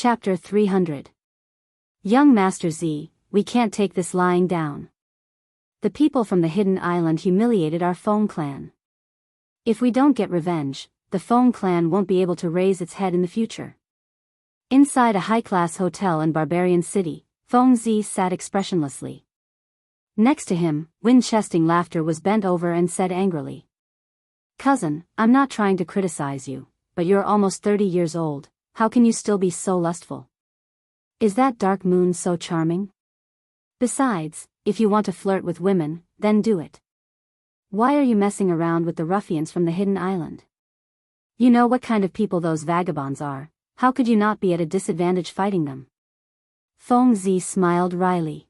Chapter 300. Young Master Z, we can't take this lying down. The people from the hidden island humiliated our Feng clan. If we don't get revenge, the Feng clan won't be able to raise its head in the future. Inside a high-class hotel in Barbarian City, Feng Z sat expressionlessly. Next to him, wind-chesting laughter was bent over and said angrily. Cousin, I'm not trying to criticize you, but you're almost 30 years old. How can you still be so lustful? Is that dark moon so charming? Besides, if you want to flirt with women, then do it. Why are you messing around with the ruffians from the hidden island? You know what kind of people those vagabonds are. How could you not be at a disadvantage fighting them? Feng Z smiled wryly.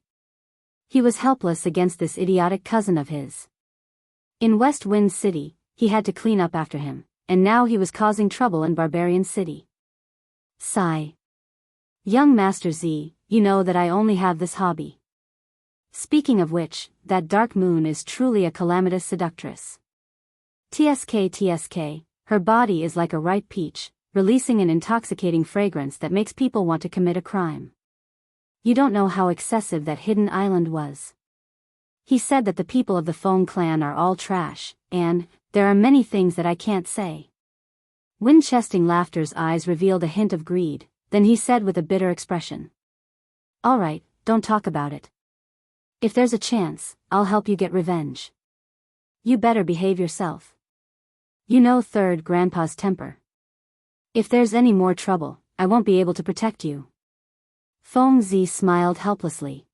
He was helpless against this idiotic cousin of his. In West Wind City, he had to clean up after him, and now he was causing trouble in Barbarian City. Sigh. Young Master Z, you know that I only have this hobby. Speaking of which, that dark moon is truly a calamitous seductress. TSK, her body is like a ripe peach, releasing an intoxicating fragrance that makes people want to commit a crime. You don't know how excessive that hidden island was. He said that the people of the Feng clan are all trash, and there are many things that I can't say. Wind-chesting laughter's eyes revealed a hint of greed, then he said with a bitter expression. All right, don't talk about it. If there's a chance, I'll help you get revenge. You better behave yourself. You know third grandpa's temper. If there's any more trouble, I won't be able to protect you. Feng Z smiled helplessly.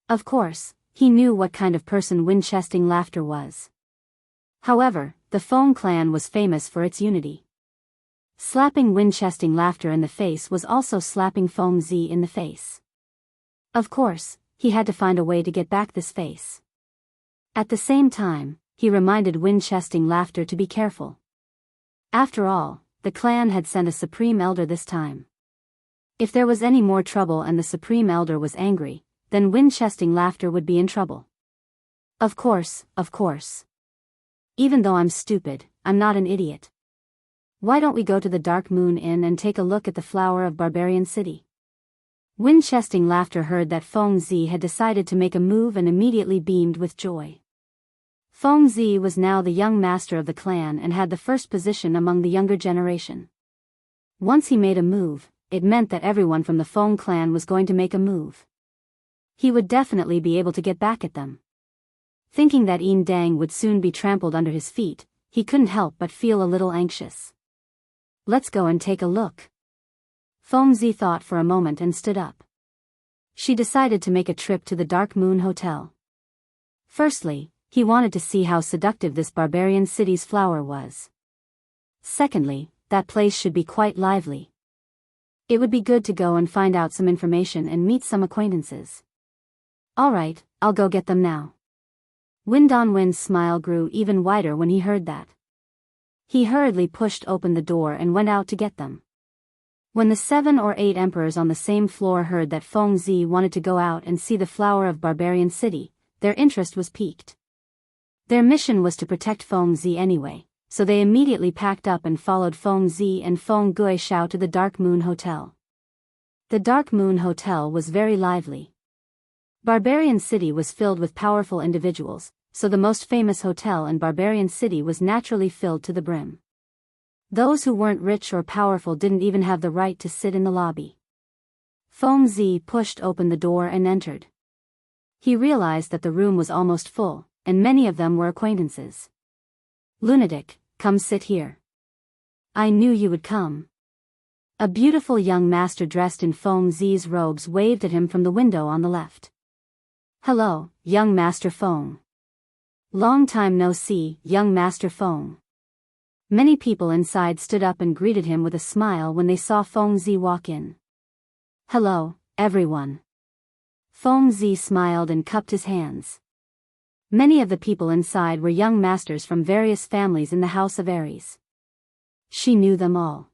Of course, he knew what kind of person wind-chesting laughter was. However, the Feng clan was famous for its unity. Slapping wind-chesting laughter in the face was also slapping Feng Z in the face. Of course, he had to find a way to get back this face. At the same time, he reminded wind-chesting laughter to be careful. After all, the clan had sent a Supreme Elder this time. If there was any more trouble and the Supreme Elder was angry, then wind-chesting laughter would be in trouble. Of course. Even though I'm stupid, I'm not an idiot. Why don't we go to the Dark Moon Inn and take a look at the flower of Barbarian City? Wind-chesting laughter heard that Feng Z had decided to make a move and immediately beamed with joy. Feng Z was now the young master of the clan and had the first position among the younger generation. Once he made a move, it meant that everyone from the Feng clan was going to make a move. He would definitely be able to get back at them. Thinking that Yin Dang would soon be trampled under his feet, he couldn't help but feel a little anxious. Let's go and take a look. Feng Z thought for a moment and stood up. She decided to make a trip to the Dark Moon Hotel. Firstly, he wanted to see how seductive this Barbarian City's flower was. Secondly, that place should be quite lively. It would be good to go and find out some information and meet some acquaintances. All right, I'll go get them now. Wind's smile grew even wider when he heard that. He hurriedly pushed open the door and went out to get them. When the 7 or 8 emperors on the same floor heard that Feng Z wanted to go out and see the flower of Barbarian City, their interest was piqued. Their mission was to protect Feng Z anyway, so they immediately packed up and followed Feng Z and Feng Guixiao to the Dark Moon Hotel. The Dark Moon Hotel was very lively. Barbarian City was filled with powerful individuals, so the most famous hotel in Barbarian City was naturally filled to the brim. Those who weren't rich or powerful didn't even have the right to sit in the lobby. Feng Z pushed open the door and entered. He realized that the room was almost full, and many of them were acquaintances. Lunatic, come sit here. I knew you would come. A beautiful young master dressed in Feng Z's robes waved at him from the window on the left. Hello, young Master Feng. Long time no see, young Master Feng. Many people inside stood up and greeted him with a smile when they saw Feng Z walk in. Hello, everyone. Feng Z smiled and cupped his hands. Many of the people inside were young masters from various families in the House of Aries. She knew them all.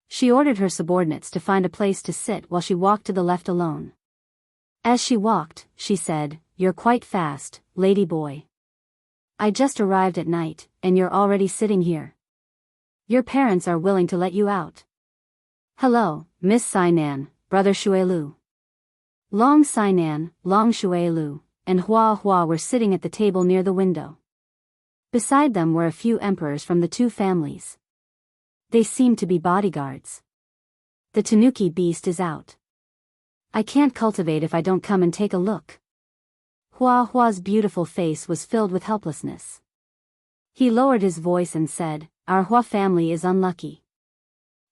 She ordered her subordinates to find a place to sit while she walked to the left alone. As she walked, she said, "You're quite fast, lady boy. I just arrived at night, and you're already sitting here. Your parents are willing to let you out. Hello, Miss Sainan, Brother Shuelu. Long Sainan, Long Shuelu, and Hua Hua were sitting at the table near the window. Beside them were a few emperors from the two families. They seemed to be bodyguards. The tanuki beast is out. I can't cultivate if I don't come and take a look. Hua Hua's beautiful face was filled with helplessness. He lowered his voice and said, Our Hua family is unlucky.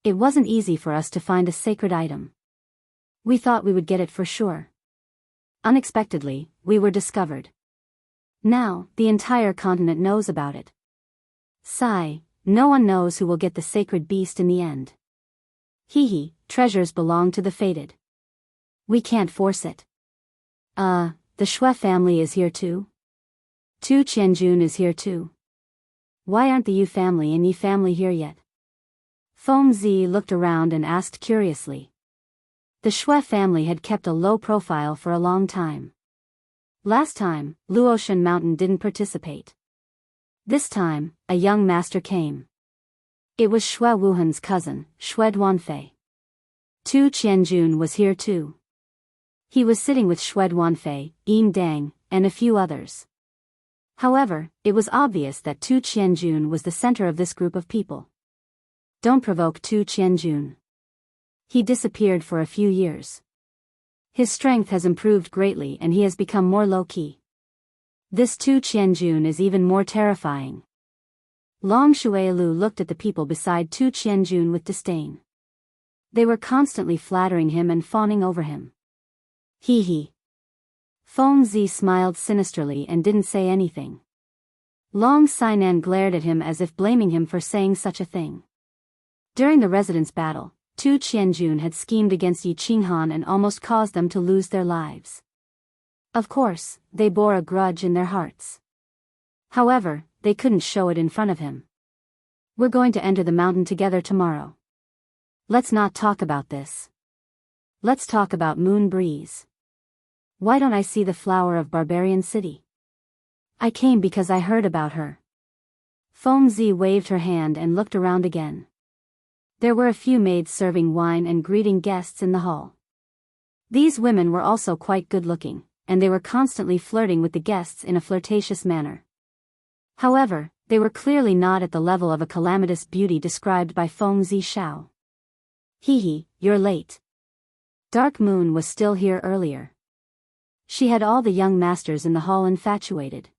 It wasn't easy for us to find a sacred item. We thought we would get it for sure. Unexpectedly, we were discovered. Now, the entire continent knows about it. Sigh, no one knows who will get the sacred beast in the end. Hee, treasures belong to the fated. We can't force it. The Shui family is here too? Tu Qianjun is here too. Why aren't the Yu family and Yi family here yet? Feng Zi looked around and asked curiously. The Shui family had kept a low profile for a long time. Last time, Luotian Mountain didn't participate. This time, a young master came. It was Shui Wuhan's cousin, Shui Duanfei. Tu Qianjun was here too. He was sitting with Shui Duanfei, Yin Dang, and a few others. However, it was obvious that Tu Qianjun was the center of this group of people. Don't provoke Tu Qianjun. He disappeared for a few years. His strength has improved greatly and he has become more low-key. This Tu Qianjun is even more terrifying. Long Shuelu looked at the people beside Tu Qianjun with disdain. They were constantly flattering him and fawning over him. Hee. Feng Zi smiled sinisterly and didn't say anything. Long Sainan glared at him as if blaming him for saying such a thing. During the residence battle, Tu Qianjun had schemed against Yi Qinghan and almost caused them to lose their lives. Of course, they bore a grudge in their hearts. However, they couldn't show it in front of him. We're going to enter the mountain together tomorrow. Let's not talk about this. Let's talk about Moon Breeze. Why don't I see the flower of Barbarian City? I came because I heard about her. Feng Zi waved her hand and looked around again. There were a few maids serving wine and greeting guests in the hall. These women were also quite good-looking, and they were constantly flirting with the guests in a flirtatious manner. However, they were clearly not at the level of a calamitous beauty described by Feng Zi Shao. Hee, you're late. Dark Moon was still here earlier. She had all the young masters in the hall infatuated.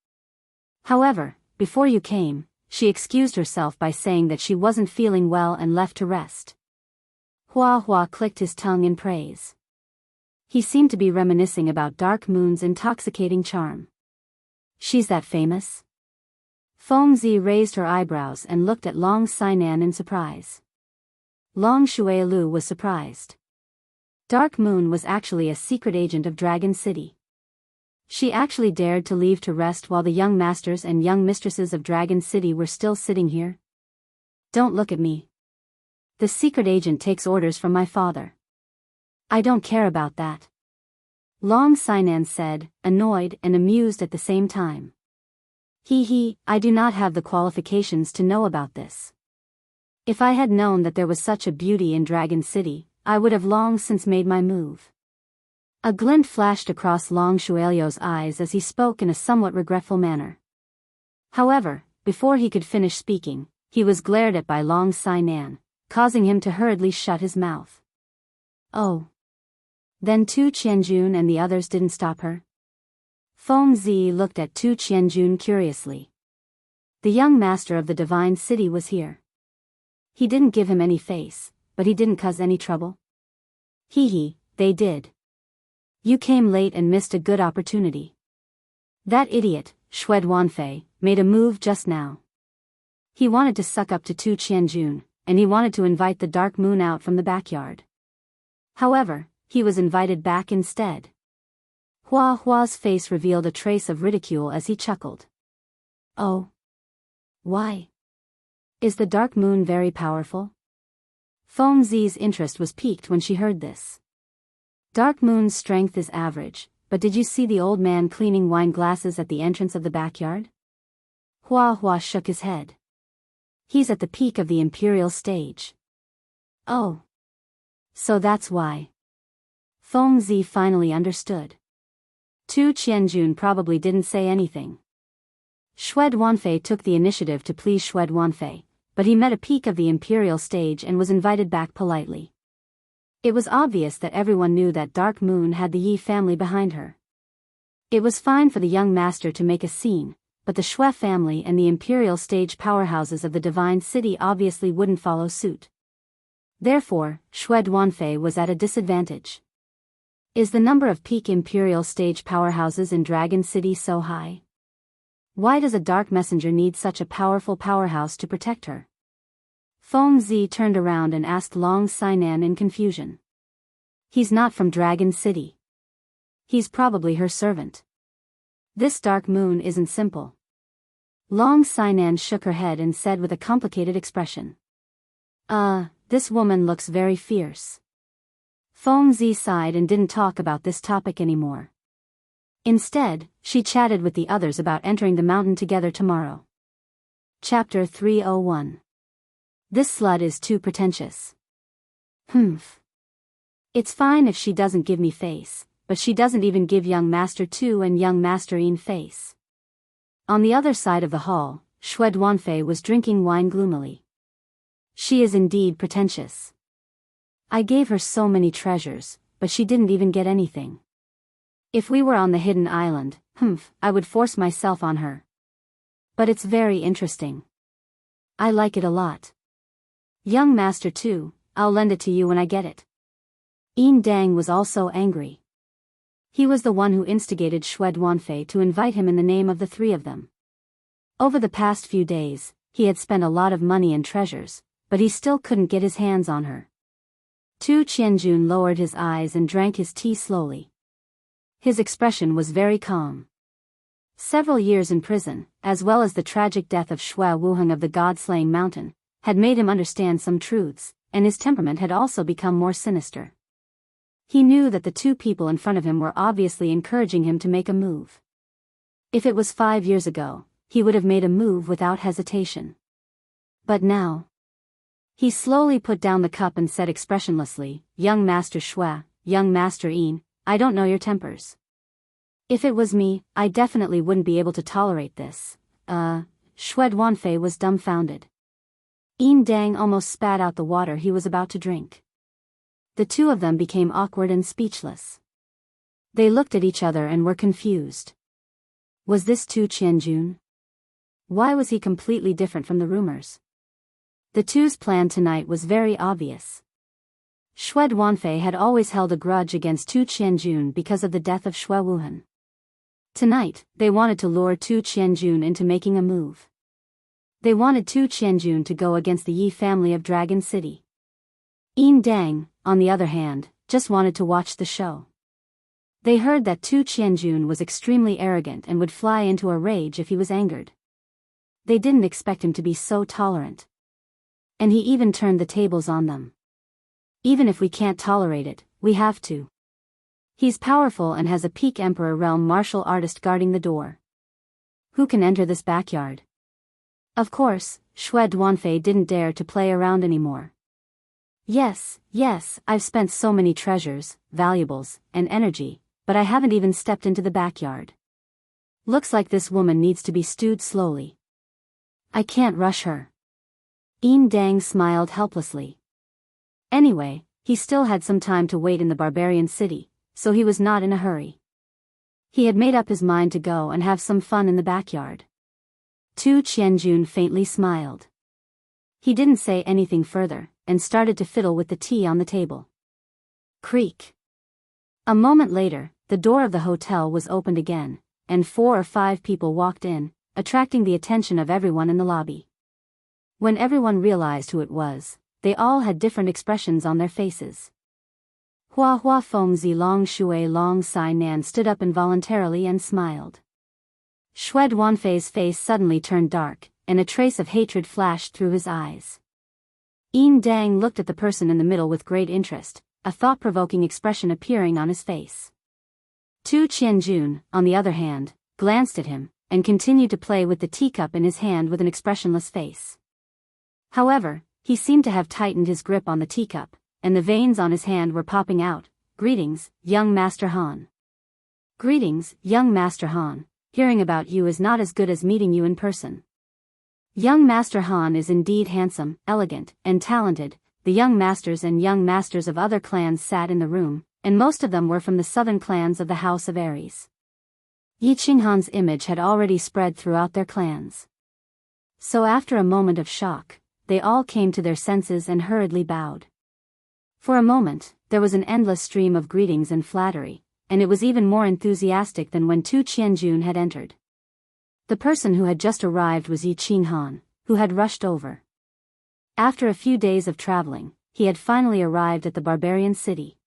However, before you came, she excused herself by saying that she wasn't feeling well and left to rest. Hua Hua clicked his tongue in praise. He seemed to be reminiscing about Dark Moon's intoxicating charm. She's that famous? Feng Zi raised her eyebrows and looked at Long Sainan in surprise. Long Shuelu was surprised. Dark Moon was actually a secret agent of Dragon City. She actually dared to leave to rest while the young masters and young mistresses of Dragon City were still sitting here. Don't look at me. The secret agent takes orders from my father. I don't care about that. Long Sainan said, annoyed and amused at the same time. Hee, I do not have the qualifications to know about this. If I had known that there was such a beauty in Dragon City, I would have long since made my move. A glint flashed across Long Shuelio's eyes as he spoke in a somewhat regretful manner. However, before he could finish speaking, he was glared at by Long Sainan, causing him to hurriedly shut his mouth. Oh. Then Tu Qianjun and the others didn't stop her? Feng Zi looked at Tu Qianjun curiously. The young master of the divine city was here. He didn't give him any face, but he didn't cause any trouble. Hee, they did. You came late and missed a good opportunity. That idiot, Shui Duanfei, made a move just now. He wanted to suck up to Tu Qianjun, and he wanted to invite the Dark Moon out from the backyard. However, he was invited back instead. Hua Hua's face revealed a trace of ridicule as he chuckled. Oh. Why? Is the Dark Moon very powerful? Feng Zi's interest was piqued when she heard this. Dark Moon's strength is average, but did you see the old man cleaning wine glasses at the entrance of the backyard? Hua Hua shook his head. He's at the peak of the imperial stage. Oh. So that's why. Feng Zi finally understood. Tu Qianjun probably didn't say anything. Xue Duanfei took the initiative to please Xue Duanfei, but he met a peak of the imperial stage and was invited back politely. It was obvious that everyone knew that Dark Moon had the Yi family behind her. It was fine for the young master to make a scene, but the Xue family and the imperial stage powerhouses of the Divine City obviously wouldn't follow suit. Therefore, Xue Duanfei was at a disadvantage. Is the number of peak imperial stage powerhouses in Dragon City so high? Why does a dark messenger need such a powerful powerhouse to protect her? Feng Zi turned around and asked Long Sainan in confusion. He's not from Dragon City. He's probably her servant. This Dark Moon isn't simple. Long Sainan shook her head and said with a complicated expression. This woman looks very fierce. Feng Zi sighed and didn't talk about this topic anymore. Instead, she chatted with the others about entering the mountain together tomorrow. Chapter 301. This slut is too pretentious. It's fine if she doesn't give me face, but she doesn't even give young Master Tu and young Master Yin face. On the other side of the hall, Xue Duanfei was drinking wine gloomily. She is indeed pretentious. I gave her so many treasures, but she didn't even get anything. If we were on the hidden island, I would force myself on her. But it's very interesting. I like it a lot. Young Master Tu, I'll lend it to you when I get it. Yin Dang was also angry. He was the one who instigated Xue Duanfei to invite him in the name of the three of them. Over the past few days, he had spent a lot of money and treasures, but he still couldn't get his hands on her. Tu Qianjun lowered his eyes and drank his tea slowly. His expression was very calm. Several years in prison, as well as the tragic death of Xue Wuheng of the God-slaying mountain, had made him understand some truths, and his temperament had also become more sinister. He knew that the two people in front of him were obviously encouraging him to make a move. If it was 5 years ago, he would have made a move without hesitation. But now... He slowly put down the cup and said expressionlessly, Young Master Xue, young Master Yin, I don't know your tempers. If it was me, I definitely wouldn't be able to tolerate this. Xue Duanfei was dumbfounded. Yin Dang almost spat out the water he was about to drink. The two of them became awkward and speechless. They looked at each other and were confused. Was this Tu Qianjun? Why was he completely different from the rumors? The two's plan tonight was very obvious. Xue Duanfei had always held a grudge against Tu Qianjun because of the death of Xue Wuhan. Tonight, they wanted to lure Tu Qianjun into making a move. They wanted Tu Qianjun to go against the Yi family of Dragon City. Yin Dang, on the other hand, just wanted to watch the show. They heard that Tu Qianjun was extremely arrogant and would fly into a rage if he was angered. They didn't expect him to be so tolerant. And he even turned the tables on them. Even if we can't tolerate it, we have to. He's powerful and has a peak Emperor realm martial artist guarding the door. Who can enter this backyard? Of course, Xue Duanfei didn't dare to play around anymore. Yes, I've spent so many treasures, valuables, and energy, but I haven't even stepped into the backyard. Looks like this woman needs to be stewed slowly. I can't rush her. Yin Dang smiled helplessly. Anyway, he still had some time to wait in the barbarian city, so he was not in a hurry. He had made up his mind to go and have some fun in the backyard. Tu Qianjun faintly smiled. He didn't say anything further, and started to fiddle with the tea on the table. Creak. A moment later, the door of the hotel was opened again, and 4 or 5 people walked in, attracting the attention of everyone in the lobby. When everyone realized who it was, they all had different expressions on their faces. Hua Hua Fengzi Long Shui Long Sai Nan stood up involuntarily and smiled. Xue Duanfei's face suddenly turned dark, and a trace of hatred flashed through his eyes. Yin Dang looked at the person in the middle with great interest, a thought-provoking expression appearing on his face. Tu Qianjun, on the other hand, glanced at him, and continued to play with the teacup in his hand with an expressionless face. However, he seemed to have tightened his grip on the teacup, and the veins on his hand were popping out. "Greetings, young Master Han." "Greetings, young Master Han. Hearing about you is not as good as meeting you in person." Young Master Han is indeed handsome, elegant, and talented. The young masters and young masters of other clans sat in the room, and most of them were from the southern clans of the House of Aries. Yi Qinghan's image had already spread throughout their clans. So after a moment of shock, they all came to their senses and hurriedly bowed. For a moment, there was an endless stream of greetings and flattery, and it was even more enthusiastic than when Tu Qianjun had entered. The person who had just arrived was Yi Qinghan, who had rushed over. After a few days of traveling, he had finally arrived at the barbarian city.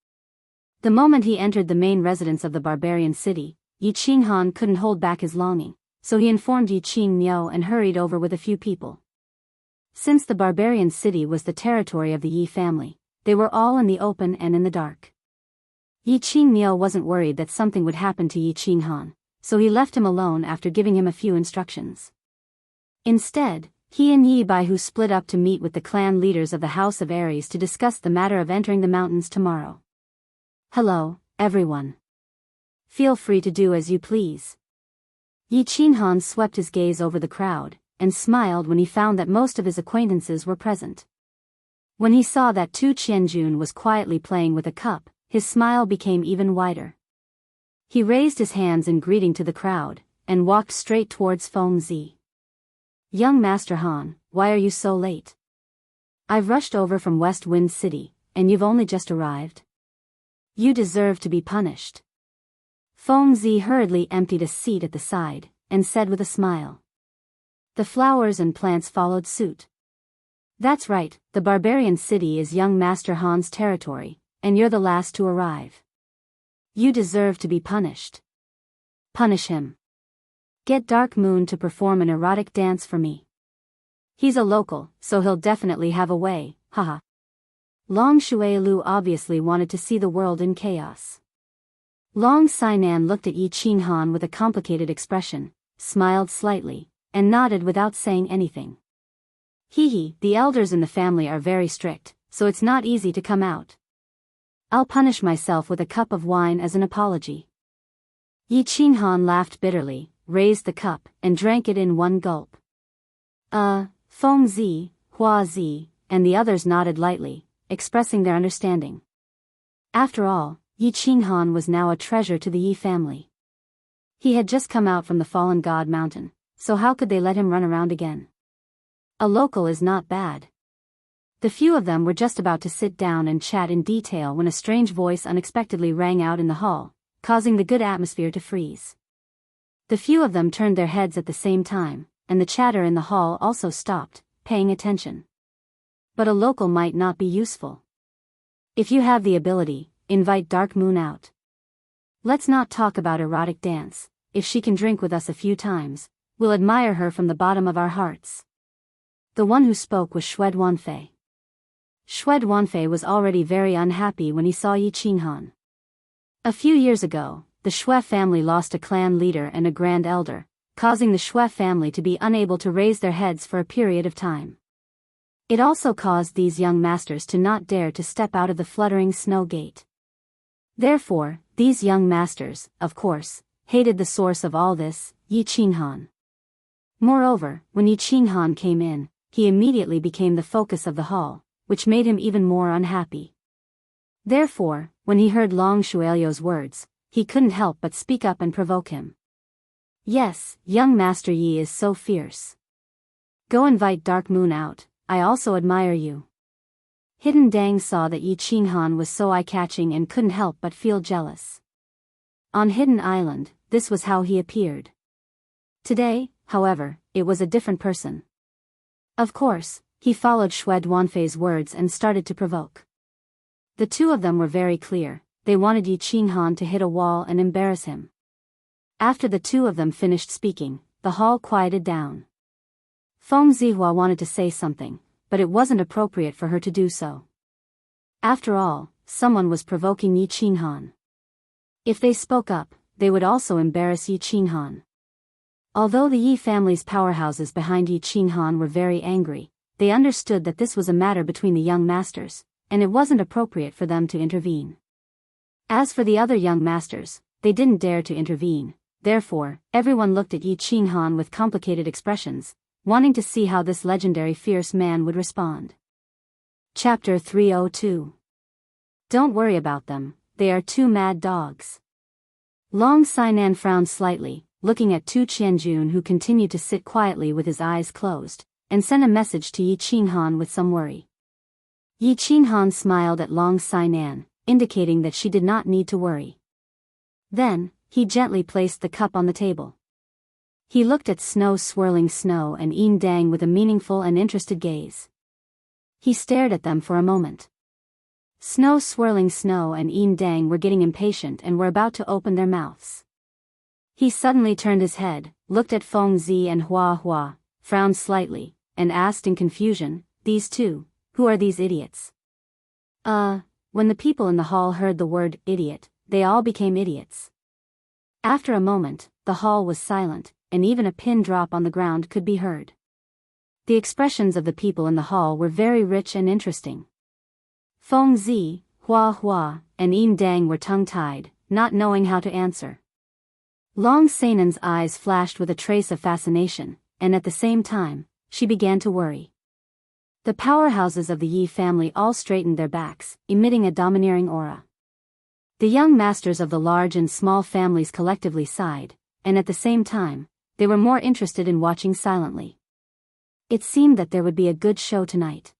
The moment he entered the main residence of the barbarian city, Yi Qinghan couldn't hold back his longing, so he informed Yi Qingniu and hurried over with a few people. Since the barbarian city was the territory of the Yi family, they were all in the open and in the dark. Yi Qingniu wasn't worried that something would happen to Yi Qinghan, so he left him alone after giving him a few instructions. Instead, he and Yi Baihu split up to meet with the clan leaders of the House of Aries to discuss the matter of entering the mountains tomorrow. "Hello, everyone. Feel free to do as you please." Yi Qinghan swept his gaze over the crowd, and smiled when he found that most of his acquaintances were present. When he saw that Tu Qianjun was quietly playing with a cup, his smile became even wider. He raised his hands in greeting to the crowd, and walked straight towards Feng Zi. "Young Master Han, why are you so late? I've rushed over from West Wind City, and you've only just arrived. You deserve to be punished." Feng Zi hurriedly emptied a seat at the side, and said with a smile. The flowers and plants followed suit. "That's right, the barbarian city is young Master Han's territory, and you're the last to arrive. You deserve to be punished. Punish him. Get Dark Moon to perform an erotic dance for me. He's a local, so he'll definitely have a way, haha." Long Shuailu obviously wanted to see the world in chaos. Long Sainan looked at Yi Qinghan with a complicated expression, smiled slightly, and nodded without saying anything. "Hee, the elders in the family are very strict, so it's not easy to come out. I'll punish myself with a cup of wine as an apology." Yi Qinghan laughed bitterly, raised the cup, and drank it in one gulp. Feng Zi, Hua Zi, and the others nodded lightly, expressing their understanding. After all, Yi Qinghan was now a treasure to the Yi family. He had just come out from the Fallen God Mountain, so how could they let him run around again? A local is not bad. The few of them were just about to sit down and chat in detail when a strange voice unexpectedly rang out in the hall, causing the good atmosphere to freeze. The few of them turned their heads at the same time, and the chatter in the hall also stopped, paying attention. But a local might not be useful. If you have the ability, invite Dark Moon out. Let's not talk about erotic dance. If she can drink with us a few times, we'll admire her from the bottom of our hearts. The one who spoke was Xue Duanfei. Xue Duanfei was already very unhappy when he saw Yi Qinghan. A few years ago, the Xue family lost a clan leader and a grand elder, causing the Xue family to be unable to raise their heads for a period of time. It also caused these young masters to not dare to step out of the fluttering snow gate. Therefore, these young masters, of course, hated the source of all this, Yi Qinghan. Moreover, when Yi Qinghan came in, he immediately became the focus of the hall, which made him even more unhappy. Therefore, when he heard Long Shuailio's words, he couldn't help but speak up and provoke him. "Yes, young Master Yi is so fierce. Go invite Dark Moon out, I also admire you." Hidden Dang saw that Yi Qinghan was so eye-catching and couldn't help but feel jealous. On Hidden Island, this was how he appeared. Today, however, it was a different person. Of course, he followed Xue Duanfei's words and started to provoke. The two of them were very clear, they wanted Yi Qinghan to hit a wall and embarrass him. After the two of them finished speaking, the hall quieted down. Feng Zihua wanted to say something, but it wasn't appropriate for her to do so. After all, someone was provoking Yi Qinghan. If they spoke up, they would also embarrass Yi Qinghan. Although the Yi family's powerhouses behind Yi Qinghan were very angry, they understood that this was a matter between the young masters, and it wasn't appropriate for them to intervene. As for the other young masters, they didn't dare to intervene. Therefore, everyone looked at Yi Qinghan with complicated expressions, wanting to see how this legendary fierce man would respond. Chapter 302. Don't worry about them, they are two mad dogs. Long Sainan frowned slightly, looking at Tu Qianjun, who continued to sit quietly with his eyes closed, and sent a message to Yi Qinghan with some worry. Yi Qinghan smiled at Long Sainan, indicating that she did not need to worry. Then, he gently placed the cup on the table. He looked at Snow swirling snow and Yin Dang with a meaningful and interested gaze. He stared at them for a moment. Snow swirling snow and Yin Dang were getting impatient and were about to open their mouths. He suddenly turned his head, looked at Feng Zi and Hua Hua, frowned slightly, and asked in confusion, "These two, who are these idiots?" When the people in the hall heard the word idiot, they all became idiots. After a moment, the hall was silent, and even a pin drop on the ground could be heard. The expressions of the people in the hall were very rich and interesting. Feng Zi, Hua Hua, and Yin Dang were tongue-tied, not knowing how to answer. Long Sainan's eyes flashed with a trace of fascination, and at the same time, she began to worry. The powerhouses of the Yi family all straightened their backs, emitting a domineering aura. The young masters of the large and small families collectively sighed, and at the same time, they were more interested in watching silently. It seemed that there would be a good show tonight.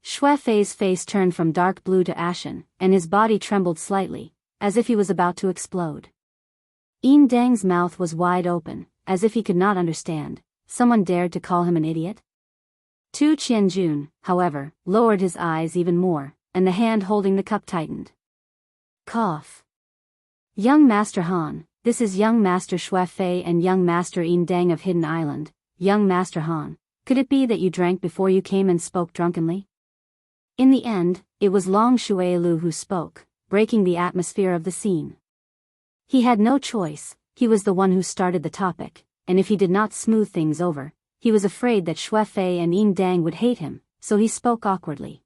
Xue Fei's face turned from dark blue to ashen, and his body trembled slightly, as if he was about to explode. Yin Dang's mouth was wide open, as if he could not understand. Someone dared to call him an idiot? Tu Qianjun, however, lowered his eyes even more, and the hand holding the cup tightened. Cough. Young Master Han, this is Young Master Xue Fei and Young Master Yin Dang of Hidden Island. Young Master Han, could it be that you drank before you came and spoke drunkenly? In the end, it was Long Shuailu who spoke, breaking the atmosphere of the scene. He had no choice, he was the one who started the topic, and if he did not smooth things over, he was afraid that Xue Fei and Yin Dang would hate him, so he spoke awkwardly.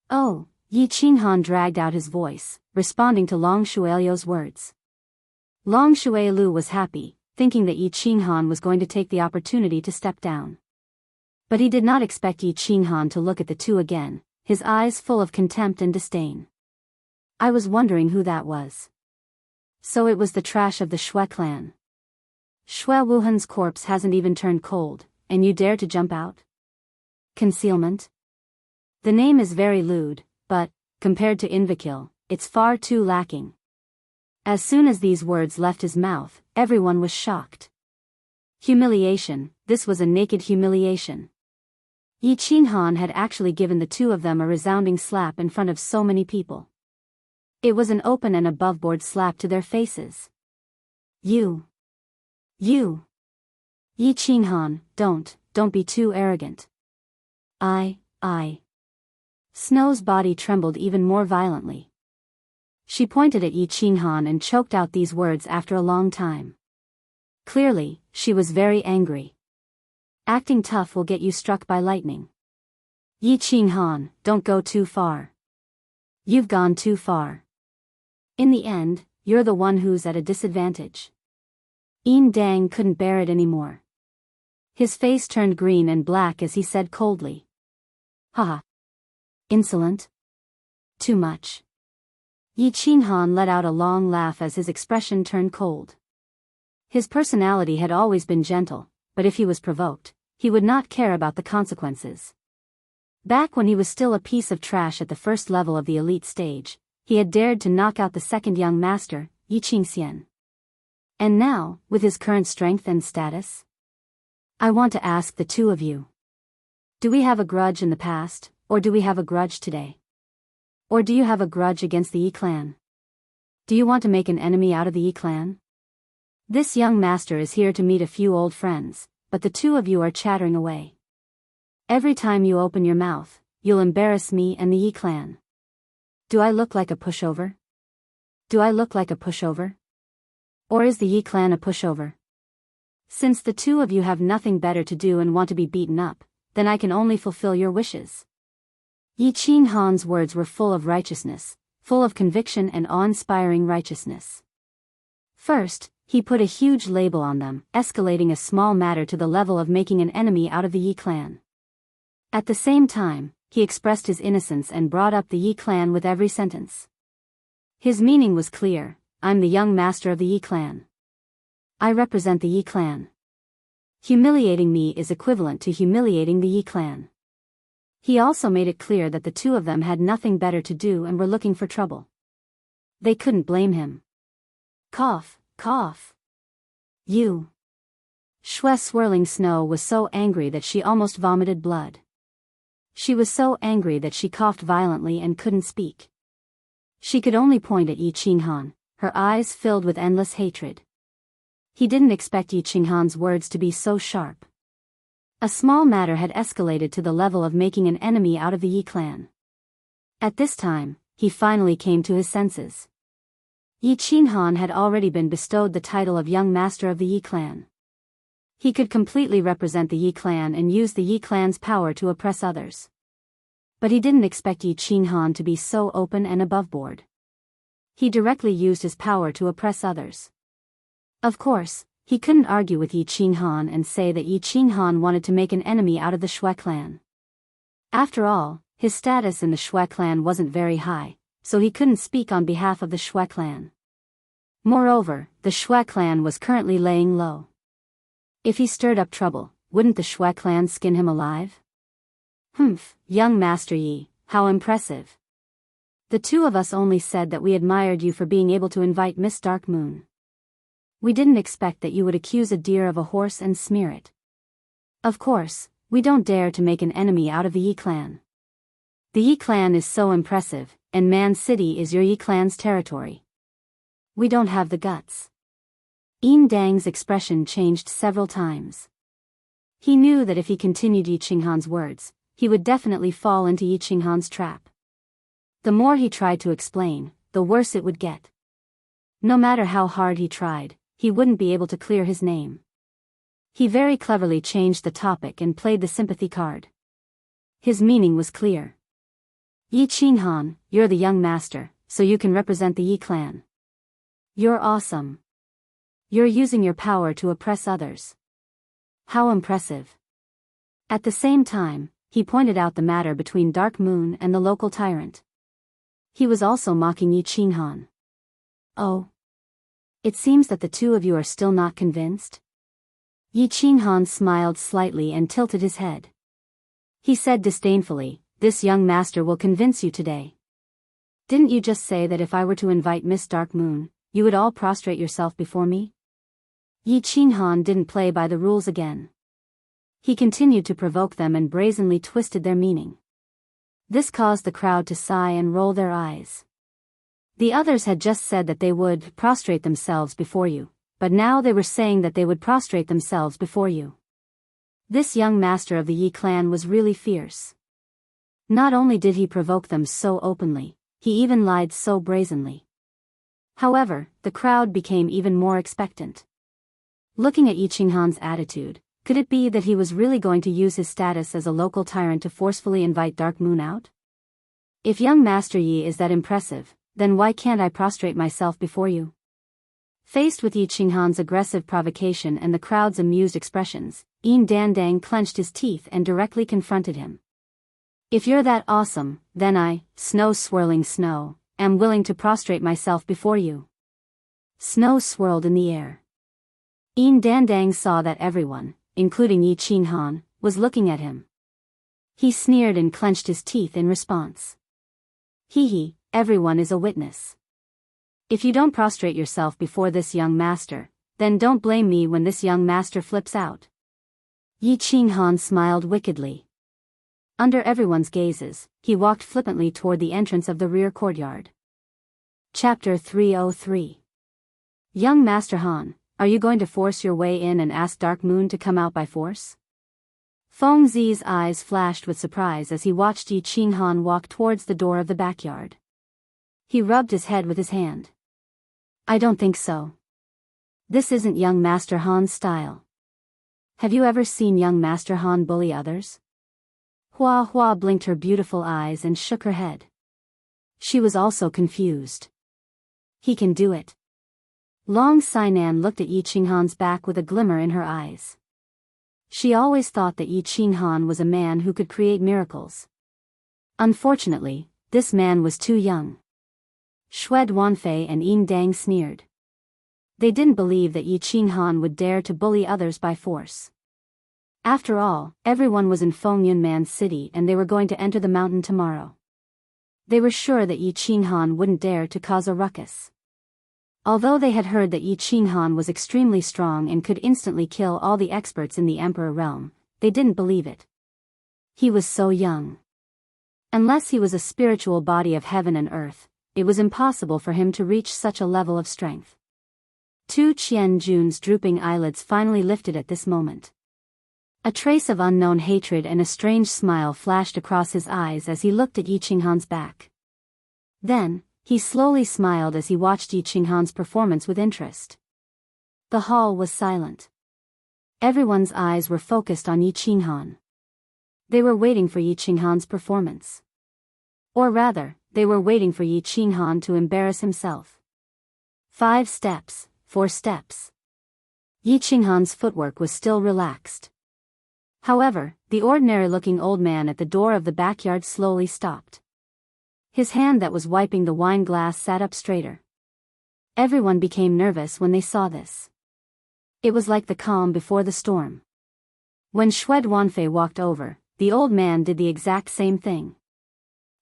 "Oh," Yi Qinghan dragged out his voice, responding to Long Shuailu's words. Long Shuailu was happy, thinking that Yi Qinghan was going to take the opportunity to step down. But he did not expect Yi Qinghan to look at the two again, his eyes full of contempt and disdain. "I was wondering who that was. So it was the trash of the Xue clan. Xue Wuhan's corpse hasn't even turned cold, and you dare to jump out? Concealment? The name is very lewd, but, compared to Invicil, it's far too lacking." As soon as these words left his mouth, everyone was shocked. Humiliation, this was a naked humiliation. Yi Qinghan had actually given the two of them a resounding slap in front of so many people. It was an open and above-board slap to their faces. You. Yi Qinghan, don't be too arrogant. I. Snow's body trembled even more violently. She pointed at Yi Qinghan and choked out these words after a long time. Clearly, she was very angry. Acting tough will get you struck by lightning. Yi Qinghan, don't go too far. You've gone too far. In the end, you're the one who's at a disadvantage. Yin Dang couldn't bear it anymore. His face turned green and black as he said coldly. "Haha. Insolent? Too much." Yi Qinghan let out a long laugh as his expression turned cold. His personality had always been gentle, but if he was provoked, he would not care about the consequences. Back when he was still a piece of trash at the first level of the elite stage, he had dared to knock out the second young master, Yi Qingxian. And now, with his current strength and status? I want to ask the two of you. Do we have a grudge in the past, or do we have a grudge today? Or do you have a grudge against the Yi clan? Do you want to make an enemy out of the Yi clan? This young master is here to meet a few old friends, but the two of you are chattering away. Every time you open your mouth, you'll embarrass me and the Yi clan. Do I look like a pushover? Or is the Yi clan a pushover? Since the two of you have nothing better to do and want to be beaten up, then I can only fulfill your wishes. Yi Qinghan's words were full of righteousness, full of conviction and awe-inspiring righteousness. First, he put a huge label on them, escalating a small matter to the level of making an enemy out of the Yi clan. At the same time, he expressed his innocence and brought up the Yi clan with every sentence. His meaning was clear: I'm the young master of the Yi clan. I represent the Yi clan. Humiliating me is equivalent to humiliating the Yi clan. He also made it clear that the two of them had nothing better to do and were looking for trouble. They couldn't blame him. Cough, cough. You. Shue's swirling snow was so angry that she almost vomited blood. She was so angry that she coughed violently and couldn't speak. She could only point at Yi Qinghan, her eyes filled with endless hatred. He didn't expect Yi Qinghan's words to be so sharp. A small matter had escalated to the level of making an enemy out of the Yi clan. At this time, he finally came to his senses. Yi Qinghan had already been bestowed the title of Young Master of the Yi clan. He could completely represent the Yi clan and use the Yi clan's power to oppress others. But he didn't expect Yi Qinghan to be so open and aboveboard. He directly used his power to oppress others. Of course, he couldn't argue with Yi Qinghan and say that Yi Qinghan wanted to make an enemy out of the Shui clan. After all, his status in the Shui clan wasn't very high, so he couldn't speak on behalf of the Shui clan. Moreover, the Shui clan was currently laying low. If he stirred up trouble, wouldn't the Shui clan skin him alive? Humph, young Master Yi, how impressive. The two of us only said that we admired you for being able to invite Miss Dark Moon. We didn't expect that you would accuse a deer of a horse and smear it. Of course, we don't dare to make an enemy out of the Yi clan. The Yi clan is so impressive, and Man City is your Yi clan's territory. We don't have the guts. Yin Dang's expression changed several times. He knew that if he continued Yi Qinghan's words, he would definitely fall into Yi Qinghan's trap. The more he tried to explain, the worse it would get. No matter how hard he tried, he wouldn't be able to clear his name. He very cleverly changed the topic and played the sympathy card. His meaning was clear. Yi Qinghan, you're the young master, so you can represent the Yi clan. You're awesome. You're using your power to oppress others. How impressive. At the same time, he pointed out the matter between Dark Moon and the local tyrant. He was also mocking Yi Qinghan. Oh. It seems that the two of you are still not convinced? Yi Qinghan smiled slightly and tilted his head. He said disdainfully, this young master will convince you today. Didn't you just say that if I were to invite Miss Dark Moon, you would all prostrate yourself before me? Yi Qinghan didn't play by the rules again. He continued to provoke them and brazenly twisted their meaning. This caused the crowd to sigh and roll their eyes. The others had just said that they would prostrate themselves before you, but now they were saying that they would prostrate themselves before you. This young master of the Yi clan was really fierce. Not only did he provoke them so openly, he even lied so brazenly. However, the crowd became even more expectant. Looking at Yi Qinghan's attitude, could it be that he was really going to use his status as a local tyrant to forcefully invite Dark Moon out? If young Master Yi is that impressive, then why can't I prostrate myself before you? Faced with Yi Qinghan's aggressive provocation and the crowd's amused expressions, Yin Dandang clenched his teeth and directly confronted him. If you're that awesome, then I, snow swirling snow, am willing to prostrate myself before you. Snow swirled in the air. Yin Dandang saw that everyone, including Yi Qinghan, was looking at him. He sneered and clenched his teeth in response. Hee, everyone is a witness. If you don't prostrate yourself before this young master, then don't blame me when this young master flips out. Yi Qinghan smiled wickedly. Under everyone's gazes, he walked flippantly toward the entrance of the rear courtyard. Chapter 303. Young Master Han, are you going to force your way in and ask Dark Moon to come out by force? Feng Zi's eyes flashed with surprise as he watched Yi Qinghan walk towards the door of the backyard. He rubbed his head with his hand. I don't think so. This isn't young Master Han's style. Have you ever seen young Master Han bully others? Hua Hua blinked her beautiful eyes and shook her head. She was also confused. He can do it. Long Sainan looked at Yi Qinghan's back with a glimmer in her eyes. She always thought that Yi Qinghan was a man who could create miracles. Unfortunately, this man was too young. Xue Duanfei and Yin Dang sneered. They didn't believe that Yi Qinghan would dare to bully others by force. After all, everyone was in Feng Yunman's city and they were going to enter the mountain tomorrow. They were sure that Yi Qinghan wouldn't dare to cause a ruckus. Although they had heard that Yi Qinghan was extremely strong and could instantly kill all the experts in the Emperor realm, they didn't believe it. He was so young. Unless he was a spiritual body of heaven and earth, it was impossible for him to reach such a level of strength. Tu Qianjun's drooping eyelids finally lifted at this moment. A trace of unknown hatred and a strange smile flashed across his eyes as he looked at Yi Qinghan's back. Then, he slowly smiled as he watched Yi Qinghan's performance with interest. The hall was silent. Everyone's eyes were focused on Yi Qinghan. They were waiting for Yi Qinghan's performance. Or rather, they were waiting for Yi Qinghan to embarrass himself. 5 steps, 4 steps. Yi Qinghan's footwork was still relaxed. However, the ordinary-looking old man at the door of the backyard slowly stopped. His hand that was wiping the wine glass sat up straighter. Everyone became nervous when they saw this. It was like the calm before the storm. When Xue Duanfei walked over, the old man did the exact same thing.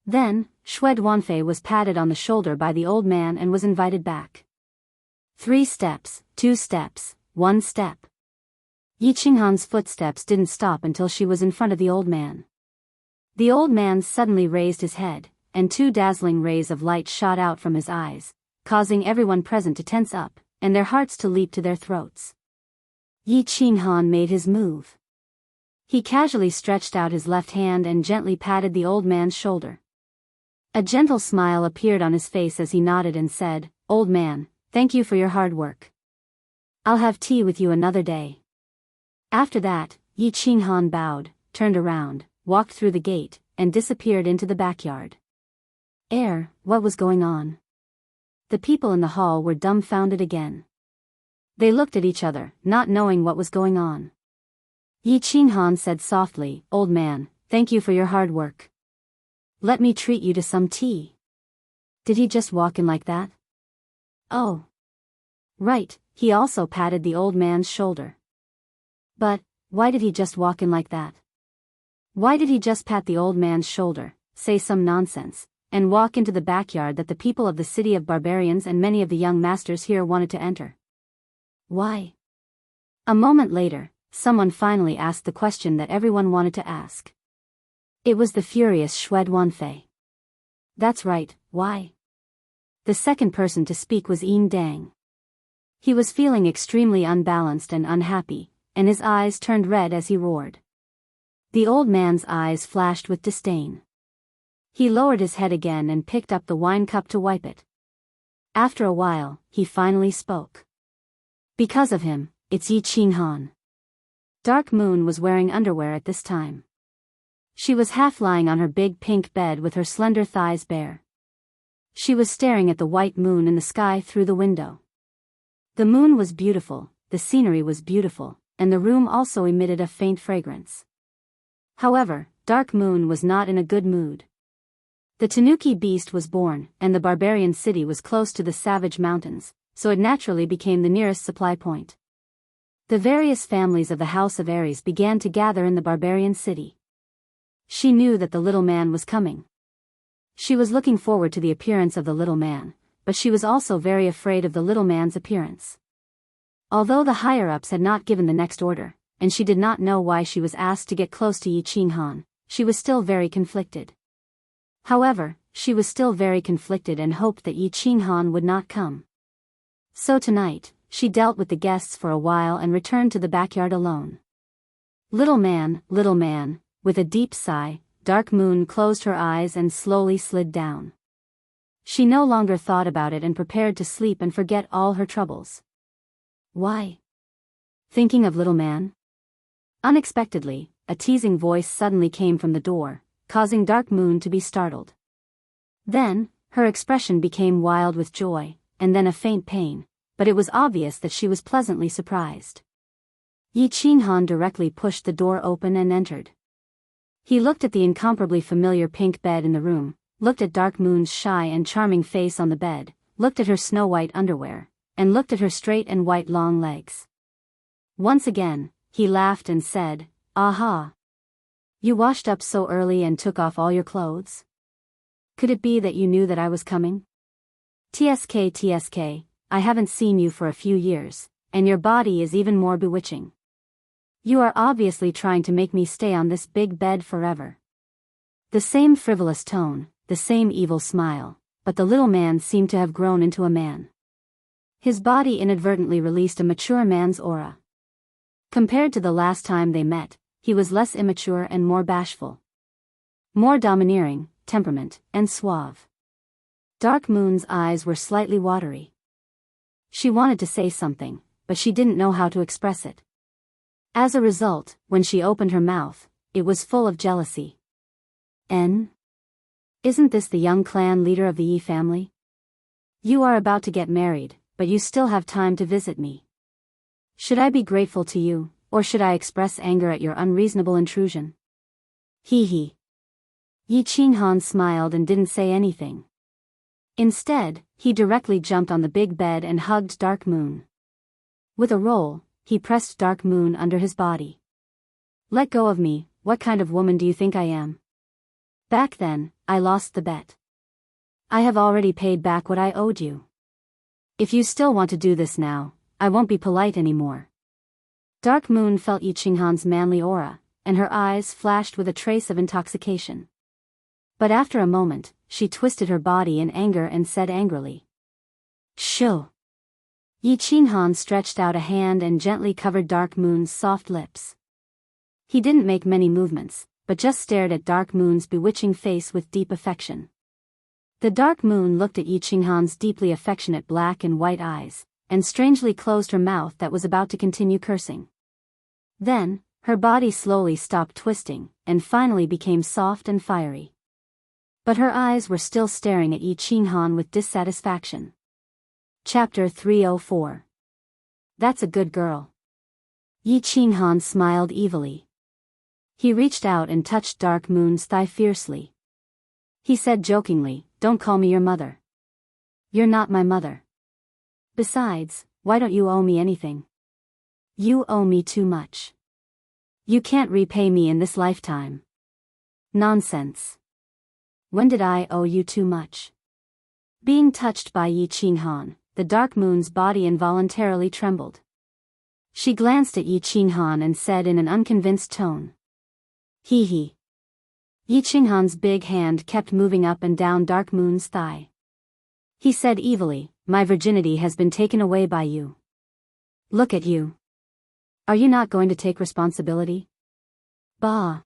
Then, Xue Duanfei was patted on the shoulder by the old man and was invited back. 3 steps, 2 steps, 1 step. Yi Qinghan's footsteps didn't stop until she was in front of the old man. The old man suddenly raised his head, and 2 dazzling rays of light shot out from his eyes, causing everyone present to tense up, and their hearts to leap to their throats. Yi Qinghan made his move. He casually stretched out his left hand and gently patted the old man's shoulder. A gentle smile appeared on his face as he nodded and said, "Old man, thank you for your hard work. I'll have tea with you another day." After that, Yi Qinghan bowed, turned around, walked through the gate, and disappeared into the backyard. What was going on? The people in the hall were dumbfounded again. They looked at each other, not knowing what was going on. Yi Qinghan said softly, "Old man, thank you for your hard work. Let me treat you to some tea." Did he just walk in like that? Oh. Right, he also patted the old man's shoulder. But, why did he just walk in like that? Why did he just pat the old man's shoulder, say some nonsense, and walk into the backyard that the people of the city of barbarians and many of the young masters here wanted to enter? Why? A moment later, someone finally asked the question that everyone wanted to ask. It was the furious Xue Duanfei. That's right, why? The second person to speak was Yin Dang. He was feeling extremely unbalanced and unhappy, and his eyes turned red as he roared. The old man's eyes flashed with disdain. He lowered his head again and picked up the wine cup to wipe it. After a while, he finally spoke. Because of him, it's Yi Qinghan. Dark Moon was wearing underwear at this time. She was half lying on her big pink bed with her slender thighs bare. She was staring at the white moon in the sky through the window. The moon was beautiful, the scenery was beautiful, and the room also emitted a faint fragrance. However, Dark Moon was not in a good mood. The Tanuki beast was born, and the barbarian city was close to the savage mountains, so it naturally became the nearest supply point. The various families of the House of Ares began to gather in the barbarian city. She knew that the little man was coming. She was looking forward to the appearance of the little man, but she was also very afraid of the little man's appearance. Although the higher-ups had not given the next order, and she did not know why she was asked to get close to Yi Qinghan, she was still very conflicted. However, she was still very conflicted and hoped that Yi Qinghan would not come. So tonight, she dealt with the guests for a while and returned to the backyard alone. Little man, with a deep sigh, Dark Moon closed her eyes and slowly slid down. She no longer thought about it and prepared to sleep and forget all her troubles. Why? Thinking of little man? Unexpectedly, a teasing voice suddenly came from the door, causing Dark Moon to be startled. Then, her expression became wild with joy, and then a faint pain, but it was obvious that she was pleasantly surprised. Yi Qinghan directly pushed the door open and entered. He looked at the incomparably familiar pink bed in the room, looked at Dark Moon's shy and charming face on the bed, looked at her snow-white underwear, and looked at her straight and white long legs. Once again, he laughed and said, "Aha! You washed up so early and took off all your clothes? Could it be that you knew that I was coming? TSK, I haven't seen you for a few years, and your body is even more bewitching. You are obviously trying to make me stay on this big bed forever." The same frivolous tone, the same evil smile, but the little man seemed to have grown into a man. His body inadvertently released a mature man's aura. Compared to the last time they met, he was less immature and more bashful. More domineering, temperament, and suave. Dark Moon's eyes were slightly watery. She wanted to say something, but she didn't know how to express it. As a result, when she opened her mouth, it was full of jealousy. Isn't this the young clan leader of the Yi family? You are about to get married, but you still have time to visit me. Should I be grateful to you, or should I express anger at your unreasonable intrusion? Hee. Yi Qinghan smiled and didn't say anything. Instead, he directly jumped on the big bed and hugged Dark Moon. With a roll, he pressed Dark Moon under his body. "Let go of me, what kind of woman do you think I am? Back then, I lost the bet. I have already paid back what I owed you. If you still want to do this now, I won't be polite anymore." Dark Moon felt Yi Qinghan's manly aura, and her eyes flashed with a trace of intoxication. But after a moment, she twisted her body in anger and said angrily, "Shoo." Yi Qinghan stretched out a hand and gently covered Dark Moon's soft lips. He didn't make many movements, but just stared at Dark Moon's bewitching face with deep affection. The Dark Moon looked at Yi Qinghan's deeply affectionate black and white eyes, and strangely closed her mouth that was about to continue cursing. Then, her body slowly stopped twisting, and finally became soft and fiery. But her eyes were still staring at Yi Qinghan with dissatisfaction. Chapter 304. That's a good girl. Yi Qinghan smiled evilly. He reached out and touched Dark Moon's thigh fiercely. He said jokingly, "Don't call me your mother. You're not my mother. Besides, why don't you owe me anything? You owe me too much. You can't repay me in this lifetime." Nonsense. When did I owe you too much? Being touched by Yi Qinghan, the Dark Moon's body involuntarily trembled. She glanced at Yi Qinghan and said in an unconvinced tone, "Hee." Yi Qinghan's big hand kept moving up and down Dark Moon's thigh. He said evilly, "My virginity has been taken away by you. Look at you. Are you not going to take responsibility?" "Bah."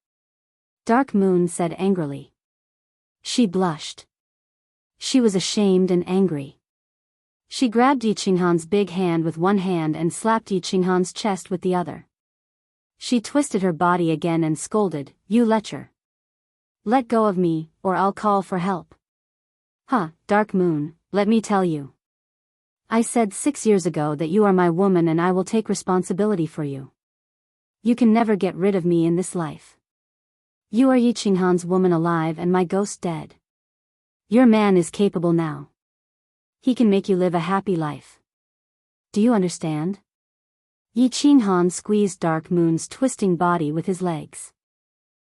Dark Moon said angrily. She blushed. She was ashamed and angry. She grabbed Yi Qinghan's big hand with one hand and slapped Yi Qinghan's chest with the other. She twisted her body again and scolded, "You lecher. Let go of me, or I'll call for help." Dark Moon, let me tell you. I said 6 years ago that you are my woman and I will take responsibility for you. You can never get rid of me in this life. You are Yi Qinghan's woman alive and my ghost dead. Your man is capable now. He can make you live a happy life. Do you understand? Yi Qinghan squeezed Dark Moon's twisting body with his legs.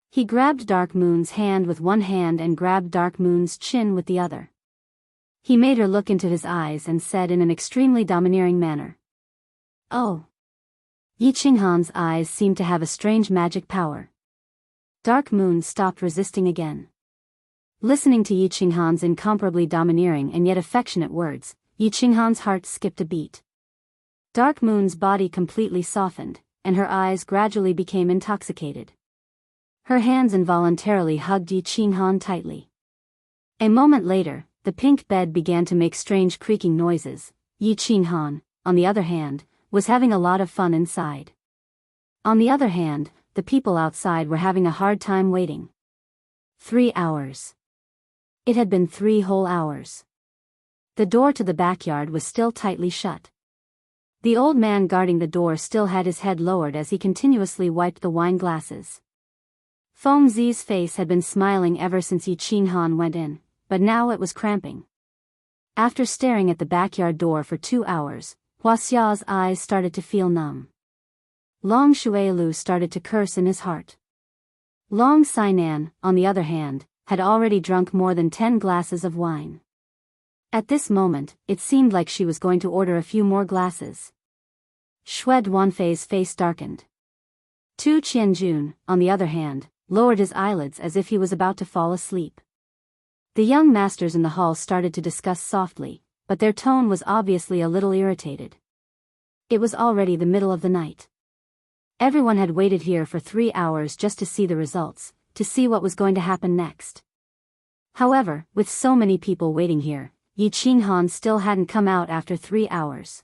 He grabbed Dark Moon's hand with one hand and grabbed Dark Moon's chin with the other. He made her look into his eyes and said in an extremely domineering manner, "Oh." Yi Qinghan's eyes seemed to have a strange magic power. Dark Moon stopped resisting again. Listening to Yi Qinghan's incomparably domineering and yet affectionate words, Yi Qinghan's heart skipped a beat. Dark Moon's body completely softened, and her eyes gradually became intoxicated. Her hands involuntarily hugged Yi Qinghan tightly. A moment later, the pink bed began to make strange creaking noises. Yi Qinghan, on the other hand, was having a lot of fun inside. On the other hand, the people outside were having a hard time waiting. 3 hours. It had been 3 whole hours. The door to the backyard was still tightly shut. The old man guarding the door still had his head lowered as he continuously wiped the wine glasses. Feng Zi's face had been smiling ever since Yi Qinghan went in, but now it was cramping. After staring at the backyard door for 2 hours, Huaxia's eyes started to feel numb. Long Shuilu started to curse in his heart. Long Sainan, on the other hand, had already drunk more than 10 glasses of wine. At this moment, it seemed like she was going to order a few more glasses. Shui Duanfei's face darkened. Tu Qianjun, on the other hand, lowered his eyelids as if he was about to fall asleep. The young masters in the hall started to discuss softly, but their tone was obviously a little irritated. It was already the middle of the night. Everyone had waited here for 3 hours just to see the results, to see what was going to happen next. However, with so many people waiting here, Yi Qinghan still hadn't come out after 3 hours.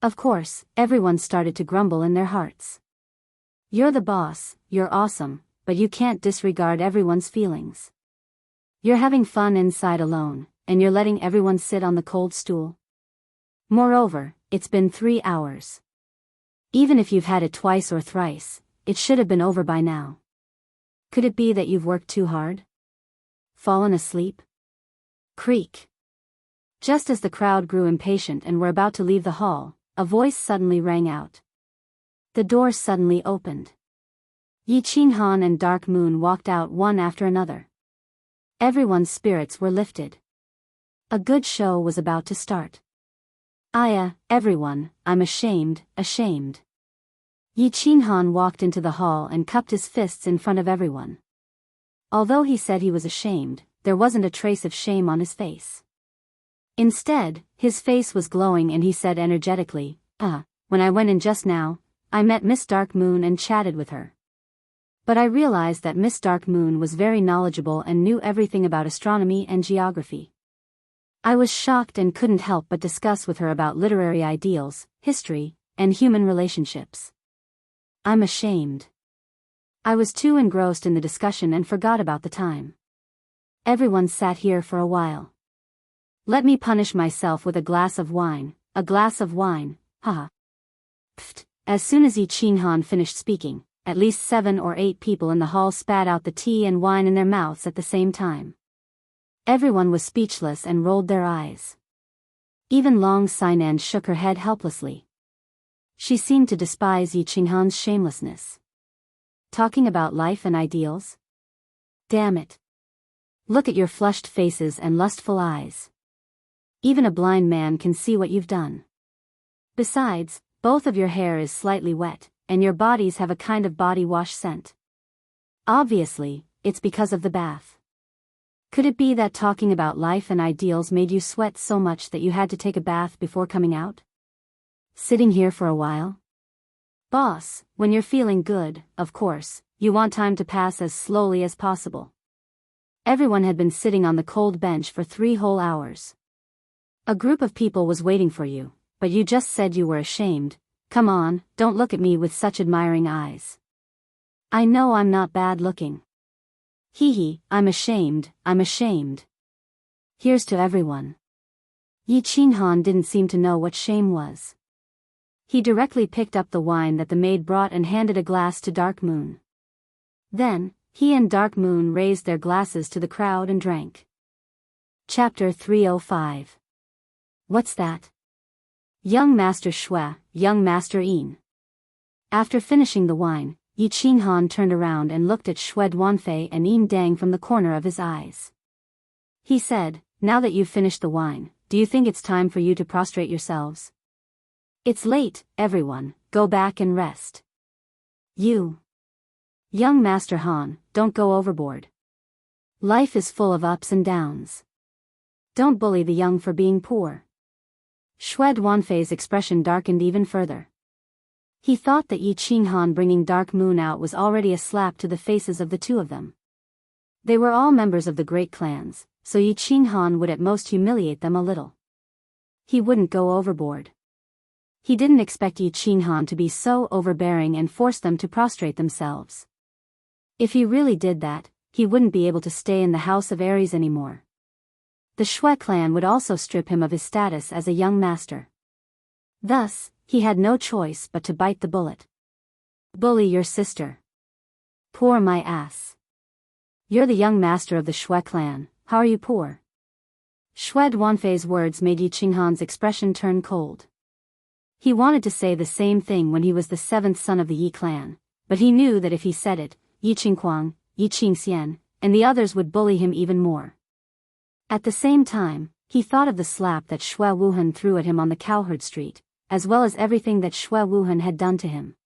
Of course, everyone started to grumble in their hearts. You're the boss, you're awesome, but you can't disregard everyone's feelings. You're having fun inside alone, and you're letting everyone sit on the cold stool. Moreover, it's been 3 hours. Even if you've had it twice or thrice, it should have been over by now. Could it be that you've worked too hard? Fallen asleep? Creak. Just as the crowd grew impatient and were about to leave the hall, a voice suddenly rang out. The door suddenly opened. Yi Qinghan and Dark Moon walked out one after another. Everyone's spirits were lifted. A good show was about to start. Everyone, I'm ashamed, ashamed. Yi Qinghan walked into the hall and cupped his fists in front of everyone. Although he said he was ashamed, there wasn't a trace of shame on his face. Instead, his face was glowing and he said energetically, when I went in just now, I met Miss Dark Moon and chatted with her. But I realized that Miss Dark Moon was very knowledgeable and knew everything about astronomy and geography. I was shocked and couldn't help but discuss with her about literary ideals, history, and human relationships. I'm ashamed. I was too engrossed in the discussion and forgot about the time. Everyone sat here for a while. Let me punish myself with a glass of wine, haha. Pfft. As soon as Yi Qinghan finished speaking, at least 7 or 8 people in the hall spat out the tea and wine in their mouths at the same time. Everyone was speechless and rolled their eyes. Even Long Sainan shook her head helplessly. She seemed to despise Yi Qinghan's shamelessness. Talking about life and ideals? Damn it. Look at your flushed faces and lustful eyes. Even a blind man can see what you've done. Besides, both of your hair is slightly wet, and your bodies have a kind of body wash scent. Obviously, it's because of the bath. Could it be that talking about life and ideals made you sweat so much that you had to take a bath before coming out? Sitting here for a while? Boss, when you're feeling good, of course, you want time to pass as slowly as possible. Everyone had been sitting on the cold bench for 3 whole hours. A group of people was waiting for you, but you just said you were ashamed. Come on, don't look at me with such admiring eyes. I know I'm not bad looking. Hee, I'm ashamed. Here's to everyone. Yi Qinghan didn't seem to know what shame was. He directly picked up the wine that the maid brought and handed a glass to Dark Moon. Then, he and Dark Moon raised their glasses to the crowd and drank. Chapter 305. What's that? Young Master Shui, Young Master Yin. After finishing the wine, Yi Qinghan turned around and looked at Shui Duanfei and Yin Dang from the corner of his eyes. He said, now that you've finished the wine, do you think it's time for you to prostrate yourselves? It's late, everyone, go back and rest. You. Young Master Han, don't go overboard. Life is full of ups and downs. Don't bully the young for being poor. Shui Duanfei's expression darkened even further. He thought that Yi Qinghan bringing Dark Moon out was already a slap to the faces of the two of them. They were all members of the great clans, so Yi Qinghan would at most humiliate them a little. He wouldn't go overboard. He didn't expect Yi Qinghan to be so overbearing and force them to prostrate themselves. If he really did that, he wouldn't be able to stay in the House of Aries anymore. The Shui clan would also strip him of his status as a young master. Thus, he had no choice but to bite the bullet. Bully your sister. Poor my ass. You're the young master of the Shui clan, how are you poor? Shui Duanfei's words made Yi Qinghan's expression turn cold. He wanted to say the same thing when he was the seventh son of the Yi clan, but he knew that if he said it, Yi Qingquang, Yi Qingxian, and the others would bully him even more. At the same time, he thought of the slap that Shui Wuhan threw at him on the Cowherd Street, as well as everything that Shui Wuhan had done to him.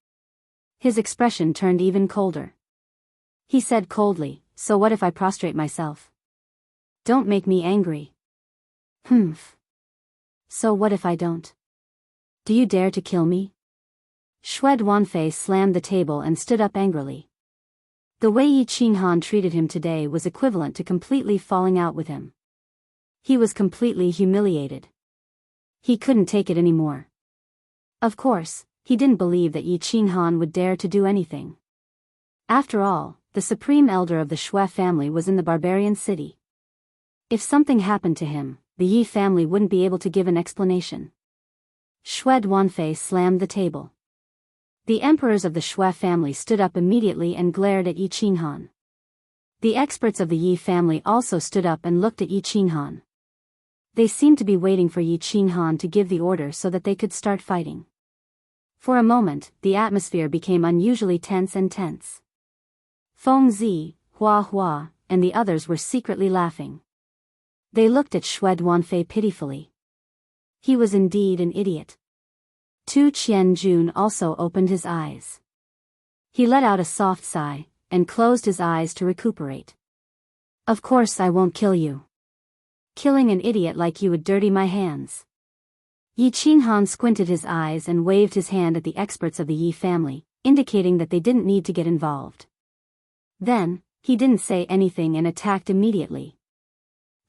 His expression turned even colder. He said coldly, so what if I prostrate myself? Don't make me angry. Humph. So what if I don't? Do you dare to kill me? Shui Duanfei slammed the table and stood up angrily. The way Yi Qinghan treated him today was equivalent to completely falling out with him. He was completely humiliated. He couldn't take it anymore. Of course, he didn't believe that Yi Qinghan would dare to do anything. After all, the supreme elder of the Shui family was in the barbarian city. If something happened to him, the Yi family wouldn't be able to give an explanation. Shui Duanfei slammed the table. The emperors of the Shui family stood up immediately and glared at Yi Qinghan. The experts of the Yi family also stood up and looked at Yi Qinghan. They seemed to be waiting for Yi Qinghan to give the order so that they could start fighting. For a moment, the atmosphere became unusually tense and tense. Feng Zi, Hua Hua, and the others were secretly laughing. They looked at Shui Duanfei pitifully. He was indeed an idiot. Tu Qianjun also opened his eyes. He let out a soft sigh, and closed his eyes to recuperate. Of course I won't kill you. Killing an idiot like you would dirty my hands. Yi Qinghan squinted his eyes and waved his hand at the experts of the Yi family, indicating that they didn't need to get involved. Then, he didn't say anything and attacked immediately.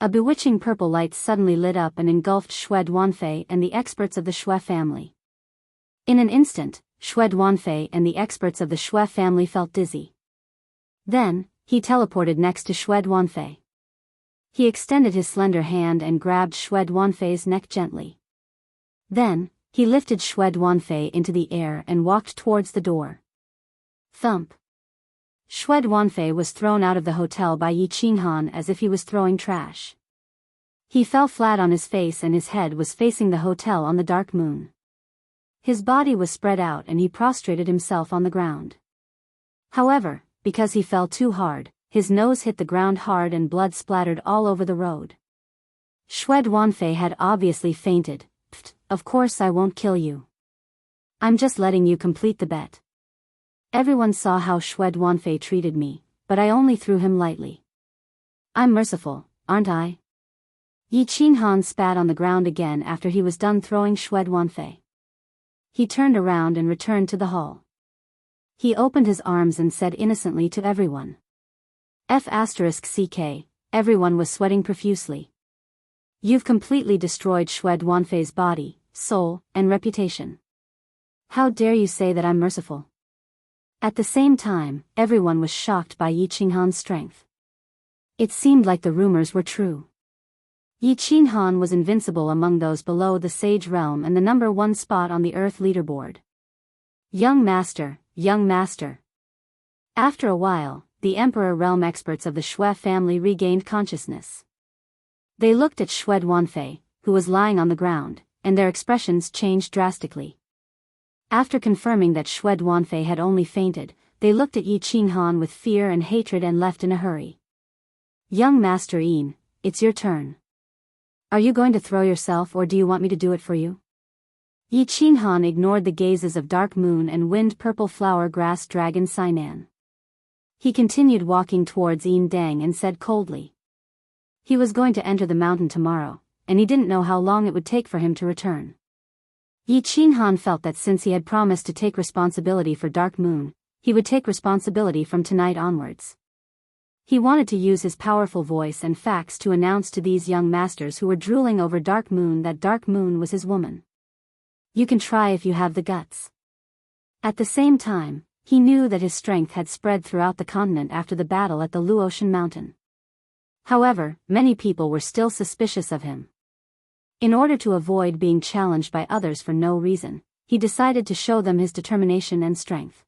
A bewitching purple light suddenly lit up and engulfed Shui Duanfei and the experts of the Shui family. In an instant, Shui Duanfei and the experts of the Shui family felt dizzy. Then, he teleported next to Shui Duanfei. He extended his slender hand and grabbed Shui Duanfei's neck gently. Then, he lifted Shui Duanfei into the air and walked towards the door. Thump. Shui Duanfei was thrown out of the hotel by Yi Qinghan as if he was throwing trash. He fell flat on his face and his head was facing the hotel on the dark moon. His body was spread out and he prostrated himself on the ground. However, because he fell too hard, his nose hit the ground hard and blood splattered all over the road. Shui Duanfei had obviously fainted. Pfft, of course I won't kill you. I'm just letting you complete the bet. Everyone saw how Shui Duanfei treated me, but I only threw him lightly. I'm merciful, aren't I? Yi Qinghan spat on the ground again after he was done throwing Shui Duanfei. He turned around and returned to the hall. He opened his arms and said innocently to everyone. F***ck, everyone was sweating profusely. You've completely destroyed Shui Duanfei's body, soul, and reputation. How dare you say that I'm merciful? At the same time, everyone was shocked by Yi Qinghan's strength. It seemed like the rumors were true. Yi Qinghan was invincible among those below the Sage Realm and the #1 spot on the Earth leaderboard. Young master, young master. After a while, the Emperor Realm experts of the Shui family regained consciousness. They looked at Shui Duanfei, who was lying on the ground, and their expressions changed drastically. After confirming that Shui Duanfei had only fainted, they looked at Yi Qinghan with fear and hatred and left in a hurry. Young Master Yin, it's your turn. Are you going to throw yourself or do you want me to do it for you? Yi Qinghan ignored the gazes of Dark Moon and Wind Purple Flower Grass Dragon Sainan. He continued walking towards Yin Dang and said coldly. He was going to enter the mountain tomorrow, and he didn't know how long it would take for him to return. Yi Qinghan felt that since he had promised to take responsibility for Dark Moon, he would take responsibility from tonight onwards. He wanted to use his powerful voice and facts to announce to these young masters who were drooling over Dark Moon that Dark Moon was his woman. You can try if you have the guts. At the same time, he knew that his strength had spread throughout the continent after the battle at the Luotian mountain. However, many people were still suspicious of him. In order to avoid being challenged by others for no reason, he decided to show them his determination and strength.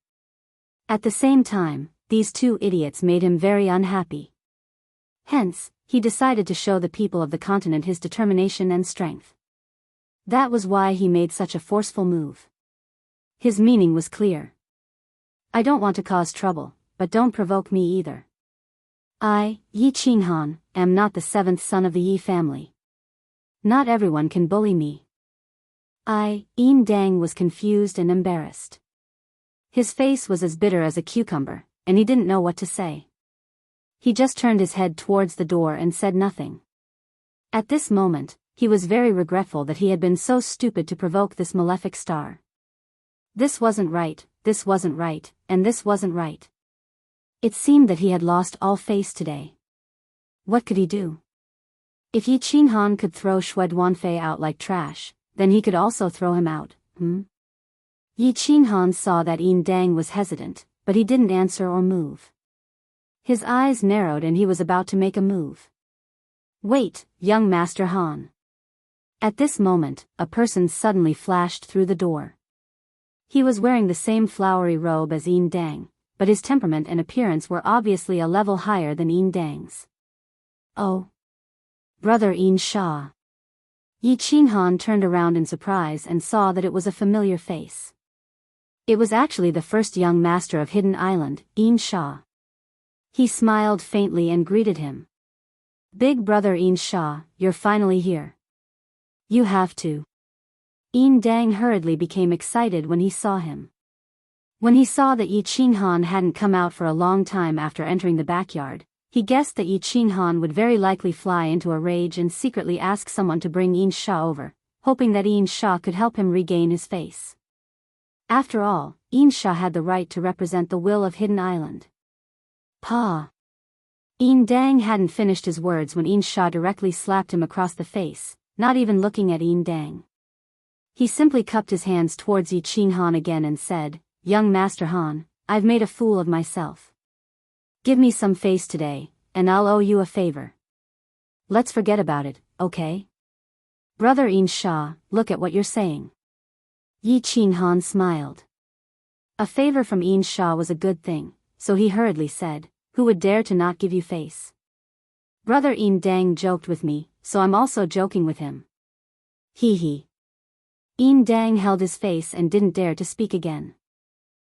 At the same time, these two idiots made him very unhappy. Hence, he decided to show the people of the continent his determination and strength. That was why he made such a forceful move. His meaning was clear. I don't want to cause trouble, but don't provoke me either. I, Yi Qinghan, am not the seventh son of the Yi family. Not everyone can bully me. Yin Dang was confused and embarrassed. His face was as bitter as a cucumber, and he didn't know what to say. He just turned his head towards the door and said nothing. At this moment, he was very regretful that he had been so stupid to provoke this malefic star. This wasn't right, and this wasn't right. It seemed that he had lost all face today. What could he do? If Yi Qinghan could throw Shui Duanfei out like trash, then he could also throw him out, Yi Qinghan saw that Yin Dang was hesitant, but he didn't answer or move. His eyes narrowed and he was about to make a move. Wait, young Master Han. At this moment, a person suddenly flashed through the door. He was wearing the same flowery robe as Yin Dang, but his temperament and appearance were obviously a level higher than Yin Dang's. Oh. Brother Yin Sha. Yi Qinghan turned around in surprise and saw that it was a familiar face. It was actually the first young master of Hidden Island, Yin Sha. He smiled faintly and greeted him. Big brother Yin Sha, you're finally here. You have to. Yin Dang hurriedly became excited when he saw him. When he saw that Yi Qinghan hadn't come out for a long time after entering the backyard, he guessed that Yi Qinghan would very likely fly into a rage and secretly ask someone to bring Yin Sha over, hoping that Yin Sha could help him regain his face. After all, Yin Sha had the right to represent the will of Hidden Island. Pa. Yin Dang hadn't finished his words when Yin Sha directly slapped him across the face, not even looking at Yin Dang. He simply cupped his hands towards Yi Qinghan again and said, Young Master Han, I've made a fool of myself. Give me some face today, and I'll owe you a favor. Let's forget about it, okay? Brother Yin Sha, look at what you're saying. Yi Qinghan smiled. A favor from Yin Sha was a good thing, so he hurriedly said, Who would dare to not give you face? Brother Yin Dang joked with me, so I'm also joking with him. Hee hee. Yin Dang held his face and didn't dare to speak again.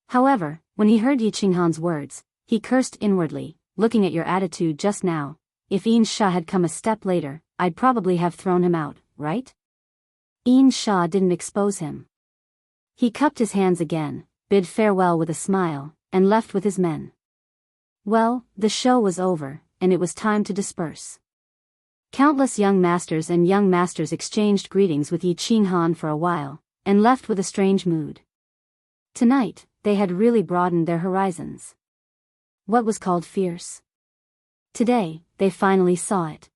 However, when he heard Yi Qinghan's words, he cursed inwardly, looking at your attitude just now. If Yin Sha had come a step later, I'd probably have thrown him out, right? Yin Sha didn't expose him. He cupped his hands again, bid farewell with a smile, and left with his men. Well, the show was over, and it was time to disperse. Countless young masters exchanged greetings with Yi Qinghan for a while, and left with a strange mood. Tonight, they had really broadened their horizons. What was called fierce? Today, they finally saw it.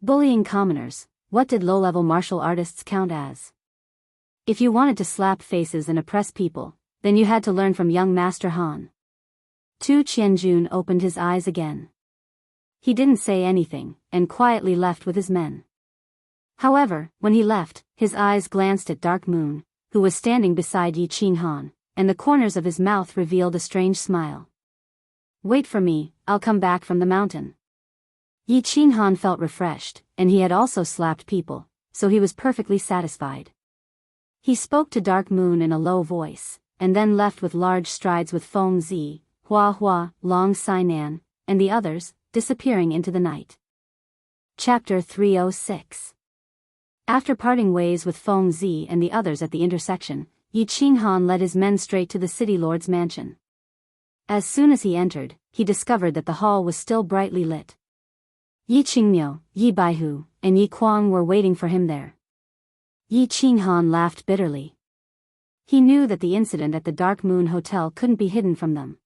Bullying commoners, what did low-level martial artists count as? If you wanted to slap faces and oppress people, then you had to learn from young Master Han. Tu Qianjun opened his eyes again. He didn't say anything, and quietly left with his men. However, when he left, his eyes glanced at Dark Moon, who was standing beside Yi Qinghan, and the corners of his mouth revealed a strange smile. Wait for me, I'll come back from the mountain. Yi Qinghan felt refreshed, and he had also slapped people, so he was perfectly satisfied. He spoke to Dark Moon in a low voice, and then left with large strides with Feng Zi, Hua Hua, Long Sainan, and the others, disappearing into the night. Chapter 306. After parting ways with Feng Zi and the others at the intersection, Yi Qinghan led his men straight to the city lord's mansion. As soon as he entered, he discovered that the hall was still brightly lit. Yi Qingmiu, Yi Baihu, and Yi Kuang were waiting for him there. Yi Qinghan laughed bitterly. He knew that the incident at the Dark Moon Hotel couldn't be hidden from them.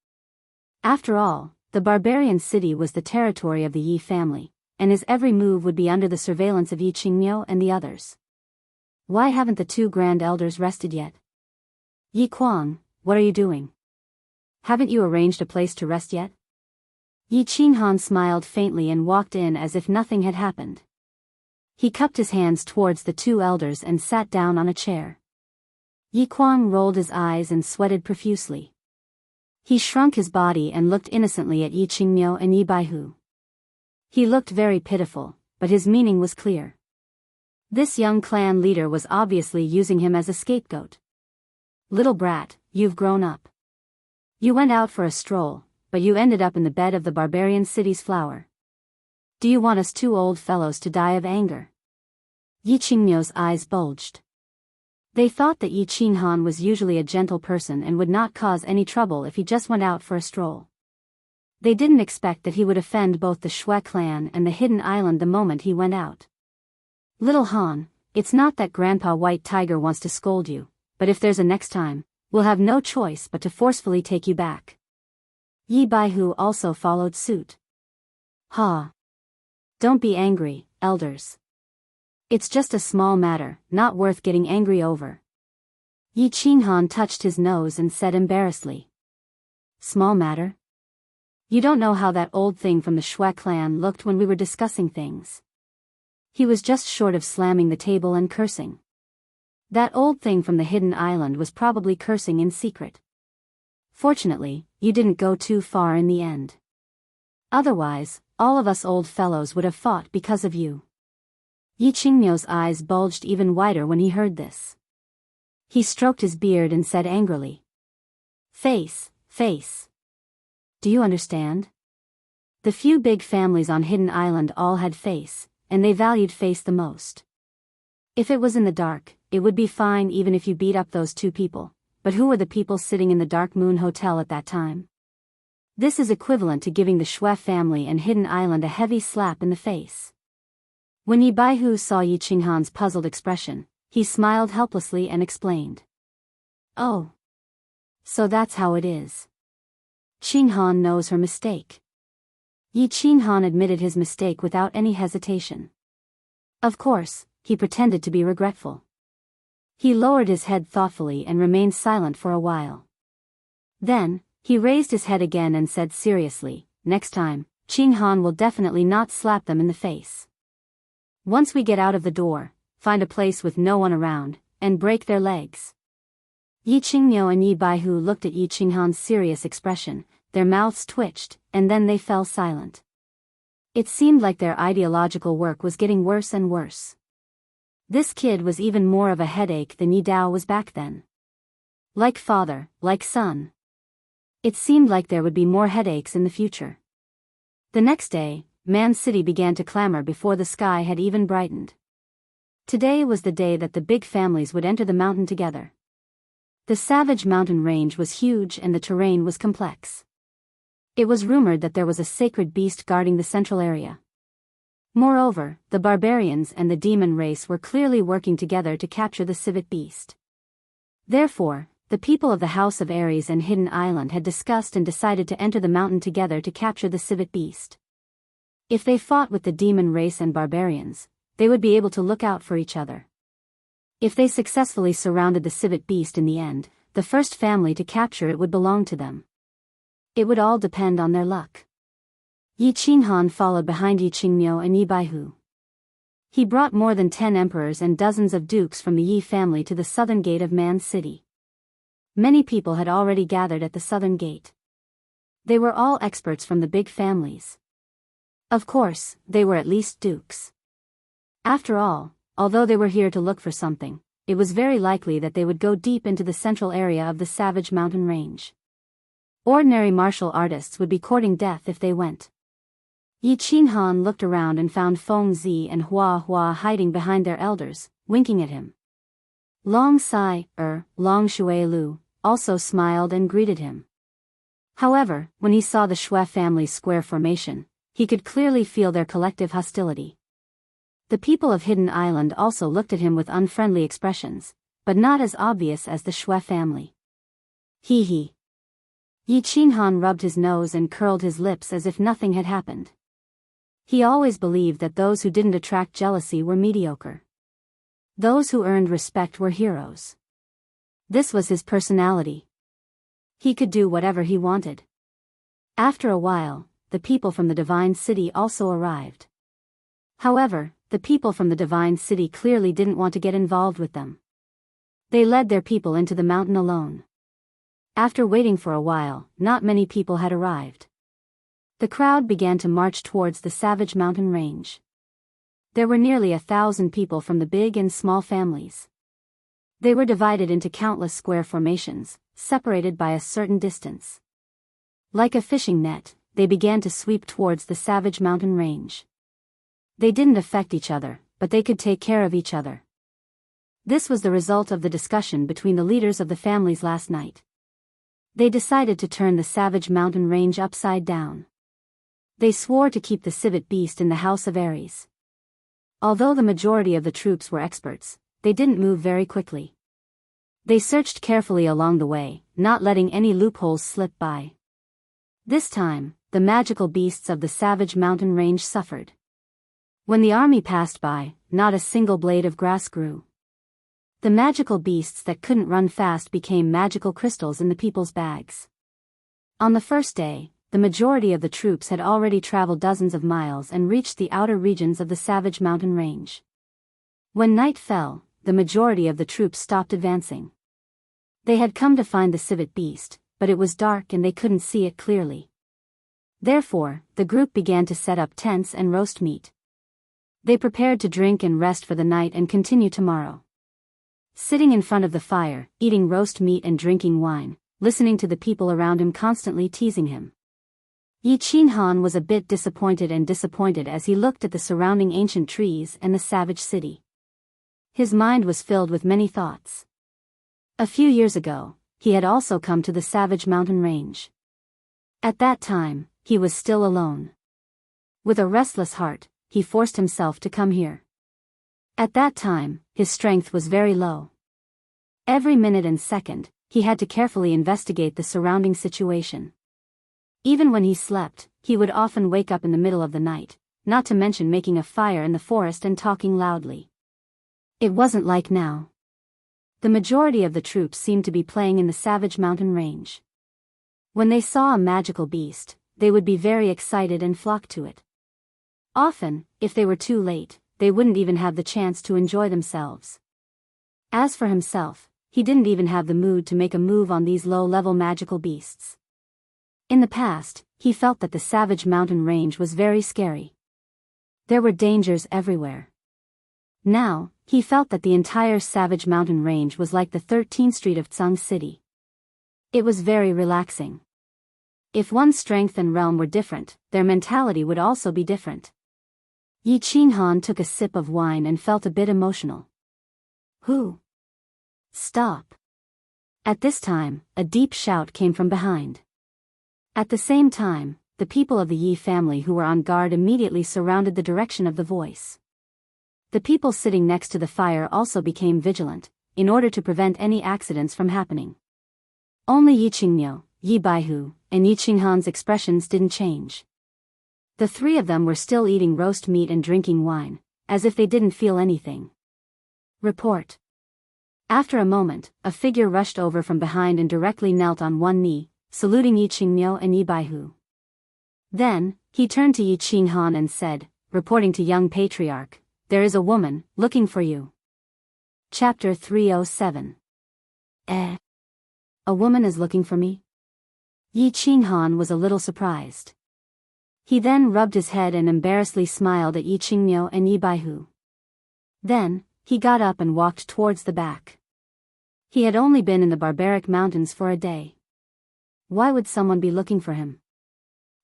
After all, the barbarian city was the territory of the Yi family, and his every move would be under the surveillance of Yi Qingmiu and the others. Why haven't the two grand elders rested yet? Yi Kuang, what are you doing? Haven't you arranged a place to rest yet? Yi Qinghan smiled faintly and walked in as if nothing had happened. He cupped his hands towards the two elders and sat down on a chair. Yi Kuang rolled his eyes and sweated profusely. He shrunk his body and looked innocently at Yi Qingmiu and Yi Baihu. He looked very pitiful, but his meaning was clear. This young clan leader was obviously using him as a scapegoat. Little brat, you've grown up. You went out for a stroll, but you ended up in the bed of the barbarian city's flower. Do you want us two old fellows to die of anger? Yi Qingmiu's eyes bulged. They thought that Yi Qinghan was usually a gentle person and would not cause any trouble if he just went out for a stroll. They didn't expect that he would offend both the Shui clan and the Hidden Island the moment he went out. Little Han, it's not that Grandpa White Tiger wants to scold you, but if there's a next time, we'll have no choice but to forcefully take you back. Yi Baihu also followed suit. Ha! Don't be angry, elders. It's just a small matter, not worth getting angry over. Yi Qinghan touched his nose and said embarrassedly. Small matter? You don't know how that old thing from the Shui clan looked when we were discussing things. He was just short of slamming the table and cursing. That old thing from the Hidden Island was probably cursing in secret. Fortunately, you didn't go too far in the end. Otherwise, all of us old fellows would have fought because of you. Yi Qingmiu's eyes bulged even wider when he heard this. He stroked his beard and said angrily. Face. Do you understand? The few big families on Hidden Island all had face, and they valued face the most. If it was in the dark, it would be fine even if you beat up those two people, but who were the people sitting in the Dark Moon Hotel at that time? This is equivalent to giving the Shui family and Hidden Island a heavy slap in the face. When Yi Baihu saw Yi Qinghan's puzzled expression, he smiled helplessly and explained. Oh. So that's how it is. Qinghan knows her mistake. Yi Qinghan admitted his mistake without any hesitation. Of course, he pretended to be regretful. He lowered his head thoughtfully and remained silent for a while. Then, he raised his head again and said seriously, next time, Qinghan will definitely not slap them in the face. Once we get out of the door, find a place with no one around, and break their legs. Yi Qingmiu and Yi Baihu looked at Yi Qinghan's serious expression, their mouths twitched, and then they fell silent. It seemed like their ideological work was getting worse and worse. This kid was even more of a headache than Yi Dao was back then. Like father, like son. It seemed like there would be more headaches in the future. The next day, Man City began to clamor before the sky had even brightened. Today was the day that the big families would enter the mountain together. The savage mountain range was huge and the terrain was complex. It was rumored that there was a sacred beast guarding the central area. Moreover, the barbarians and the demon race were clearly working together to capture the civet beast. Therefore, the people of the House of Ares and Hidden Island had discussed and decided to enter the mountain together to capture the civet beast. If they fought with the demon race and barbarians, they would be able to look out for each other. If they successfully surrounded the civet beast in the end, the first family to capture it would belong to them. It would all depend on their luck. Yi Qinghan followed behind Yi Qingmiu and Yi Baihu. He brought more than 10 emperors and dozens of dukes from the Yi family to the southern gate of Man City. Many people had already gathered at the southern gate. They were all experts from the big families. Of course, they were at least dukes. After all, although they were here to look for something, it was very likely that they would go deep into the central area of the savage mountain range. Ordinary martial artists would be courting death if they went. Yi Qinghan looked around and found Feng Zi and Hua Hua hiding behind their elders, winking at him. Long Shui Lu, also smiled and greeted him. However, when he saw the Shui family's square formation, he could clearly feel their collective hostility. The people of Hidden Island also looked at him with unfriendly expressions, but not as obvious as the Shui family. Hee hee. Yi Qinghan rubbed his nose and curled his lips as if nothing had happened. He always believed that those who didn't attract jealousy were mediocre. Those who earned respect were heroes. This was his personality. He could do whatever he wanted. After a while, the people from the Divine City also arrived. However, the people from the Divine City clearly didn't want to get involved with them. They led their people into the mountain alone. After waiting for a while, not many people had arrived. The crowd began to march towards the savage mountain range. There were nearly 1,000 people from the big and small families. They were divided into countless square formations, separated by a certain distance. Like a fishing net, they began to sweep towards the savage mountain range. They didn't affect each other, but they could take care of each other. This was the result of the discussion between the leaders of the families last night. They decided to turn the savage mountain range upside down. They swore to keep the civet beast in the House of Ares. Although the majority of the troops were experts, they didn't move very quickly. They searched carefully along the way, not letting any loopholes slip by. This time, the magical beasts of the savage mountain range suffered. When the army passed by, not a single blade of grass grew. The magical beasts that couldn't run fast became magical crystals in the people's bags. On the first day, the majority of the troops had already traveled dozens of miles and reached the outer regions of the savage mountain range. When night fell, the majority of the troops stopped advancing. They had come to find the civet beast, but it was dark and they couldn't see it clearly. Therefore, the group began to set up tents and roast meat. They prepared to drink and rest for the night and continue tomorrow. Sitting in front of the fire, eating roast meat and drinking wine, listening to the people around him constantly teasing him. Yi Qinghan was a bit disappointed as he looked at the surrounding ancient trees and the savage city. His mind was filled with many thoughts. A few years ago, he had also come to the savage mountain range. At that time, he was still alone. With a restless heart, he forced himself to come here. At that time, his strength was very low. Every minute and second, he had to carefully investigate the surrounding situation. Even when he slept, he would often wake up in the middle of the night, not to mention making a fire in the forest and talking loudly. It wasn't like now. The majority of the troops seemed to be playing in the savage mountain range. When they saw a magical beast, they would be very excited and flock to it. Often, if they were too late, they wouldn't even have the chance to enjoy themselves. As for himself, he didn't even have the mood to make a move on these low-level magical beasts. In the past, he felt that the savage mountain range was very scary. There were dangers everywhere. Now, he felt that the entire savage mountain range was like the 13th Street of Tsang City. It was very relaxing. If one's strength and realm were different, their mentality would also be different. Yi Qinghan took a sip of wine and felt a bit emotional. Who? Stop. At this time, a deep shout came from behind. At the same time, the people of the Yi family who were on guard immediately surrounded the direction of the voice. The people sitting next to the fire also became vigilant, in order to prevent any accidents from happening. Only Yi Qingniu, Yi Baihu, and Yi Qinghan's expressions didn't change. The three of them were still eating roast meat and drinking wine, as if they didn't feel anything. Report. After a moment, a figure rushed over from behind and directly knelt on one knee, saluting Yi Qingniu and Yi Baihu. Then, he turned to Yi Qinghan and said, reporting to young patriarch, "There is a woman, looking for you." Chapter 307. A woman is looking for me? Yi Qinghan was a little surprised. He then rubbed his head and embarrassedly smiled at Yi Qingniu and Yi Baihu. Then, he got up and walked towards the back. He had only been in the barbaric mountains for a day. Why would someone be looking for him?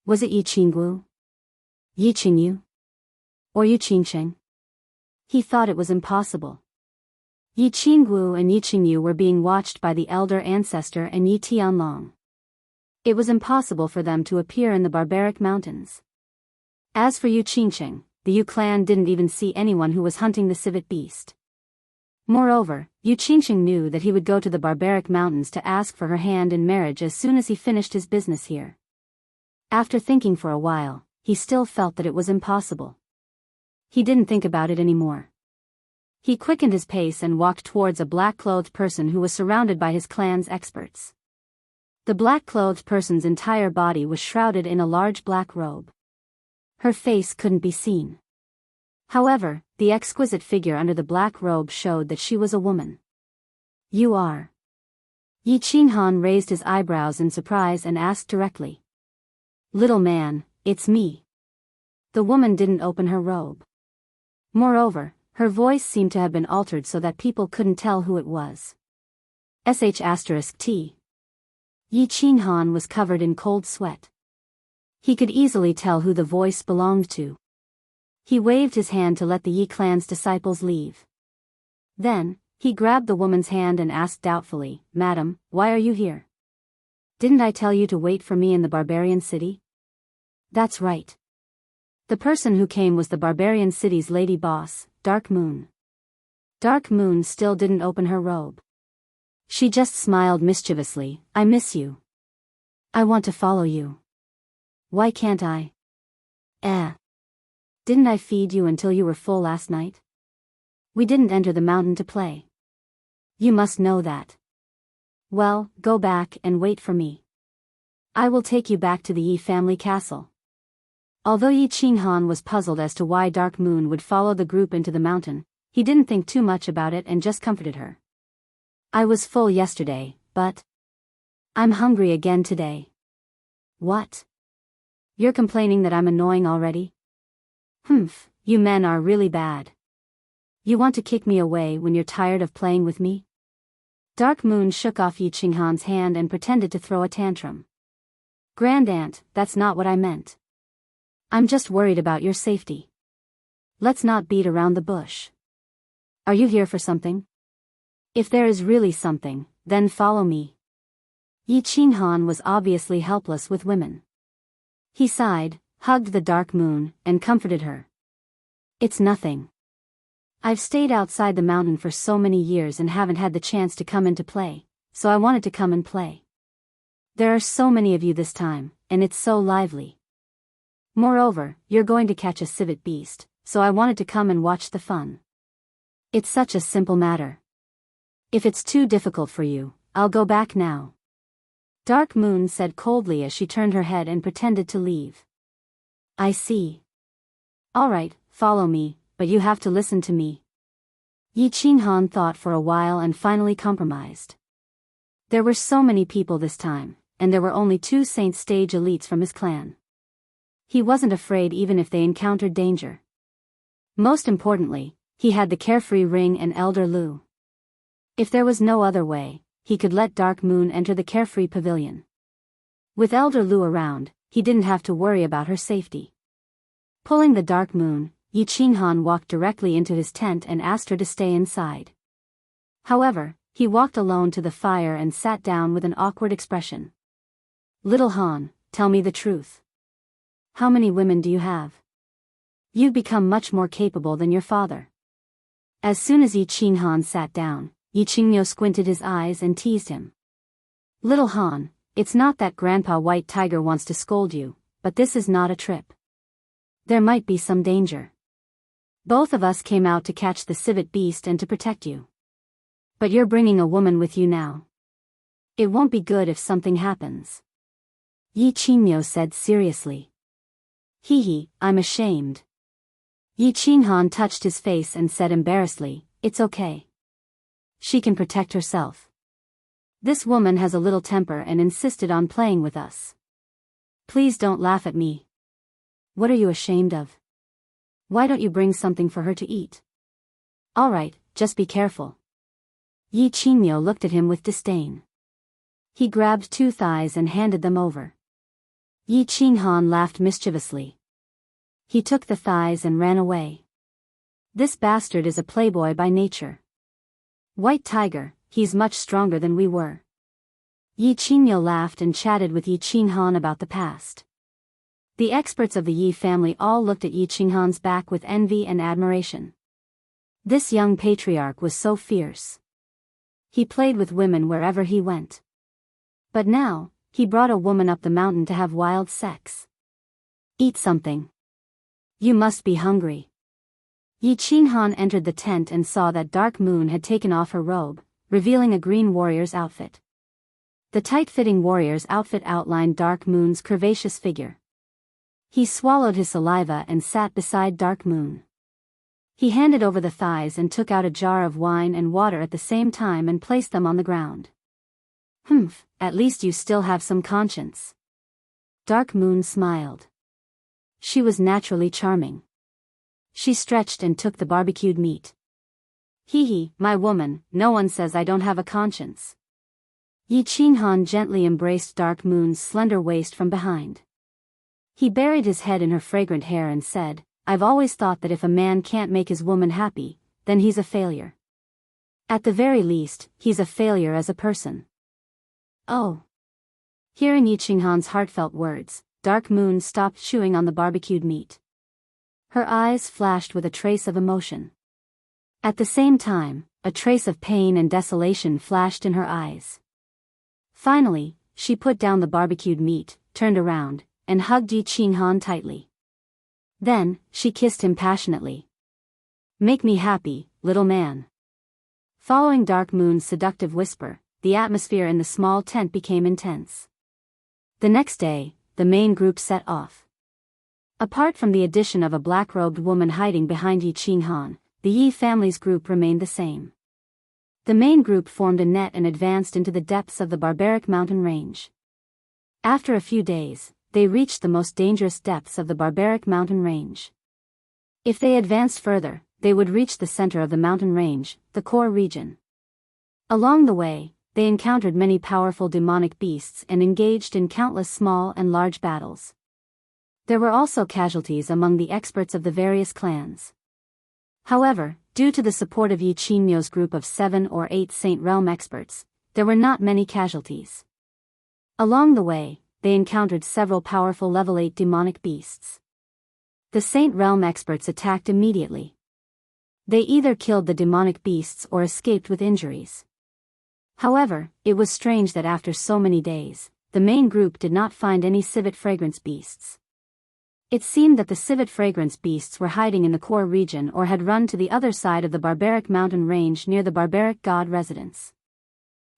Was it Yi Qinggu? Yi Qingyu? Or Yi Qingsheng? He thought it was impossible. Yi Qinggu and Yi Qingyu were being watched by the elder ancestor and Yi Tianlong. It was impossible for them to appear in the barbaric mountains. As for Yi Qingsheng, the Yu clan didn't even see anyone who was hunting the civet beast. Moreover, Yi Qingsheng knew that he would go to the barbaric mountains to ask for her hand in marriage as soon as he finished his business here. After thinking for a while, he still felt that it was impossible. He didn't think about it anymore. He quickened his pace and walked towards a black-clothed person who was surrounded by his clan's experts. The black-clothed person's entire body was shrouded in a large black robe. Her face couldn't be seen. However, the exquisite figure under the black robe showed that she was a woman. "You are?" Yi Qinghan raised his eyebrows in surprise and asked directly. "Little man, it's me." The woman didn't open her robe. Moreover, her voice seemed to have been altered so that people couldn't tell who it was. **T. Yi Qinghan was covered in cold sweat. He could easily tell who the voice belonged to. He waved his hand to let the Yi clan's disciples leave. Then, he grabbed the woman's hand and asked doubtfully, "Madam, why are you here? Didn't I tell you to wait for me in the barbarian city?" "That's right." The person who came was the barbarian city's lady boss, Dark Moon. Dark Moon still didn't open her robe. She just smiled mischievously. "I miss you. I want to follow you. Why can't I?" Didn't I feed you until you were full last night? We didn't enter the mountain to play. You must know that. Well, go back and wait for me. I will take you back to the Yi family castle." Although Yi Qinghan was puzzled as to why Dark Moon would follow the group into the mountain, he didn't think too much about it and just comforted her. "I was full yesterday, but I'm hungry again today." "What? You're complaining that I'm annoying already? Humph, you men are really bad. You want to kick me away when you're tired of playing with me?" Dark Moon shook off Yi Qinghan's hand and pretended to throw a tantrum. "Grand Aunt, that's not what I meant. I'm just worried about your safety. Let's not beat around the bush. Are you here for something? If there is really something, then follow me." Yi Qinghan was obviously helpless with women. He sighed, hugged the Dark Moon, and comforted her. "It's nothing. I've stayed outside the mountain for so many years and haven't had the chance to come in to play, so I wanted to come and play. There are so many of you this time, and it's so lively. Moreover, you're going to catch a civet beast, so I wanted to come and watch the fun. It's such a simple matter. If it's too difficult for you, I'll go back now." Dark Moon said coldly as she turned her head and pretended to leave. "I see. All right, follow me, but you have to listen to me." Yi Qinghan thought for a while and finally compromised. There were so many people this time, and there were only 2 Saint stage elites from his clan. He wasn't afraid even if they encountered danger. Most importantly, he had the Carefree ring and Elder Lu. If there was no other way, he could let Dark Moon enter the Carefree pavilion. With Elder Lu around, he didn't have to worry about her safety. Pulling the Dark Moon, Yi Qinghan walked directly into his tent and asked her to stay inside. However, he walked alone to the fire and sat down with an awkward expression. "Little Han, tell me the truth. How many women do you have? You've become much more capable than your father." As soon as Yi Qinghan sat down, Yi Qingmyo squinted his eyes and teased him. "Little Han, it's not that Grandpa White Tiger wants to scold you, but this is not a trip. There might be some danger. Both of us came out to catch the civet beast and to protect you. But you're bringing a woman with you now. It won't be good if something happens." Yi Qingmyo said seriously. "Hee, I'm ashamed." Yi Qinghan touched his face and said embarrassedly, "It's okay. She can protect herself. This woman has a little temper and insisted on playing with us. Please don't laugh at me. What are you ashamed of? Why don't you bring something for her to eat?" "All right, just be careful." Yi Qingmyo looked at him with disdain. He grabbed 2 thighs and handed them over. Yi Qinghan laughed mischievously. He took the thighs and ran away. "This bastard is a playboy by nature. White Tiger, he's much stronger than we were." Yi Qingmyo laughed and chatted with Yi Qinghan about the past. The experts of the Yi family all looked at Yi Qinghan's back with envy and admiration. This young patriarch was so fierce. He played with women wherever he went. But now, he brought a woman up the mountain to have wild sex. "Eat something. You must be hungry." Yi Qinghan entered the tent and saw that Dark Moon had taken off her robe, revealing a green warrior's outfit. The tight-fitting warrior's outfit outlined Dark Moon's curvaceous figure. He swallowed his saliva and sat beside Dark Moon. He handed over the thighs and took out a jar of wine and water at the same time and placed them on the ground. "Humph, at least you still have some conscience." Dark Moon smiled. She was naturally charming. She stretched and took the barbecued meat. "Hee hee, my woman, no one says I don't have a conscience." Yi Qinghan gently embraced Dark Moon's slender waist from behind. He buried his head in her fragrant hair and said, "I've always thought that if a man can't make his woman happy, then he's a failure. At the very least, he's a failure as a person." "Oh." Hearing Yi Qinghan's heartfelt words, Dark Moon stopped chewing on the barbecued meat. Her eyes flashed with a trace of emotion. At the same time, a trace of pain and desolation flashed in her eyes. Finally, she put down the barbecued meat, turned around, and hugged Yi Qinghan tightly. Then, she kissed him passionately. "Make me happy, little man." Following Dark Moon's seductive whisper, the atmosphere in the small tent became intense. The next day, the main group set off. Apart from the addition of a black-robed woman hiding behind Yi Qinghan, the Yi family's group remained the same. The main group formed a net and advanced into the depths of the barbaric mountain range. After a few days, they reached the most dangerous depths of the barbaric mountain range. If they advanced further, they would reach the center of the mountain range, the core region. Along the way, they encountered many powerful demonic beasts and engaged in countless small and large battles. There were also casualties among the experts of the various clans. However, due to the support of Yi Qingmyo's group of 7 or 8 Saint Realm experts, there were not many casualties. Along the way, they encountered several powerful level 8 demonic beasts. The Saint Realm experts attacked immediately. They either killed the demonic beasts or escaped with injuries. However, it was strange that after so many days, the main group did not find any civet fragrance beasts. It seemed that the civet fragrance beasts were hiding in the core region or had run to the other side of the barbaric mountain range near the barbaric god residence.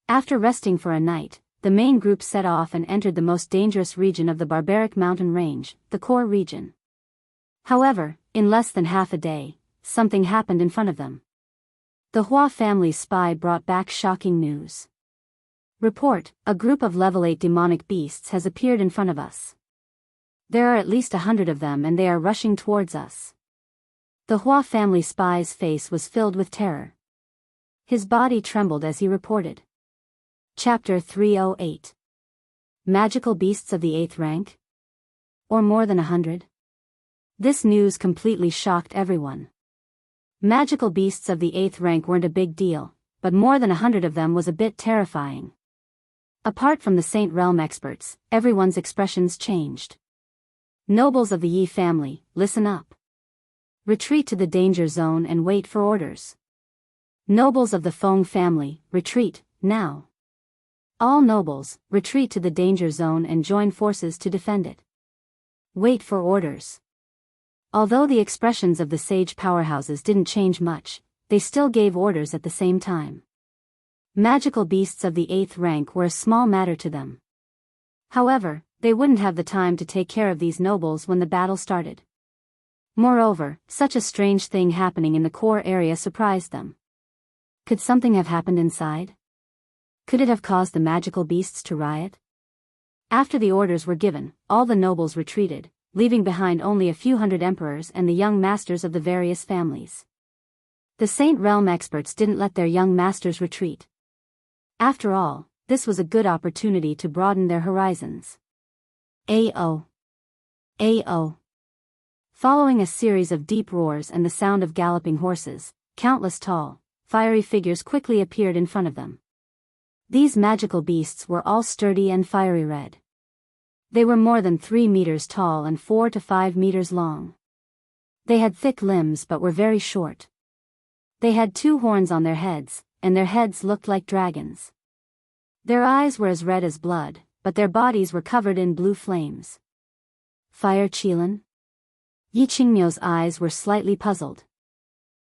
After resting for a night, the main group set off and entered the most dangerous region of the barbaric mountain range, the core region. However, in less than half a day, something happened in front of them. The Hua family's spy brought back shocking news. "Report, a group of level 8 demonic beasts has appeared in front of us. There are at least 100 of them and they are rushing towards us." The Hua family spy's face was filled with terror. His body trembled as he reported. Chapter 308. Magical beasts of the 8th rank? Or more than 100? This news completely shocked everyone. Magical beasts of the 8th rank weren't a big deal, but more than 100 of them was a bit terrifying. Apart from the Saint Realm experts, everyone's expressions changed. "Nobles of the Yi family, listen up. Retreat to the danger zone and wait for orders. Nobles of the Feng family, retreat, now. All nobles, retreat to the danger zone and join forces to defend it. Wait for orders." Although the expressions of the sage powerhouses didn't change much, they still gave orders at the same time. Magical beasts of the 8th rank were a small matter to them. However, they wouldn't have the time to take care of these nobles when the battle started. Moreover, such a strange thing happening in the core area surprised them. Could something have happened inside? Could it have caused the magical beasts to riot? After the orders were given, all the nobles retreated, leaving behind only a few hundred emperors and the young masters of the various families. The Saint Realm experts didn't let their young masters retreat. After all, this was a good opportunity to broaden their horizons. Ao. Ao. Following a series of deep roars and the sound of galloping horses, countless tall, fiery figures quickly appeared in front of them. These magical beasts were all sturdy and fiery red. They were more than 3 meters tall and 4 to 5 meters long. They had thick limbs but were very short. They had 2 horns on their heads, and their heads looked like dragons. Their eyes were as red as blood, but their bodies were covered in blue flames. Fire Qilin? Yi Qingmyo's eyes were slightly puzzled.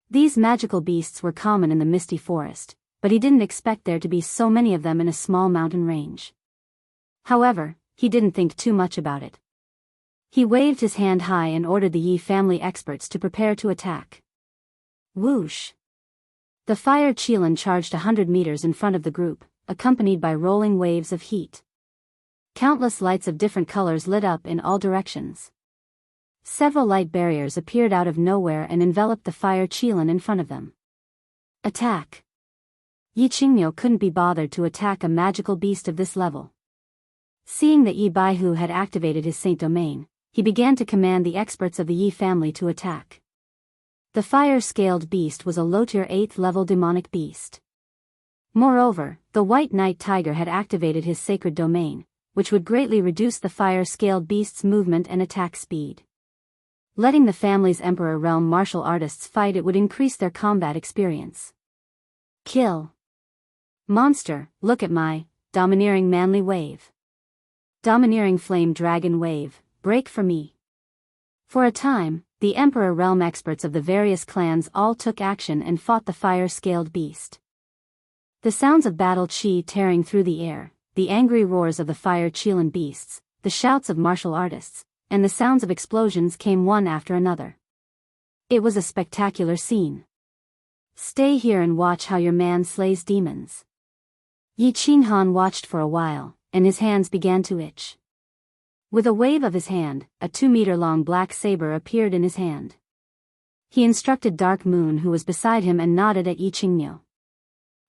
These magical beasts were common in the misty forest, but he didn't expect there to be so many of them in a small mountain range. However, he didn't think too much about it. He waved his hand high and ordered the Yi family experts to prepare to attack. Whoosh! The fire Qilin charged 100 meters in front of the group, accompanied by rolling waves of heat. Countless lights of different colors lit up in all directions. Several light barriers appeared out of nowhere and enveloped the fire Qilin in front of them. Attack! Yi Qingmiu couldn't be bothered to attack a magical beast of this level. Seeing that Yi Baihu had activated his Saint Domain, he began to command the experts of the Yi family to attack. The fire-scaled beast was a low-tier 8th level demonic beast. Moreover, the White Knight Tiger had activated his sacred domain, which would greatly reduce the fire-scaled beast's movement and attack speed. Letting the family's Emperor Realm martial artists fight it would increase their combat experience. Kill. Monster, look at my domineering manly wave. Domineering flame dragon wave, break for me. For a time, the Emperor Realm experts of the various clans all took action and fought the fire-scaled beast. The sounds of battle chi tearing through the air, the angry roars of the fire Qilin beasts, the shouts of martial artists, and the sounds of explosions came one after another. It was a spectacular scene. Stay here and watch how your man slays demons. Yi Qinghan watched for a while, and his hands began to itch. With a wave of his hand, a 2-meter-long black saber appeared in his hand. He instructed Dark Moon, who was beside him, and nodded at Yi Qingmiu.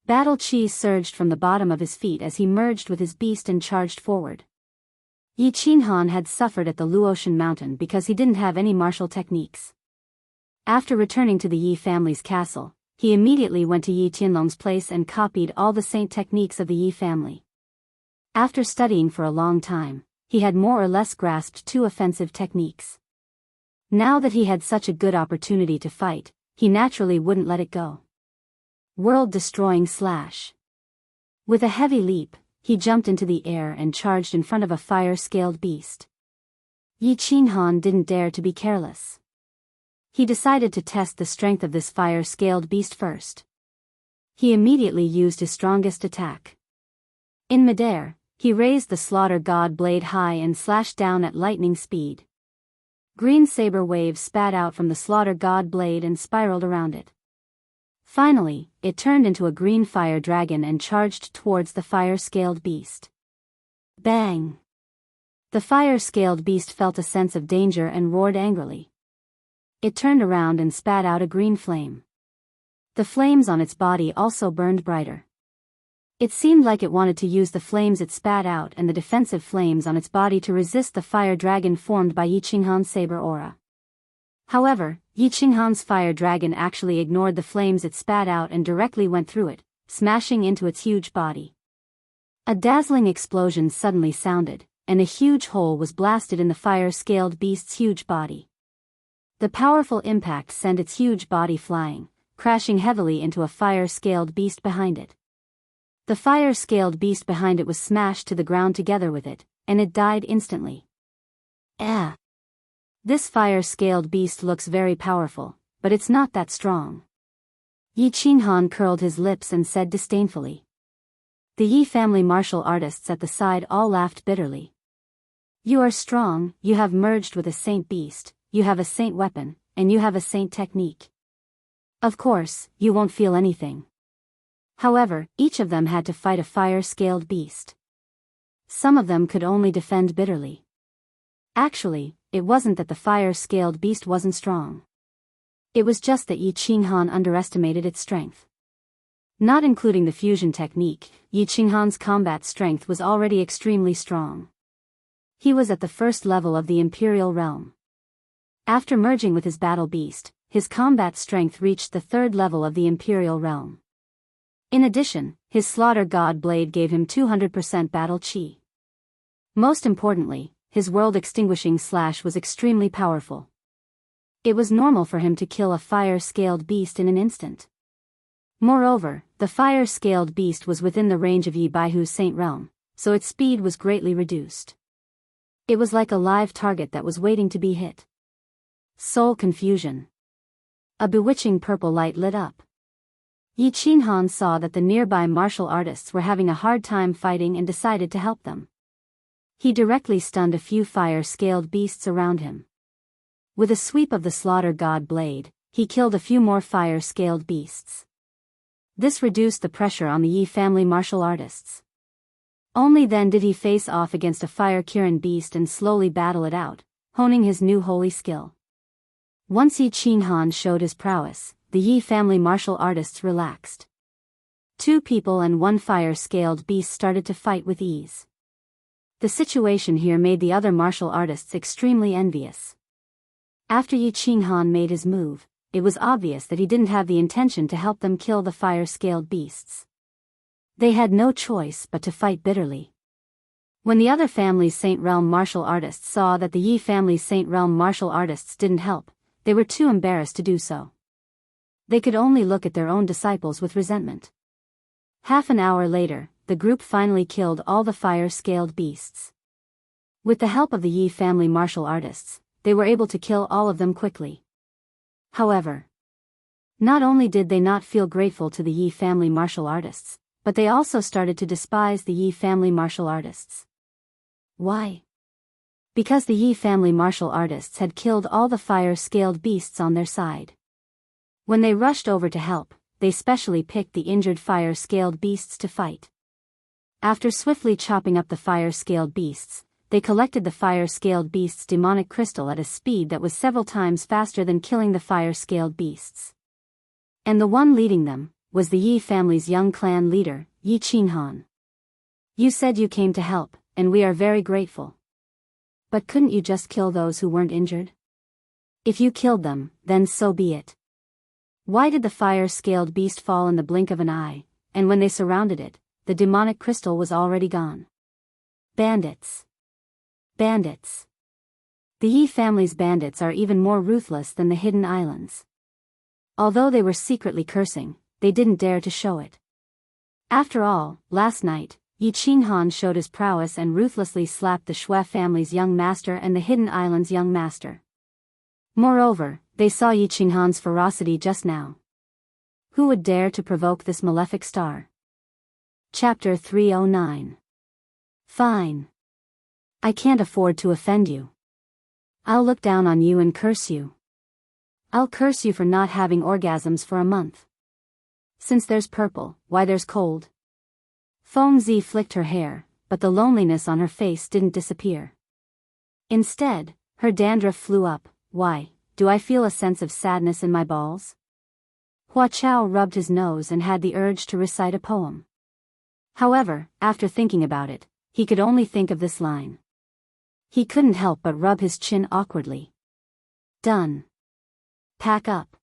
Battle chi surged from the bottom of his feet as he merged with his beast and charged forward. Yi Qinghan had suffered at the Luotian mountain because he didn't have any martial techniques. After returning to the Yi family's castle, he immediately went to Yi Tianlong's place and copied all the saint techniques of the Yi family. After studying for a long time, he had more or less grasped 2 offensive techniques. Now that he had such a good opportunity to fight, he naturally wouldn't let it go. World-destroying slash. With a heavy leap, he jumped into the air and charged in front of a fire-scaled beast. Yi Qinghan didn't dare to be careless. He decided to test the strength of this fire-scaled beast first. He immediately used his strongest attack. In midair, he raised the slaughter god blade high and slashed down at lightning speed. Green saber waves spat out from the slaughter god blade and spiraled around it. Finally, it turned into a green fire dragon and charged towards the fire-scaled beast. Bang! The fire-scaled beast felt a sense of danger and roared angrily. It turned around and spat out a green flame. The flames on its body also burned brighter. It seemed like it wanted to use the flames it spat out and the defensive flames on its body to resist the fire dragon formed by Yi Qinghan's saber aura. However, Yi Qinghan's fire dragon actually ignored the flames it spat out and directly went through it, smashing into its huge body. A dazzling explosion suddenly sounded, and a huge hole was blasted in the fire-scaled beast's huge body. The powerful impact sent its huge body flying, crashing heavily into a fire-scaled beast behind it. The fire-scaled beast behind it was smashed to the ground together with it, and it died instantly. This fire-scaled beast looks very powerful, but it's not that strong. Yi Qinghan curled his lips and said disdainfully. The Yi family martial artists at the side all laughed bitterly. You are strong, you have merged with a saint beast, you have a saint weapon, and you have a saint technique. Of course, you won't feel anything. However, each of them had to fight a fire-scaled beast. Some of them could only defend bitterly. Actually, it wasn't that the fire-scaled beast wasn't strong. It was just that Yi Qinghan underestimated its strength. Not including the fusion technique, Yi Qinghan's combat strength was already extremely strong. He was at the first level of the Imperial Realm. After merging with his battle beast, his combat strength reached the 3rd level of the Imperial Realm. In addition, his slaughter god blade gave him 200% battle chi. Most importantly, his world-extinguishing slash was extremely powerful. It was normal for him to kill a fire-scaled beast in an instant. Moreover, the fire-scaled beast was within the range of Yi Baihu's Saint Realm, so its speed was greatly reduced. It was like a live target that was waiting to be hit. Soul confusion. A bewitching purple light lit up. Yi Qinghan saw that the nearby martial artists were having a hard time fighting and decided to help them. He directly stunned a few fire-scaled beasts around him. With a sweep of the slaughter god blade, he killed a few more fire-scaled beasts. This reduced the pressure on the Yi family martial artists. Only then did he face off against a fire-Kirin beast and slowly battle it out, honing his new holy skill. Once Yi Qinghan showed his prowess, the Yi family martial artists relaxed. 2 people and 1 fire-scaled beast started to fight with ease. The situation here made the other martial artists extremely envious. After Yi Qinghan made his move, it was obvious that he didn't have the intention to help them kill the fire-scaled beasts. They had no choice but to fight bitterly. When the other family's Saint Realm martial artists saw that the Yi family's Saint Realm martial artists didn't help, they were too embarrassed to do so. They could only look at their own disciples with resentment. Half an hour later, the group finally killed all the fire-scaled beasts. With the help of the Yi family martial artists, they were able to kill all of them quickly. However, not only did they not feel grateful to the Yi family martial artists, but they also started to despise the Yi family martial artists. Why? Because the Yi family martial artists had killed all the fire-scaled beasts on their side. When they rushed over to help, they specially picked the injured fire-scaled beasts to fight. After swiftly chopping up the fire-scaled beasts, they collected the fire-scaled beasts' demonic crystal at a speed that was several times faster than killing the fire-scaled beasts. And the one leading them was the Yi family's young clan leader, Yi Qinghan. You said you came to help, and we are very grateful. But couldn't you just kill those who weren't injured? If you killed them, then so be it. Why did the fire-scaled beast fall in the blink of an eye, and when they surrounded it, the demonic crystal was already gone? Bandits. Bandits. The Yi family's bandits are even more ruthless than the hidden islands. Although they were secretly cursing, they didn't dare to show it. After all, last night, Yi Qinghan showed his prowess and ruthlessly slapped the Shui family's young master and the hidden island's young master. Moreover, they saw Yi Qinghan's ferocity just now. Who would dare to provoke this malefic star? Chapter 309. Fine. I can't afford to offend you. I'll look down on you and curse you. I'll curse you for not having orgasms for a month. Since there's purple, why there's cold? Feng Zi flicked her hair, but the loneliness on her face didn't disappear. Instead, her dandruff flew up. Why, do I feel a sense of sadness in my balls? Hua Chao rubbed his nose and had the urge to recite a poem. However, after thinking about it, he could only think of this line. He couldn't help but rub his chin awkwardly. Done. Pack up.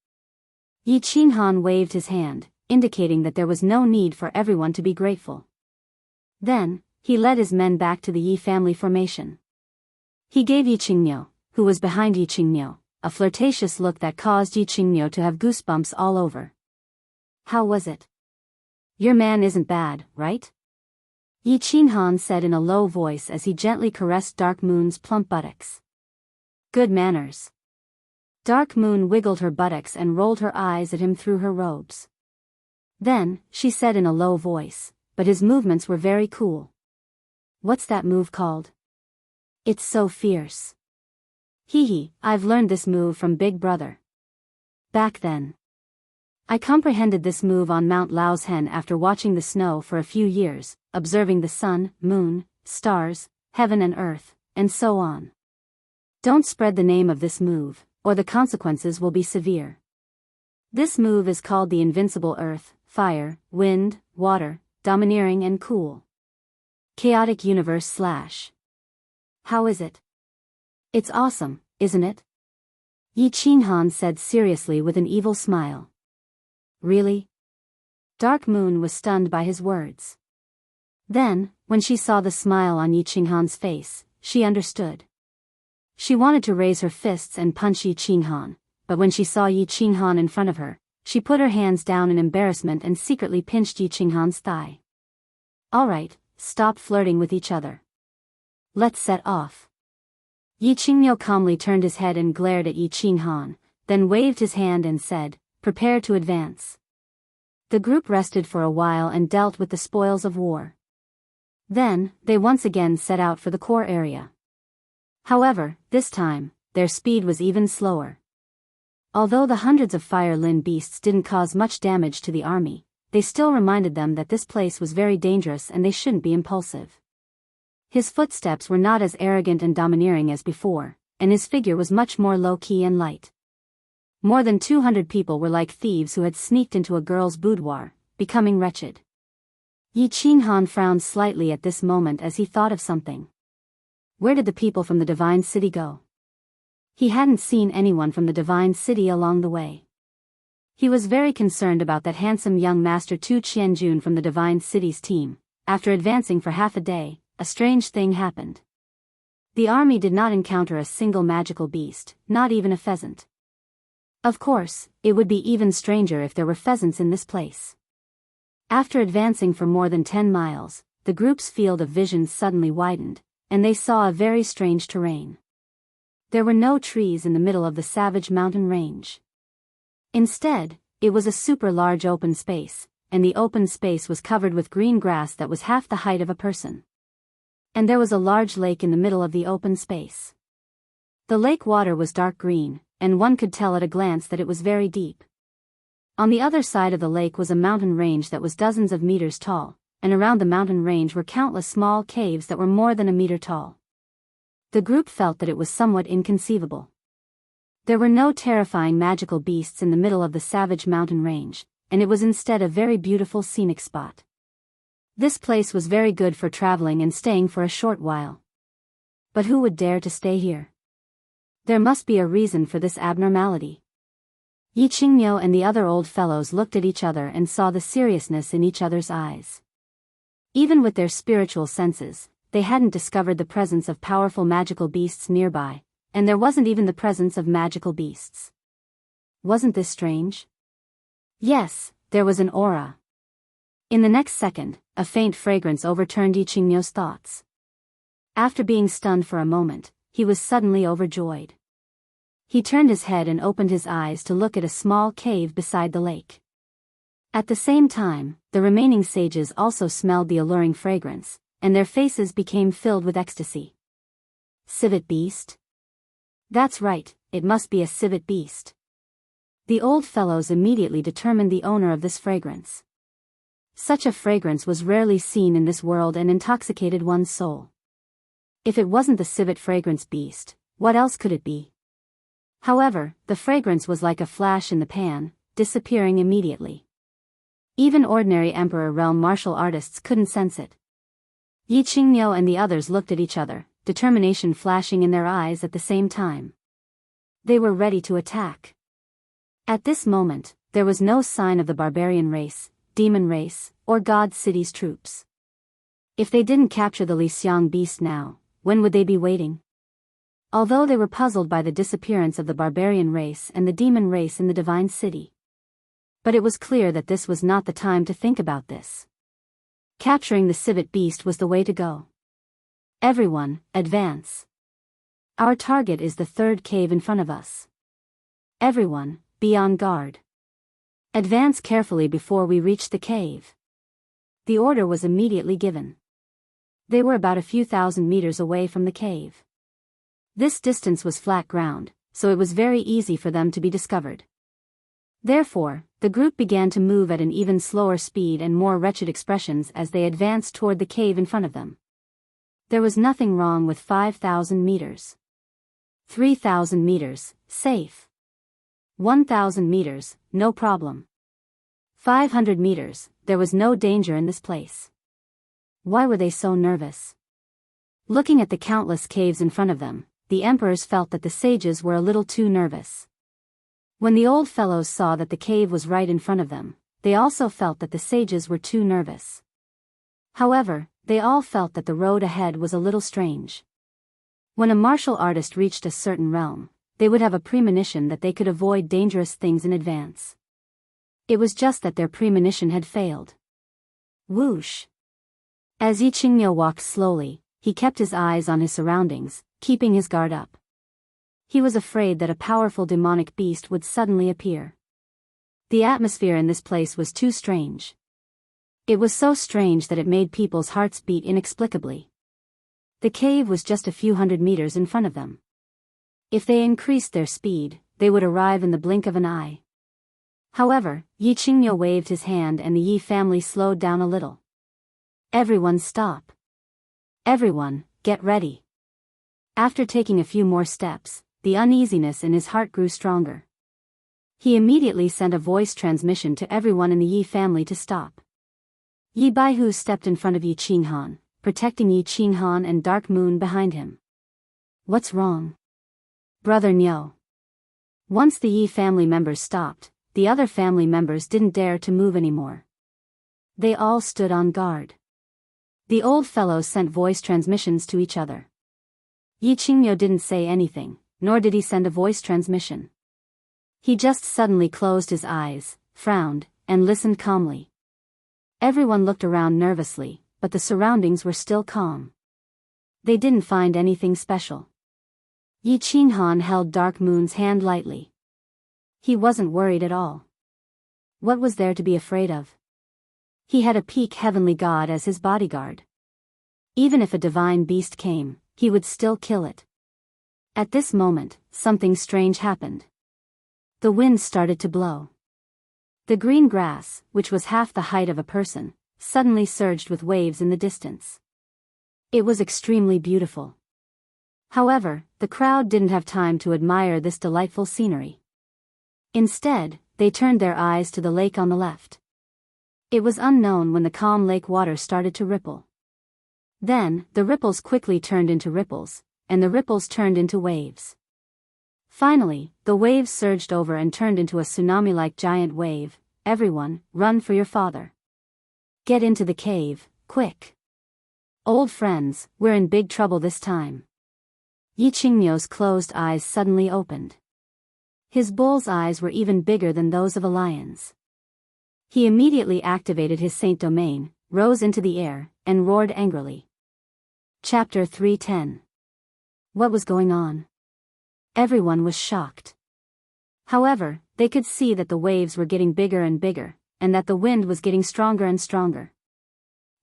Yi Qinghan waved his hand, indicating that there was no need for everyone to be grateful. Then, he led his men back to the Yi family formation. He gave Yi Qingniu, who was behind Yi Qingniu, a flirtatious look that caused Yi Qingniu to have goosebumps all over. How was it? Your man isn't bad, right? Yi Qinghan said in a low voice as he gently caressed Dark Moon's plump buttocks. Good manners. Dark Moon wiggled her buttocks and rolled her eyes at him through her robes. Then, she said in a low voice, but his movements were very cool. What's that move called? It's so fierce. Hee, I've learned this move from Big Brother. Back then. I comprehended this move on Mount Laoshen after watching the snow for a few years, observing the sun, moon, stars, heaven and earth, and so on. Don't spread the name of this move, or the consequences will be severe. This move is called the invincible earth, fire, wind, water, domineering and cool. Chaotic universe / How is it? It's awesome, isn't it? Yi Qinghan said seriously with an evil smile. Really? Dark Moon was stunned by his words. Then, when she saw the smile on Yi Qinghan's face, she understood. She wanted to raise her fists and punch Yi Qinghan, but when she saw Yi Qinghan in front of her, she put her hands down in embarrassment and secretly pinched Yi Qinghan's thigh. All right, stop flirting with each other. Let's set off. Yi Qingniu calmly turned his head and glared at Yi Qinghan, then waved his hand and said, "Prepare to advance." The group rested for a while and dealt with the spoils of war. Then, they once again set out for the core area. However, this time, their speed was even slower. Although the hundreds of fire Lin beasts didn't cause much damage to the army, they still reminded them that this place was very dangerous and they shouldn't be impulsive. His footsteps were not as arrogant and domineering as before, and his figure was much more low-key and light. More than 200 people were like thieves who had sneaked into a girl's boudoir, becoming wretched. Yi Qinghan frowned slightly at this moment as he thought of something. Where did the people from the Divine City go? He hadn't seen anyone from the Divine City along the way. He was very concerned about that handsome young Master Tu Qianjun from the Divine City's team. After advancing for half a day, a strange thing happened. The army did not encounter a single magical beast, not even a pheasant. Of course, it would be even stranger if there were pheasants in this place. After advancing for more than 10 miles, the group's field of vision suddenly widened, and they saw a very strange terrain. There were no trees in the middle of the savage mountain range. Instead, it was a super large open space, and the open space was covered with green grass that was half the height of a person. And there was a large lake in the middle of the open space. The lake water was dark green, and one could tell at a glance that it was very deep. On the other side of the lake was a mountain range that was dozens of meters tall, and around the mountain range were countless small caves that were more than a meter tall. The group felt that it was somewhat inconceivable. There were no terrifying magical beasts in the middle of the savage mountain range, and it was instead a very beautiful scenic spot. This place was very good for traveling and staying for a short while. But who would dare to stay here? There must be a reason for this abnormality. Yi Qingniu and the other old fellows looked at each other and saw the seriousness in each other's eyes. Even with their spiritual senses, they hadn't discovered the presence of powerful magical beasts nearby, and there wasn't even the presence of magical beasts. Wasn't this strange? Yes, there was an aura. In the next second, a faint fragrance overturned Yi Qingniu's thoughts. After being stunned for a moment, he was suddenly overjoyed. He turned his head and opened his eyes to look at a small cave beside the lake. At the same time, the remaining sages also smelled the alluring fragrance, and their faces became filled with ecstasy. Civet beast? That's right, it must be a civet beast. The old fellows immediately determined the owner of this fragrance. Such a fragrance was rarely seen in this world and intoxicated one's soul. If it wasn't the civet fragrance beast, what else could it be? However, the fragrance was like a flash in the pan, disappearing immediately. Even ordinary Emperor realm martial artists couldn't sense it. Yi Qingniu and the others looked at each other, determination flashing in their eyes at the same time. They were ready to attack. At this moment, there was no sign of the barbarian race, demon race, or God City's troops. If they didn't capture the Li Xiang beast now, when would they be waiting? Although they were puzzled by the disappearance of the barbarian race and the demon race in the Divine City. But it was clear that this was not the time to think about this. Capturing the civet beast was the way to go. Everyone, advance. Our target is the third cave in front of us. Everyone, be on guard. Advance carefully before we reach the cave. The order was immediately given. They were about a few thousand meters away from the cave. This distance was flat ground, so it was very easy for them to be discovered. Therefore, the group began to move at an even slower speed and more wretched expressions as they advanced toward the cave in front of them. There was nothing wrong with 5,000 meters. 3,000 meters, safe. 1,000 meters, no problem. 500 meters, there was no danger in this place. Why were they so nervous? Looking at the countless caves in front of them, the emperors felt that the sages were a little too nervous. When the old fellows saw that the cave was right in front of them, they also felt that the sages were too nervous. However, they all felt that the road ahead was a little strange. When a martial artist reached a certain realm, they would have a premonition that they could avoid dangerous things in advance. It was just that their premonition had failed. Whoosh! As Yi Qingniu walked slowly, he kept his eyes on his surroundings, keeping his guard up. He was afraid that a powerful demonic beast would suddenly appear. The atmosphere in this place was too strange. It was so strange that it made people's hearts beat inexplicably. The cave was just a few hundred meters in front of them. If they increased their speed, they would arrive in the blink of an eye. However, Yi Qingmiu waved his hand and the Yi family slowed down a little. Everyone stop. Everyone, get ready. After taking a few more steps, the uneasiness in his heart grew stronger. He immediately sent a voice transmission to everyone in the Yi family to stop. Yi Baihu stepped in front of Yi Qinghan, protecting Yi Qinghan and Dark Moon behind him. What's wrong? Brother Niu. Once the Yi family members stopped, the other family members didn't dare to move anymore. They all stood on guard. The old fellows sent voice transmissions to each other. Yi Qingmiu didn't say anything, nor did he send a voice transmission. He just suddenly closed his eyes, frowned, and listened calmly. Everyone looked around nervously, but the surroundings were still calm. They didn't find anything special. Yi Qinghan held Dark Moon's hand lightly. He wasn't worried at all. What was there to be afraid of? He had a peak heavenly god as his bodyguard. Even if a divine beast came, he would still kill it. At this moment, something strange happened. The wind started to blow. The green grass, which was half the height of a person, suddenly surged with waves in the distance. It was extremely beautiful. However, the crowd didn't have time to admire this delightful scenery. Instead, they turned their eyes to the lake on the left. It was unknown when the calm lake water started to ripple. Then, the ripples quickly turned into ripples, and the ripples turned into waves. Finally, the waves surged over and turned into a tsunami-like giant wave. Everyone, run for your father. Get into the cave, quick. Old friends, we're in big trouble this time. Yi Qingmiu's closed eyes suddenly opened. His bull's eyes were even bigger than those of a lion's. He immediately activated his Saint Domain, rose into the air, and roared angrily. Chapter 310. What was going on? Everyone was shocked. However, they could see that the waves were getting bigger and bigger, and that the wind was getting stronger and stronger.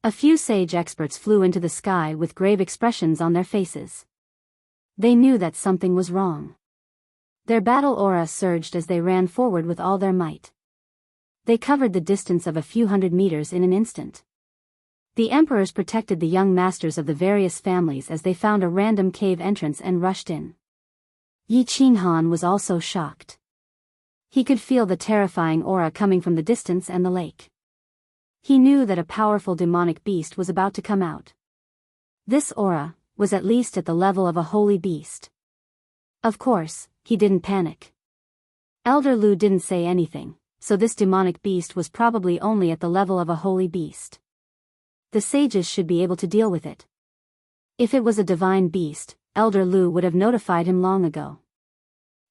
A few sage experts flew into the sky with grave expressions on their faces. They knew that something was wrong. Their battle aura surged as they ran forward with all their might. They covered the distance of a few hundred meters in an instant. The emperors protected the young masters of the various families as they found a random cave entrance and rushed in. Yi Qinghan was also shocked. He could feel the terrifying aura coming from the distance and the lake. He knew that a powerful demonic beast was about to come out. This aura was at least at the level of a holy beast. Of course, he didn't panic. Elder Lu didn't say anything, so this demonic beast was probably only at the level of a holy beast. The sages should be able to deal with it. If it was a divine beast, Elder Lu would have notified him long ago.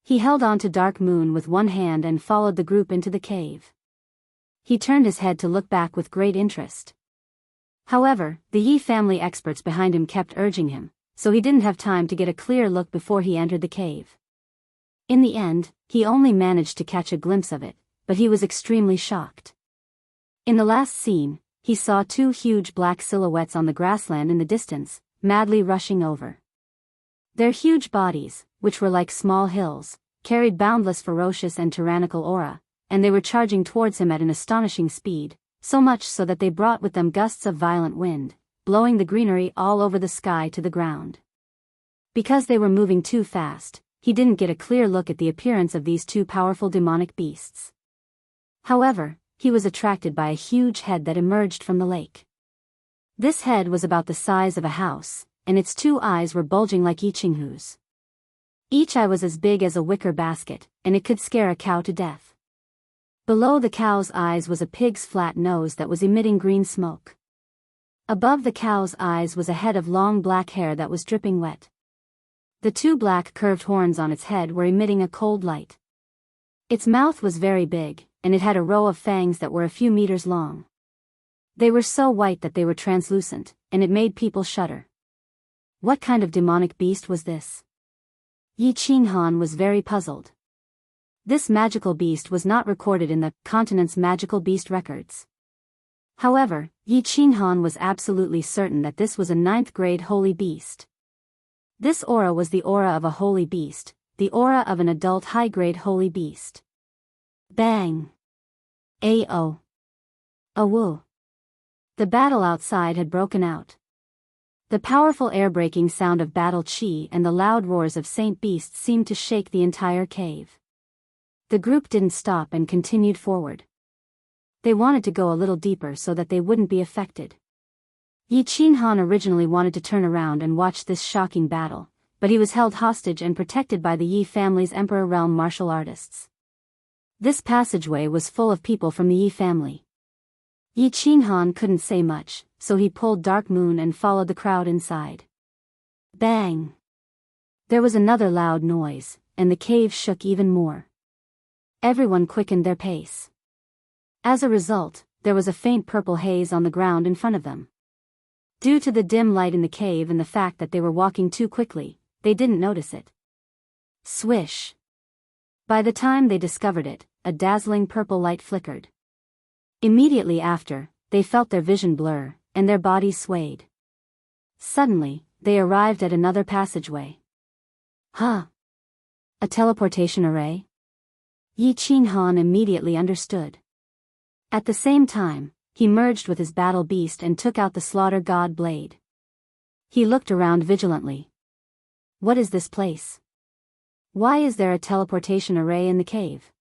He held on to Dark Moon with one hand and followed the group into the cave. He turned his head to look back with great interest. However, the Yi family experts behind him kept urging him, so he didn't have time to get a clear look before he entered the cave. In the end, he only managed to catch a glimpse of it, but he was extremely shocked. In the last scene, he saw two huge black silhouettes on the grassland in the distance, madly rushing over. Their huge bodies, which were like small hills, carried boundless ferocious and tyrannical aura, and they were charging towards him at an astonishing speed, so much so that they brought with them gusts of violent wind, blowing the greenery all over the sky to the ground. Because they were moving too fast, he didn't get a clear look at the appearance of these two powerful demonic beasts. However, he was attracted by a huge head that emerged from the lake. This head was about the size of a house, and its two eyes were bulging like Yi Qinghu's. Each eye was as big as a wicker basket, and it could scare a cow to death. Below the cow's eyes was a pig's flat nose that was emitting green smoke. Above the cow's eyes was a head of long black hair that was dripping wet. The two black curved horns on its head were emitting a cold light. Its mouth was very big, and it had a row of fangs that were a few meters long. They were so white that they were translucent, and it made people shudder. What kind of demonic beast was this? Yi Qinghan was very puzzled. This magical beast was not recorded in the continent's magical beast records. However, Yi Qinghan was absolutely certain that this was a 9th-grade holy beast. This aura was the aura of a holy beast, the aura of an adult high-grade holy beast. Bang! Ao! Awoo! The battle outside had broken out. The powerful air-breaking sound of battle chi and the loud roars of Saint Beasts seemed to shake the entire cave. The group didn't stop and continued forward. They wanted to go a little deeper so that they wouldn't be affected. Yi Qinghan originally wanted to turn around and watch this shocking battle, but he was held hostage and protected by the Yi family's Emperor Realm martial artists. This passageway was full of people from the Yi family. Yi Qinghan couldn't say much, so he pulled Dark Moon and followed the crowd inside. Bang! There was another loud noise, and the cave shook even more. Everyone quickened their pace. As a result, there was a faint purple haze on the ground in front of them. Due to the dim light in the cave and the fact that they were walking too quickly, they didn't notice it. Swish! By the time they discovered it, a dazzling purple light flickered. Immediately after, they felt their vision blur, and their bodies swayed. Suddenly, they arrived at another passageway. Huh? A teleportation array? Yi Qinghan immediately understood. At the same time, he merged with his battle beast and took out the slaughter god blade. He looked around vigilantly. What is this place? Why is there a teleportation array in the cave?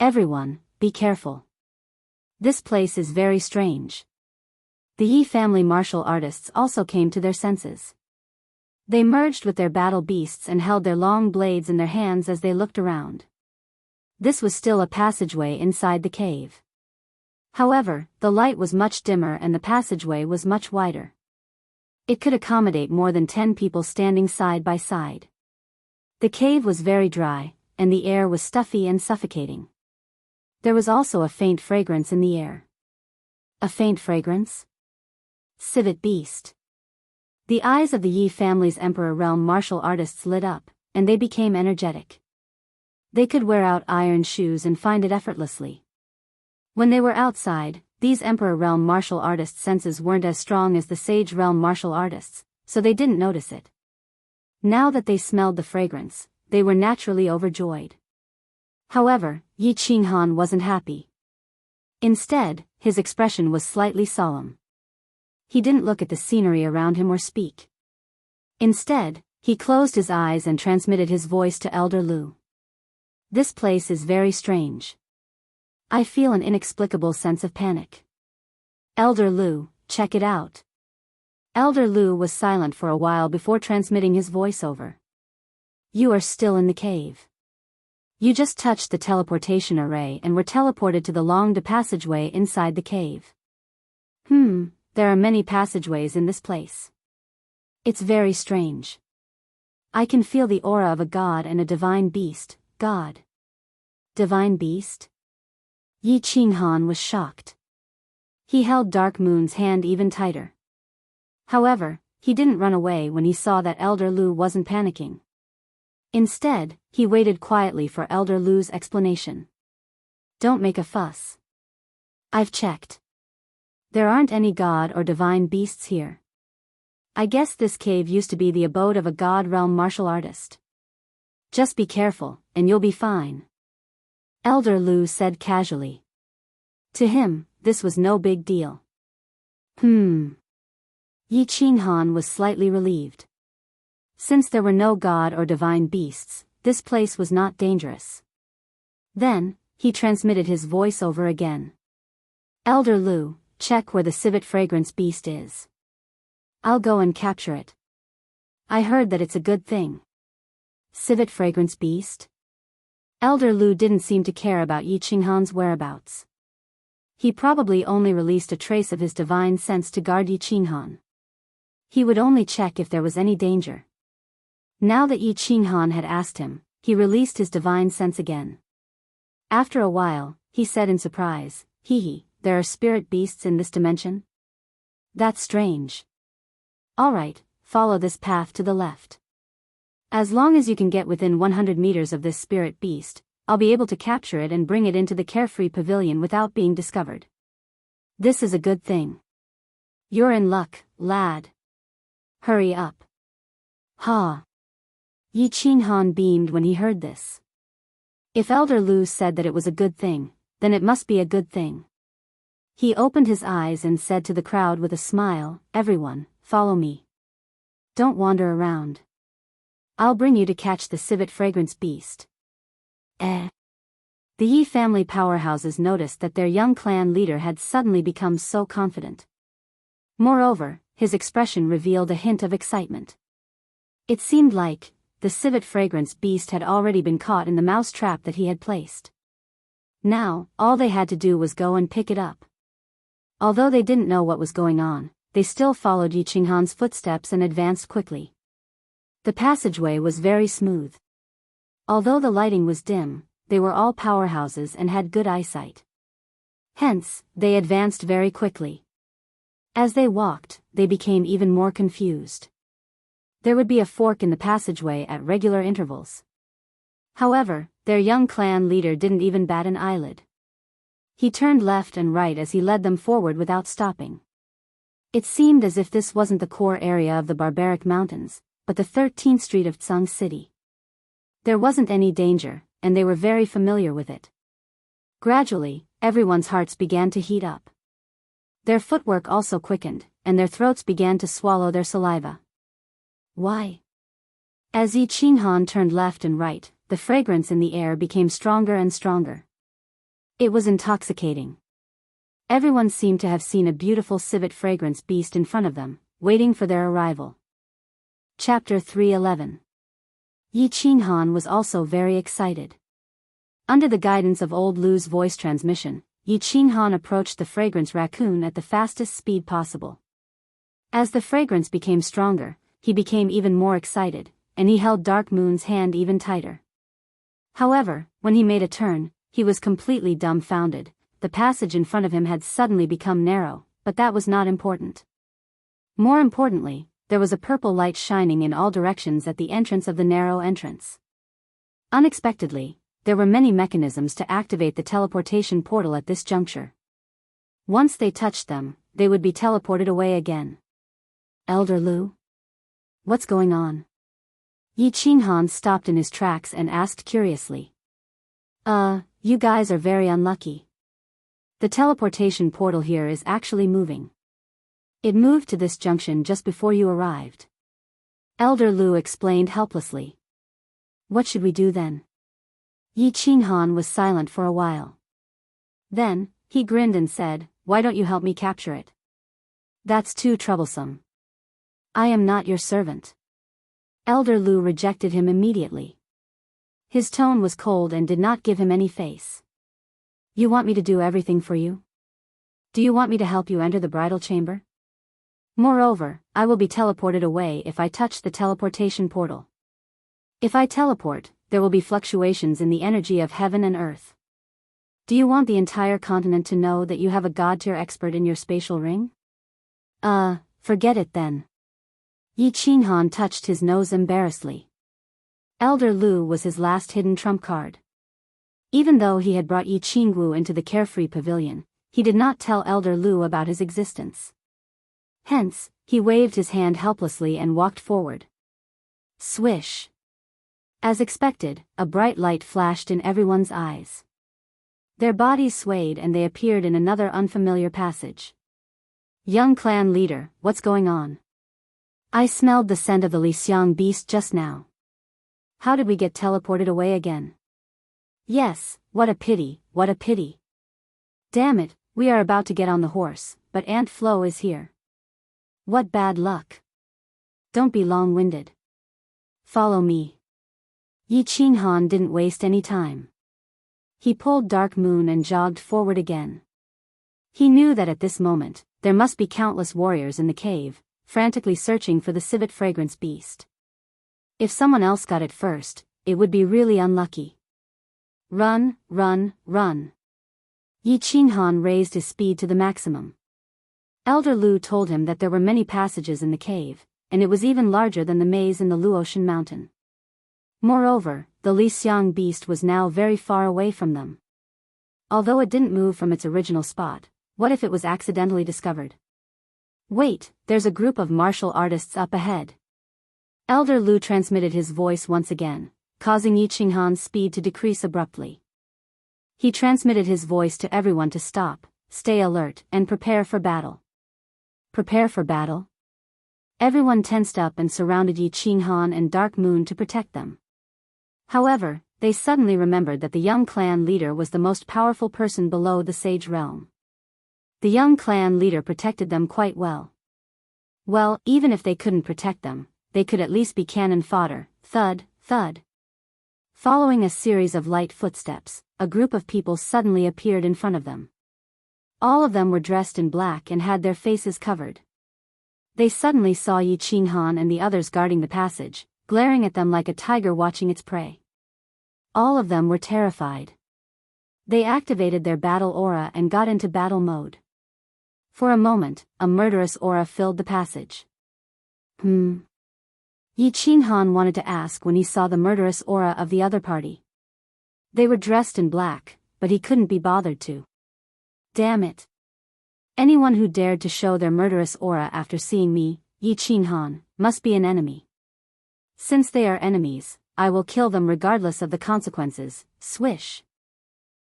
Everyone, be careful. This place is very strange. The Yi family martial artists also came to their senses. They merged with their battle beasts and held their long blades in their hands as they looked around. This was still a passageway inside the cave. However, the light was much dimmer and the passageway was much wider. It could accommodate more than 10 people standing side by side. The cave was very dry, and the air was stuffy and suffocating. There was also a faint fragrance in the air. A faint fragrance? Civet beast. The eyes of the Yi family's Emperor Realm martial artists lit up, and they became energetic. They could wear out iron shoes and find it effortlessly. When they were outside, these Emperor Realm martial artists' senses weren't as strong as the Sage Realm martial artists, so they didn't notice it. Now that they smelled the fragrance, they were naturally overjoyed. However, Yi Qinghan wasn't happy. Instead, his expression was slightly solemn. He didn't look at the scenery around him or speak. Instead, he closed his eyes and transmitted his voice to Elder Lu. This place is very strange. I feel an inexplicable sense of panic. Elder Lu, check it out. Elder Lu was silent for a while before transmitting his voice over. You are still in the cave. You just touched the teleportation array and were teleported to the long passageway inside the cave. There are many passageways in this place. It's very strange. I can feel the aura of a god and a divine beast. God. Divine beast? Yi Qinghan was shocked. He held Dark Moon's hand even tighter. However, he didn't run away when he saw that Elder Lu wasn't panicking. Instead, he waited quietly for Elder Lu's explanation. Don't make a fuss. I've checked. There aren't any god or divine beasts here. I guess this cave used to be the abode of a god realm martial artist. Just be careful, and you'll be fine. Elder Lu said casually. To him, this was no big deal. Yi Qinghan was slightly relieved. Since there were no god or divine beasts, this place was not dangerous. Then, he transmitted his voice over again. Elder Lu, check where the civet fragrance beast is. I'll go and capture it. I heard that it's a good thing. Civet fragrance beast? Elder Lu didn't seem to care about Yi Qinghan's whereabouts. He probably only released a trace of his divine sense to guard Yi Qinghan. He would only check if there was any danger. Now that Yi Qinghan had asked him, he released his divine sense again. After a while, he said in surprise, there are spirit beasts in this dimension? That's strange. Alright, follow this path to the left. As long as you can get within 100 meters of this spirit beast, I'll be able to capture it and bring it into the Carefree Pavilion without being discovered. This is a good thing. You're in luck, lad. Hurry up. Ha! Yi Qinghan beamed when he heard this. If Elder Lu said that it was a good thing, then it must be a good thing. He opened his eyes and said to the crowd with a smile, "Everyone, follow me. Don't wander around. I'll bring you to catch the civet fragrance beast." The Yi family powerhouses noticed that their young clan leader had suddenly become so confident. Moreover, his expression revealed a hint of excitement. It seemed like the civet fragrance beast had already been caught in the mouse trap that he had placed. Now, all they had to do was go and pick it up. Although they didn't know what was going on, they still followed Yi Qinghan's footsteps and advanced quickly. The passageway was very smooth. Although the lighting was dim, they were all powerhouses and had good eyesight. Hence, they advanced very quickly. As they walked, they became even more confused. There would be a fork in the passageway at regular intervals. However, their young clan leader didn't even bat an eyelid. He turned left and right as he led them forward without stopping. It seemed as if this wasn't the core area of the barbaric mountains, but the 13th Street of Tsung City. There wasn't any danger, and they were very familiar with it. Gradually, everyone's hearts began to heat up. Their footwork also quickened, and their throats began to swallow their saliva. Why? As Yi Qinghan turned left and right, the fragrance in the air became stronger and stronger. It was intoxicating. Everyone seemed to have seen a beautiful civet fragrance beast in front of them, waiting for their arrival. Chapter 311. Yi Qinghan was also very excited. Under the guidance of Old Lu's voice transmission, Yi Qinghan approached the fragrance raccoon at the fastest speed possible. As the fragrance became stronger, he became even more excited, and he held Dark Moon's hand even tighter. However, when he made a turn, he was completely dumbfounded. The passage in front of him had suddenly become narrow, but that was not important. More importantly, there was a purple light shining in all directions at the entrance of the narrow entrance. Unexpectedly, there were many mechanisms to activate the teleportation portal at this juncture. Once they touched them, they would be teleported away again. Elder Lu? What's going on? Yi Qinghan stopped in his tracks and asked curiously. You guys are very unlucky. The teleportation portal here is actually moving. It moved to this junction just before you arrived. Elder Lu explained helplessly. What should we do then? Yi Qinghan was silent for a while. Then, he grinned and said, "Why don't you help me capture it? That's too troublesome. I am not your servant." Elder Lu rejected him immediately. His tone was cold and did not give him any face. You want me to do everything for you? Do you want me to help you enter the bridal chamber? Moreover, I will be teleported away if I touch the teleportation portal. If I teleport, there will be fluctuations in the energy of heaven and earth. Do you want the entire continent to know that you have a god-tier expert in your spatial ring? Forget it then. Yi Qinghan touched his nose embarrassedly. Elder Lu was his last hidden trump card. Even though he had brought Yi Qingwu into the Carefree Pavilion, he did not tell Elder Lu about his existence. Hence, he waved his hand helplessly and walked forward. Swish! As expected, a bright light flashed in everyone's eyes. Their bodies swayed and they appeared in another unfamiliar passage. Young clan leader, what's going on? I smelled the scent of the Lixiang beast just now. How did we get teleported away again? Yes, what a pity, what a pity. Damn it, we are about to get on the horse, but Aunt Flo is here. What bad luck. Don't be long-winded. Follow me. Yi Qinghan didn't waste any time. He pulled Dark Moon and jogged forward again. He knew that at this moment, there must be countless warriors in the cave, frantically searching for the civet fragrance beast. If someone else got it first, it would be really unlucky. Run, run, run. Yi Qinghan raised his speed to the maximum. Elder Lu told him that there were many passages in the cave, and it was even larger than the maze in the Luotian mountain. Moreover, the Li Xiang beast was now very far away from them. Although it didn't move from its original spot, what if it was accidentally discovered? Wait, there's a group of martial artists up ahead. Elder Lu transmitted his voice once again, causing Yi Qinghan's speed to decrease abruptly. He transmitted his voice to everyone to stop, stay alert, and prepare for battle. Prepare for battle? Everyone tensed up and surrounded Yi Qinghan and Dark Moon to protect them. However, they suddenly remembered that the young clan leader was the most powerful person below the Sage Realm. The young clan leader protected them quite well. Well, even if they couldn't protect them, they could at least be cannon fodder. Thud, thud. Following a series of light footsteps, a group of people suddenly appeared in front of them. All of them were dressed in black and had their faces covered. They suddenly saw Yi Qinghan and the others guarding the passage, glaring at them like a tiger watching its prey. All of them were terrified. They activated their battle aura and got into battle mode. For a moment, a murderous aura filled the passage. Yi Qinghan wanted to ask when he saw the murderous aura of the other party. They were dressed in black, but he couldn't be bothered to. Damn it. Anyone who dared to show their murderous aura after seeing me, Yi Qinghan, must be an enemy. Since they are enemies, I will kill them regardless of the consequences. Swish.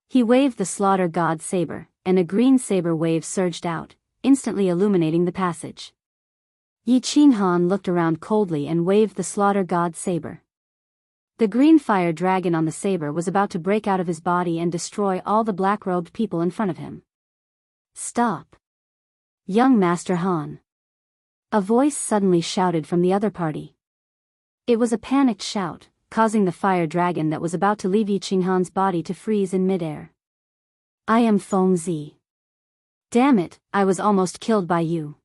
He waved the slaughter god saber, and a green saber wave surged out, instantly illuminating the passage. Yi Qinghan looked around coldly and waved the slaughter god saber. The green fire dragon on the saber was about to break out of his body and destroy all the black-robed people in front of him. Stop. Young Master Han. A voice suddenly shouted from the other party. It was a panicked shout, causing the fire dragon that was about to leave Yi Qinghan's body to freeze in midair. I am Feng Zi. Damn it, I was almost killed by you.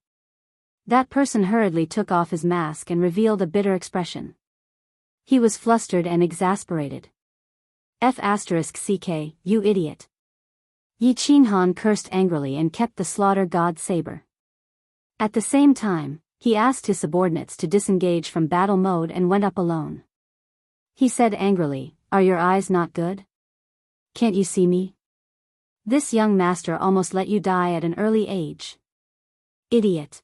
That person hurriedly took off his mask and revealed a bitter expression. He was flustered and exasperated. F***ck, you idiot. Yi Qinghan cursed angrily and kept the slaughter god saber. At the same time, he asked his subordinates to disengage from battle mode and went up alone. He said angrily, "Are your eyes not good? Can't you see me? This young master almost let you die at an early age. Idiot.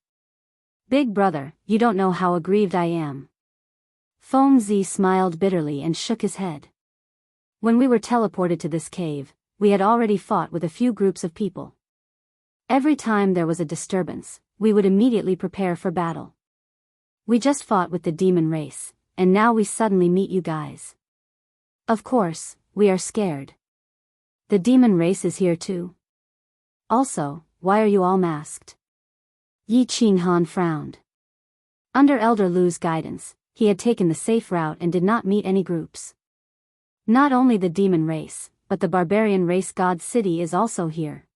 Big brother, you don't know how aggrieved I am." Feng Zi smiled bitterly and shook his head. When we were teleported to this cave, we had already fought with a few groups of people. Every time there was a disturbance, we would immediately prepare for battle. We just fought with the demon race, and now we suddenly meet you guys. Of course, we are scared. The demon race is here too. Also, why are you all masked? Yi Qinghan frowned. Under Elder Lu's guidance, he had taken the safe route and did not meet any groups. Not only the demon race, but the barbarian race god city is also here.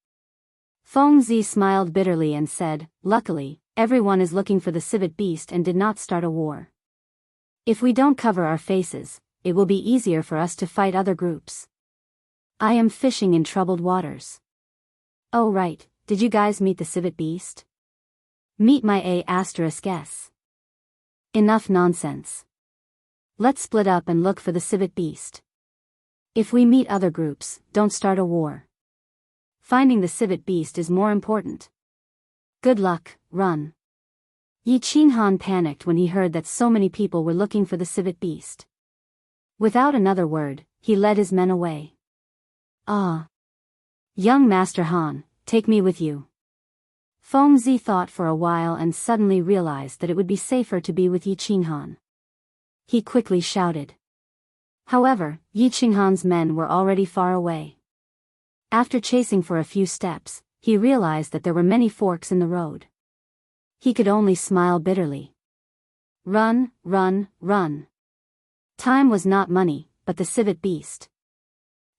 Feng Zi smiled bitterly and said, "Luckily, everyone is looking for the civet beast and did not start a war. If we don't cover our faces, it will be easier for us to fight other groups. I am fishing in troubled waters." Oh right, did you guys meet the civet beast? Meet my A**s. Enough nonsense. Let's split up and look for the civet beast. If we meet other groups, don't start a war. Finding the civet beast is more important. Good luck, run. Yi Qinghan panicked when he heard that so many people were looking for the civet beast. Without another word, he led his men away. Ah. Young Master Han, take me with you. Feng Zi thought for a while and suddenly realized that it would be safer to be with Yi Qinghan. He quickly shouted. However, Yi Qinghan's men were already far away. After chasing for a few steps, he realized that there were many forks in the road. He could only smile bitterly. Run, run, run. Time was not money, but the civet beast.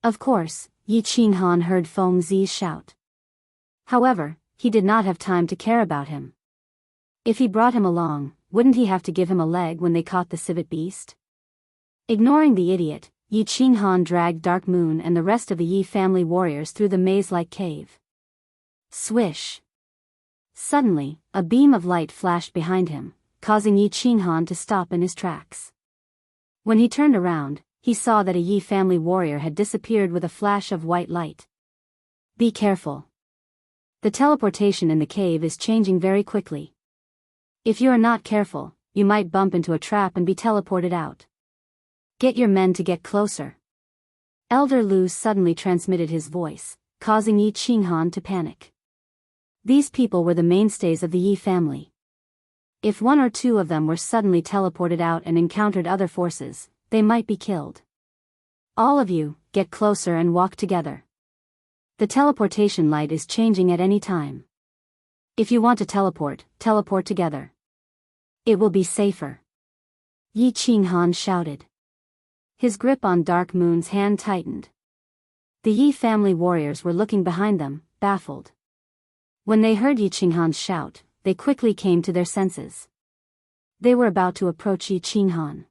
Of course, Yi Qinghan heard Feng Zi's shout. However, he did not have time to care about him. If he brought him along, wouldn't he have to give him a leg when they caught the civet beast? Ignoring the idiot, Yi Qinghan dragged Dark Moon and the rest of the Yi family warriors through the maze-like cave. Swish! Suddenly, a beam of light flashed behind him, causing Yi Qinghan to stop in his tracks. When he turned around, he saw that a Yi family warrior had disappeared with a flash of white light. Be careful. The teleportation in the cave is changing very quickly. If you are not careful, you might bump into a trap and be teleported out. Get your men to get closer. Elder Lu suddenly transmitted his voice, causing Yi Qinghan to panic. These people were the mainstays of the Yi family. If one or two of them were suddenly teleported out and encountered other forces, they might be killed. All of you, get closer and walk together. The teleportation light is changing at any time. If you want to teleport together. It will be safer. Yi Qinghan shouted. His grip on Dark Moon's hand tightened. The Yi family warriors were looking behind them, baffled. When they heard Yi Qinghan's shout, they quickly came to their senses. They were about to approach Yi Qinghan.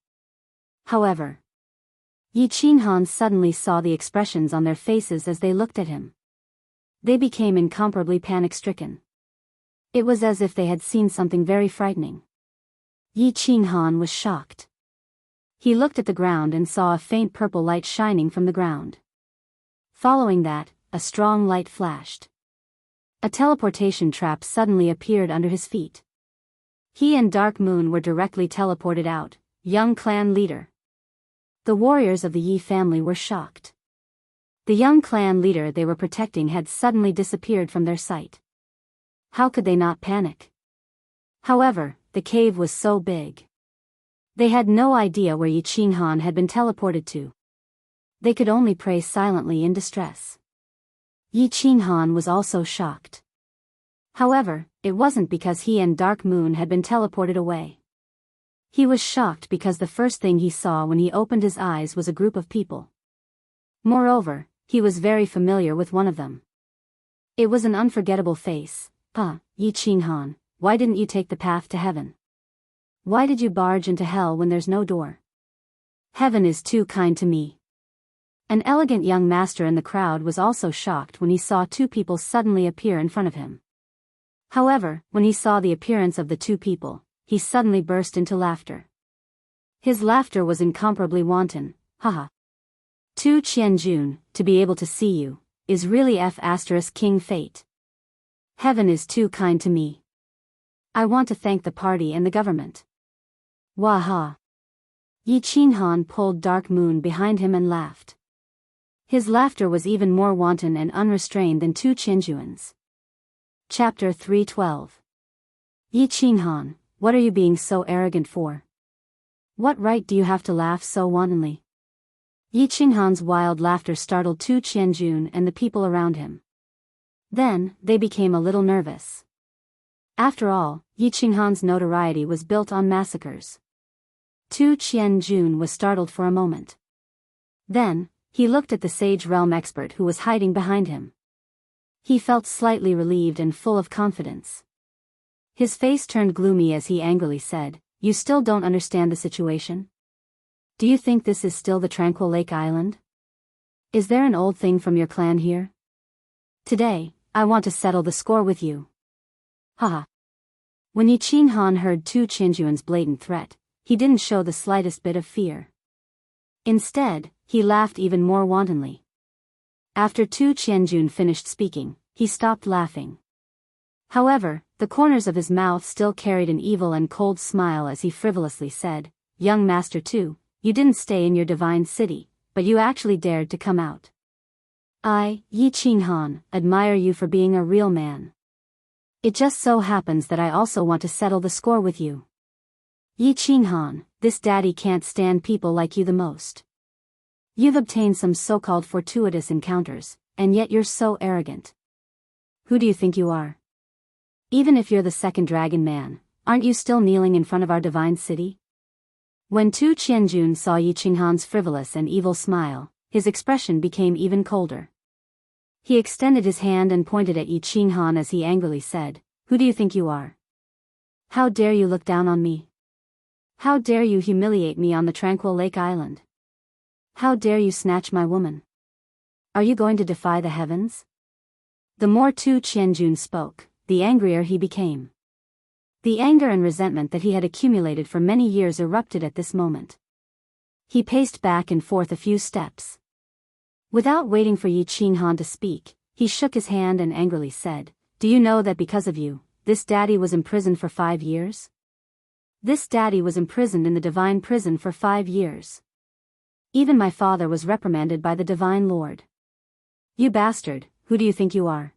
However, Yi Qinghan suddenly saw the expressions on their faces as they looked at him. They became incomparably panic-stricken. It was as if they had seen something very frightening. Yi Qinghan was shocked. He looked at the ground and saw a faint purple light shining from the ground. Following that, a strong light flashed. A teleportation trap suddenly appeared under his feet. He and Dark Moon were directly teleported out, young clan leader. The warriors of the Yi family were shocked. The young clan leader they were protecting had suddenly disappeared from their sight. How could they not panic? However, the cave was so big. They had no idea where Yi Qinghan had been teleported to. They could only pray silently in distress. Yi Qinghan was also shocked. However, it wasn't because he and Dark Moon had been teleported away. He was shocked because the first thing he saw when he opened his eyes was a group of people. Moreover, he was very familiar with one of them. It was an unforgettable face. Yi Qinghan, why didn't you take the path to heaven? Why did you barge into hell when there's no door? Heaven is too kind to me. An elegant young master in the crowd was also shocked when he saw two people suddenly appear in front of him. However, when he saw the appearance of the two people, he suddenly burst into laughter. His laughter was incomparably wanton. Haha. Tu Qianjun, to be able to see you, is really King fate. Heaven is too kind to me. I want to thank the party and the government. Waha. Yi Qinghan pulled Dark Moon behind him and laughed. His laughter was even more wanton and unrestrained than Tu Qianjun's. Chapter 312. Yi Qinghan, what are you being so arrogant for? What right do you have to laugh so wantonly? Yi Qinghan's wild laughter startled Tu Qianjun and the people around him. Then, they became a little nervous. After all, Yi Qinghan's notoriety was built on massacres. Tu Qianjun was startled for a moment. Then, he looked at the Sage Realm expert who was hiding behind him. He felt slightly relieved and full of confidence. His face turned gloomy as he angrily said, "You still don't understand the situation? Do you think this is still the Tranquil Lake Island? Is there an old thing from your clan here? Today, I want to settle the score with you." Haha. When Yi Qinghan heard Tu Qianjun's blatant threat, he didn't show the slightest bit of fear. Instead, he laughed even more wantonly. After Tu Qianjun finished speaking, he stopped laughing. However, the corners of his mouth still carried an evil and cold smile as he frivolously said, "Young Master Tu, you didn't stay in your divine city, but you actually dared to come out. I, Yi Qinghan, admire you for being a real man. It just so happens that I also want to settle the score with you. Yi Qinghan, this daddy can't stand people like you the most. You've obtained some so-called fortuitous encounters, and yet you're so arrogant. Who do you think you are? Even if you're the second dragon man, aren't you still kneeling in front of our divine city?" When Tu Qianjun saw Yi Qinghan's frivolous and evil smile, his expression became even colder. He extended his hand and pointed at Yi Qinghan as he angrily said, "Who do you think you are? How dare you look down on me? How dare you humiliate me on the Tranquil Lake Island? How dare you snatch my woman? Are you going to defy the heavens?" The more Tu Qianjun spoke, the angrier he became. The anger and resentment that he had accumulated for many years erupted at this moment. He paced back and forth a few steps. Without waiting for Yi Qinghan to speak, he shook his hand and angrily said, "Do you know that because of you, this daddy was imprisoned for 5 years? This daddy was imprisoned in the divine prison for 5 years. Even my father was reprimanded by the divine lord. You bastard, who do you think you are?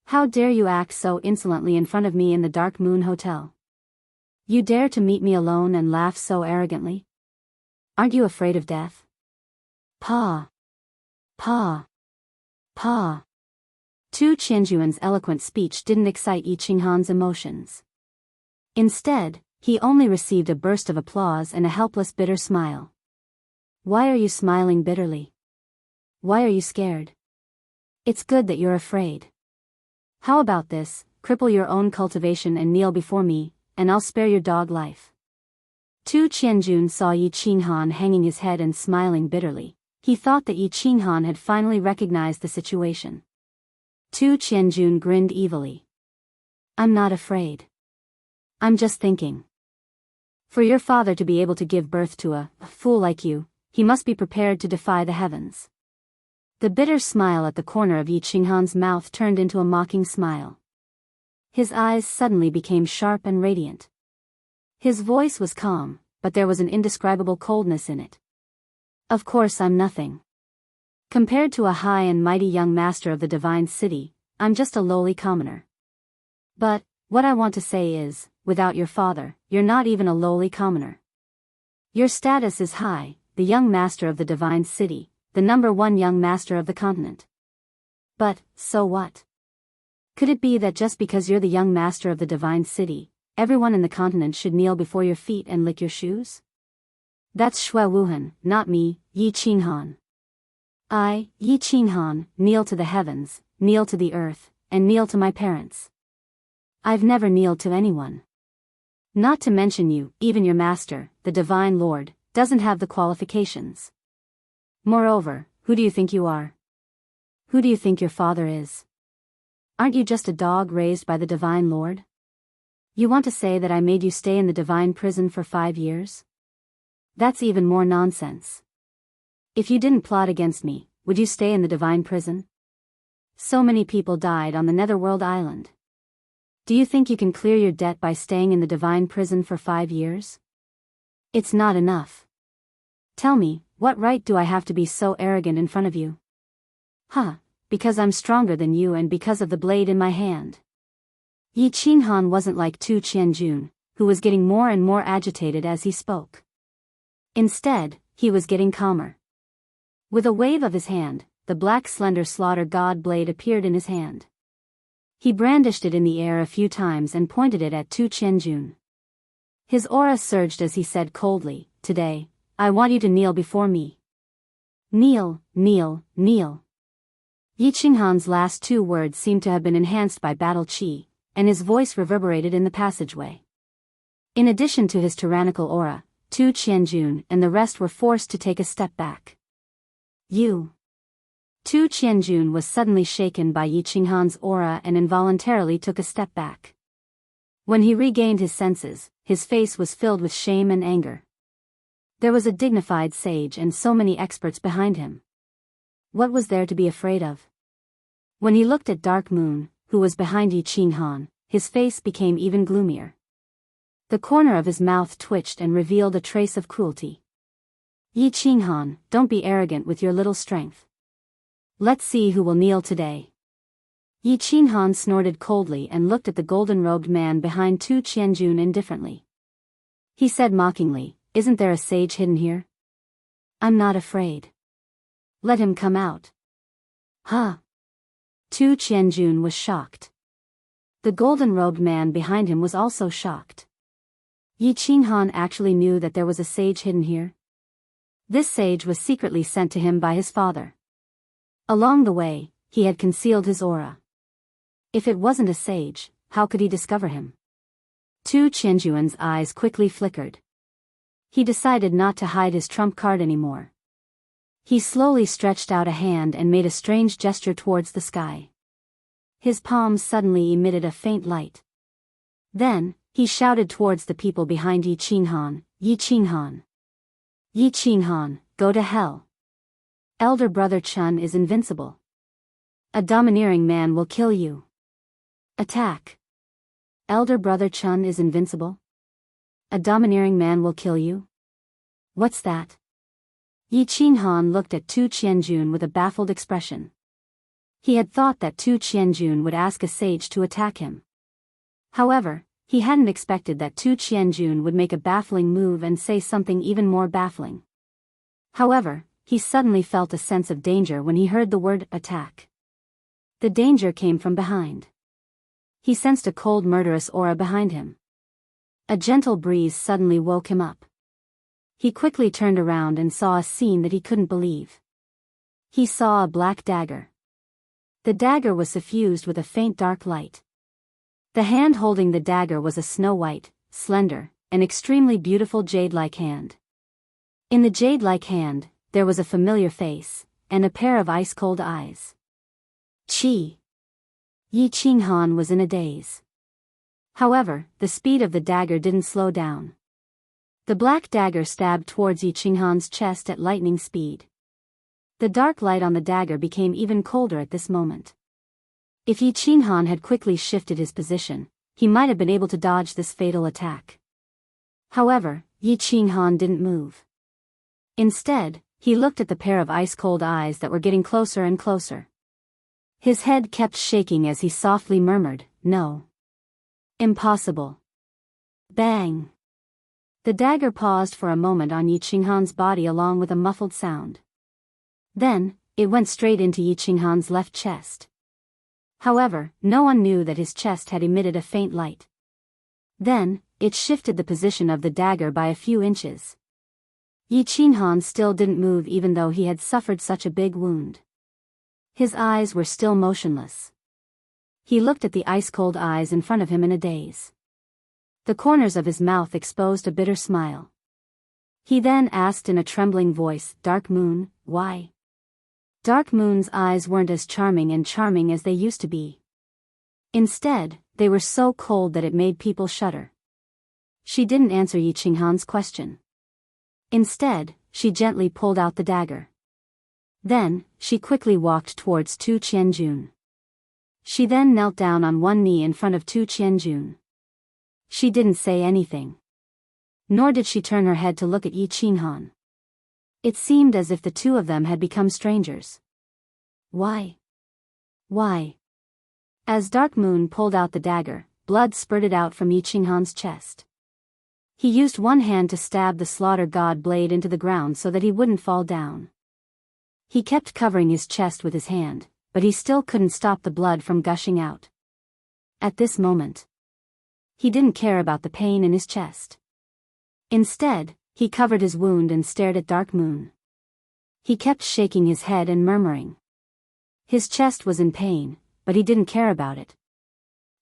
How dare you act so insolently in front of me in the Dark Moon Hotel? You dare to meet me alone and laugh so arrogantly? Aren't you afraid of death?" Pa. Pa. Pa. Tu Qianjuan's eloquent speech didn't excite Yi Qinghan's emotions. Instead, he only received a burst of applause and a helpless bitter smile. "Why are you smiling bitterly? Why are you scared? It's good that you're afraid. How about this, cripple your own cultivation and kneel before me, and I'll spare your dog life." Tu Qianjun saw Yi Qinghan hanging his head and smiling bitterly. He thought that Yi Qinghan had finally recognized the situation. Tu Qianjun grinned evilly. "I'm not afraid. I'm just thinking. For your father to be able to give birth to a fool like you, he must be prepared to defy the heavens." The bitter smile at the corner of Yi Qinghan's mouth turned into a mocking smile. His eyes suddenly became sharp and radiant. His voice was calm, but there was an indescribable coldness in it. "Of course I'm nothing. Compared to a high and mighty young master of the divine city, I'm just a lowly commoner. But, what I want to say is, without your father, you're not even a lowly commoner. Your status is high, the young master of the divine city, the #1 young master of the continent. But, so what? Could it be that just because you're the young master of the divine city, everyone in the continent should kneel before your feet and lick your shoes? That's Shui Wuhan, not me, Yi Qinghan. I, Yi Qinghan, kneel to the heavens, kneel to the earth, and kneel to my parents. I've never kneeled to anyone. Not to mention you, even your master, the divine lord, doesn't have the qualifications. Moreover, who do you think you are? Who do you think your father is? Aren't you just a dog raised by the divine lord? You want to say that I made you stay in the divine prison for 5 years? That's even more nonsense. If you didn't plot against me, would you stay in the divine prison? So many people died on the Netherworld Island. Do you think you can clear your debt by staying in the divine prison for 5 years? It's not enough. Tell me, what right do I have to be so arrogant in front of you? Huh, because I'm stronger than you and because of the blade in my hand. Yi Qinghan wasn't like Tu Qianjun, who was getting more and more agitated as he spoke. Instead, he was getting calmer. With a wave of his hand, the black slender slaughter god blade appeared in his hand. He brandished it in the air a few times and pointed it at Tu Qianjun. His aura surged as he said coldly, "Today, I want you to kneel before me. Kneel, kneel, kneel." Yi Qinghan's last 2 words seemed to have been enhanced by battle qi, and his voice reverberated in the passageway. In addition to his tyrannical aura, Tu Qianjun and the rest were forced to take a step back. "You." Tu Qianjun was suddenly shaken by Yi Qinghan's aura and involuntarily took a step back. When he regained his senses, his face was filled with shame and anger. There was a dignified sage and so many experts behind him. What was there to be afraid of? When he looked at Dark Moon, who was behind Yi Qinghan, his face became even gloomier. The corner of his mouth twitched and revealed a trace of cruelty. "Yi Qinghan, don't be arrogant with your little strength. Let's see who will kneel today." Yi Qinghan snorted coldly and looked at the golden-robed man behind Tu Qianjun indifferently. He said mockingly, "Isn't there a sage hidden here? I'm not afraid. Let him come out." Huh? Tu Qianjun was shocked. The golden-robed man behind him was also shocked. Yi Qinghan actually knew that there was a sage hidden here. This sage was secretly sent to him by his father. Along the way, he had concealed his aura. If it wasn't a sage, how could he discover him? Tu Qianjuan's eyes quickly flickered. He decided not to hide his trump card anymore. He slowly stretched out a hand and made a strange gesture towards the sky. His palms suddenly emitted a faint light. Then, he shouted towards the people behind Yi Qinghan, "Yi Qinghan! Yi Qinghan, go to hell. Elder brother Chun is invincible. A domineering man will kill you. Attack. Elder brother Chun is invincible? A domineering man will kill you? What's that? Yi Qinghan looked at Tu Qianjun with a baffled expression. He had thought that Tu Qianjun would ask a sage to attack him. However, he hadn't expected that Tu Qianjun would make a baffling move and say something even more baffling. However, he suddenly felt a sense of danger when he heard the word attack. The danger came from behind. He sensed a cold, murderous aura behind him. A gentle breeze suddenly woke him up. He quickly turned around and saw a scene that he couldn't believe. He saw a black dagger. The dagger was suffused with a faint dark light. The hand holding the dagger was a snow-white, slender, and extremely beautiful jade-like hand. In the jade-like hand, there was a familiar face, and a pair of ice-cold eyes. Chi! Yi Qinghan was in a daze. However, the speed of the dagger didn't slow down. The black dagger stabbed towards Yi Qinghan's chest at lightning speed. The dark light on the dagger became even colder at this moment. If Yi Qinghan had quickly shifted his position, he might have been able to dodge this fatal attack. However, Yi Qinghan didn't move. Instead, he looked at the pair of ice-cold eyes that were getting closer and closer. His head kept shaking as he softly murmured, "No. Impossible." Bang! The dagger paused for a moment on Yi Qinghan's body along with a muffled sound. Then, it went straight into Yi Qinghan's left chest. However, no one knew that his chest had emitted a faint light. Then, it shifted the position of the dagger by a few inches. Yi Qinghan still didn't move even though he had suffered such a big wound. His eyes were still motionless. He looked at the ice-cold eyes in front of him in a daze. The corners of his mouth exposed a bitter smile. He then asked in a trembling voice, "Dark Moon, why?" Dark Moon's eyes weren't as charming as they used to be. Instead, they were so cold that it made people shudder. She didn't answer Yi Qinghan's question. Instead, she gently pulled out the dagger. Then, she quickly walked towards Tu Qianjun. She then knelt down on one knee in front of Tu Qianjun. She didn't say anything. Nor did she turn her head to look at Yi Qinghan. It seemed as if the two of them had become strangers. Why? Why? As Dark Moon pulled out the dagger, blood spurted out from Yi Qinghan's chest. He used one hand to stab the slaughter god blade into the ground so that he wouldn't fall down. He kept covering his chest with his hand, but he still couldn't stop the blood from gushing out. At this moment, he didn't care about the pain in his chest. Instead, he covered his wound and stared at Dark Moon. He kept shaking his head and murmuring. His chest was in pain, but he didn't care about it.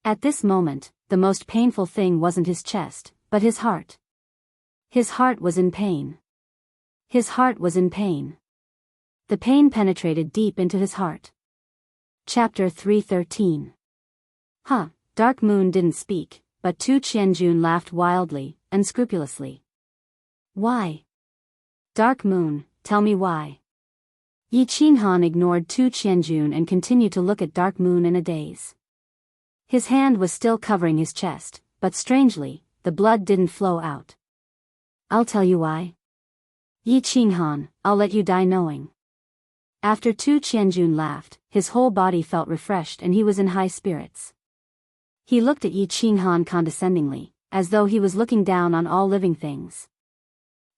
At this moment, the most painful thing wasn't his chest, but his heart. His heart was in pain. His heart was in pain. The pain penetrated deep into his heart. Chapter 313. Dark Moon didn't speak, but Tu Qianjun laughed wildly, unscrupulously. Why? Dark Moon, tell me why. Yi Qinghan ignored Tu Qianjun and continued to look at Dark Moon in a daze. His hand was still covering his chest, but strangely, the blood didn't flow out. I'll tell you why. Yi Qinghan, I'll let you die knowing. After Tu Qianjun laughed, his whole body felt refreshed and he was in high spirits. He looked at Yi Qinghan condescendingly, as though he was looking down on all living things.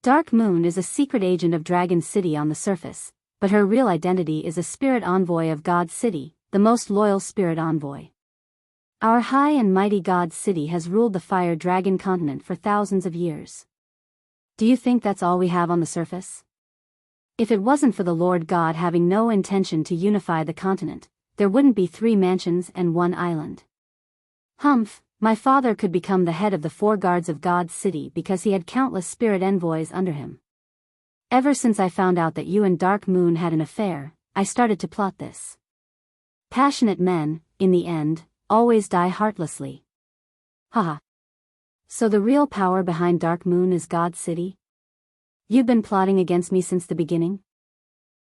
Dark Moon is a secret agent of Dragon City on the surface, but her real identity is a spirit envoy of God City, the most loyal spirit envoy. Our high and mighty God City has ruled the Fire Dragon continent for thousands of years. Do you think that's all we have on the surface? If it wasn't for the Lord God having no intention to unify the continent, there wouldn't be 3 mansions and 1 island. Humph, my father could become the head of the 4 guards of God's city because he had countless spirit envoys under him. Ever since I found out that you and Dark Moon had an affair, I started to plot this. Passionate men, in the end, always die heartlessly. Haha. So the real power behind Dark Moon is God's city? You've been plotting against me since the beginning?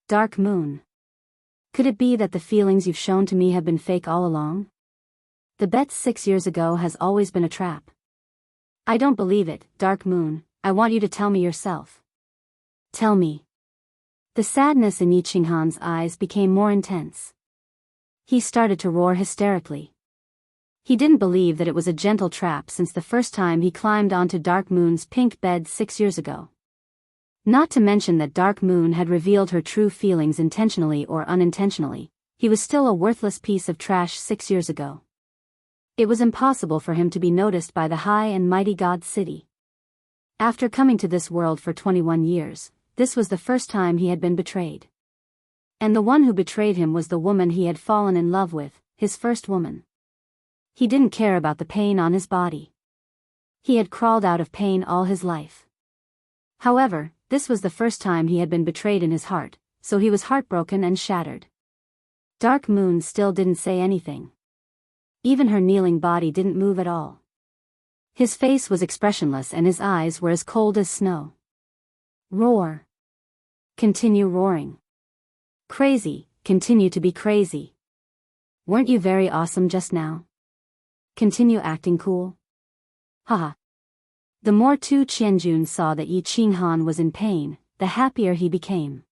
Dark Moon. Could it be that the feelings you've shown to me have been fake all along? The bet 6 years ago has always been a trap. I don't believe it, Dark Moon. I want you to tell me yourself. Tell me. The sadness in Yi Qinghan's eyes became more intense. He started to roar hysterically. He didn't believe that it was a gentle trap since the first time he climbed onto Dark Moon's pink bed 6 years ago. Not to mention that Dark Moon had revealed her true feelings intentionally or unintentionally. He was still a worthless piece of trash 6 years ago. It was impossible for him to be noticed by the high and mighty God City. After coming to this world for 21 years, this was the first time he had been betrayed. And the one who betrayed him was the woman he had fallen in love with, his first woman. He didn't care about the pain on his body. He had crawled out of pain all his life. However, this was the first time he had been betrayed in his heart, so he was heartbroken and shattered. Dark Moon still didn't say anything. Even her kneeling body didn't move at all. His face was expressionless and his eyes were as cold as snow. Roar. Continue roaring. Crazy, continue to be crazy. Weren't you very awesome just now? Continue acting cool. Haha. The more Tu Qianjun saw that Yi Qinghan was in pain, the happier he became.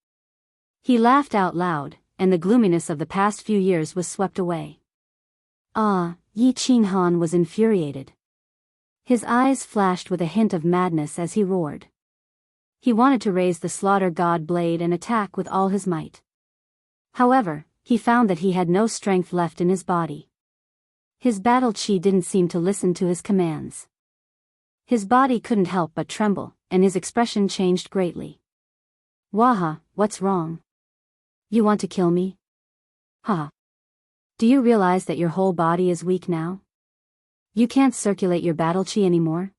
He laughed out loud, and the gloominess of the past few years was swept away. Yi Qinghan was infuriated. His eyes flashed with a hint of madness as he roared. He wanted to raise the slaughter god blade and attack with all his might. However, he found that he had no strength left in his body. His battle chi didn't seem to listen to his commands. His body couldn't help but tremble, and his expression changed greatly. Waha, what's wrong? You want to kill me? Ha. Do you realize that your whole body is weak now? You can't circulate your battle chi anymore?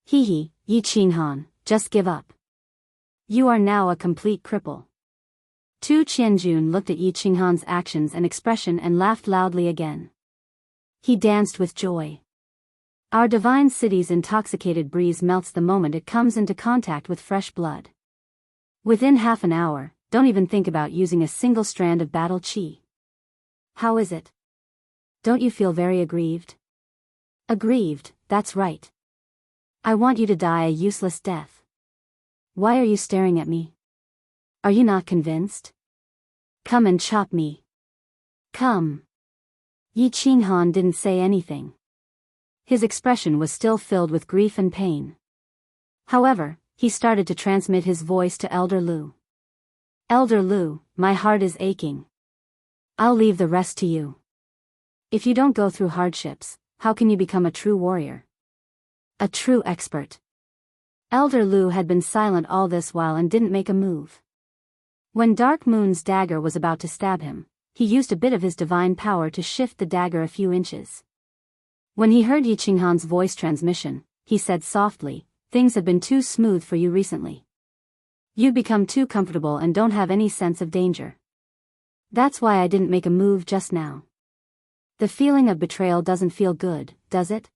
Yi Qinghan, just give up. You are now a complete cripple. Tu Qianjun looked at Yi Qinghan's actions and expression and laughed loudly again. He danced with joy. Our divine city's intoxicated breeze melts the moment it comes into contact with fresh blood. Within half an hour, don't even think about using a single strand of battle chi. How is it? Don't you feel very aggrieved? Aggrieved, that's right. I want you to die a useless death. Why are you staring at me? Are you not convinced? Come and chop me. Come. Yi Qinghan didn't say anything. His expression was still filled with grief and pain. However, he started to transmit his voice to Elder Lu. Elder Lu, my heart is aching. I'll leave the rest to you. If you don't go through hardships, how can you become a true warrior? A true expert. Elder Lu had been silent all this while and didn't make a move. When Dark Moon's dagger was about to stab him, he used a bit of his divine power to shift the dagger a few inches. When he heard Yi Qinghan's voice transmission, he said softly, "Things have been too smooth for you recently. You've become too comfortable and don't have any sense of danger. That's why I didn't make a move just now. The feeling of betrayal doesn't feel good, does it?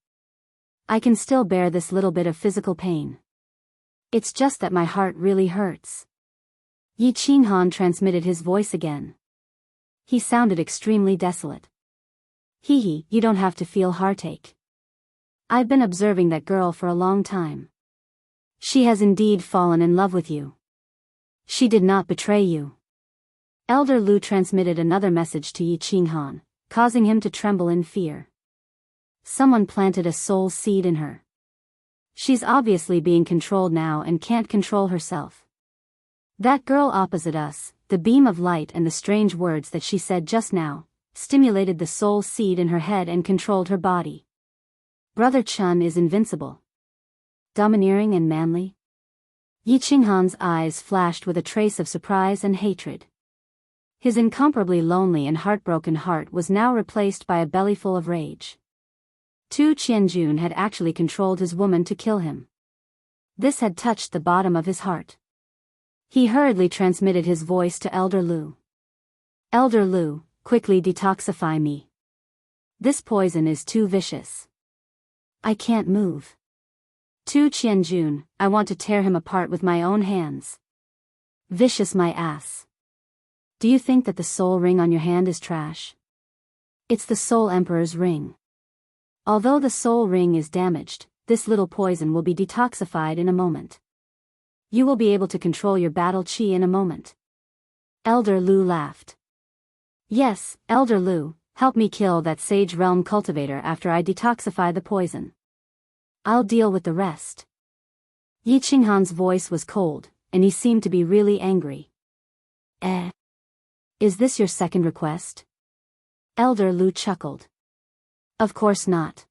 I can still bear this little bit of physical pain. It's just that my heart really hurts." Yi Qinghan transmitted his voice again. He sounded extremely desolate. You don't have to feel heartache. I've been observing that girl for a long time. She has indeed fallen in love with you. She did not betray you. Elder Lu transmitted another message to Yi Qinghan, causing him to tremble in fear. Someone planted a soul seed in her. She's obviously being controlled now and can't control herself. That girl opposite us, the beam of light and the strange words that she said just now, stimulated the soul seed in her head and controlled her body. Brother Chun is invincible. Domineering and manly. Yi Qinghan's eyes flashed with a trace of surprise and hatred. His incomparably lonely and heartbroken heart was now replaced by a bellyful of rage. Tu Qianjun had actually controlled his woman to kill him. This had touched the bottom of his heart. He hurriedly transmitted his voice to Elder Lu. Elder Lu, quickly detoxify me. This poison is too vicious. I can't move. Tu Qianjun, I want to tear him apart with my own hands. Vicious my ass. Do you think that the soul ring on your hand is trash? It's the Soul Emperor's ring. Although the soul ring is damaged, this little poison will be detoxified in a moment. You will be able to control your battle qi in a moment. Elder Lu laughed. Yes, Elder Lu, help me kill that Sage Realm cultivator after I detoxify the poison. I'll deal with the rest. Yi Qinghan's voice was cold, and he seemed to be really angry. Is this your second request? Elder Lu chuckled. Of course not.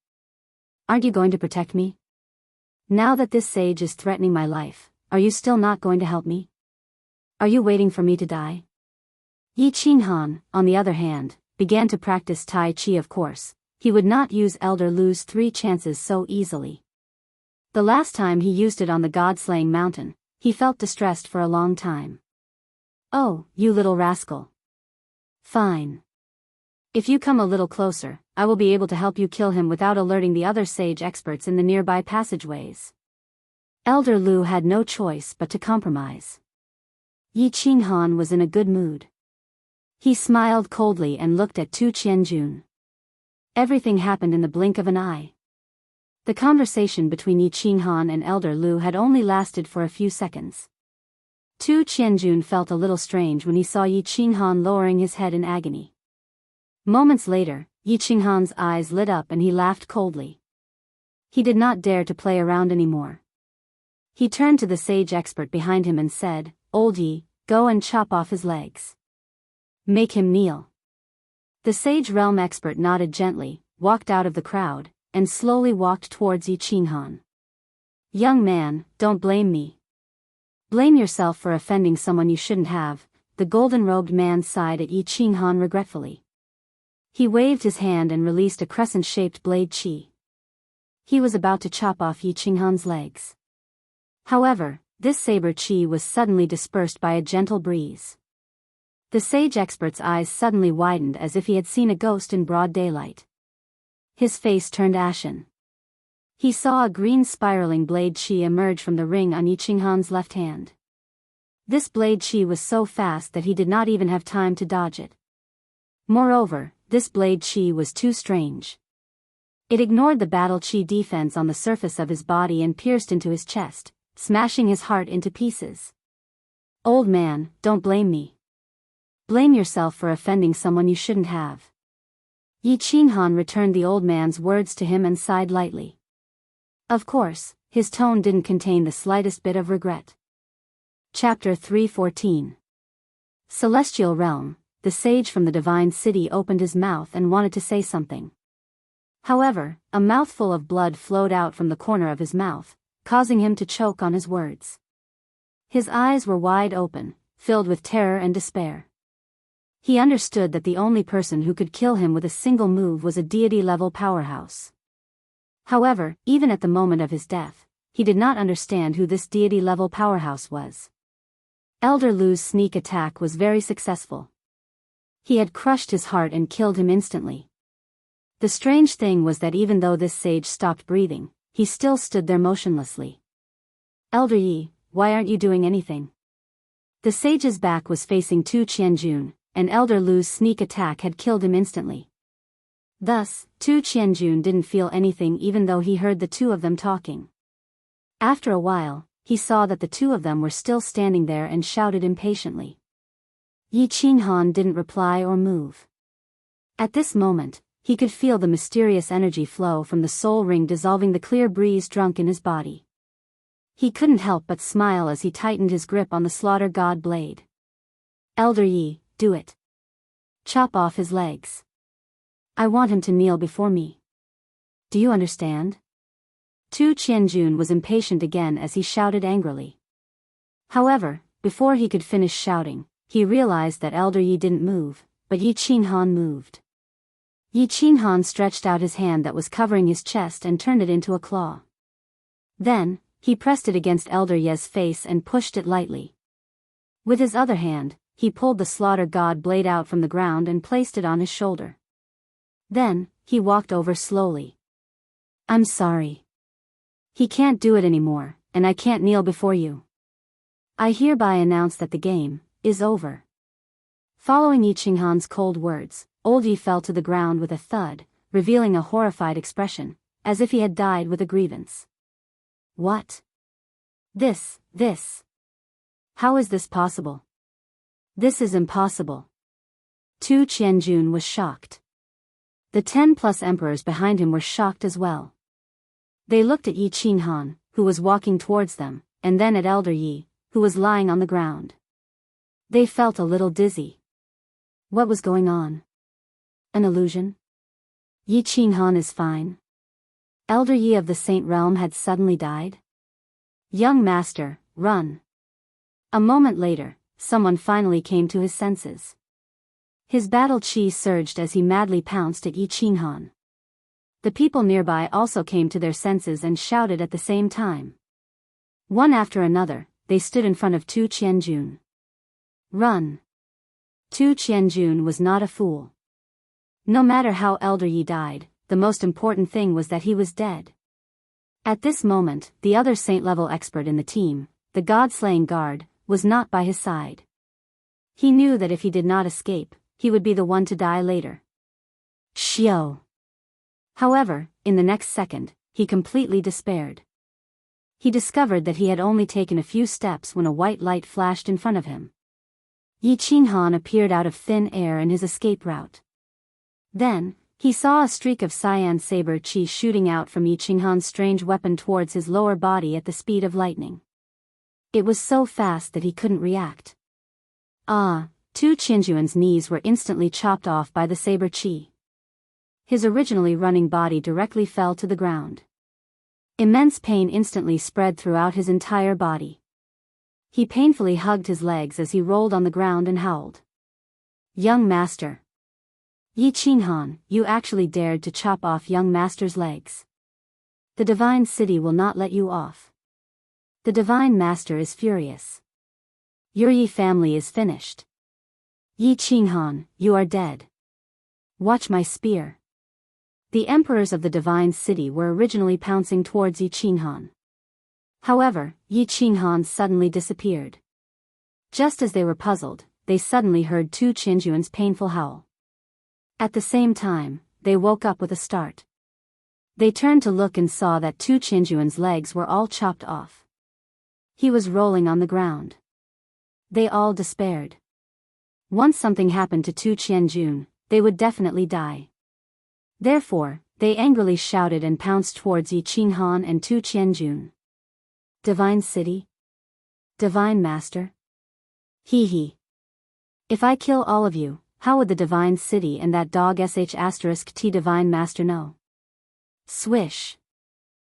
Aren't you going to protect me? Now that this sage is threatening my life, are you still not going to help me? Are you waiting for me to die? Yi Qinghan, on the other hand, began to practice Tai Chi. Of course, he would not use Elder Lu's 3 chances so easily. The last time he used it on the God-slaying mountain, he felt distressed for a long time. Oh, you little rascal. Fine. If you come a little closer, I will be able to help you kill him without alerting the other sage experts in the nearby passageways. Elder Lu had no choice but to compromise. Yi Qinghan was in a good mood. He smiled coldly and looked at Tu Qianjun. Everything happened in the blink of an eye. The conversation between Yi Qinghan and Elder Lu had only lasted for a few seconds. Tu Qianjun felt a little strange when he saw Yi Qinghan lowering his head in agony. Moments later, Yi Qinghan's eyes lit up and he laughed coldly. He did not dare to play around anymore. He turned to the sage expert behind him and said, Old Yi, go and chop off his legs. Make him kneel. The Sage Realm expert nodded gently, walked out of the crowd, and slowly walked towards Yi Qinghan. Young man, don't blame me. Blame yourself for offending someone you shouldn't have, the golden-robed man sighed at Yi Qinghan regretfully. He waved his hand and released a crescent-shaped blade qi. He was about to chop off Yi Qinghan's legs. However, this saber qi was suddenly dispersed by a gentle breeze. The sage expert's eyes suddenly widened as if he had seen a ghost in broad daylight. His face turned ashen. He saw a green spiraling blade qi emerge from the ring on Yi Qinghan's left hand. This blade qi was so fast that he did not even have time to dodge it. Moreover, this blade qi was too strange. It ignored the battle qi defense on the surface of his body and pierced into his chest, smashing his heart into pieces. Old man, don't blame me. Blame yourself for offending someone you shouldn't have. Yi Qinghan returned the old man's words to him and sighed lightly. Of course, his tone didn't contain the slightest bit of regret. Chapter 314. Celestial Realm. The sage from the divine city opened his mouth and wanted to say something. However, a mouthful of blood flowed out from the corner of his mouth, causing him to choke on his words. His eyes were wide open, filled with terror and despair. He understood that the only person who could kill him with a single move was a deity-level powerhouse. However, even at the moment of his death, he did not understand who this deity-level powerhouse was. Elder Lu's sneak attack was very successful. He had crushed his heart and killed him instantly. The strange thing was that even though this sage stopped breathing, he still stood there motionlessly. Elder Yi, why aren't you doing anything? The sage's back was facing Tu Qianjun, and Elder Lu's sneak attack had killed him instantly. Thus, Tu Qianjun didn't feel anything even though he heard the two of them talking. After a while, he saw that the two of them were still standing there and shouted impatiently. Yi Qinghan didn't reply or move. At this moment, he could feel the mysterious energy flow from the soul ring dissolving the clear breeze drunk in his body. He couldn't help but smile as he tightened his grip on the slaughter god blade. Elder Yi, do it. Chop off his legs. I want him to kneel before me. Do you understand? Tu Qianjun was impatient again as he shouted angrily. However, before he could finish shouting, he realized that Elder Yi didn't move, but Yi Qinghan moved. Yi Qinghan stretched out his hand that was covering his chest and turned it into a claw. Then, he pressed it against Elder Ye's face and pushed it lightly. With his other hand, he pulled the slaughter god blade out from the ground and placed it on his shoulder. Then, he walked over slowly. I'm sorry. He can't do it anymore, and I can't kneel before you. I hereby announce that the game is over. Following Yi Qinghan's cold words, Old Yi fell to the ground with a thud, revealing a horrified expression, as if he had died with a grievance. What? This. How is this possible? This is impossible. Tu Qianjun was shocked. The 10+ emperors behind him were shocked as well. They looked at Yi Qinghan, who was walking towards them, and then at Elder Yi, who was lying on the ground. They felt a little dizzy. What was going on? An illusion? Yi Qinghan is fine. Elder Yi of the Saint Realm had suddenly died? Young master, run. A moment later, someone finally came to his senses. His battle chi surged as he madly pounced at Yi Qinghan. The people nearby also came to their senses and shouted at the same time. One after another, they stood in front of Tu Qianjun. Run. Tu Qianjun was not a fool. No matter how Elder Yi died, the most important thing was that he was dead. At this moment, the other saint-level expert in the team, the god-slaying guard, was not by his side. He knew that if he did not escape, he would be the one to die later. Xiao. However, in the next second, he completely despaired. He discovered that he had only taken a few steps when a white light flashed in front of him. Yi Qinghan appeared out of thin air in his escape route. Then, he saw a streak of cyan saber chi shooting out from Yi Qinghan's strange weapon towards his lower body at the speed of lightning. It was so fast that he couldn't react. Tu Qianjuan's knees were instantly chopped off by the saber chi. His originally running body directly fell to the ground. Immense pain instantly spread throughout his entire body. He painfully hugged his legs as he rolled on the ground and howled. Young master. Yi Qinghan, you actually dared to chop off young master's legs. The divine city will not let you off. The divine master is furious. Your Yi family is finished. Yi Qinghan, you are dead. Watch my spear. The emperors of the divine city were originally pouncing towards Yi Qinghan. However, Yi Qinghan suddenly disappeared. Just as they were puzzled, they suddenly heard Tu Qianjuan's painful howl. At the same time, they woke up with a start. They turned to look and saw that Tu Qianjuan's legs were all chopped off. He was rolling on the ground. They all despaired. Once something happened to Tu Qianjun, they would definitely die. Therefore, they angrily shouted and pounced towards Yi Qinghan and Tu Qianjun. Divine City? Divine Master? Hee. If I kill all of you, how would the Divine City and that dog sh*t Divine Master know? Swish.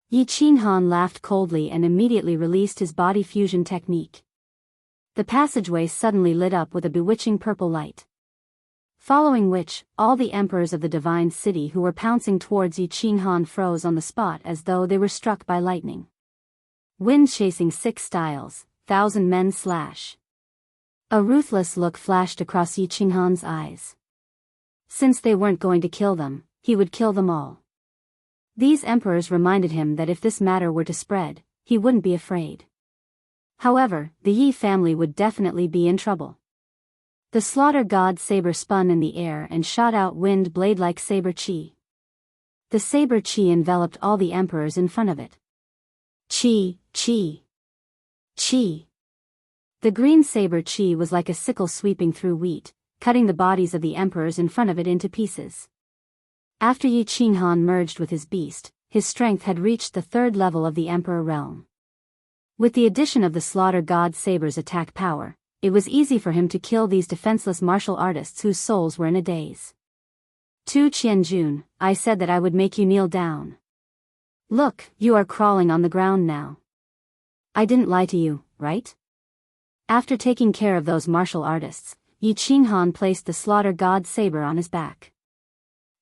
Yi Qinghan laughed coldly and immediately released his body fusion technique. The passageway suddenly lit up with a bewitching purple light. Following which, all the emperors of the Divine City who were pouncing towards Yi Qinghan froze on the spot as though they were struck by lightning. Wind chasing 6 styles, 1,000 men slash. A ruthless look flashed across Yi Qinghan's eyes. Since they weren't going to kill them, he would kill them all. These emperors reminded him that if this matter were to spread, he wouldn't be afraid. However, the Yi family would definitely be in trouble. The slaughter god saber spun in the air and shot out wind blade-like saber chi. The saber chi enveloped all the emperors in front of it. Chi. The green saber chi was like a sickle sweeping through wheat, cutting the bodies of the emperors in front of it into pieces. After Yi Qinghan merged with his beast, his strength had reached the 3rd level of the emperor realm. With the addition of the slaughter god saber's attack power, it was easy for him to kill these defenseless martial artists whose souls were in a daze. Tu Qianjun, I said that I would make you kneel down. Look, you are crawling on the ground now. I didn't lie to you, right? After taking care of those martial artists, Yi Qinghan placed the slaughter god saber on his back.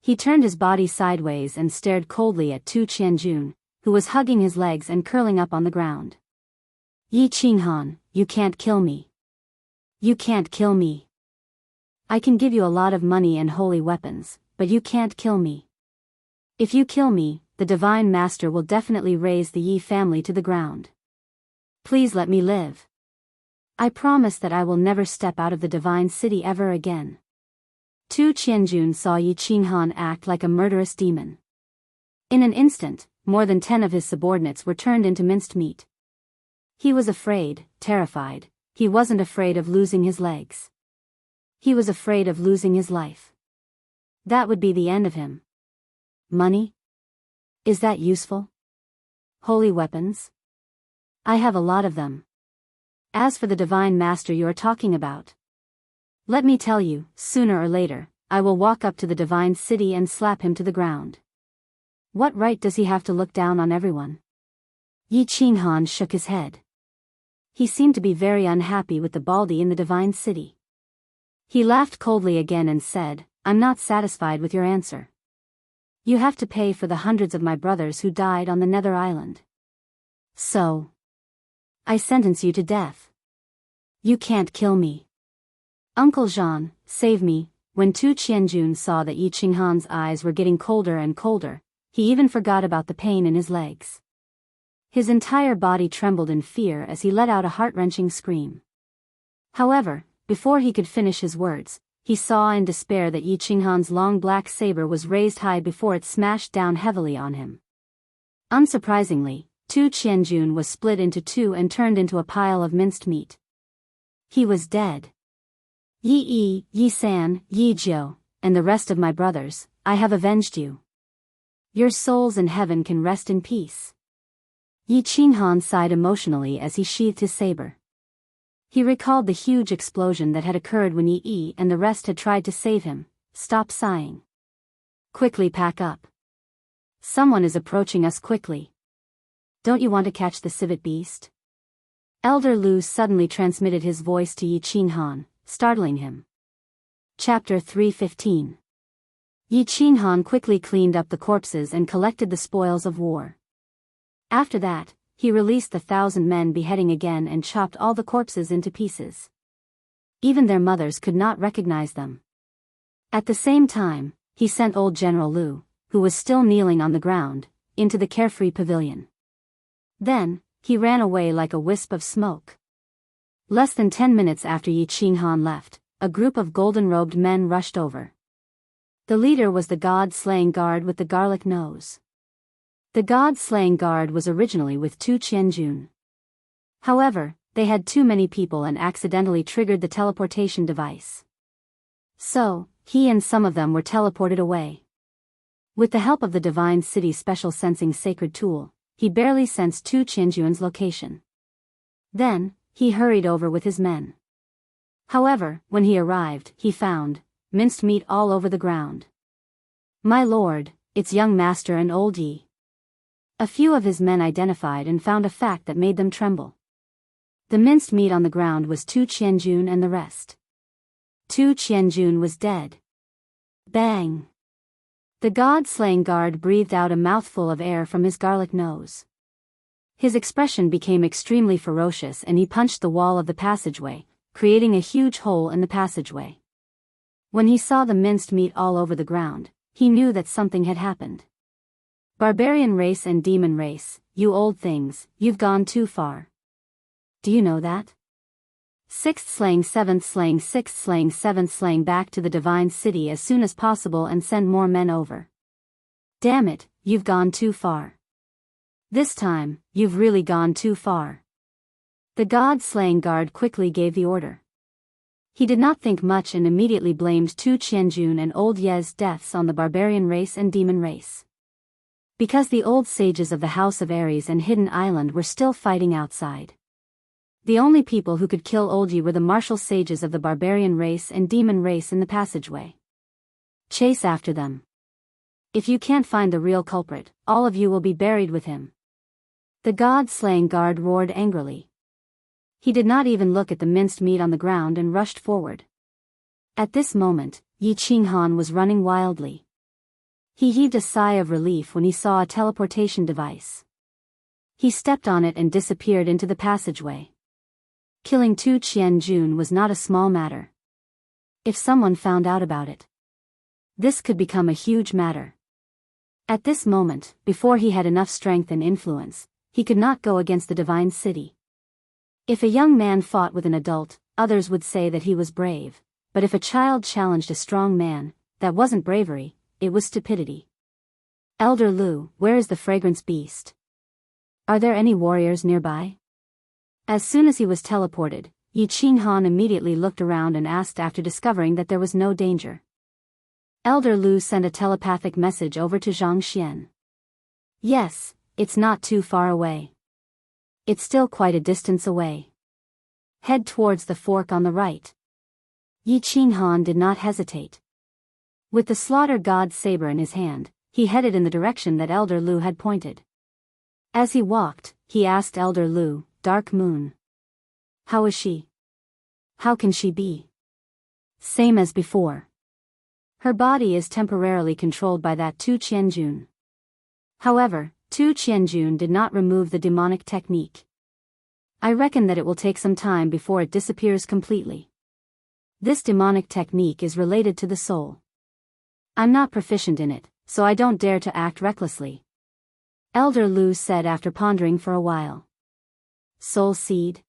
He turned his body sideways and stared coldly at Tu Qianjun, who was hugging his legs and curling up on the ground. Yi Qinghan, you can't kill me. You can't kill me. I can give you a lot of money and holy weapons, but you can't kill me. If you kill me, the Divine Master will definitely raze the Yi family to the ground. Please let me live. I promise that I will never step out of the Divine City ever again. Tu Qianjun saw Yi Qinghan act like a murderous demon. In an instant, more than 10 of his subordinates were turned into minced meat. He was afraid, terrified. He wasn't afraid of losing his legs. He was afraid of losing his life. That would be the end of him. Money? Is that useful? Holy weapons? I have a lot of them. As for the Divine Master you are talking about, let me tell you, sooner or later, I will walk up to the Divine City and slap him to the ground. What right does he have to look down on everyone? Yi Qinghan shook his head. He seemed to be very unhappy with the Baldi in the Divine City. He laughed coldly again and said, I'm not satisfied with your answer. You have to pay for the hundreds of my brothers who died on the Nether Island. So, I sentence you to death. You can't kill me. Uncle Jean, save me. When Tu Qianjun saw that Yi Qinghan's eyes were getting colder and colder, he even forgot about the pain in his legs. His entire body trembled in fear as he let out a heart-wrenching scream. However, before he could finish his words, he saw in despair that Yi Qinghan's long black saber was raised high before it smashed down heavily on him. Unsurprisingly, Tu Qianjun was split into two and turned into a pile of minced meat. He was dead. Yi, Yi San, Yi Jiu, and the rest of my brothers, I have avenged you. Your souls in heaven can rest in peace. Yi Qinghan sighed emotionally as he sheathed his saber. He recalled the huge explosion that had occurred when Yi and the rest had tried to save him. Stop sighing. Quickly pack up. Someone is approaching us quickly. Don't you want to catch the civet beast? Elder Lu suddenly transmitted his voice to Yi Qinghan, startling him. Chapter 315. Yi Qinghan quickly cleaned up the corpses and collected the spoils of war. After that, he released the 1,000 men beheading again and chopped all the corpses into pieces. Even their mothers could not recognize them. At the same time, he sent old General Lu, who was still kneeling on the ground, into the Carefree Pavilion. Then, he ran away like a wisp of smoke. Less than 10 minutes after Yi Qinghan left, a group of golden-robed men rushed over. The leader was the god-slaying guard with the garlic nose. The god-slaying guard was originally with Tu Qianjun. However, they had too many people and accidentally triggered the teleportation device. So, he and some of them were teleported away. With the help of the Divine City's special sensing sacred tool, he barely sensed Tu Qianjun's location. Then, he hurried over with his men. However, when he arrived, he found minced meat all over the ground. My lord, it's young master and old Yi. A few of his men identified and found a fact that made them tremble. The minced meat on the ground was Tu Qianjun and the rest. Tu Qianjun was dead. Bang! The god-slaying guard breathed out a mouthful of air from his garlic nose. His expression became extremely ferocious and he punched the wall of the passageway, creating a huge hole in the passageway. When he saw the minced meat all over the ground, he knew that something had happened. Barbarian race and demon race, you old things, you've gone too far. Do you know that? 6th slaying 7th slaying 6th slaying 7th slaying back to the Divine City as soon as possible and send more men over. Damn it, you've gone too far. This time, you've really gone too far. The god-slaying guard quickly gave the order. He did not think much and immediately blamed Tu Qianjun and old Ye's deaths on the barbarian race and demon race. Because the old sages of the House of Ares and Hidden Island were still fighting outside. The only people who could kill old Yi were the martial sages of the barbarian race and demon race in the passageway. Chase after them. If you can't find the real culprit, all of you will be buried with him. The god-slaying guard roared angrily. He did not even look at the minced meat on the ground and rushed forward. At this moment, Yi Qinghan was running wildly. He heaved a sigh of relief when he saw a teleportation device. He stepped on it and disappeared into the passageway. Killing Tu Qianjun was not a small matter. If someone found out about it, this could become a huge matter. At this moment, before he had enough strength and influence, he could not go against the divine city. If a young man fought with an adult, others would say that he was brave, but if a child challenged a strong man, that wasn't bravery, it was stupidity. Elder Lu, where is the fragrance beast? Are there any warriors nearby? As soon as he was teleported, Yi Qinghan immediately looked around and asked after discovering that there was no danger. Elder Lu sent a telepathic message over to Zhang Xian. Yes, it's not too far away. It's still quite a distance away. Head towards the fork on the right. Yi Qinghan did not hesitate. With the slaughter god's saber in his hand, he headed in the direction that Elder Lu had pointed. As he walked, he asked Elder Lu, Dark Moon. How is she? How can she be? Same as before. Her body is temporarily controlled by that Tu Qianjun. However, Tu Qianjun did not remove the demonic technique. I reckon that it will take some time before it disappears completely. This demonic technique is related to the soul. I'm not proficient in it, so I don't dare to act recklessly. Elder Lu said after pondering for a while. Soul seed?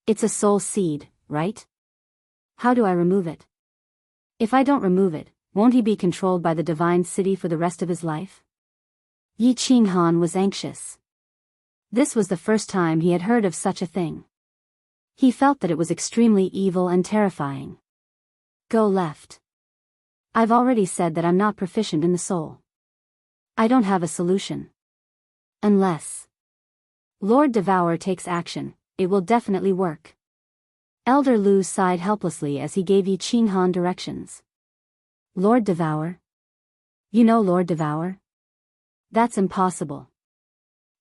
It's a soul seed, right? How do I remove it? If I don't remove it, won't he be controlled by the divine city for the rest of his life? Yi Qinghan was anxious. This was the first time he had heard of such a thing. He felt that it was extremely evil and terrifying. Go left. I've already said that I'm not proficient in the soul. I don't have a solution. Unless Lord Devour takes action, it will definitely work. Elder Lu sighed helplessly as he gave Yi Qinghan directions. Lord Devour? You know Lord Devour? That's impossible.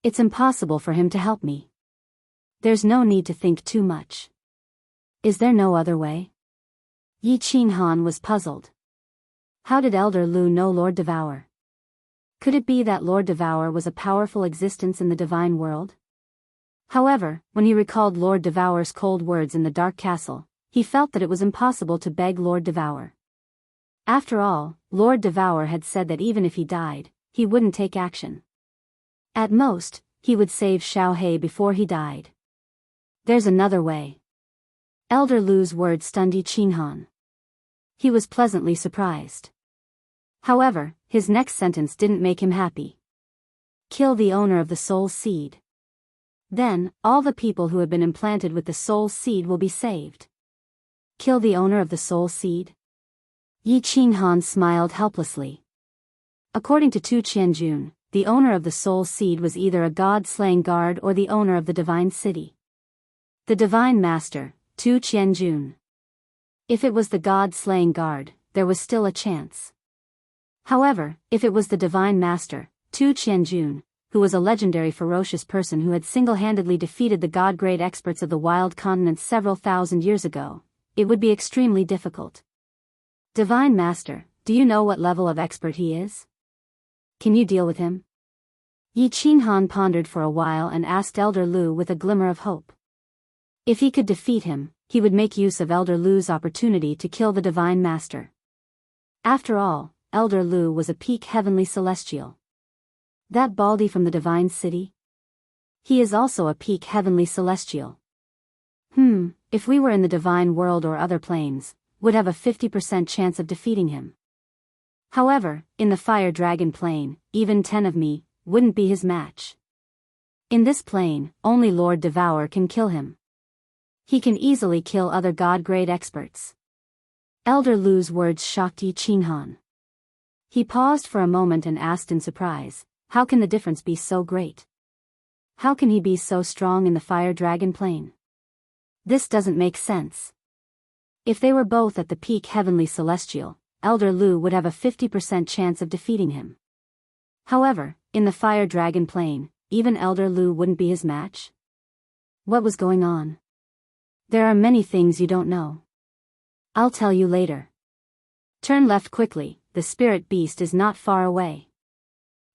It's impossible for him to help me. There's no need to think too much. Is there no other way? Yi Qinghan was puzzled. How did Elder Lu know Lord Devour? Could it be that Lord Devour was a powerful existence in the divine world? However, when he recalled Lord Devour's cold words in the dark castle, he felt that it was impossible to beg Lord Devour. After all, Lord Devour had said that even if he died, he wouldn't take action. At most, he would save Xiaohei before he died. There's another way. Elder Lu's words stunned Yi Qinghan. He was pleasantly surprised. However, his next sentence didn't make him happy. Kill the owner of the soul seed. Then, all the people who have been implanted with the soul seed will be saved. Kill the owner of the soul seed? Yi Qinghan smiled helplessly. According to Tu Qianjun, the owner of the soul seed was either a god-slaying guard or the owner of the divine city. The divine master, Tu Qianjun. If it was the god-slaying guard, there was still a chance. However, if it was the divine master, Tu Qianjun, who was a legendary ferocious person who had single-handedly defeated the god-grade experts of the wild continents several thousand years ago, it would be extremely difficult. Divine Master, do you know what level of expert he is? Can you deal with him? Yi Qinghan pondered for a while and asked Elder Lu with a glimmer of hope. If he could defeat him, he would make use of Elder Lu's opportunity to kill the Divine Master. After all, Elder Lu was a peak heavenly celestial. That baldy from the divine city? He is also a peak heavenly celestial. If we were in the divine world or other planes, would have a 50% chance of defeating him. However, in the fire dragon plane, even 10 of me, wouldn't be his match. In this plane, only Lord Devour can kill him. He can easily kill other god-grade experts. Elder Lu's words shocked Yi Qinghan. He paused for a moment and asked in surprise, how can the difference be so great? How can he be so strong in the fire dragon plane? This doesn't make sense. If they were both at the peak heavenly celestial, Elder Lu would have a 50% chance of defeating him. However, in the fire dragon plane, even Elder Lu wouldn't be his match? What was going on? There are many things you don't know. I'll tell you later. Turn left quickly, the spirit beast is not far away.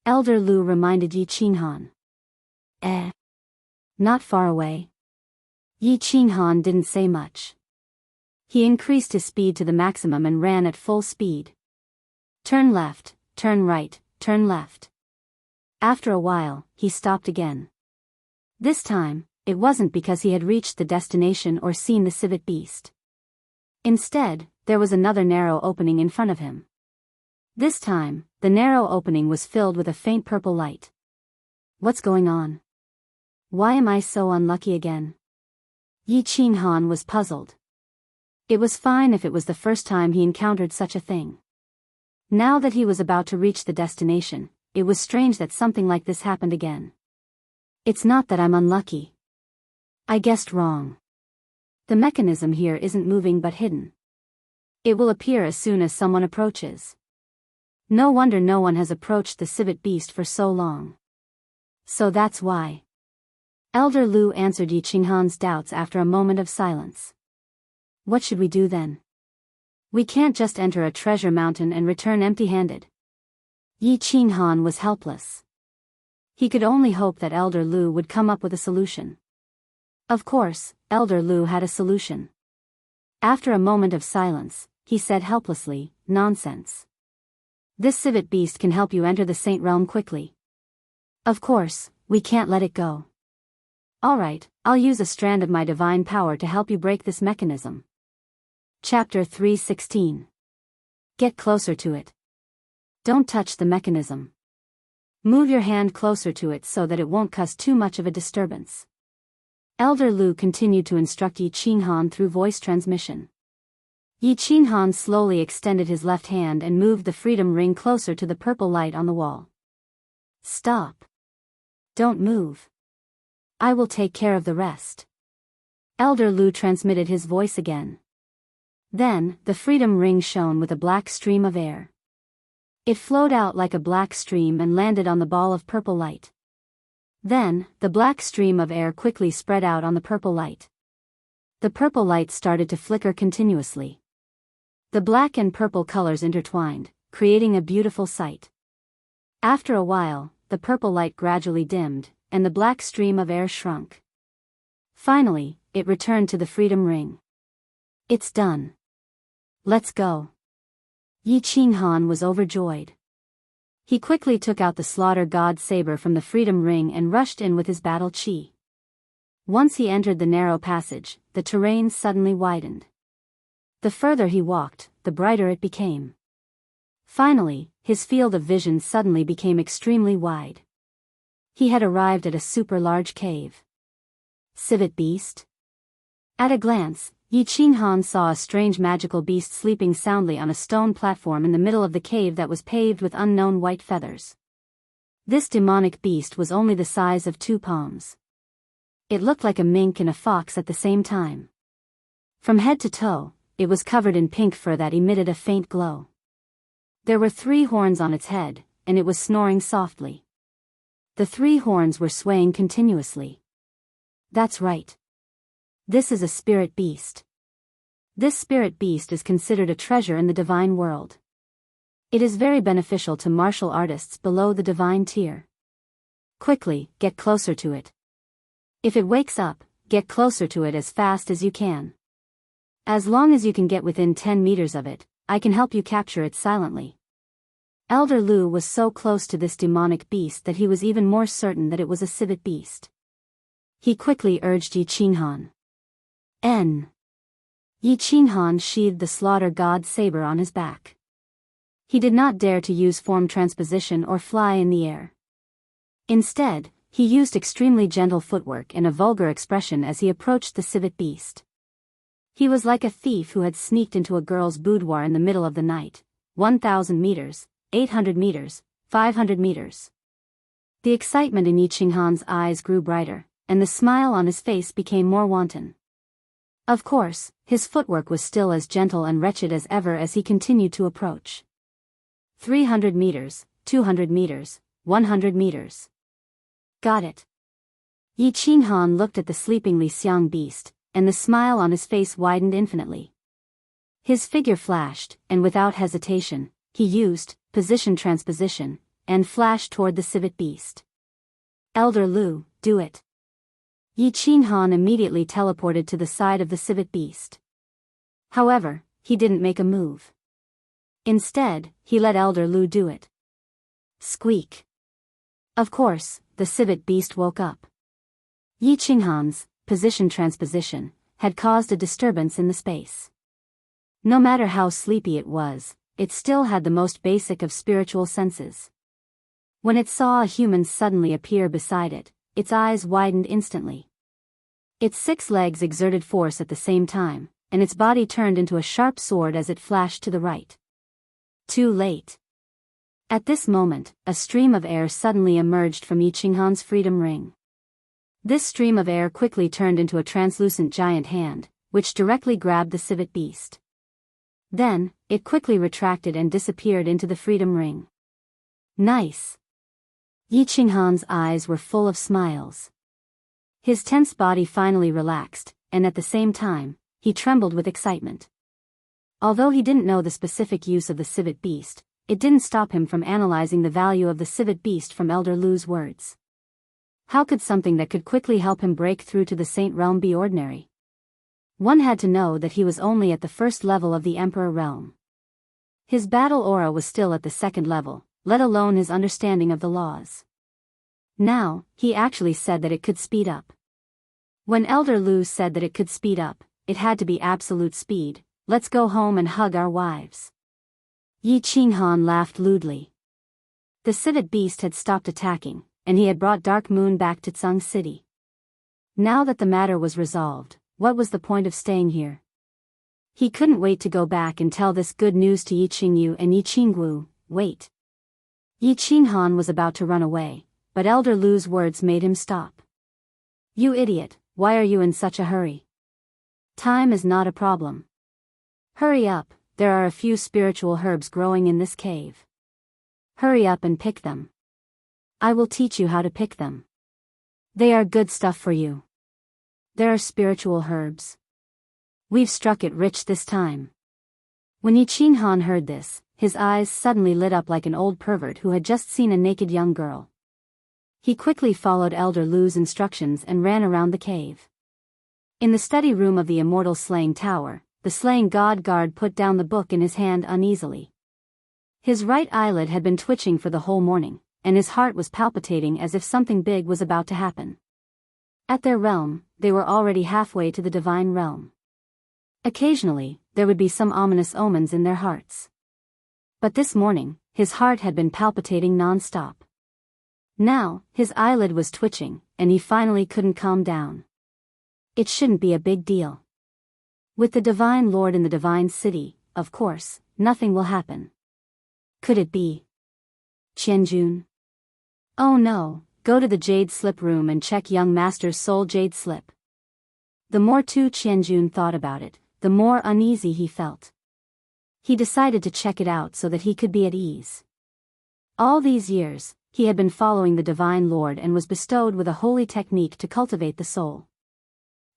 Elder Lu reminded Yi Qinghan. Not far away. Yi Qinghan didn't say much. He increased his speed to the maximum and ran at full speed. Turn left, turn right, turn left. After a while, he stopped again. This time, it wasn't because he had reached the destination or seen the civet beast. Instead, there was another narrow opening in front of him. This time, the narrow opening was filled with a faint purple light. What's going on? Why am I so unlucky again? Yi Qinghan was puzzled. It was fine if it was the first time he encountered such a thing. Now that he was about to reach the destination, it was strange that something like this happened again. It's not that I'm unlucky. I guessed wrong. The mechanism here isn't moving but hidden. It will appear as soon as someone approaches. No wonder no one has approached the civet beast for so long. So that's why. Elder Lu answered Yi Qinghan's doubts after a moment of silence. What should we do then? We can't just enter a treasure mountain and return empty-handed. Yi Qinghan was helpless. He could only hope that Elder Lu would come up with a solution. Of course, Elder Lu had a solution. After a moment of silence, he said helplessly, "Nonsense. This civet beast can help you enter the Saint Realm quickly. Of course, we can't let it go. Alright, I'll use a strand of my divine power to help you break this mechanism." Chapter 3:16. Get closer to it. Don't touch the mechanism. Move your hand closer to it so that it won't cause too much of a disturbance. Elder Lu continued to instruct Yi Qinghan through voice transmission. Yi Qinghan slowly extended his left hand and moved the freedom ring closer to the purple light on the wall. Stop. Don't move. I will take care of the rest. Elder Lu transmitted his voice again. Then, the freedom ring shone with a black stream of air. It flowed out like a black stream and landed on the ball of purple light. Then, the black stream of air quickly spread out on the purple light. The purple light started to flicker continuously. The black and purple colors intertwined, creating a beautiful sight. After a while, the purple light gradually dimmed, and the black stream of air shrunk. Finally, it returned to the freedom ring. It's done. Let's go. Yi Qinghan was overjoyed. He quickly took out the slaughter god saber from the freedom ring and rushed in with his battle chi. Once he entered the narrow passage, the terrain suddenly widened. The further he walked, the brighter it became. Finally, his field of vision suddenly became extremely wide. He had arrived at a super large cave. Civet beast? At a glance, Yi Qinghan saw a strange magical beast sleeping soundly on a stone platform in the middle of the cave that was paved with unknown white feathers. This demonic beast was only the size of 2 palms. It looked like a mink and a fox at the same time. From head to toe, it was covered in pink fur that emitted a faint glow. There were 3 horns on its head, and it was snoring softly. The 3 horns were swaying continuously. That's right. This is a spirit beast. This spirit beast is considered a treasure in the divine world. It is very beneficial to martial artists below the divine tier. Quickly, get closer to it. If it wakes up, get closer to it as fast as you can. As long as you can get within 10 meters of it, I can help you capture it silently. Elder Lu was so close to this demonic beast that he was even more certain that it was a civet beast. He quickly urged Yi Qinghan. Yi Qinghan sheathed the slaughter god saber on his back. He did not dare to use form transposition or fly in the air. Instead, he used extremely gentle footwork and a vulgar expression as he approached the civet beast. He was like a thief who had sneaked into a girl's boudoir in the middle of the night. 1,000 meters, 800 meters, 500 meters. The excitement in Yi Qinghan's eyes grew brighter, and the smile on his face became more wanton. Of course, his footwork was still as gentle and wretched as ever as he continued to approach. 300 meters, 200 meters, 100 meters. Got it. Yi Qinghan looked at the sleeping Li Xiang beast, and the smile on his face widened infinitely. His figure flashed, and without hesitation, he used position transposition, and flashed toward the civet beast. Elder Lu, do it. Yi Qinghan immediately teleported to the side of the civet beast. However, he didn't make a move. Instead, he let Elder Lu do it. Squeak. Of course, the civet beast woke up. Yi Qinghan's position transposition had caused a disturbance in the space. No matter how sleepy it was, it still had the most basic of spiritual senses. When it saw a human suddenly appear beside it, its eyes widened instantly. Its 6 legs exerted force at the same time, and its body turned into a sharp sword as it flashed to the right. Too late. At this moment, a stream of air suddenly emerged from Yi Qinghan's freedom ring. This stream of air quickly turned into a translucent giant hand, which directly grabbed the civet beast. Then, it quickly retracted and disappeared into the freedom ring. Nice. Yi Qinghan's eyes were full of smiles. His tense body finally relaxed, and at the same time, he trembled with excitement. Although he didn't know the specific use of the civet beast, it didn't stop him from analyzing the value of the civet beast from Elder Lu's words. How could something that could quickly help him break through to the Saint Realm be ordinary? One had to know that he was only at the first level of the Emperor Realm. His battle aura was still at the second level, let alone his understanding of the laws. Now, he actually said that it could speed up. When Elder Lu said that it could speed up, it had to be absolute speed. Let's go home and hug our wives. Yi Qinghan laughed lewdly. The civet beast had stopped attacking, and he had brought Dark Moon back to Tsang City. Now that the matter was resolved, what was the point of staying here? He couldn't wait to go back and tell this good news to Yi Qingyu and Yi Qinggu. Wait. Yi Qinghan was about to run away, but Elder Lu's words made him stop. You idiot, why are you in such a hurry? Time is not a problem. Hurry up, there are a few spiritual herbs growing in this cave. Hurry up and pick them. I will teach you how to pick them. They are good stuff for you. There are spiritual herbs. We've struck it rich this time. When Yi Qinghan heard this, his eyes suddenly lit up like an old pervert who had just seen a naked young girl. He quickly followed Elder Lu's instructions and ran around the cave. In the study room of the immortal slaying tower, the slaying god guard put down the book in his hand uneasily. His right eyelid had been twitching for the whole morning, and his heart was palpitating as if something big was about to happen. At their realm, they were already halfway to the divine realm. Occasionally, there would be some ominous omens in their hearts. But this morning, his heart had been palpitating non-stop. Now, his eyelid was twitching, and he finally couldn't calm down. It shouldn't be a big deal. With the Divine Lord in the Divine City, of course, nothing will happen. Could it be Qianjun? Oh no, go to the Jade Slip room and check young master's soul Jade Slip. The more Qianjun thought about it, the more uneasy he felt. He decided to check it out so that he could be at ease. All these years, he had been following the Divine Lord and was bestowed with a holy technique to cultivate the soul.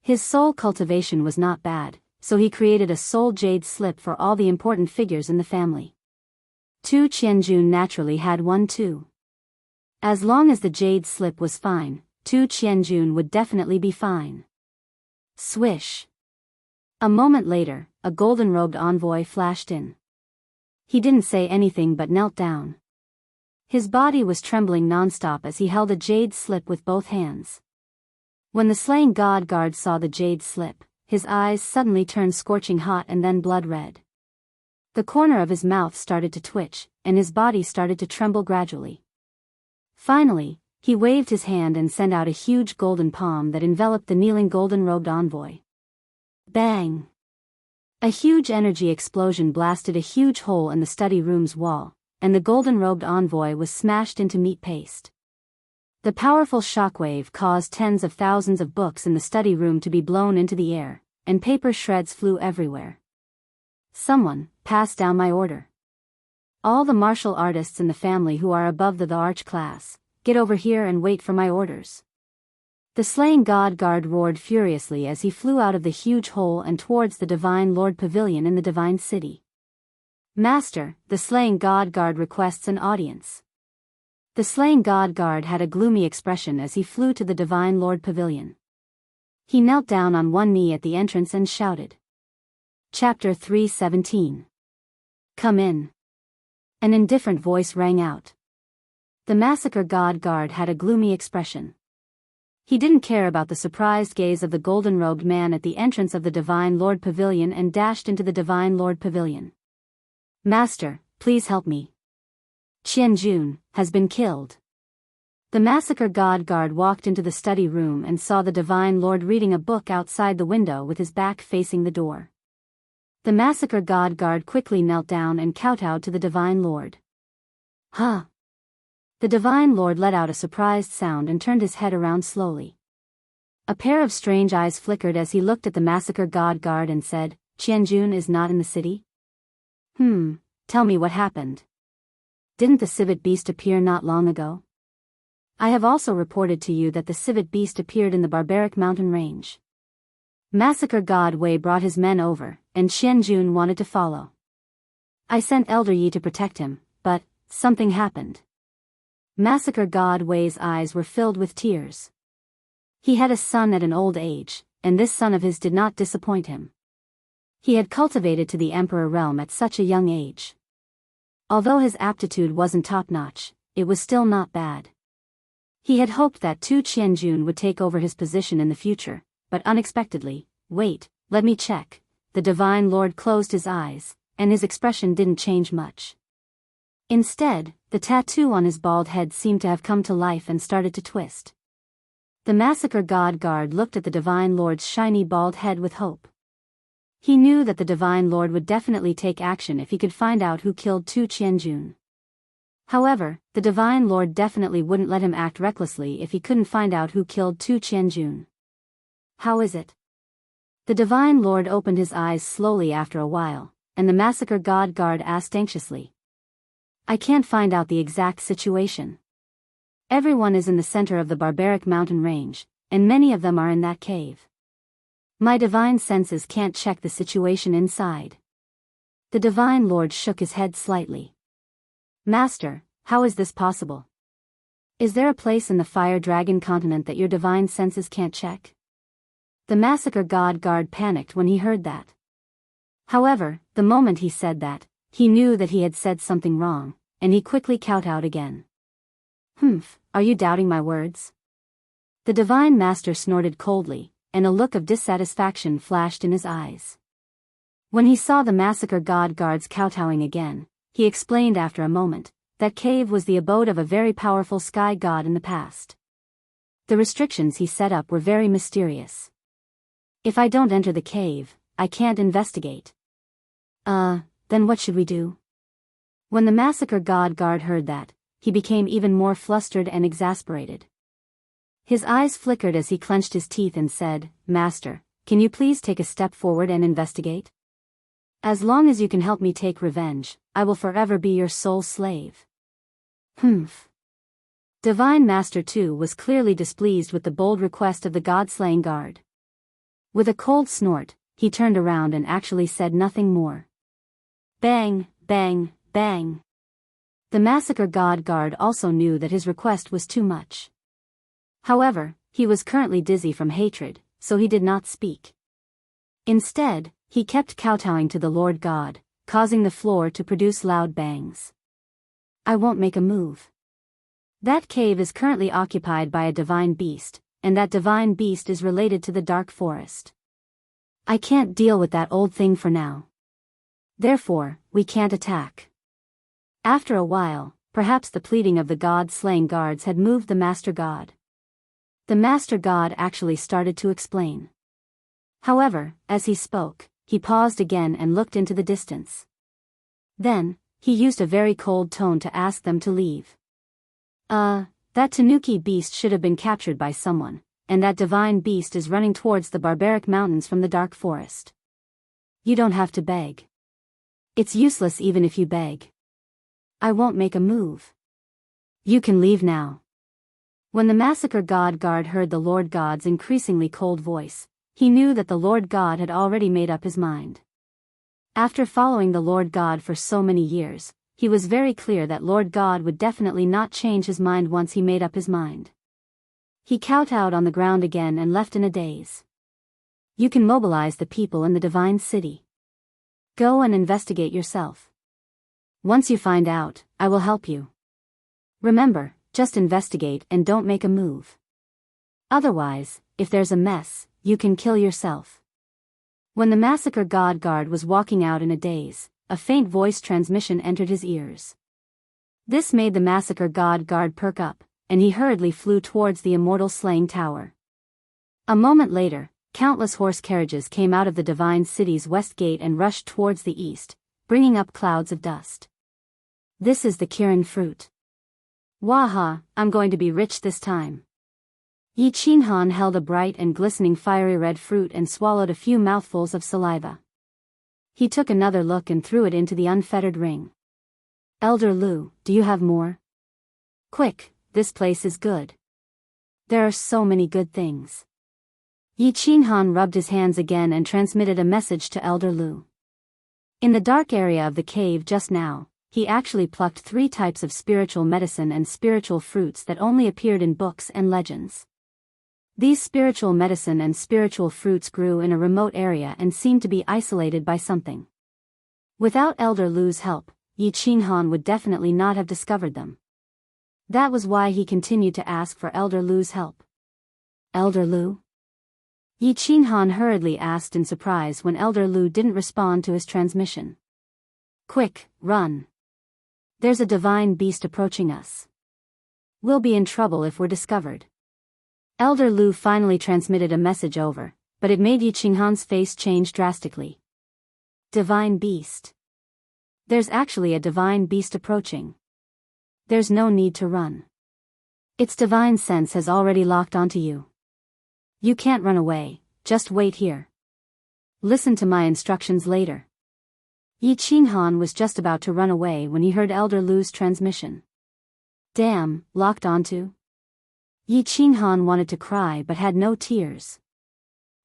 His soul cultivation was not bad, so he created a soul jade slip for all the important figures in the family. Qianjun naturally had one too. As long as the jade slip was fine, Qianjun would definitely be fine. Swish. A moment later, a golden-robed envoy flashed in. He didn't say anything but knelt down. His body was trembling non-stop as he held a jade slip with both hands. When the slaying god guard saw the jade slip, his eyes suddenly turned scorching hot and then blood red. The corner of his mouth started to twitch, and his body started to tremble gradually. Finally, he waved his hand and sent out a huge golden palm that enveloped the kneeling golden-robed envoy. Bang! A huge energy explosion blasted a huge hole in the study room's wall, and the golden-robed envoy was smashed into meat paste. The powerful shockwave caused tens of thousands of books in the study room to be blown into the air, and paper shreds flew everywhere. Someone, pass down my order. All the martial artists in the family who are above the arch class, get over here and wait for my orders. The slaying god guard roared furiously as he flew out of the huge hole and towards the Divine Lord Pavilion in the Divine City. Master, the slaying god guard requests an audience. The slaying god guard had a gloomy expression as he flew to the Divine Lord Pavilion. He knelt down on one knee at the entrance and shouted. Chapter 3:17. Come in. An indifferent voice rang out. The massacre god guard had a gloomy expression. He didn't care about the surprised gaze of the golden-robed man at the entrance of the Divine Lord Pavilion and dashed into the Divine Lord Pavilion. "Master, please help me. Qianjun has been killed." The massacre god guard walked into the study room and saw the Divine Lord reading a book outside the window with his back facing the door. The massacre god guard quickly knelt down and kowtowed to the Divine Lord. "Huh." The Divine Lord let out a surprised sound and turned his head around slowly. A pair of strange eyes flickered as he looked at the massacre god guard and said, "Qianjun is not in the city? Tell me what happened. Didn't the civet beast appear not long ago? I have also reported to you that the civet beast appeared in the barbaric mountain range." Massacre god Wei brought his men over, and Qianjun wanted to follow. "I sent Elder Yi to protect him, but something happened." Massacre god Wei's eyes were filled with tears. He had a son at an old age, and this son of his did not disappoint him. He had cultivated to the emperor realm at such a young age. Although his aptitude wasn't top-notch, it was still not bad. He had hoped that Tu Qianjun would take over his position in the future, but unexpectedly, "Wait, let me check." The Divine Lord closed his eyes, and his expression didn't change much. Instead, the tattoo on his bald head seemed to have come to life and started to twist. The massacre god guard looked at the Divine Lord's shiny bald head with hope. He knew that the Divine Lord would definitely take action if he could find out who killed Tu Qianjun. However, the Divine Lord definitely wouldn't let him act recklessly if he couldn't find out who killed Tu Qianjun. "How is it?" The Divine Lord opened his eyes slowly after a while, and the massacre god guard asked anxiously. "I can't find out the exact situation. Everyone is in the center of the barbaric mountain range, and many of them are in that cave. My divine senses can't check the situation inside." The Divine Lord shook his head slightly. "Master, how is this possible? Is there a place in the Fire Dragon continent that your divine senses can't check?" The massacre god guard panicked when he heard that. However, the moment he said that, he knew that he had said something wrong, and he quickly kowtowed again. Are you doubting my words?" The Divine Master snorted coldly, and a look of dissatisfaction flashed in his eyes. When he saw the massacre god guards kowtowing again, he explained after a moment, that cave was the abode of a very powerful sky god in the past. The restrictions he set up were very mysterious. "If I don't enter the cave, I can't investigate." Then what should we do?" When the massacre god guard heard that, he became even more flustered and exasperated. His eyes flickered as he clenched his teeth and said, "Master, can you please take a step forward and investigate? As long as you can help me take revenge, I will forever be your sole slave." Divine Master too was clearly displeased with the bold request of the god-slaying guard. With a cold snort, he turned around and actually said nothing more. Bang, bang, bang. The massacre god guard also knew that his request was too much. However, he was currently dizzy from hatred, so he did not speak. Instead, he kept kowtowing to the Lord God, causing the floor to produce loud bangs. "I won't make a move. That cave is currently occupied by a divine beast, and that divine beast is related to the dark forest. I can't deal with that old thing for now. Therefore, we can't attack." After a while, perhaps the pleading of the god-slaying guards had moved the Master God. The Master God actually started to explain. However, as he spoke, he paused again and looked into the distance. Then, he used a very cold tone to ask them to leave. That Tanuki beast should have been captured by someone, and that divine beast is running towards the barbaric mountains from the dark forest. You don't have to beg. It's useless even if you beg. I won't make a move. You can leave now." When the massacre god guard heard the Lord God's increasingly cold voice, he knew that the Lord God had already made up his mind. After following the Lord God for so many years, he was very clear that Lord God would definitely not change his mind once he made up his mind. He kowtowed on the ground again and left in a daze. "You can mobilize the people in the divine city. Go and investigate yourself. Once you find out, I will help you. Remember, just investigate and don't make a move. Otherwise, if there's a mess, you can kill yourself. When the massacre god guard was walking out in a daze, a faint voice transmission entered his ears. This made the massacre god guard perk up, and he hurriedly flew towards the immortal slaying tower. A moment later, countless horse carriages came out of the divine city's west gate and rushed towards the east, bringing up clouds of dust. This is the Kirin fruit. Waha, I'm going to be rich this time. Yi Qinghan held a bright and glistening fiery red fruit and swallowed a few mouthfuls of saliva. He took another look and threw it into the unfettered ring. Elder Lu, do you have more? Quick, this place is good. There are so many good things. Yi Qinghan rubbed his hands again and transmitted a message to Elder Lu. In the dark area of the cave just now, he actually plucked 3 types of spiritual medicine and spiritual fruits that only appeared in books and legends. These spiritual medicine and spiritual fruits grew in a remote area and seemed to be isolated by something. Without Elder Lu's help, Yi Qinghan would definitely not have discovered them. That was why he continued to ask for Elder Lu's help. Elder Lu? Yi Qinghan hurriedly asked in surprise when Elder Lu didn't respond to his transmission. Quick, run. There's a divine beast approaching us. We'll be in trouble if we're discovered. Elder Lu finally transmitted a message over, but it made Yi Qinghan's face change drastically. Divine beast. There's actually a divine beast approaching. There's no need to run. Its divine sense has already locked onto you. You can't run away, just wait here. Listen to my instructions later. Yi Qinghan was just about to run away when he heard Elder Lu's transmission. Damn, locked onto? Yi Qinghan wanted to cry but had no tears.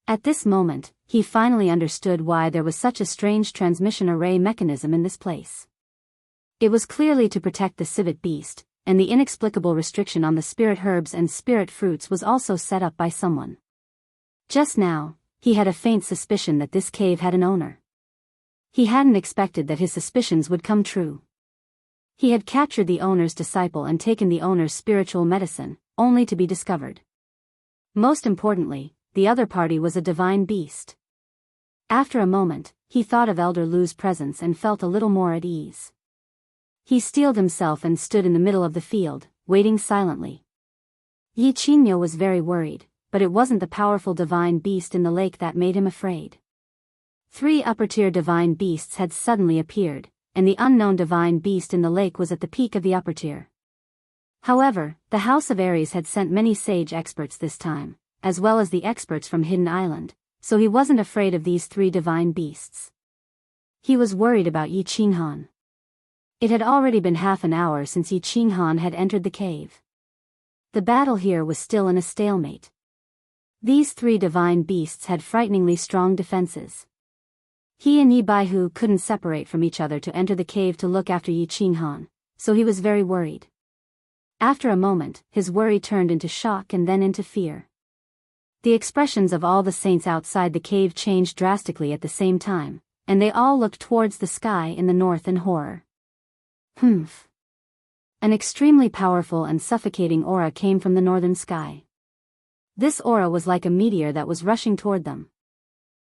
At this moment, he finally understood why there was such a strange transmission array mechanism in this place. It was clearly to protect the civet beast, and the inexplicable restriction on the spirit herbs and spirit fruits was also set up by someone. Just now, he had a faint suspicion that this cave had an owner. He hadn't expected that his suspicions would come true. He had captured the owner's disciple and taken the owner's spiritual medicine, only to be discovered. Most importantly, the other party was a divine beast. After a moment, he thought of Elder Lu's presence and felt a little more at ease. He steeled himself and stood in the middle of the field, waiting silently. Yi Qingyo was very worried, but it wasn't the powerful divine beast in the lake that made him afraid. 3 upper-tier divine beasts had suddenly appeared, and the unknown divine beast in the lake was at the peak of the upper tier. However, the House of Aries had sent many sage experts this time, as well as the experts from Hidden Island, so he wasn't afraid of these 3 divine beasts. He was worried about Yi Qinghan. It had already been half an hour since Yi Qinghan had entered the cave. The battle here was still in a stalemate. These 3 divine beasts had frighteningly strong defenses. He and Yi Baihu couldn't separate from each other to enter the cave to look after Yi Qinghan, so he was very worried. After a moment, his worry turned into shock and then into fear. The expressions of all the saints outside the cave changed drastically at the same time, and they all looked towards the sky in the north in horror. Humph. An extremely powerful and suffocating aura came from the northern sky. This aura was like a meteor that was rushing toward them.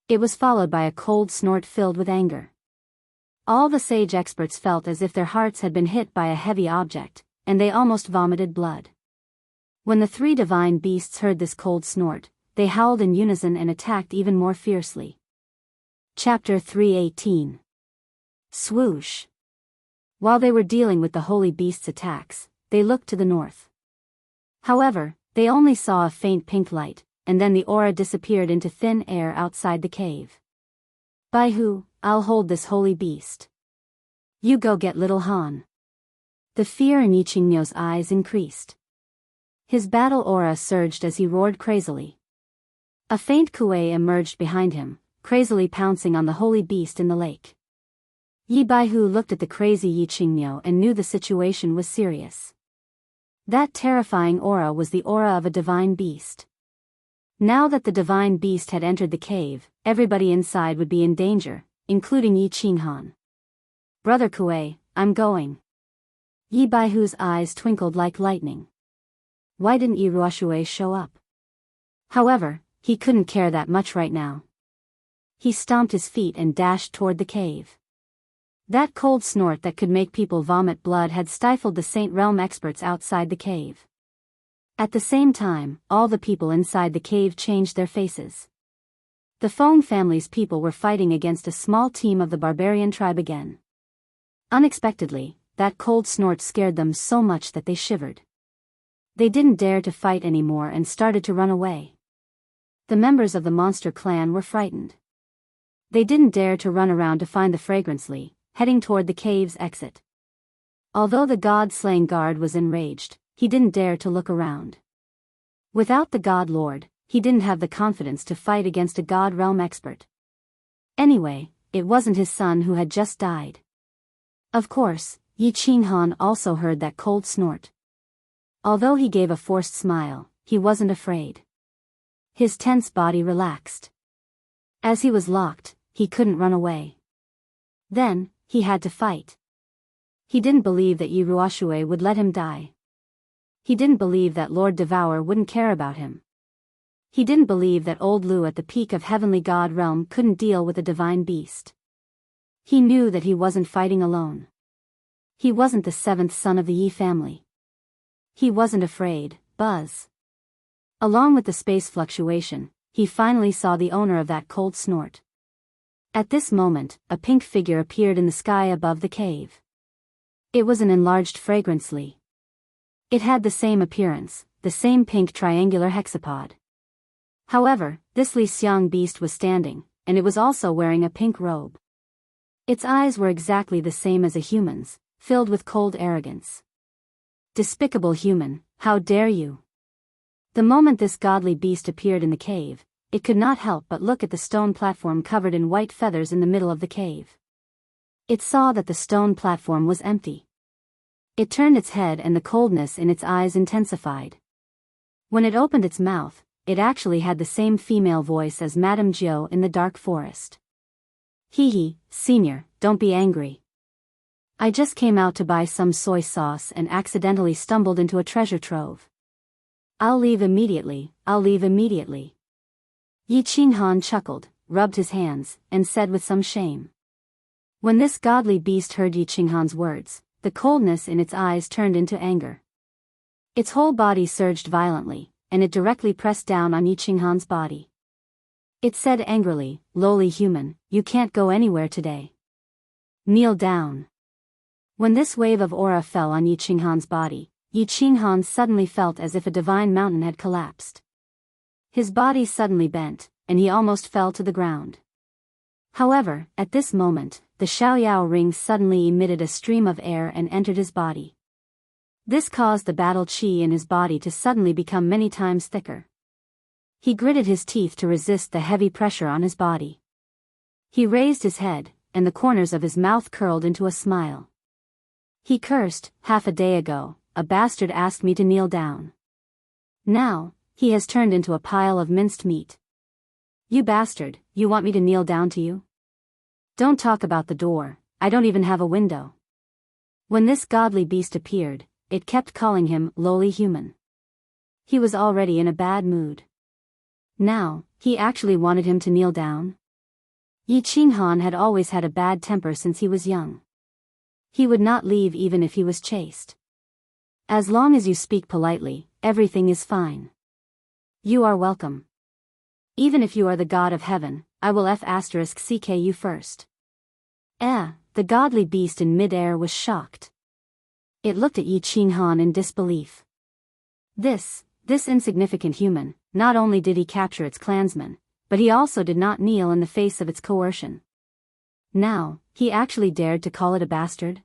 It was followed by a cold snort filled with anger. All the sage experts felt as if their hearts had been hit by a heavy object, and they almost vomited blood. When the 3 divine beasts heard this cold snort, they howled in unison and attacked even more fiercely. Chapter 318. Swoosh. While they were dealing with the holy beast's attacks, they looked to the north. However, they only saw a faint pink light, and then the aura disappeared into thin air outside the cave. Baihu, I'll hold this holy beast. You go get little Han. The fear in Yi Qingyo's eyes increased. His battle aura surged as he roared crazily. A faint kuei emerged behind him, crazily pouncing on the holy beast in the lake. Yi Baihu looked at the crazy Yi Qingyo and knew the situation was serious. That terrifying aura was the aura of a divine beast. Now that the divine beast had entered the cave, everybody inside would be in danger, including Yi Qinghan. Brother Kuei, I'm going. Yi Baihu's eyes twinkled like lightning. why didn't Yi Ruoshui show up? However, he couldn't care that much right now. He stomped his feet and dashed toward the cave. That cold snort that could make people vomit blood had stifled the Saint Realm experts outside the cave. At the same time, all the people inside the cave changed their faces. The Feng family's people were fighting against a small team of the barbarian tribe again. Unexpectedly, that cold snort scared them so much that they shivered. They didn't dare to fight anymore and started to run away. The members of the monster clan were frightened. They didn't dare to run around to find the Fragrancely, heading toward the cave's exit. Although the god-slaying guard was enraged, he didn't dare to look around. Without the god lord, he didn't have the confidence to fight against a god realm expert. Anyway, it wasn't his son who had just died. Of course, Yi Qinghan also heard that cold snort. Although he gave a forced smile, he wasn't afraid. His tense body relaxed. As he was locked, he couldn't run away. Then, he had to fight. He didn't believe that Yi Ruoshui would let him die. He didn't believe that Lord Devour wouldn't care about him. He didn't believe that old Lu at the peak of Heavenly God Realm couldn't deal with a divine beast. He knew that he wasn't fighting alone. He wasn't the seventh son of the Yi family. He wasn't afraid, Buzz. Along with the space fluctuation, he finally saw the owner of that cold snort. At this moment, a pink figure appeared in the sky above the cave. It was an enlarged Fragrancely. It had the same appearance, the same pink triangular hexapod. However, this Li Xiang beast was standing, and it was also wearing a pink robe. Its eyes were exactly the same as a human's, filled with cold arrogance. Despicable human, how dare you! The moment this godly beast appeared in the cave, it could not help but look at the stone platform covered in white feathers in the middle of the cave. It saw that the stone platform was empty. It turned its head and the coldness in its eyes intensified. When it opened its mouth, it actually had the same female voice as Madame Jiu in the dark forest. Hee hee, senior, don't be angry. I just came out to buy some soy sauce and accidentally stumbled into a treasure trove. I'll leave immediately, I'll leave immediately. Yi Qinghan chuckled, rubbed his hands, and said with some shame. When this godly beast heard Yi Qinghan's words, the coldness in its eyes turned into anger. Its whole body surged violently, and it directly pressed down on Yi Qinghan's body. It said angrily, lowly human, you can't go anywhere today. Kneel down. When this wave of aura fell on Yi Qinghan's body, Yi Qinghan suddenly felt as if a divine mountain had collapsed. His body suddenly bent, and he almost fell to the ground. However, at this moment, the Xiaoyao ring suddenly emitted a stream of air and entered his body. This caused the battle qi in his body to suddenly become many times thicker. He gritted his teeth to resist the heavy pressure on his body. He raised his head, and the corners of his mouth curled into a smile. He cursed, half a day ago, a bastard asked me to kneel down. Now, he has turned into a pile of minced meat. You bastard, you want me to kneel down to you? Don't talk about the door, I don't even have a window. When this godly beast appeared, it kept calling him lowly human. He was already in a bad mood. Now, he actually wanted him to kneel down? Yi Qinghan had always had a bad temper since he was young. He would not leave even if he was chased. As long as you speak politely, everything is fine. You are welcome. Even if you are the god of heaven, I will *ck you first. The godly beast in mid-air was shocked. It looked at Yi Qinghan in disbelief. This insignificant human, not only did he capture its clansmen, but he also did not kneel in the face of its coercion. Now, he actually dared to call it a bastard?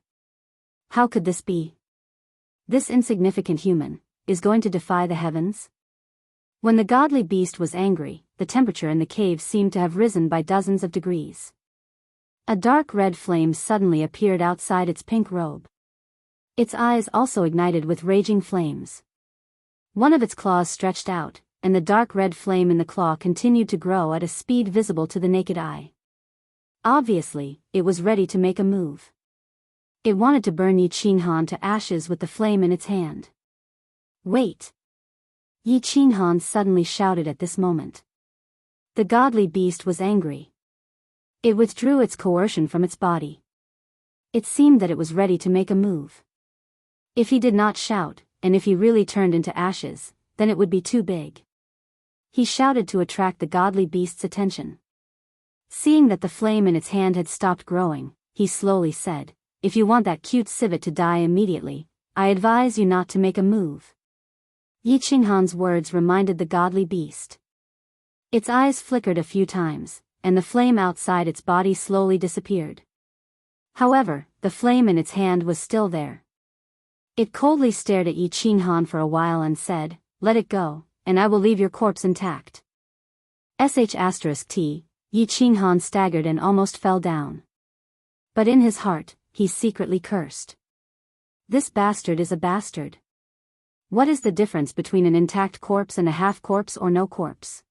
How could this be? This insignificant human is going to defy the heavens? When the godly beast was angry, the temperature in the cave seemed to have risen by dozens of degrees. A dark red flame suddenly appeared outside its pink robe. Its eyes also ignited with raging flames. One of its claws stretched out, and the dark red flame in the claw continued to grow at a speed visible to the naked eye. Obviously, it was ready to make a move. It wanted to burn Yi Qinghan to ashes with the flame in its hand. Wait! Yi Qinghan suddenly shouted at this moment. The godly beast was angry. It withdrew its coercion from its body. It seemed that it was ready to make a move. If he did not shout, and if he really turned into ashes, then it would be too big. He shouted to attract the godly beast's attention. Seeing that the flame in its hand had stopped growing, he slowly said, "If you want that cute civet to die immediately, I advise you not to make a move." Yi Qinghan's words reminded the godly beast. Its eyes flickered a few times, and the flame outside its body slowly disappeared. However, the flame in its hand was still there. It coldly stared at Yi Qinghan for a while and said, "Let it go, and I will leave your corpse intact." **T, Yi Qinghan staggered and almost fell down. But in his heart, he secretly cursed. This bastard is a bastard. What is the difference between an intact corpse and a half-corpse or no corpse?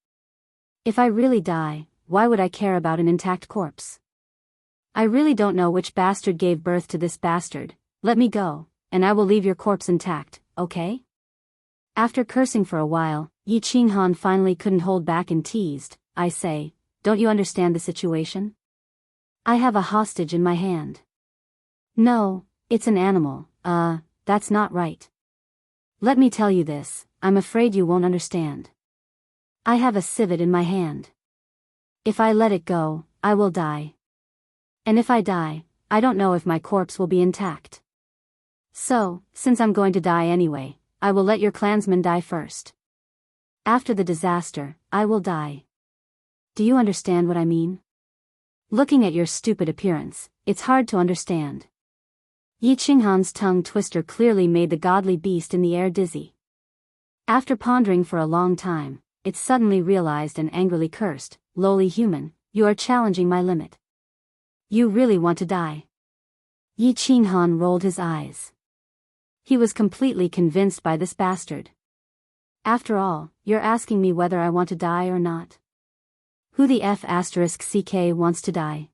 If I really die, why would I care about an intact corpse? I really don't know which bastard gave birth to this bastard. Let me go, and I will leave your corpse intact, okay? After cursing for a while, Yi Qinghan finally couldn't hold back and teased, "I say, don't you understand the situation? I have a hostage in my hand." "No, it's an animal, that's not right. Let me tell you this, I'm afraid you won't understand. I have a civet in my hand. If I let it go, I will die. And if I die, I don't know if my corpse will be intact. So, since I'm going to die anyway, I will let your clansmen die first. After the disaster, I will die. Do you understand what I mean? Looking at your stupid appearance, it's hard to understand." Yi Qinghan's tongue twister clearly made the godly beast in the air dizzy. After pondering for a long time, it suddenly realized and angrily cursed, "Lowly human, you are challenging my limit. You really want to die?" Yi Qinghan rolled his eyes. He was completely convinced by this bastard. "After all, you're asking me whether I want to die or not? Who the **CK wants to die?"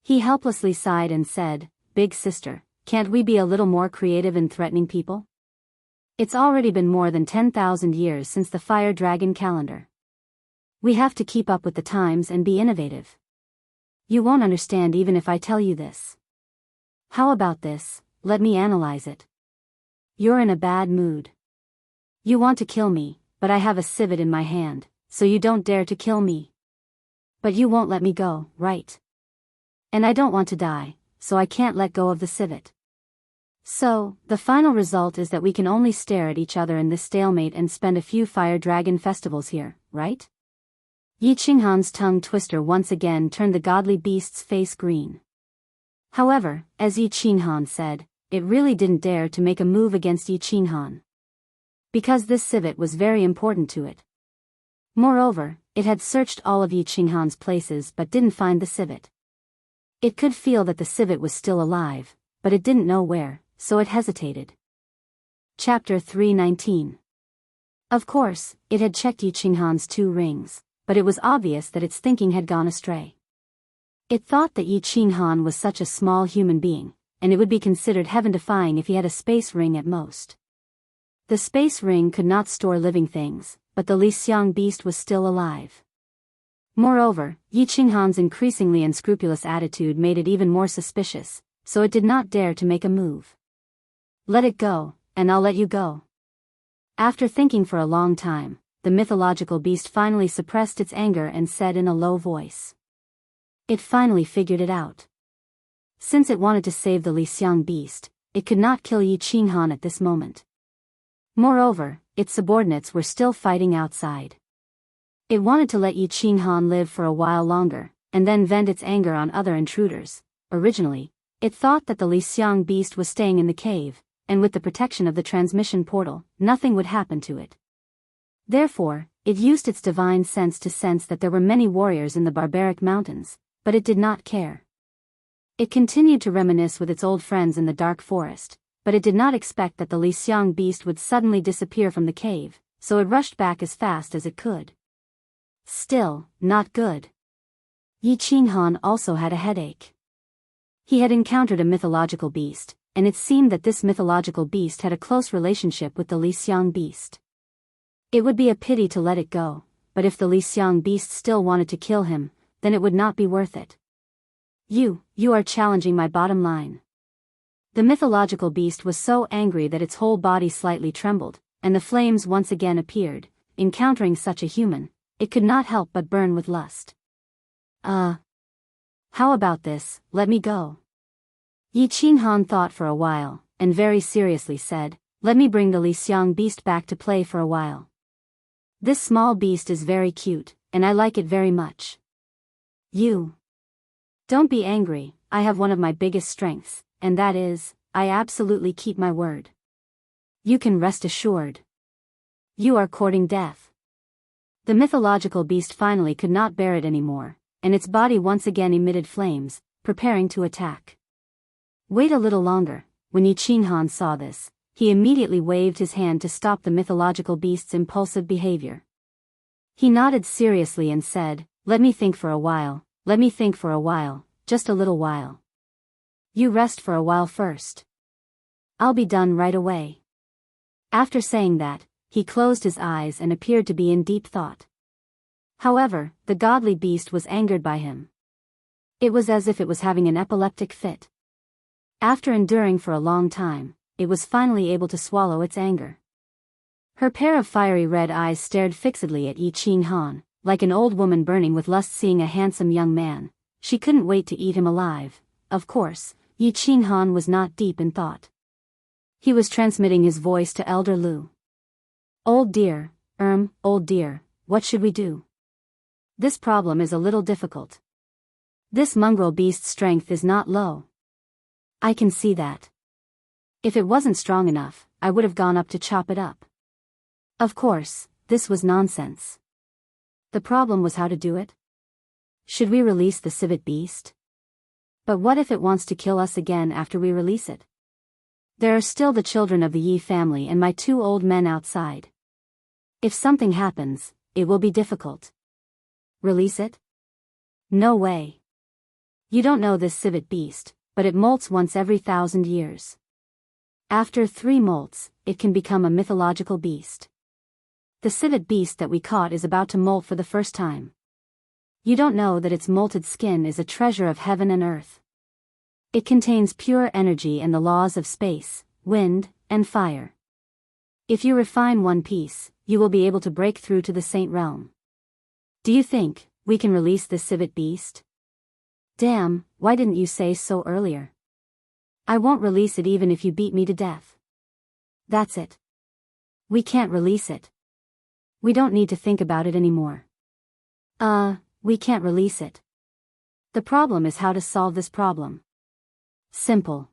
He helplessly sighed and said, "Big sister, can't we be a little more creative in threatening people? It's already been more than 10,000 years since the fire dragon calendar. We have to keep up with the times and be innovative. You won't understand even if I tell you this. How about this, let me analyze it. You're in a bad mood. You want to kill me, but I have a civet in my hand, so you don't dare to kill me. But you won't let me go, right? And I don't want to die, so I can't let go of the civet. So, the final result is that we can only stare at each other in this stalemate and spend a few fire dragon festivals here, right?" Yi Qinghan's tongue twister once again turned the godly beast's face green. However, as Yi Qinghan said, it really didn't dare to make a move against Yi Qinghan. Because this civet was very important to it. Moreover, it had searched all of Yi Qinghan's places but didn't find the civet. It could feel that the civet was still alive, but it didn't know where, so it hesitated. Chapter 319. Of course, it had checked Yi Qinghan's 2 rings, but it was obvious that its thinking had gone astray. It thought that Yi Qinghan was such a small human being, and it would be considered heaven-defying if he had a space ring at most. The space ring could not store living things, but the Lixiang beast was still alive. Moreover, Yi Qinghan's increasingly unscrupulous attitude made it even more suspicious, so it did not dare to make a move. "Let it go, and I'll let you go." After thinking for a long time, the mythological beast finally suppressed its anger and said in a low voice. It finally figured it out. Since it wanted to save the Lixiang beast, it could not kill Yi Qinghan at this moment. Moreover, its subordinates were still fighting outside. It wanted to let Yi Qinghan live for a while longer, and then vent its anger on other intruders. Originally, it thought that the Lixiang beast was staying in the cave, and with the protection of the transmission portal, nothing would happen to it. Therefore, it used its divine sense to sense that there were many warriors in the barbaric mountains, but it did not care. It continued to reminisce with its old friends in the dark forest, but it did not expect that the Lixiang beast would suddenly disappear from the cave, so it rushed back as fast as it could. Still, not good. Yi Qinghan also had a headache. He had encountered a mythological beast, and it seemed that this mythological beast had a close relationship with the Lixiang beast. It would be a pity to let it go, but if the Lixiang beast still wanted to kill him, then it would not be worth it. You are challenging my bottom line. The mythological beast was so angry that its whole body slightly trembled, and the flames once again appeared. Encountering such a human, it could not help but burn with lust. How about this, let me go. Yi Qinghan thought for a while, and very seriously said, let me bring the Lixiang beast back to play for a while. This small beast is very cute, and I like it very much. You. Don't be angry, I have one of my biggest strengths, and that is, I absolutely keep my word. You can rest assured. You are courting death. The mythological beast finally could not bear it anymore, and its body once again emitted flames, preparing to attack. Wait a little longer. When Yi Qinghan saw this, he immediately waved his hand to stop the mythological beast's impulsive behavior. He nodded seriously and said, let me think for a while, just a little while. You rest for a while first. I'll be done right away. After saying that, he closed his eyes and appeared to be in deep thought. However, the godly beast was angered by him. It was as if it was having an epileptic fit. After enduring for a long time, it was finally able to swallow its anger. Her pair of fiery red eyes stared fixedly at Yi Qinghan, like an old woman burning with lust seeing a handsome young man. She couldn't wait to eat him alive. Of course, Yi Qinghan was not deep in thought. He was transmitting his voice to Elder Lu. Old dear, what should we do? This problem is a little difficult. This mongrel beast's strength is not low. I can see that. If it wasn't strong enough, I would have gone up to chop it up. Of course, this was nonsense. The problem was how to do it. Should we release the civet beast? But what if it wants to kill us again after we release it? There are still the children of the Yi family and my 2 old men outside. If something happens, it will be difficult. Release it? No way. You don't know this civet beast, but it molts once every 1,000 years. After 3 molts, it can become a mythological beast. The civet beast that we caught is about to molt for the first time. You don't know that its molted skin is a treasure of heaven and earth. It contains pure energy and the laws of space, wind, and fire. If you refine one piece, you will be able to break through to the Saint Realm. Do you think we can release this civet beast? Damn, why didn't you say so earlier? I won't release it even if you beat me to death. That's it. We can't release it. We don't need to think about it anymore. We can't release it. The problem is how to solve this problem. Simple.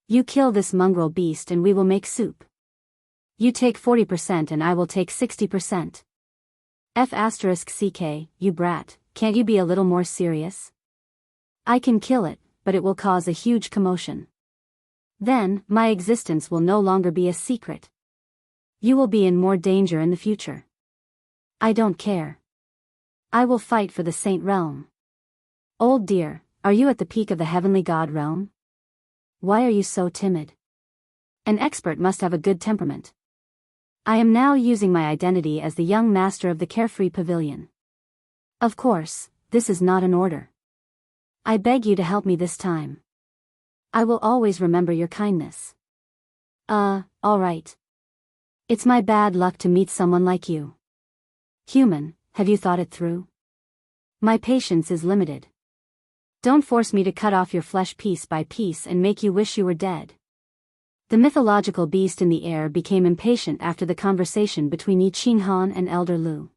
You kill this mongrel beast and we will make soup. You take 40% and I will take 60%. F***ck, you brat, can't you be a little more serious? I can kill it, but it will cause a huge commotion. Then, my existence will no longer be a secret. You will be in more danger in the future. I don't care. I will fight for the Saint Realm. Old dear, are you at the peak of the heavenly god realm? Why are you so timid? An expert must have a good temperament. I am now using my identity as the young master of the Carefree Pavilion. Of course, this is not an order. I beg you to help me this time. I will always remember your kindness. Alright. It's my bad luck to meet someone like you. Human, have you thought it through? My patience is limited. Don't force me to cut off your flesh piece by piece and make you wish you were dead. The mythological beast in the air became impatient after the conversation between Yi Qinghan and Elder Lu.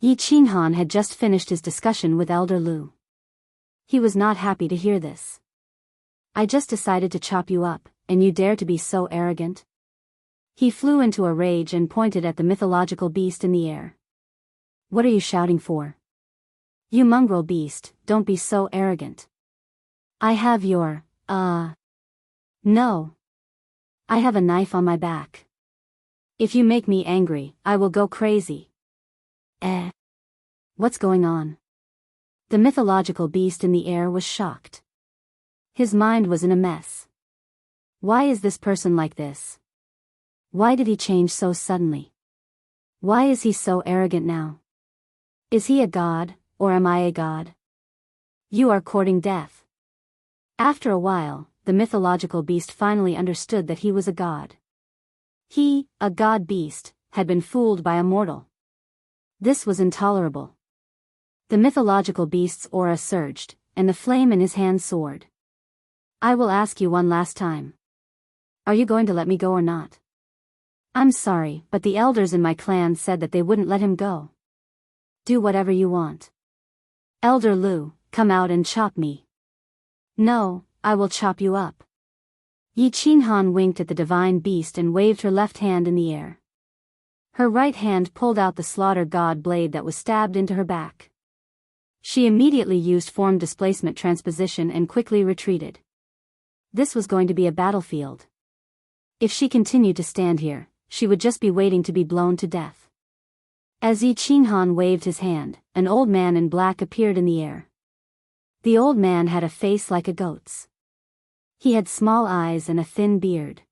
Yi Qinghan had just finished his discussion with Elder Lu. He was not happy to hear this. I just decided to chop you up, and you dare to be so arrogant? He flew into a rage and pointed at the mythological beast in the air. What are you shouting for? You mongrel beast, don't be so arrogant. I have your, No. I have a knife on my back. If you make me angry, I will go crazy. What's going on? The mythological beast in the air was shocked. His mind was in a mess. Why is this person like this? Why did he change so suddenly? Why is he so arrogant now? Is he a god, or am I a god? You are courting death. After a while, the mythological beast finally understood that he was a god. He, a god beast, had been fooled by a mortal. This was intolerable. The mythological beast's aura surged, and the flame in his hand soared. I will ask you one last time. Are you going to let me go or not? I'm sorry, but the elders in my clan said that they wouldn't let him go. Do whatever you want. Elder Lu, come out and chop me. No, I will chop you up. Yi Qinghan winked at the divine beast and waved her left hand in the air. Her right hand pulled out the slaughter god blade that was stabbed into her back. She immediately used form displacement transposition and quickly retreated. This was going to be a battlefield. If she continued to stand here, she would just be waiting to be blown to death. As Yi Qinghan waved his hand, an old man in black appeared in the air. The old man had a face like a goat's. He had small eyes and a thin beard.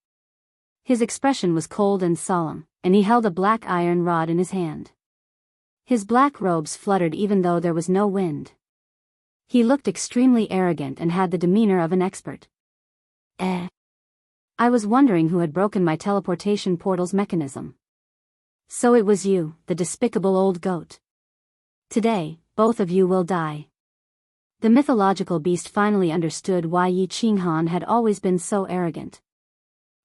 His expression was cold and solemn, and he held a black iron rod in his hand. His black robes fluttered even though there was no wind. He looked extremely arrogant and had the demeanor of an expert. I was wondering who had broken my teleportation portal's mechanism. So it was you, the despicable old goat. Today, both of you will die. The mythological beast finally understood why Yi Qinghan had always been so arrogant.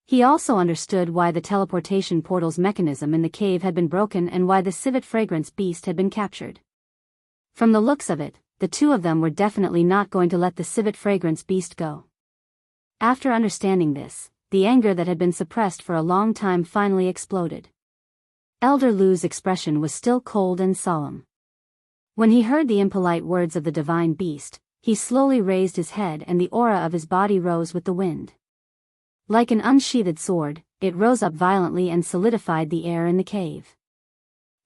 He also understood why the teleportation portal's mechanism in the cave had been broken and why the civet fragrance beast had been captured. From the looks of it, the two of them were definitely not going to let the civet fragrance beast go. After understanding this, the anger that had been suppressed for a long time finally exploded. Elder Lu's expression was still cold and solemn. When he heard the impolite words of the divine beast, he slowly raised his head and the aura of his body rose with the wind. Like an unsheathed sword, it rose up violently and solidified the air in the cave.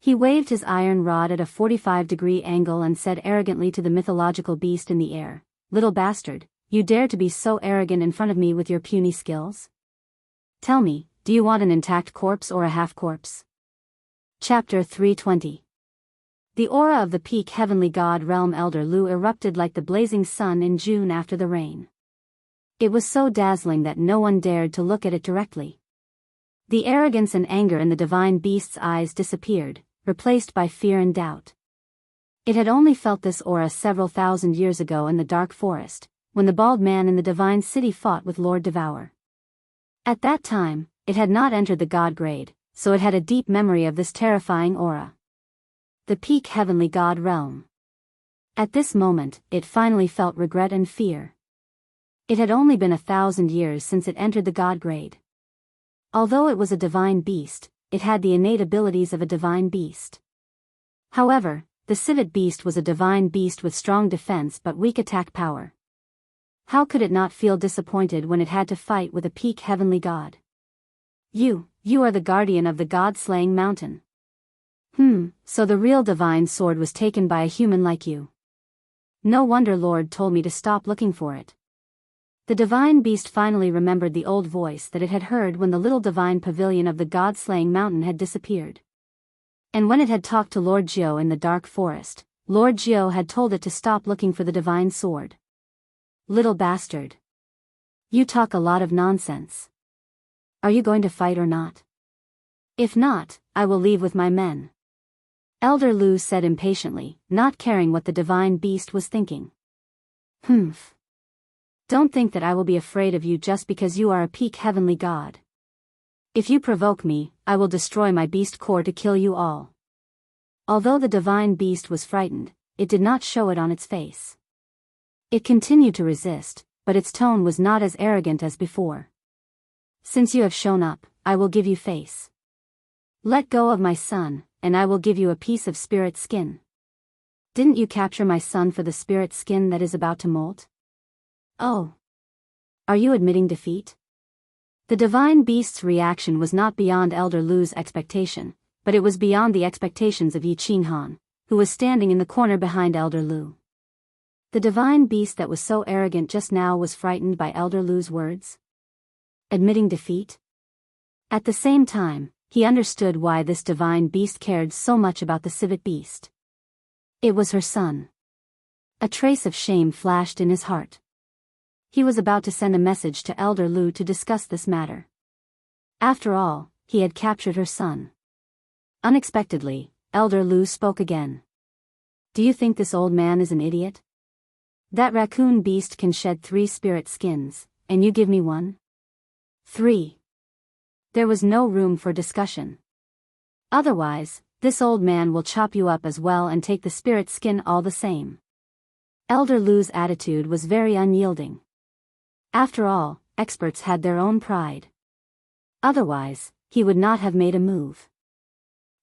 He waved his iron rod at a 45-degree angle and said arrogantly to the mythological beast in the air, "Little bastard, you dare to be so arrogant in front of me with your puny skills? Tell me, do you want an intact corpse or a half-corpse?" Chapter 320. The aura of the peak heavenly god realm Elder Lu erupted like the blazing sun in June after the rain. It was so dazzling that no one dared to look at it directly. The arrogance and anger in the divine beast's eyes disappeared, replaced by fear and doubt. It had only felt this aura several thousand years ago in the dark forest, when the bald man in the divine city fought with Lord Devour. At that time, it had not entered the god grade, so it had a deep memory of this terrifying aura. The peak heavenly god realm. At this moment, it finally felt regret and fear. It had only been 1,000 years since it entered the god grade. Although it was a divine beast, it had the innate abilities of a divine beast. However, the civet beast was a divine beast with strong defense but weak attack power. How could it not feel disappointed when it had to fight with a peak heavenly god? You are the guardian of the god-slaying mountain. So the real divine sword was taken by a human like you. No wonder Lord told me to stop looking for it. The divine beast finally remembered the old voice that it had heard when the little divine pavilion of the god-slaying mountain had disappeared. And when it had talked to Lord Jiao in the dark forest, Lord Jiao had told it to stop looking for the divine sword. Little bastard. You talk a lot of nonsense. Are you going to fight or not? If not, I will leave with my men. Elder Lu said impatiently, not caring what the divine beast was thinking. Don't think that I will be afraid of you just because you are a peak heavenly god. If you provoke me, I will destroy my beast core to kill you all. Although the divine beast was frightened, it did not show it on its face. It continued to resist, but its tone was not as arrogant as before. Since you have shown up, I will give you face. Let go of my son, and I will give you a piece of spirit skin. Didn't you capture my son for the spirit skin that is about to molt? Oh. Are you admitting defeat? The divine beast's reaction was not beyond Elder Lu's expectation, but it was beyond the expectations of Yi Qinghan, who was standing in the corner behind Elder Lu. The divine beast that was so arrogant just now was frightened by Elder Lu's words. Admitting defeat? At the same time, he understood why this divine beast cared so much about the civet beast. It was her son. A trace of shame flashed in his heart. He was about to send a message to Elder Lu to discuss this matter. After all, he had captured her son. Unexpectedly, Elder Lu spoke again. Do you think this old man is an idiot? That raccoon beast can shed 3 spirit skins, and you give me 1? 3. There was no room for discussion. Otherwise, this old man will chop you up as well and take the spirit skin all the same. Elder Lu's attitude was very unyielding. After all, experts had their own pride. Otherwise, he would not have made a move.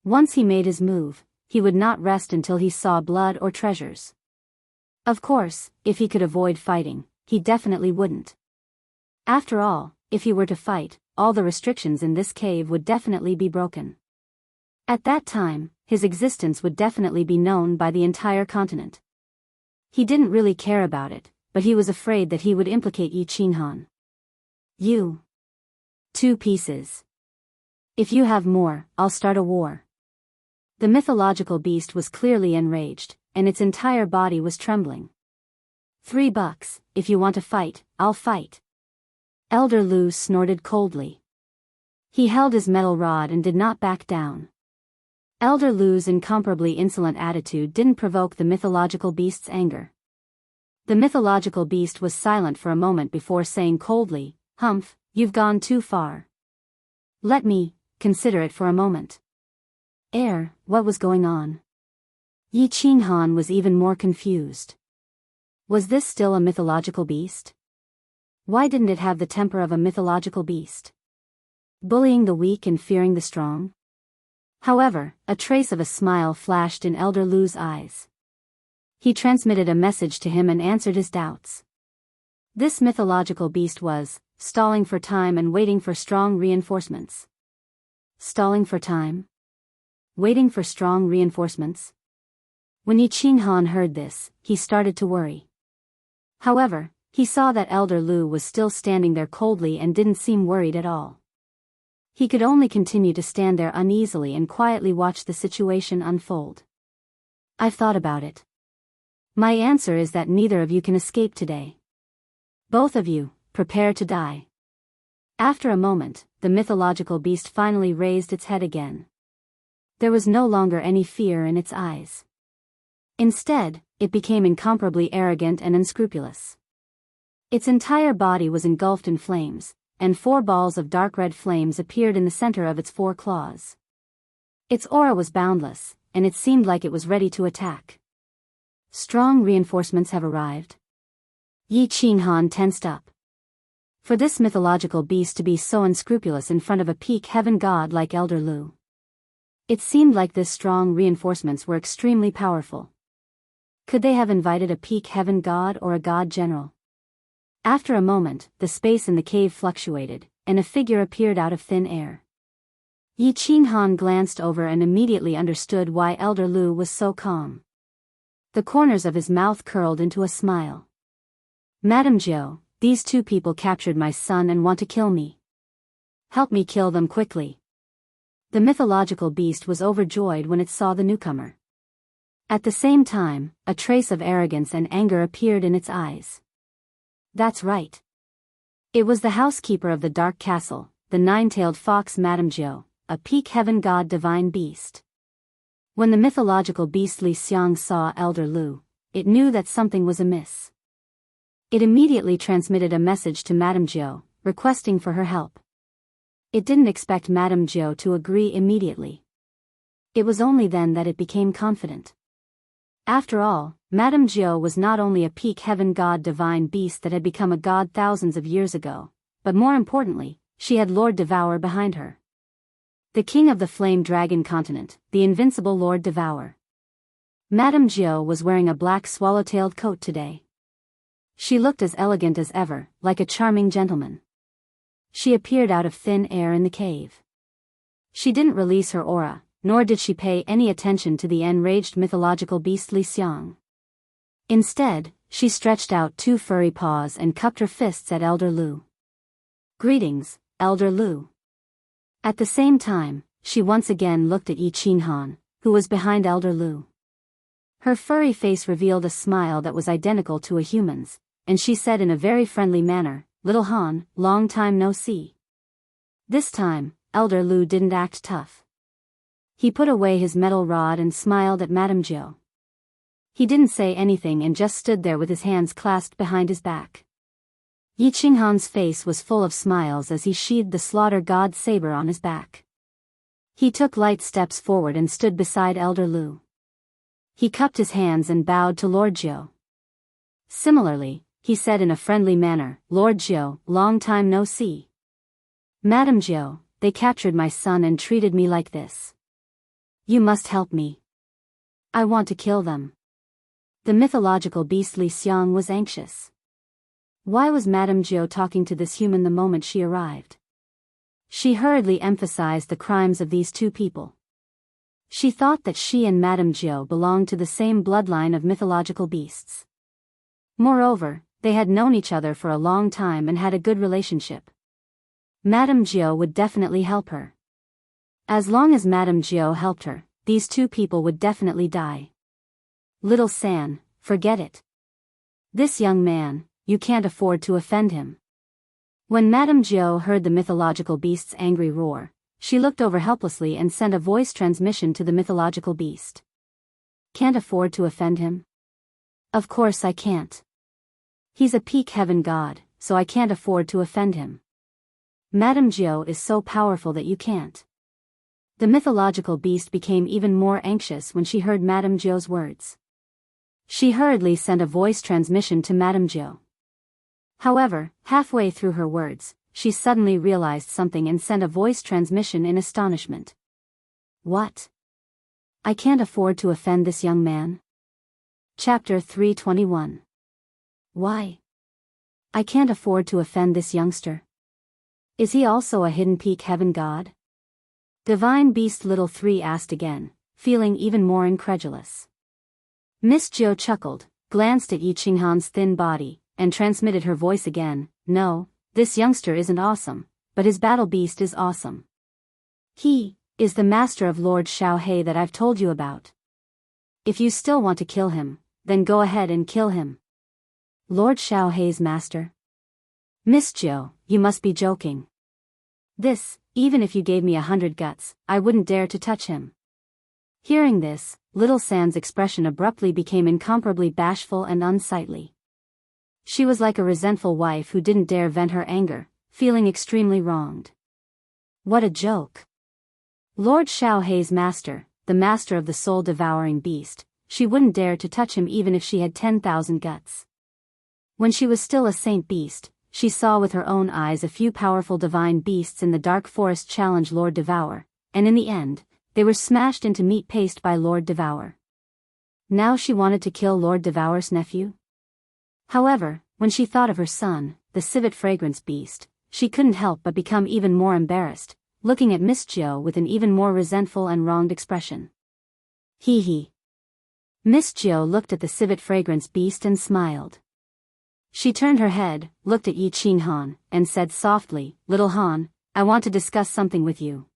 Once he made his move, he would not rest until he saw blood or treasures. Of course, if he could avoid fighting, he definitely wouldn't. After all, if he were to fight, all the restrictions in this cave would definitely be broken. At that time, his existence would definitely be known by the entire continent. He didn't really care about it, but he was afraid that he would implicate Yi Qinghan. You. 2 pieces. If you have more, I'll start a war. The mythological beast was clearly enraged, and its entire body was trembling. $3, if you want to fight, I'll fight. Elder Lu snorted coldly. He held his metal rod and did not back down. Elder Lu's incomparably insolent attitude didn't provoke the mythological beast's anger. The mythological beast was silent for a moment before saying coldly, "Humph, you've gone too far. Let me consider it for a moment." What was going on? Yi Qinghan was even more confused. Was this still a mythological beast? Why didn't it have the temper of a mythological beast? Bullying the weak and fearing the strong? However, a trace of a smile flashed in Elder Lu's eyes. He transmitted a message to him and answered his doubts. This mythological beast was stalling for time and waiting for strong reinforcements. Stalling for time? Waiting for strong reinforcements? When Yi Qinghan heard this, he started to worry. However, he saw that Elder Lu was still standing there coldly and didn't seem worried at all. He could only continue to stand there uneasily and quietly watch the situation unfold. I've thought about it. My answer is that neither of you can escape today. Both of you, prepare to die. After a moment, the mythological beast finally raised its head again. There was no longer any fear in its eyes. Instead, it became incomparably arrogant and unscrupulous. Its entire body was engulfed in flames, and 4 balls of dark red flames appeared in the center of its 4 claws. Its aura was boundless, and it seemed like it was ready to attack. Strong reinforcements have arrived. Yi Qinghan tensed up. For this mythological beast to be so unscrupulous in front of a peak heaven god like Elder Lu. It seemed like this strong reinforcements were extremely powerful. Could they have invited a peak heaven god or a god general? After a moment, the space in the cave fluctuated, and a figure appeared out of thin air. Yi Qinghan glanced over and immediately understood why Elder Lu was so calm. The corners of his mouth curled into a smile. Madame Zhou, these 2 people captured my son and want to kill me. Help me kill them quickly. The mythological beast was overjoyed when it saw the newcomer. At the same time, a trace of arrogance and anger appeared in its eyes. That's right. It was the housekeeper of the Dark Castle, the 9-tailed fox Madame Zhou, a peak heaven god divine beast. When the mythological beast Li Xiang saw Elder Lu, it knew that something was amiss. It immediately transmitted a message to Madame Zhou, requesting for her help. It didn't expect Madame Zhou to agree immediately. It was only then that it became confident. After all, Madame Zhou was not only a peak heaven god divine beast that had become a god thousands of years ago, but more importantly, she had Lord Devour behind her. The king of the Flame Dragon continent, the invincible Lord Devour. Madame Zhou was wearing a black swallow-tailed coat today. She looked as elegant as ever, like a charming gentleman. She appeared out of thin air in the cave. She didn't release her aura, nor did she pay any attention to the enraged mythological beast Li Xiang. Instead, she stretched out 2 furry paws and cupped her fists at Elder Lu. Greetings, Elder Lu. At the same time, she once again looked at Yi Qinghan, who was behind Elder Lu. Her furry face revealed a smile that was identical to a human's, and she said in a very friendly manner, "Little Han, long time no see." This time, Elder Lu didn't act tough. He put away his metal rod and smiled at Madame Zhou. He didn't say anything and just stood there with his hands clasped behind his back. Yi Qinghan's face was full of smiles as he sheathed the slaughter god's saber on his back. He took light steps forward and stood beside Elder Lu. He cupped his hands and bowed to Lord Zhou. Similarly, he said in a friendly manner, "Lord Zhou, long time no see. Madame Zhou, they captured my son and treated me like this. You must help me. I want to kill them." The mythological beast Li Xiang was anxious. Why was Madame Zhou talking to this human the moment she arrived? She hurriedly emphasized the crimes of these two people. She thought that she and Madame Zhou belonged to the same bloodline of mythological beasts. Moreover, they had known each other for a long time and had a good relationship. Madame Zhou would definitely help her. As long as Madame Zhou helped her, these two people would definitely die. Little San, forget it. This young man, you can't afford to offend him. When Madame Zhou heard the mythological beast's angry roar, she looked over helplessly and sent a voice transmission to the mythological beast. Can't afford to offend him? Of course I can't. He's a peak heaven god, so I can't afford to offend him. Madame Zhou is so powerful that you can't. The mythological beast became even more anxious when she heard Madame Zhou's words. She hurriedly sent a voice transmission to Madame Zhou. However, halfway through her words, she suddenly realized something and sent a voice transmission in astonishment. What? I can't afford to offend this young man? Chapter 321. Why? I can't afford to offend this youngster. Is he also a hidden peak heaven god? Divine Beast Little 3 asked again, feeling even more incredulous. Miss Zhou chuckled, glanced at Yi Qinghan's thin body, and transmitted her voice again, "No, this youngster isn't awesome, but his battle beast is awesome. He is the master of Lord Xiaohe that I've told you about. If you still want to kill him, then go ahead and kill him." Lord Xiaohe's master? Miss Zhou, you must be joking. This, even if you gave me 100 guts, I wouldn't dare to touch him. Hearing this, Little San's expression abruptly became incomparably bashful and unsightly. She was like a resentful wife who didn't dare vent her anger, feeling extremely wronged. What a joke. Lord Xiaohe's master, the master of the soul-devouring beast, she wouldn't dare to touch him even if she had 10,000 guts. When she was still a saint beast, she saw with her own eyes a few powerful divine beasts in the dark forest challenge Lord Devour, and in the end, they were smashed into meat paste by Lord Devour. Now she wanted to kill Lord Devour's nephew? However, when she thought of her son, the civet fragrance beast, she couldn't help but become even more embarrassed, looking at Miss Zhou with an even more resentful and wronged expression. Hee hee. Miss Zhou looked at the civet fragrance beast and smiled. She turned her head, looked at Yi Qinghan, and said softly, "Little Han, I want to discuss something with you."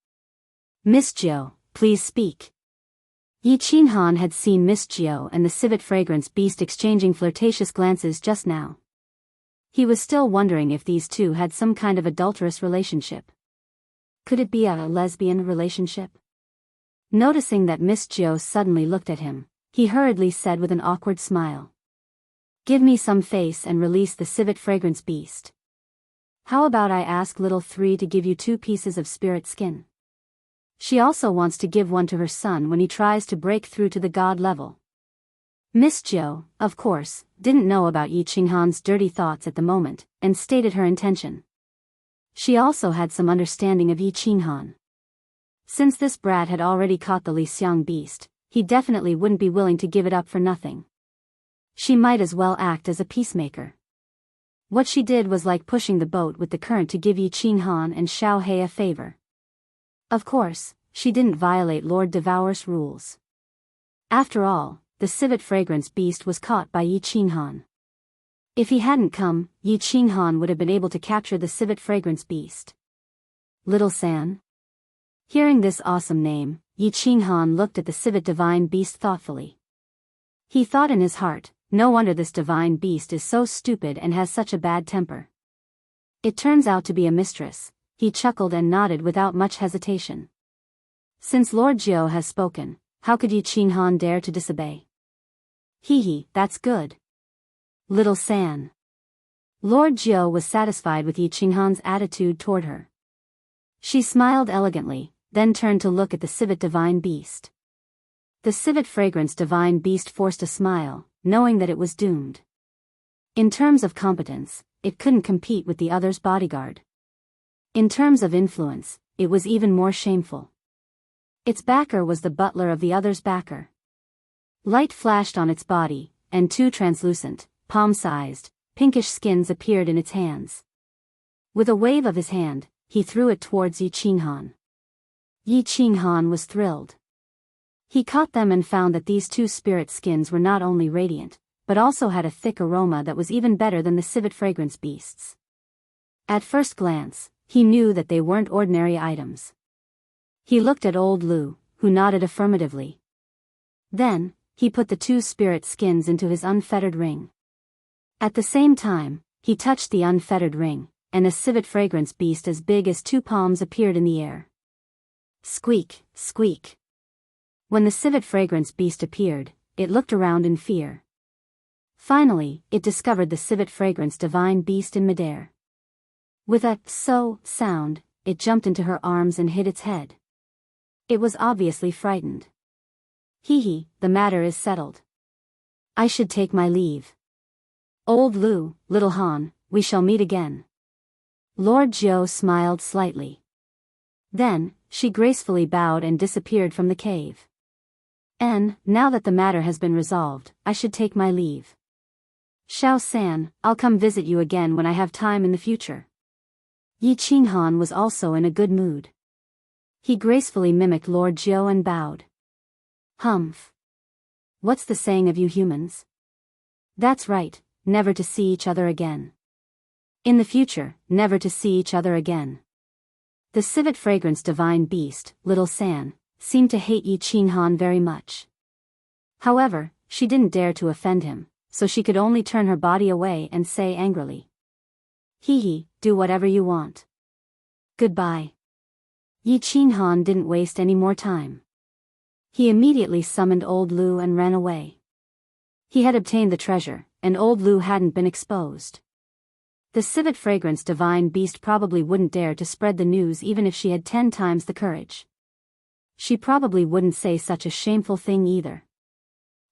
Miss Zhou, please speak. Yi Qinghan had seen Miss Zhou and the civet fragrance beast exchanging flirtatious glances just now. He was still wondering if these two had some kind of adulterous relationship. Could it be a lesbian relationship? Noticing that Miss Zhou suddenly looked at him, he hurriedly said with an awkward smile, "Give me some face and release the civet fragrance beast. How about I ask Little 3 to give you 2 pieces of spirit skin? She also wants to give one to her son when he tries to break through to the god level." Miss Zhou, of course, didn't know about Yi Qinghan's dirty thoughts at the moment, and stated her intention. She also had some understanding of Yi Qinghan. Since this brat had already caught the Li Xiang beast, he definitely wouldn't be willing to give it up for nothing. She might as well act as a peacemaker. What she did was like pushing the boat with the current to give Yi Qinghan and Xiaohe a favor. Of course, she didn't violate Lord Devour's rules. After all, the civet fragrance beast was caught by Yi Qinghan. If he hadn't come, Yi Qinghan would have been able to capture the civet fragrance beast. Little San? Hearing this awesome name, Yi Qinghan looked at the civet divine beast thoughtfully. He thought in his heart, no wonder this divine beast is so stupid and has such a bad temper. It turns out to be a mistress. He chuckled and nodded without much hesitation. Since Lord Jiao has spoken, how could Yi Qinghan dare to disobey? Hee, that's good. Little San. Lord Jiao was satisfied with Yi Qinghan's attitude toward her. She smiled elegantly, then turned to look at the civet divine beast. The civet fragrance divine beast forced a smile, knowing that it was doomed. In terms of competence, it couldn't compete with the other's bodyguard. In terms of influence, it was even more shameful. Its backer was the butler of the other's backer. Light flashed on its body, and two translucent, palm-sized, pinkish skins appeared in its hands. With a wave of his hand, he threw it towards Yi Qinghan. Yi Qinghan was thrilled. He caught them and found that these two spirit skins were not only radiant, but also had a thick aroma that was even better than the civet fragrance beasts. At first glance, he knew that they weren't ordinary items. He looked at old Lu, who nodded affirmatively. Then, he put the two spirit skins into his unfettered ring. At the same time, he touched the unfettered ring, and a civet fragrance beast as big as 2 palms appeared in the air. Squeak, squeak. When the civet fragrance beast appeared, it looked around in fear. Finally, it discovered the civet fragrance divine beast in midair. With a "so" sound, it jumped into her arms and hid its head. It was obviously frightened. Hee, the matter is settled. I should take my leave. Old Lu, little Han, we shall meet again. Lord Jiao smiled slightly. Then, she gracefully bowed and disappeared from the cave. Now that the matter has been resolved, I should take my leave. Xiao San, I'll come visit you again when I have time in the future. Yi Qinghan was also in a good mood. He gracefully mimicked Lord Jiao and bowed. Humph. What's the saying of you humans? That's right, never to see each other again. In the future, never to see each other again. The civet fragrance divine beast, Little San, seemed to hate Yi Qinghan very much. However, she didn't dare to offend him, so she could only turn her body away and say angrily. Hee, do whatever you want. Goodbye. Yi Qinghan didn't waste any more time. He immediately summoned old Lu and ran away. He had obtained the treasure, and old Lu hadn't been exposed. The civet fragrance divine beast probably wouldn't dare to spread the news even if she had 10 times the courage. She probably wouldn't say such a shameful thing either.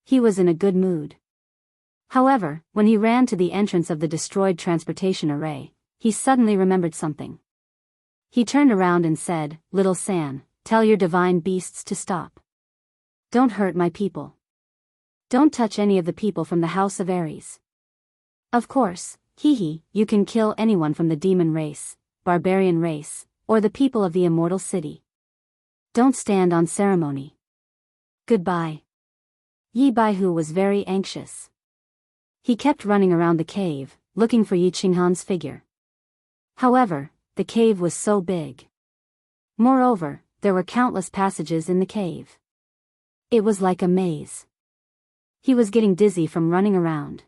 He was in a good mood. However, when he ran to the entrance of the destroyed transportation array, he suddenly remembered something. He turned around and said, Little San, tell your divine beasts to stop. Don't hurt my people. Don't touch any of the people from the House of Ares. Of course, you can kill anyone from the demon race, barbarian race, or the people of the immortal city. Don't stand on ceremony. Goodbye. Yi Baihu was very anxious. He kept running around the cave, looking for Yi Qinghan's figure. However, the cave was so big. Moreover, there were countless passages in the cave. It was like a maze. He was getting dizzy from running around.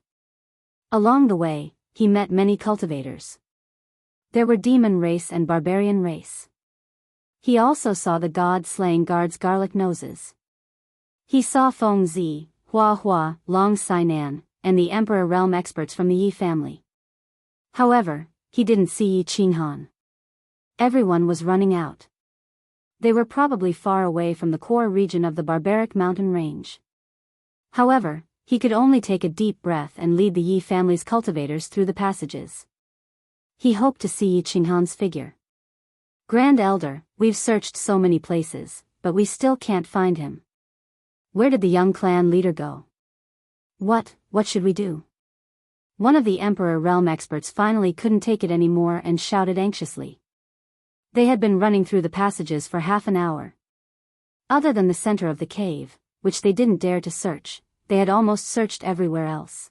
Along the way, he met many cultivators. There were demon race and barbarian race. He also saw the god-slaying guards' garlic noses. He saw Feng Zi, Hua Hua, Long Sainan, and the Emperor Realm experts from the Yi family. However, he didn't see Yi Qinghan. Everyone was running out. They were probably far away from the core region of the barbaric mountain range. However, he could only take a deep breath and lead the Yi family's cultivators through the passages. He hoped to see Yi Qinghan's figure. Grand Elder, we've searched so many places, but we still can't find him. Where did the young clan leader go? What should we do? One of the Emperor Realm experts finally couldn't take it anymore and shouted anxiously. They had been running through the passages for half an hour. Other than the center of the cave, which they didn't dare to search, they had almost searched everywhere else.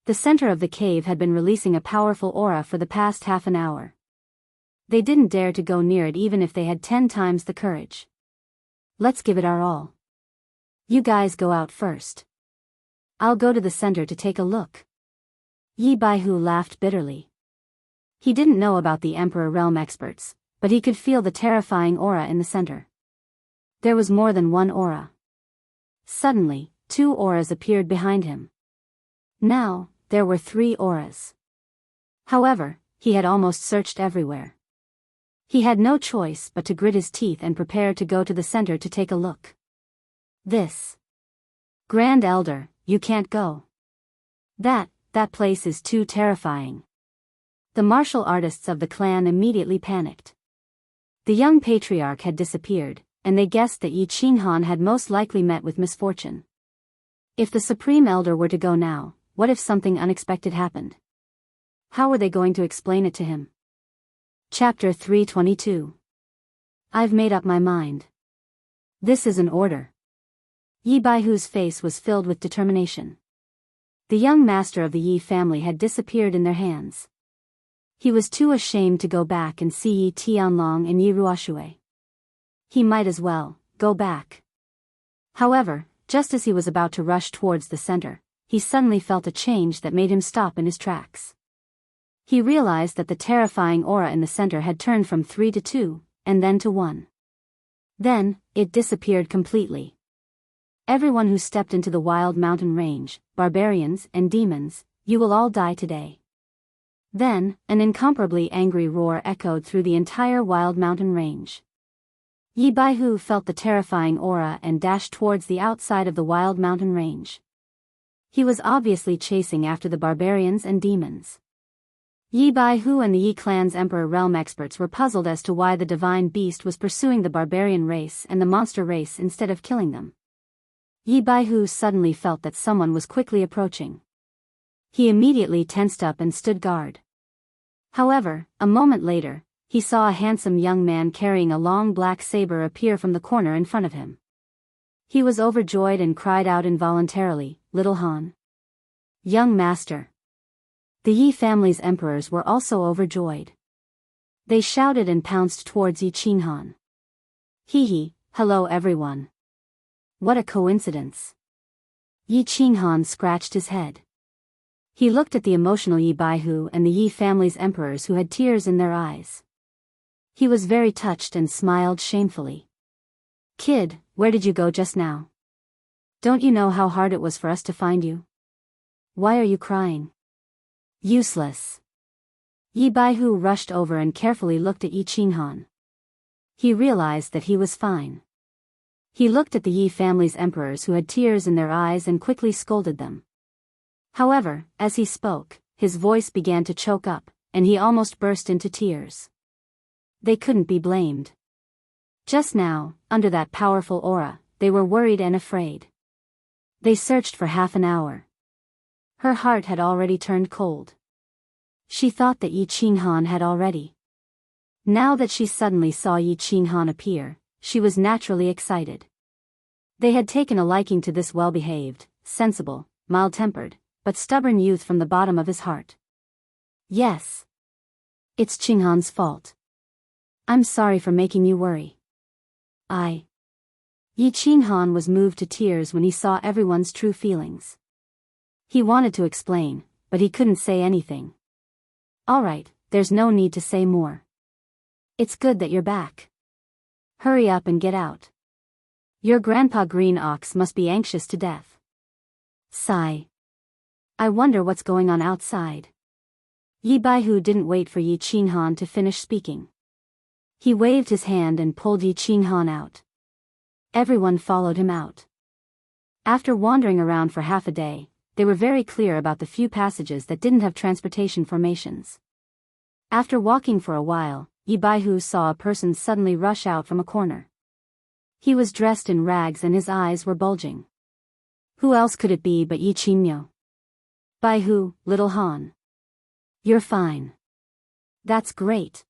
The center of the cave had been releasing a powerful aura for the past half an hour. They didn't dare to go near it even if they had 10 times the courage. Let's give it our all. You guys go out first. I'll go to the center to take a look. Yi Baihu laughed bitterly. He didn't know about the Emperor Realm experts, but he could feel the terrifying aura in the center. There was more than one aura. Suddenly, 2 auras appeared behind him. Now, there were 3 auras. However, he had almost searched everywhere. He had no choice but to grit his teeth and prepare to go to the center to take a look. This. Grand Elder, you can't go. That place is too terrifying. The martial artists of the clan immediately panicked. The young patriarch had disappeared, and they guessed that Yi Qinghan had most likely met with misfortune. If the Supreme Elder were to go now, what if something unexpected happened? How were they going to explain it to him? Chapter 322. I've made up my mind. This is an order. Yi Baihu's face was filled with determination. The young master of the Yi family had disappeared in their hands. He was too ashamed to go back and see Yi Tianlong and Yi Ruoshui. He might as well go back. However, just as he was about to rush towards the center, he suddenly felt a change that made him stop in his tracks. He realized that the terrifying aura in the center had turned from 3 to 2, and then to 1. Then, it disappeared completely. Everyone who stepped into the wild mountain range, barbarians and demons, you will all die today. Then, an incomparably angry roar echoed through the entire wild mountain range. Yi Baihu felt the terrifying aura and dashed towards the outside of the wild mountain range. He was obviously chasing after the barbarians and demons. Yi Baihu and the Yi clan's Emperor Realm experts were puzzled as to why the divine beast was pursuing the barbarian race and the monster race instead of killing them. Yi Baihu suddenly felt that someone was quickly approaching. He immediately tensed up and stood guard. However, a moment later, he saw a handsome young man carrying a long black saber appear from the corner in front of him. He was overjoyed and cried out involuntarily, "Little Han." Young master. The Yi family's emperors were also overjoyed. They shouted and pounced towards Yi Qinghan. Hee, hello everyone. What a coincidence. Yi Qinghan scratched his head. He looked at the emotional Yi Baihu and the Yi family's emperors who had tears in their eyes. He was very touched and smiled shamefully. Kid, where did you go just now? Don't you know how hard it was for us to find you? Why are you crying? Useless. Yi Baihu rushed over and carefully looked at Yi Qinghan. He realized that he was fine. He looked at the Yi family's emperors who had tears in their eyes and quickly scolded them. However, as he spoke, his voice began to choke up, and he almost burst into tears. They couldn't be blamed. Just now, under that powerful aura, they were worried and afraid. They searched for half an hour. Her heart had already turned cold. She thought that Yi Qinghan had already. Now that she suddenly saw Yi Qinghan appear, she was naturally excited. They had taken a liking to this well-behaved, sensible, mild-tempered, but stubborn youth from the bottom of his heart. Yes. It's Qinghan's fault. I'm sorry for making you worry. Yi Qinghan was moved to tears when he saw everyone's true feelings. He wanted to explain, but he couldn't say anything. All right, there's no need to say more. It's good that you're back. Hurry up and get out. Your grandpa Green Ox must be anxious to death. Sigh. I wonder what's going on outside. Yi Baihu didn't wait for Yi Qinghan to finish speaking. He waved his hand and pulled Yi Qinghan out. Everyone followed him out. After wandering around for half a day, they were very clear about the few passages that didn't have transportation formations. After walking for a while, Yi Baihu saw a person suddenly rush out from a corner. He was dressed in rags and his eyes were bulging. Who else could it be but Yi Qingyo? Baihu, little Han. You're fine. That's great.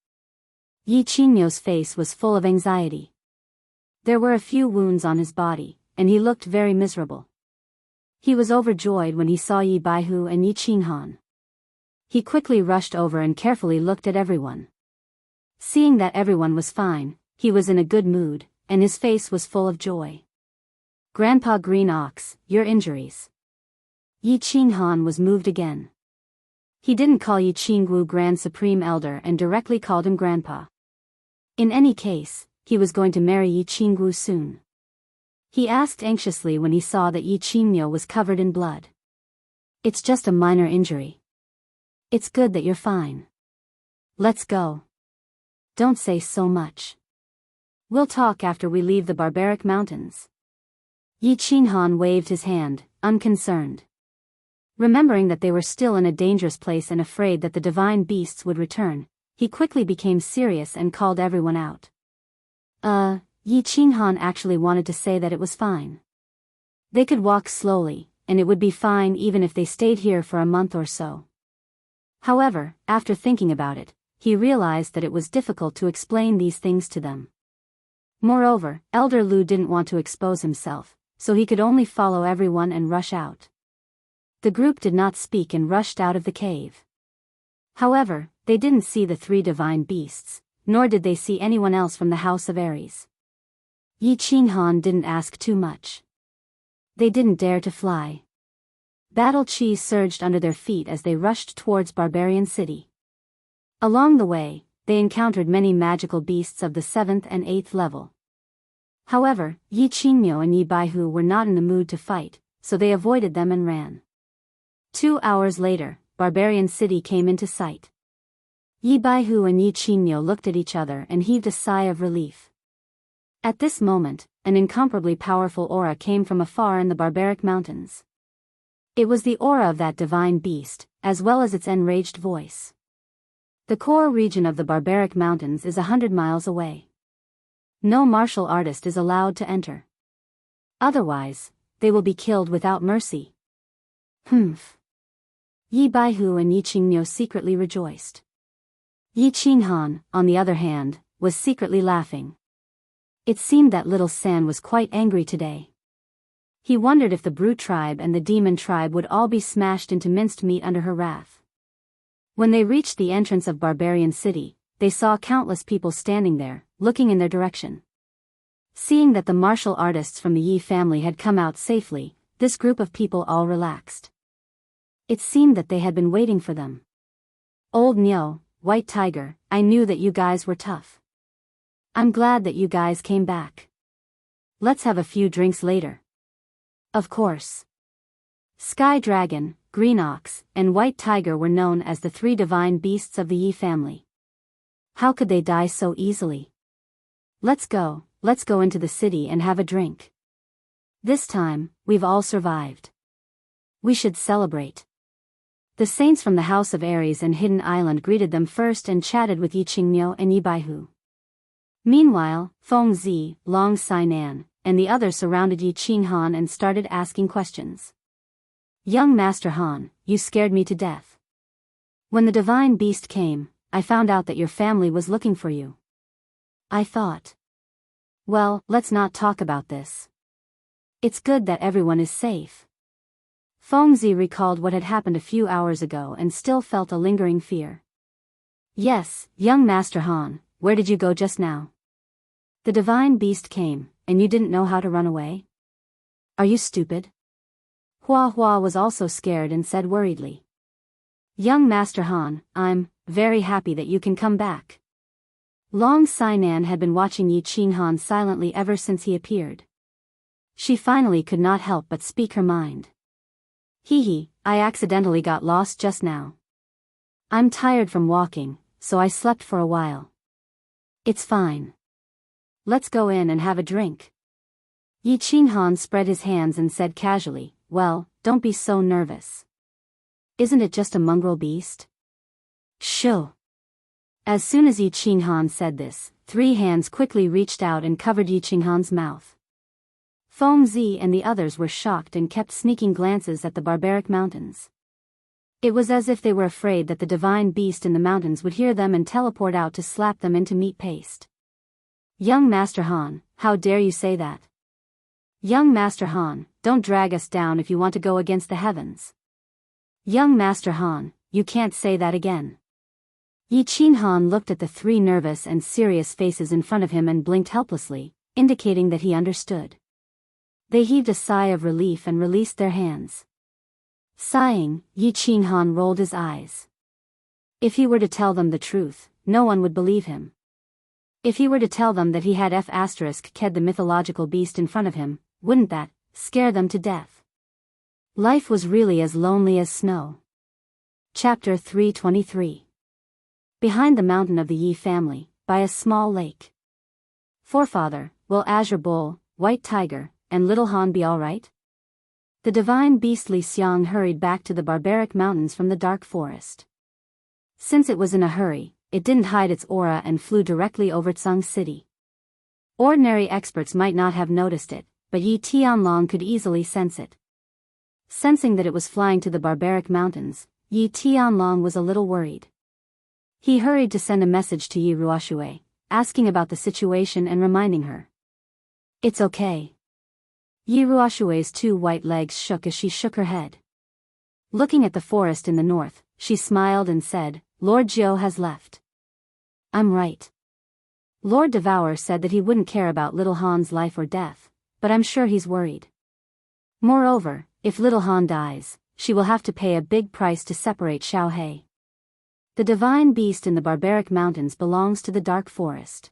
Yi Qingyo's face was full of anxiety. There were a few wounds on his body, and he looked very miserable. He was overjoyed when he saw Yi Baihu and Yi Qinghan. He quickly rushed over and carefully looked at everyone. Seeing that everyone was fine, he was in a good mood, and his face was full of joy. Grandpa Green Ox, your injuries. Yi Qinghan was moved again. He didn't call Yi Qingwu Grand Supreme Elder and directly called him Grandpa. In any case, he was going to marry Yi Qingwu soon. He asked anxiously when he saw that Yi Qingmyo was covered in blood. It's just a minor injury. It's good that you're fine. Let's go. Don't say so much. We'll talk after we leave the barbaric mountains. Yi Qinghan waved his hand, unconcerned. Remembering that they were still in a dangerous place and afraid that the divine beasts would return, he quickly became serious and called everyone out. Yi Qinghan actually wanted to say that it was fine. They could walk slowly, and it would be fine even if they stayed here for a month or so. However, after thinking about it, he realized that it was difficult to explain these things to them. Moreover, Elder Lu didn't want to expose himself, so he could only follow everyone and rush out. The group did not speak and rushed out of the cave. However, they didn't see the three divine beasts, nor did they see anyone else from the House of Aries. Yi Qinghan didn't ask too much. They didn't dare to fly. Battle chi surged under their feet as they rushed towards Barbarian City. Along the way, they encountered many magical beasts of the 7th and 8th level. However, Yi Qingmyo and Yi Baihu were not in the mood to fight, so they avoided them and ran. 2 hours later, Barbarian City came into sight. Yi Baihu and Yi Qingmyo looked at each other and heaved a sigh of relief. At this moment, an incomparably powerful aura came from afar in the barbaric mountains. It was the aura of that divine beast, as well as its enraged voice. The core region of the barbaric mountains is 100 miles away. No martial artist is allowed to enter. Otherwise, they will be killed without mercy. Humph. Yi Baihu and Yi Qingmyo secretly rejoiced. Yi Qinghan, on the other hand, was secretly laughing. It seemed that little San was quite angry today. He wondered if the brute tribe and the demon tribe would all be smashed into minced meat under her wrath. When they reached the entrance of Barbarian City, they saw countless people standing there, looking in their direction. Seeing that the martial artists from the Yi family had come out safely, this group of people all relaxed. It seemed that they had been waiting for them. Old Nyo, White Tiger, I knew that you guys were tough. I'm glad that you guys came back. Let's have a few drinks later. Of course. Sky Dragon, Green Ox, and White Tiger were known as the three divine beasts of the Yi family. How could they die so easily? Let's go into the city and have a drink. This time, we've all survived. We should celebrate. The saints from the House of Aries and Hidden Island greeted them first and chatted with Yi Qingmyo and Yi Baihu. Meanwhile, Feng Zi, Long Sainan, and the others surrounded Yi Qinghan and started asking questions. Young Master Han, you scared me to death. When the divine beast came, I found out that your family was looking for you. I thought. Well, let's not talk about this. It's good that everyone is safe. Feng Zi recalled what had happened a few hours ago and still felt a lingering fear. Yes, young Master Han, where did you go just now? The divine beast came, and you didn't know how to run away? Are you stupid? Hua Hua was also scared and said worriedly. Young Master Han, I'm very happy that you can come back. Long Sainan had been watching Yi Qinghan silently ever since he appeared. She finally could not help but speak her mind. Hee, I accidentally got lost just now. I'm tired from walking, so I slept for a while. It's fine. Let's go in and have a drink. Yi Qinghan spread his hands and said casually, well, don't be so nervous. Isn't it just a mongrel beast? Shoo. As soon as Yi Qinghan said this, 3 hands quickly reached out and covered Yi Qinghan's mouth. Feng Zi and the others were shocked and kept sneaking glances at the barbaric mountains. It was as if they were afraid that the divine beast in the mountains would hear them and teleport out to slap them into meat paste. Young Master Han, how dare you say that? Young Master Han, don't drag us down if you want to go against the heavens. Young Master Han, you can't say that again. Yi Qinghan looked at the three nervous and serious faces in front of him and blinked helplessly, indicating that he understood. They heaved a sigh of relief and released their hands. Sighing, Yi Qinghan rolled his eyes. If he were to tell them the truth, no one would believe him. If he were to tell them that he had ked the mythological beast in front of him, wouldn't that scare them to death? Life was really as lonely as snow. Chapter 323. Behind the mountain of the Yi family, by a small lake. Forefather, will Azure Bull, White Tiger, and Little Han be all right? The divine beast Li Xiang hurried back to the barbaric mountains from the dark forest. Since it was in a hurry, it didn't hide its aura and flew directly over Tsang City. Ordinary experts might not have noticed it, but Yi Tianlong could easily sense it. Sensing that it was flying to the barbaric mountains, Yi Tianlong was a little worried. He hurried to send a message to Yi Ruoxue, asking about the situation and reminding her. It's okay. Yi Ruoxue's two white legs shook as she shook her head. Looking at the forest in the north, she smiled and said, Lord Jiao has left. I'm right. Lord Devour said that he wouldn't care about Little Han's life or death, but I'm sure he's worried. Moreover, if Little Han dies, she will have to pay a big price to separate Xiaohei. The divine beast in the barbaric mountains belongs to the dark forest.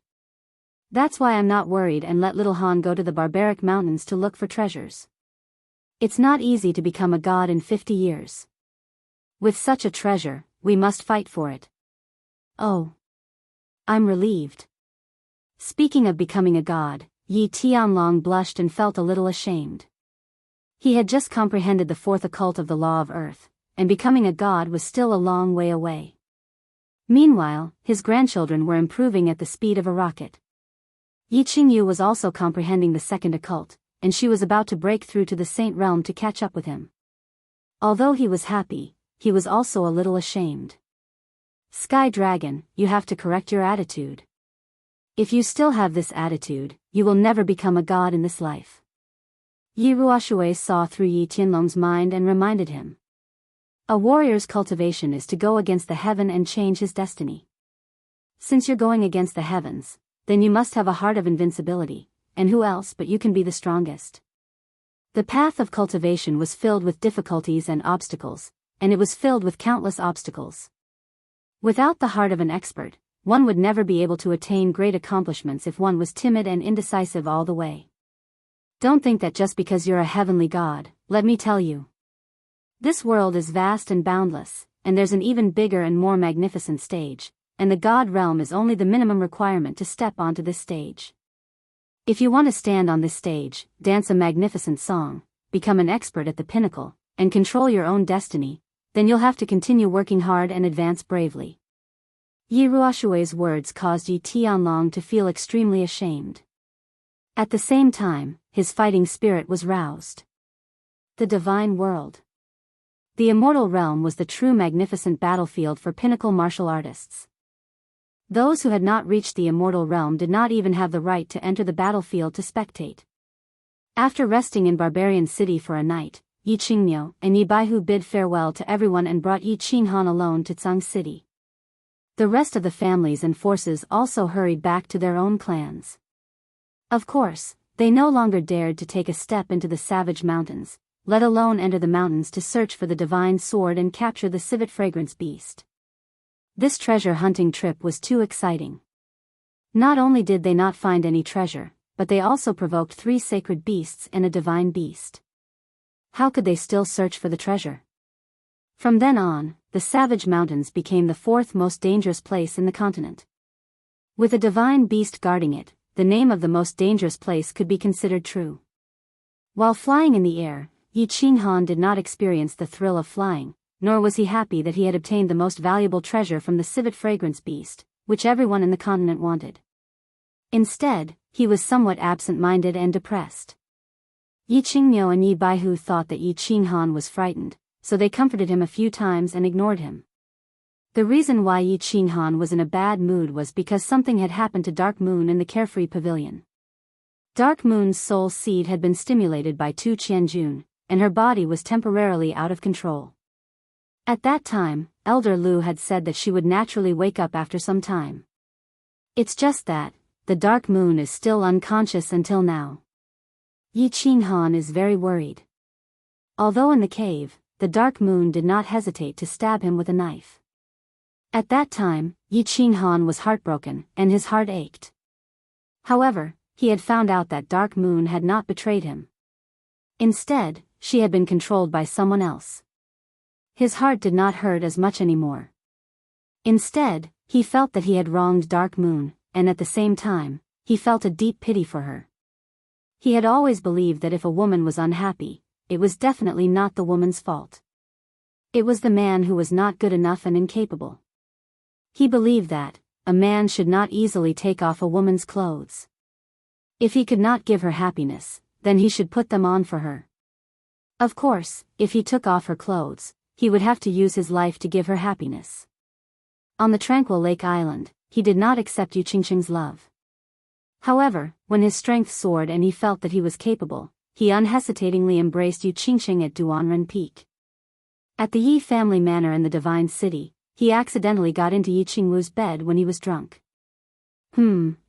That's why I'm not worried and let Little Han go to the barbaric mountains to look for treasures. It's not easy to become a god in 50 years. With such a treasure, we must fight for it. Oh. I'm relieved. Speaking of becoming a god, Yi Tianlong blushed and felt a little ashamed. He had just comprehended the fourth occult of the law of earth, and becoming a god was still a long way away. Meanwhile, his grandchildren were improving at the speed of a rocket. Yi Qingyu was also comprehending the second occult, and she was about to break through to the Saint Realm to catch up with him. Although he was happy, he was also a little ashamed. Sky Dragon, you have to correct your attitude. If you still have this attitude, you will never become a god in this life. Yi Ruoxue saw through Yi Tianlong's mind and reminded him. A warrior's cultivation is to go against the heaven and change his destiny. Since you're going against the heavens, then you must have a heart of invincibility, and who else but you can be the strongest? The path of cultivation was filled with difficulties and obstacles, and it was filled with countless obstacles. Without the heart of an expert, one would never be able to attain great accomplishments if one was timid and indecisive all the way. Don't think that just because you're a heavenly god, let me tell you. This world is vast and boundless, and there's an even bigger and more magnificent stage, and the god realm is only the minimum requirement to step onto this stage. If you want to stand on this stage, dance a magnificent song, become an expert at the pinnacle, and control your own destiny, then you'll have to continue working hard and advance bravely. Yi Ruoxue's words caused Yi Tianlong to feel extremely ashamed. At the same time, his fighting spirit was roused. The divine world. The immortal realm was the true magnificent battlefield for pinnacle martial artists. Those who had not reached the immortal realm did not even have the right to enter the battlefield to spectate. After resting in Barbarian City for a night, Yi Qingmiu and Yi Baihu bid farewell to everyone and brought Yi Qinghan alone to Tsang City. The rest of the families and forces also hurried back to their own clans. Of course, they no longer dared to take a step into the savage mountains, let alone enter the mountains to search for the divine sword and capture the civet fragrance beast. This treasure hunting trip was too exciting. Not only did they not find any treasure, but they also provoked 3 sacred beasts and a divine beast. How could they still search for the treasure? From then on, the savage mountains became the 4th most dangerous place in the continent. With a divine beast guarding it, the name of the most dangerous place could be considered true. While flying in the air, Yi Qinghan did not experience the thrill of flying, nor was he happy that he had obtained the most valuable treasure from the civet fragrance beast, which everyone in the continent wanted. Instead, he was somewhat absent-minded and depressed. Yi Qingmiu and Yi Baihu thought that Yi Qinghan was frightened, so they comforted him a few times and ignored him. The reason why Yi Qinghan was in a bad mood was because something had happened to Dark Moon in the Carefree Pavilion. Dark Moon's soul seed had been stimulated by Tu Qianjun, and her body was temporarily out of control. At that time, Elder Lu had said that she would naturally wake up after some time. It's just that, the dark moon is still unconscious until now. Yi Qinghan is very worried. Although in the cave, the dark moon did not hesitate to stab him with a knife. At that time, Yi Qinghan was heartbroken, and his heart ached. However, he had found out that dark moon had not betrayed him. Instead, she had been controlled by someone else. His heart did not hurt as much anymore. Instead, he felt that he had wronged Dark Moon, and at the same time, he felt a deep pity for her. He had always believed that if a woman was unhappy, it was definitely not the woman's fault. It was the man who was not good enough and incapable. He believed that a man should not easily take off a woman's clothes. If he could not give her happiness, then he should put them on for her. Of course, if he took off her clothes, he would have to use his life to give her happiness. On the Tranquil Lake Island, he did not accept Yu Qingqing's love. However, when his strength soared and he felt that he was capable, he unhesitatingly embraced Yu Qingqing at Duanren Peak. At the Yi family manor in the Divine City, he accidentally got into Yi Qingwu's bed when he was drunk.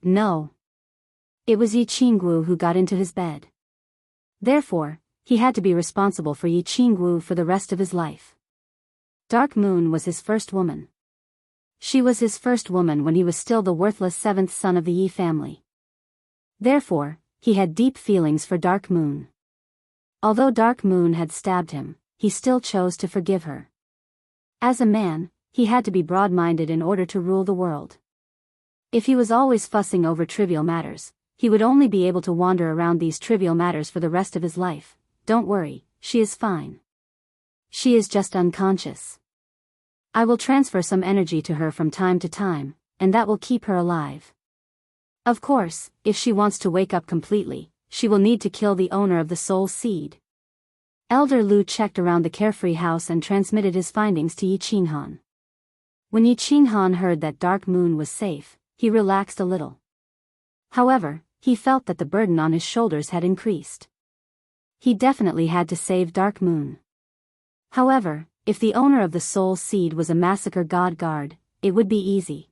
No. It was Yi Qingwu who got into his bed. Therefore, he had to be responsible for Yi Qingwu for the rest of his life. Dark Moon was his first woman. She was his first woman when he was still the worthless seventh son of the Yi family. Therefore, he had deep feelings for Dark Moon. Although Dark Moon had stabbed him, he still chose to forgive her. As a man, he had to be broad-minded in order to rule the world. If he was always fussing over trivial matters, he would only be able to wander around these trivial matters for the rest of his life. Don't worry, she is fine. She is just unconscious. I will transfer some energy to her from time to time, and that will keep her alive. Of course, if she wants to wake up completely, she will need to kill the owner of the soul seed. Elder Lu checked around the Carefree house and transmitted his findings to Yi Qinghan. When Yi Qinghan heard that Dark Moon was safe, he relaxed a little. However, he felt that the burden on his shoulders had increased. He definitely had to save Dark Moon. However, if the owner of the soul seed was a massacre god guard, it would be easy.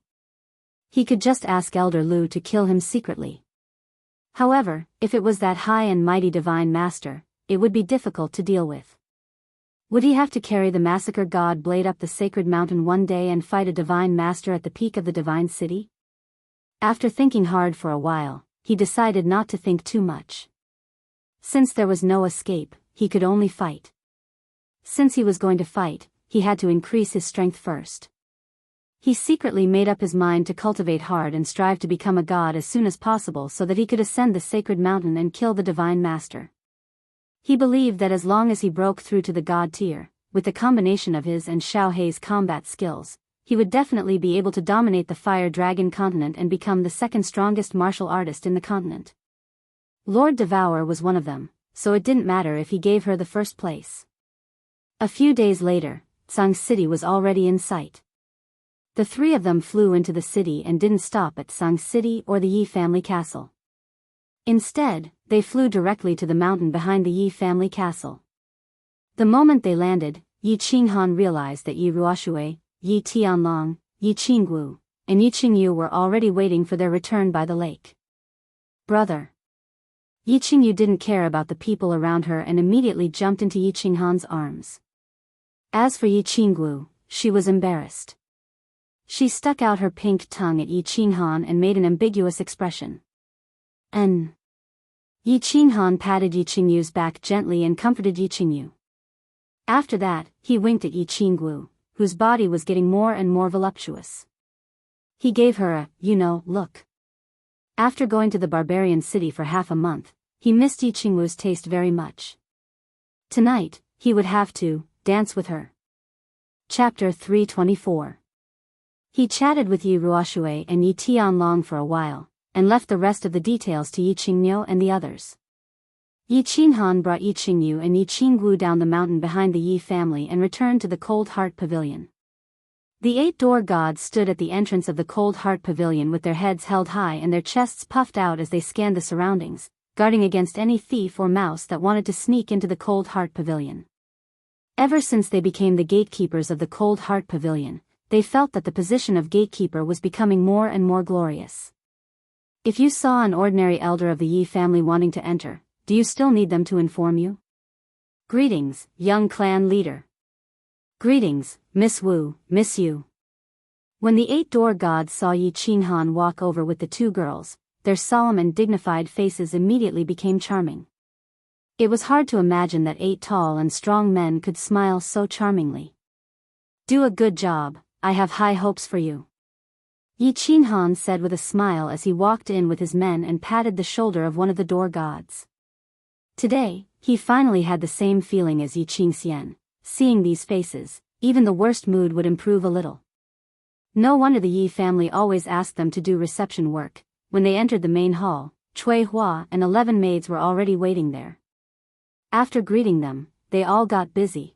He could just ask Elder Lu to kill him secretly. However, if it was that high and mighty divine master, it would be difficult to deal with. Would he have to carry the massacre god blade up the sacred mountain one day and fight a divine master at the peak of the divine city? After thinking hard for a while, he decided not to think too much. Since there was no escape, he could only fight. Since he was going to fight, he had to increase his strength first. He secretly made up his mind to cultivate hard and strive to become a god as soon as possible so that he could ascend the sacred mountain and kill the divine master. He believed that as long as he broke through to the god tier, with the combination of his and Xiao Hei's combat skills, he would definitely be able to dominate the Fire Dragon continent and become the second strongest martial artist in the continent. Lord Devour was one of them, so it didn't matter if he gave her the first place. A few days later, Tsang City was already in sight. The three of them flew into the city and didn't stop at Tsang City or the Yi family castle. Instead, they flew directly to the mountain behind the Yi family castle. The moment they landed, Yi Qinghan realized that Yi Ruoxue, Yi Tianlong, Yi Qingwu, and Yi Qingyu were already waiting for their return by the lake. Brother. Yi Qingyu didn't care about the people around her and immediately jumped into Yi Qinghan's arms. As for Yi Qingwu, she was embarrassed. She stuck out her pink tongue at Yi Qinghan and made an ambiguous expression. Yi Qinghan patted Yi Qingyu's back gently and comforted Yi Qingyu. After that, he winked at Yi Qingwu, whose body was getting more and more voluptuous. He gave her a, look. After going to the barbarian city for half a month, he missed Yi Qingwu's taste very much. Tonight, he would have to dance with her. Chapter 324. He chatted with Yi Ruoxue and Yi Tianlong for a while, and left the rest of the details to Yi Qingmiu and the others. Yi Qinghan brought Yi Qingyu and Yi Qingwu down the mountain behind the Yi family and returned to the Cold Heart Pavilion. The 8-door gods stood at the entrance of the Cold Heart Pavilion with their heads held high and their chests puffed out as they scanned the surroundings, guarding against any thief or mouse that wanted to sneak into the Cold Heart Pavilion. Ever since they became the gatekeepers of the Cold Heart Pavilion, they felt that the position of gatekeeper was becoming more and more glorious. If you saw an ordinary elder of the Yi family wanting to enter, do you still need them to inform you? Greetings, young clan leader. Greetings, Miss Wu, Miss Yu. When the 8-door gods saw Yi Qinghan walk over with the 2 girls, their solemn and dignified faces immediately became charming. It was hard to imagine that 8 tall and strong men could smile so charmingly. Do a good job, I have high hopes for you. Yi Qinghan said with a smile as he walked in with his men and patted the shoulder of one of the door gods. Today, he finally had the same feeling as Yi Qingxian. Seeing these faces, even the worst mood would improve a little. No wonder the Yi family always asked them to do reception work. When they entered the main hall, Cui Hua and 11 maids were already waiting there. After greeting them, they all got busy.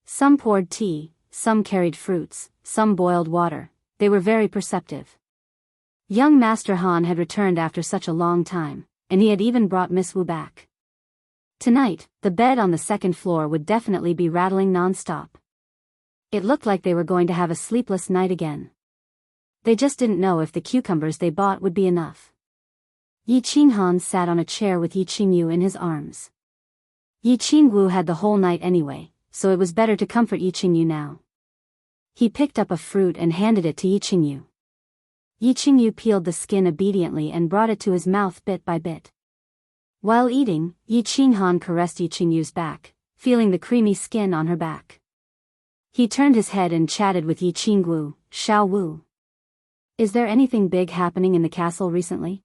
Some poured tea, some carried fruits, some boiled water. They were very perceptive. Young Master Han had returned after such a long time, and he had even brought Miss Wu back. Tonight, the bed on the 2nd floor would definitely be rattling non-stop. It looked like they were going to have a sleepless night again. They just didn't know if the cucumbers they bought would be enough. Yi Qinghan sat on a chair with Yi Qingyu in his arms. Yi Qingwu had the whole night anyway, so it was better to comfort Yi Qingyu now. He picked up a fruit and handed it to Yi Qingyu. Yi Qingyu peeled the skin obediently and brought it to his mouth bit by bit. While eating, Yi Qinghan caressed Yi Qingyu's back, feeling the creamy skin on her back. He turned his head and chatted with Yi Qingwu, Xiao Wu. Is there anything big happening in the castle recently?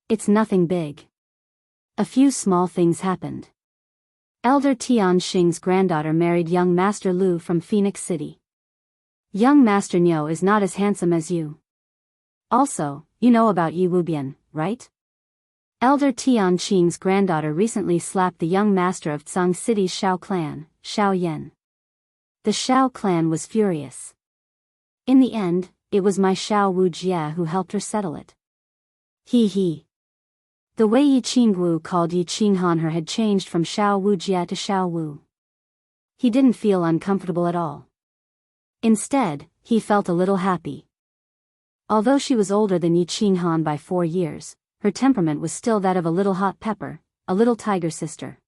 It's nothing big. A few small things happened. Elder Tian Xing's granddaughter married young Master Lu from Phoenix City. Young Master Niu is not as handsome as you. Also, you know about Yi Wubian, right? Elder Tian Xing's granddaughter recently slapped the young master of Tsang City's Shao clan, Shao Yan. The Shao clan was furious. In the end, it was my Shao Wu Jia who helped her settle it. He. The way Yi Qingwu called Yi Qinghan her had changed from Shao Wu Jia to Shao Wu. He didn't feel uncomfortable at all. Instead, he felt a little happy. Although she was older than Yi Qinghan by 4 years, her temperament was still that of a little hot pepper, a little tiger sister.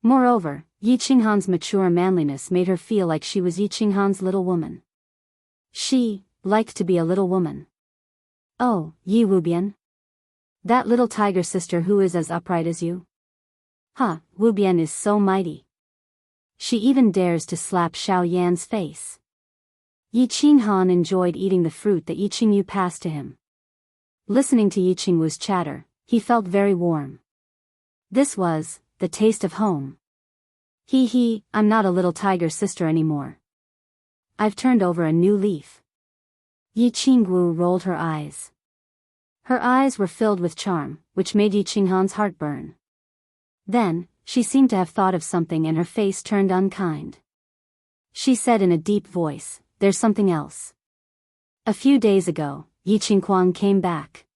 Moreover, Yi Qinghan's mature manliness made her feel like she was Yi Qinghan's little woman. She liked to be a little woman. Oh, Yi Wubian? That little tiger sister who is as upright as you? Huh, Wubian is so mighty. She even dares to slap Xiao Yan's face. Yi Qinghan enjoyed eating the fruit that Yi Qingyu passed to him. Listening to Yi Qingwu's chatter, he felt very warm. This was the taste of home. I'm not a little tiger sister anymore. I've turned over a new leaf. Yi Qingwu rolled her eyes. Her eyes were filled with charm, which made Yi Qinghan's heart burn. Then, she seemed to have thought of something and her face turned unkind. She said in a deep voice, "There's something else. A few days ago, Yi Qinghuang came back."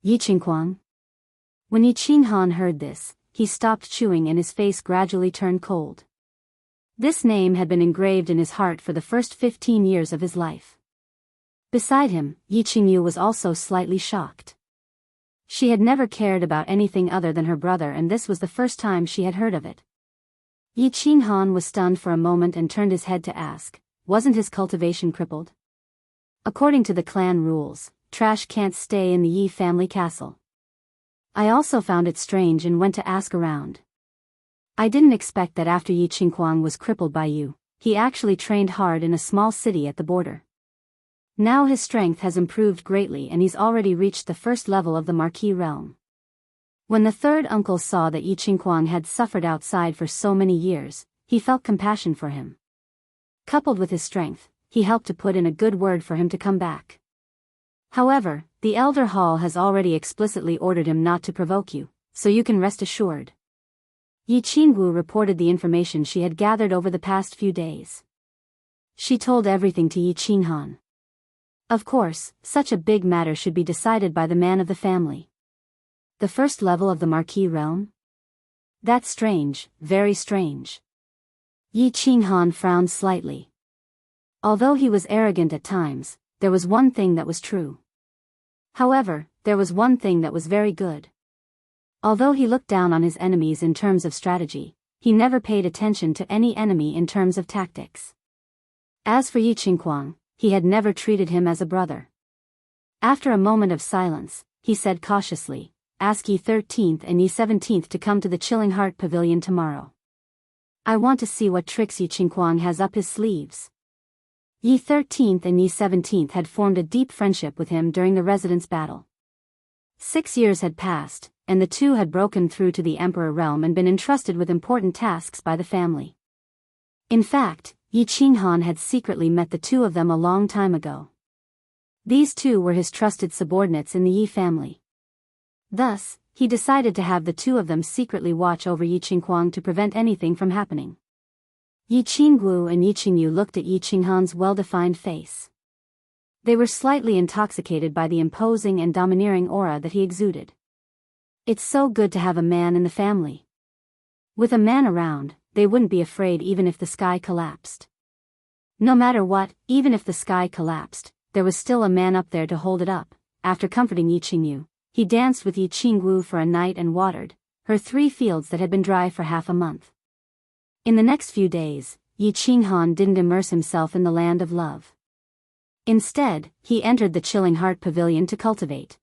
Yi Qinghuang? When Yi Qinghan heard this, he stopped chewing and his face gradually turned cold. This name had been engraved in his heart for the first 15 years of his life. Beside him, Yi Qingyu was also slightly shocked. She had never cared about anything other than her brother, and this was the first time she had heard of it. Yi Qinghan was stunned for a moment and turned his head to ask, wasn't his cultivation crippled? According to the clan rules, trash can't stay in the Yi family castle. I also found it strange and went to ask around. I didn't expect that after Yi Qinghuang was crippled by you, he actually trained hard in a small city at the border. Now his strength has improved greatly and he's already reached the first level of the Marquis realm. When the third uncle saw that Yi Qinghuang had suffered outside for so many years, he felt compassion for him. Coupled with his strength, he helped to put in a good word for him to come back. However, the Elder Hall has already explicitly ordered him not to provoke you, so you can rest assured. Yi Qingwu reported the information she had gathered over the past few days. She told everything to Yi Qinghan. Of course, such a big matter should be decided by the man of the family. The first level of the Marquis realm? That's strange, very strange. Yi Qinghan frowned slightly. Although he was arrogant at times, there was one thing that was true. However, there was one thing that was very good. Although he looked down on his enemies in terms of strategy, he never paid attention to any enemy in terms of tactics. As for Yi Qinghuang, he had never treated him as a brother. After a moment of silence, he said cautiously, "Ask Yi 13th and Yi 17th to come to the Chilling Heart Pavilion tomorrow. I want to see what tricks Yi Qinghuang has up his sleeves." Yi 13th and Yi 17th had formed a deep friendship with him during the Residence Battle. 6 years had passed, and the two had broken through to the Emperor realm and been entrusted with important tasks by the family. In fact, Yi Qinghan had secretly met the two of them a long time ago. These two were his trusted subordinates in the Yi family. Thus, he decided to have the two of them secretly watch over Yi Qinghuang to prevent anything from happening. Yi Qinggu and Yi Qingyu looked at Yi Qinghan's well-defined face. They were slightly intoxicated by the imposing and domineering aura that he exuded. It's so good to have a man in the family. With a man around, they wouldn't be afraid even if the sky collapsed. No matter what, even if the sky collapsed, there was still a man up there to hold it up. After comforting Yi Qingyu, he danced with Yi Qinggu for a night and watered her 3 fields that had been dry for half a month. In the next few days, Yi Qinghan didn't immerse himself in the land of love. Instead, he entered the Chilling Heart Pavilion to cultivate.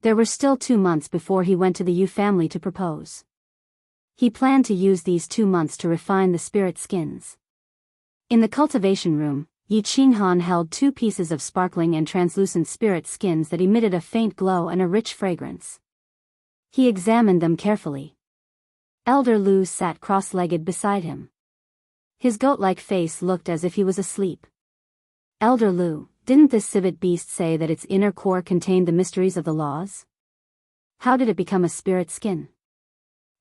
There were still 2 months before he went to the Yu family to propose. He planned to use these 2 months to refine the spirit skins. In the cultivation room, Yi Qinghan held 2 pieces of sparkling and translucent spirit skins that emitted a faint glow and a rich fragrance. He examined them carefully. Elder Lu sat cross-legged beside him. His goat-like face looked as if he was asleep. "Elder Lu, didn't this civet beast say that its inner core contained the mysteries of the laws? How did it become a spirit skin?"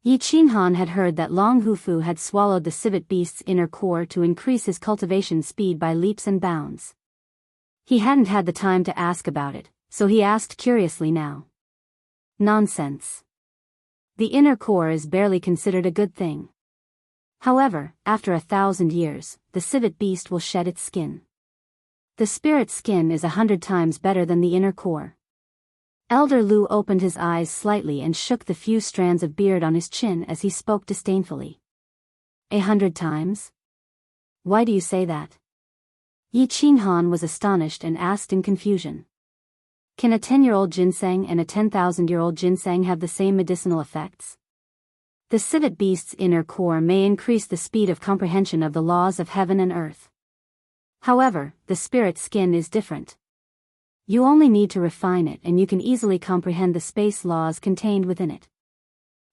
Yi Qinghan had heard that Long Hufu had swallowed the civet beast's inner core to increase his cultivation speed by leaps and bounds. He hadn't had the time to ask about it, so he asked curiously now. "Nonsense. The inner core is barely considered a good thing. However, after 1,000 years, the civet beast will shed its skin. The spirit skin is 100 times better than the inner core." Elder Lu opened his eyes slightly and shook the few strands of beard on his chin as he spoke disdainfully. 100 times? Why do you say that?" Yi Qinghan was astonished and asked in confusion. "Can a 10-year-old ginseng and a 10,000-year-old ginseng have the same medicinal effects? The civet beast's inner core may increase the speed of comprehension of the laws of heaven and earth. However, the spirit skin is different. You only need to refine it and you can easily comprehend the space laws contained within it.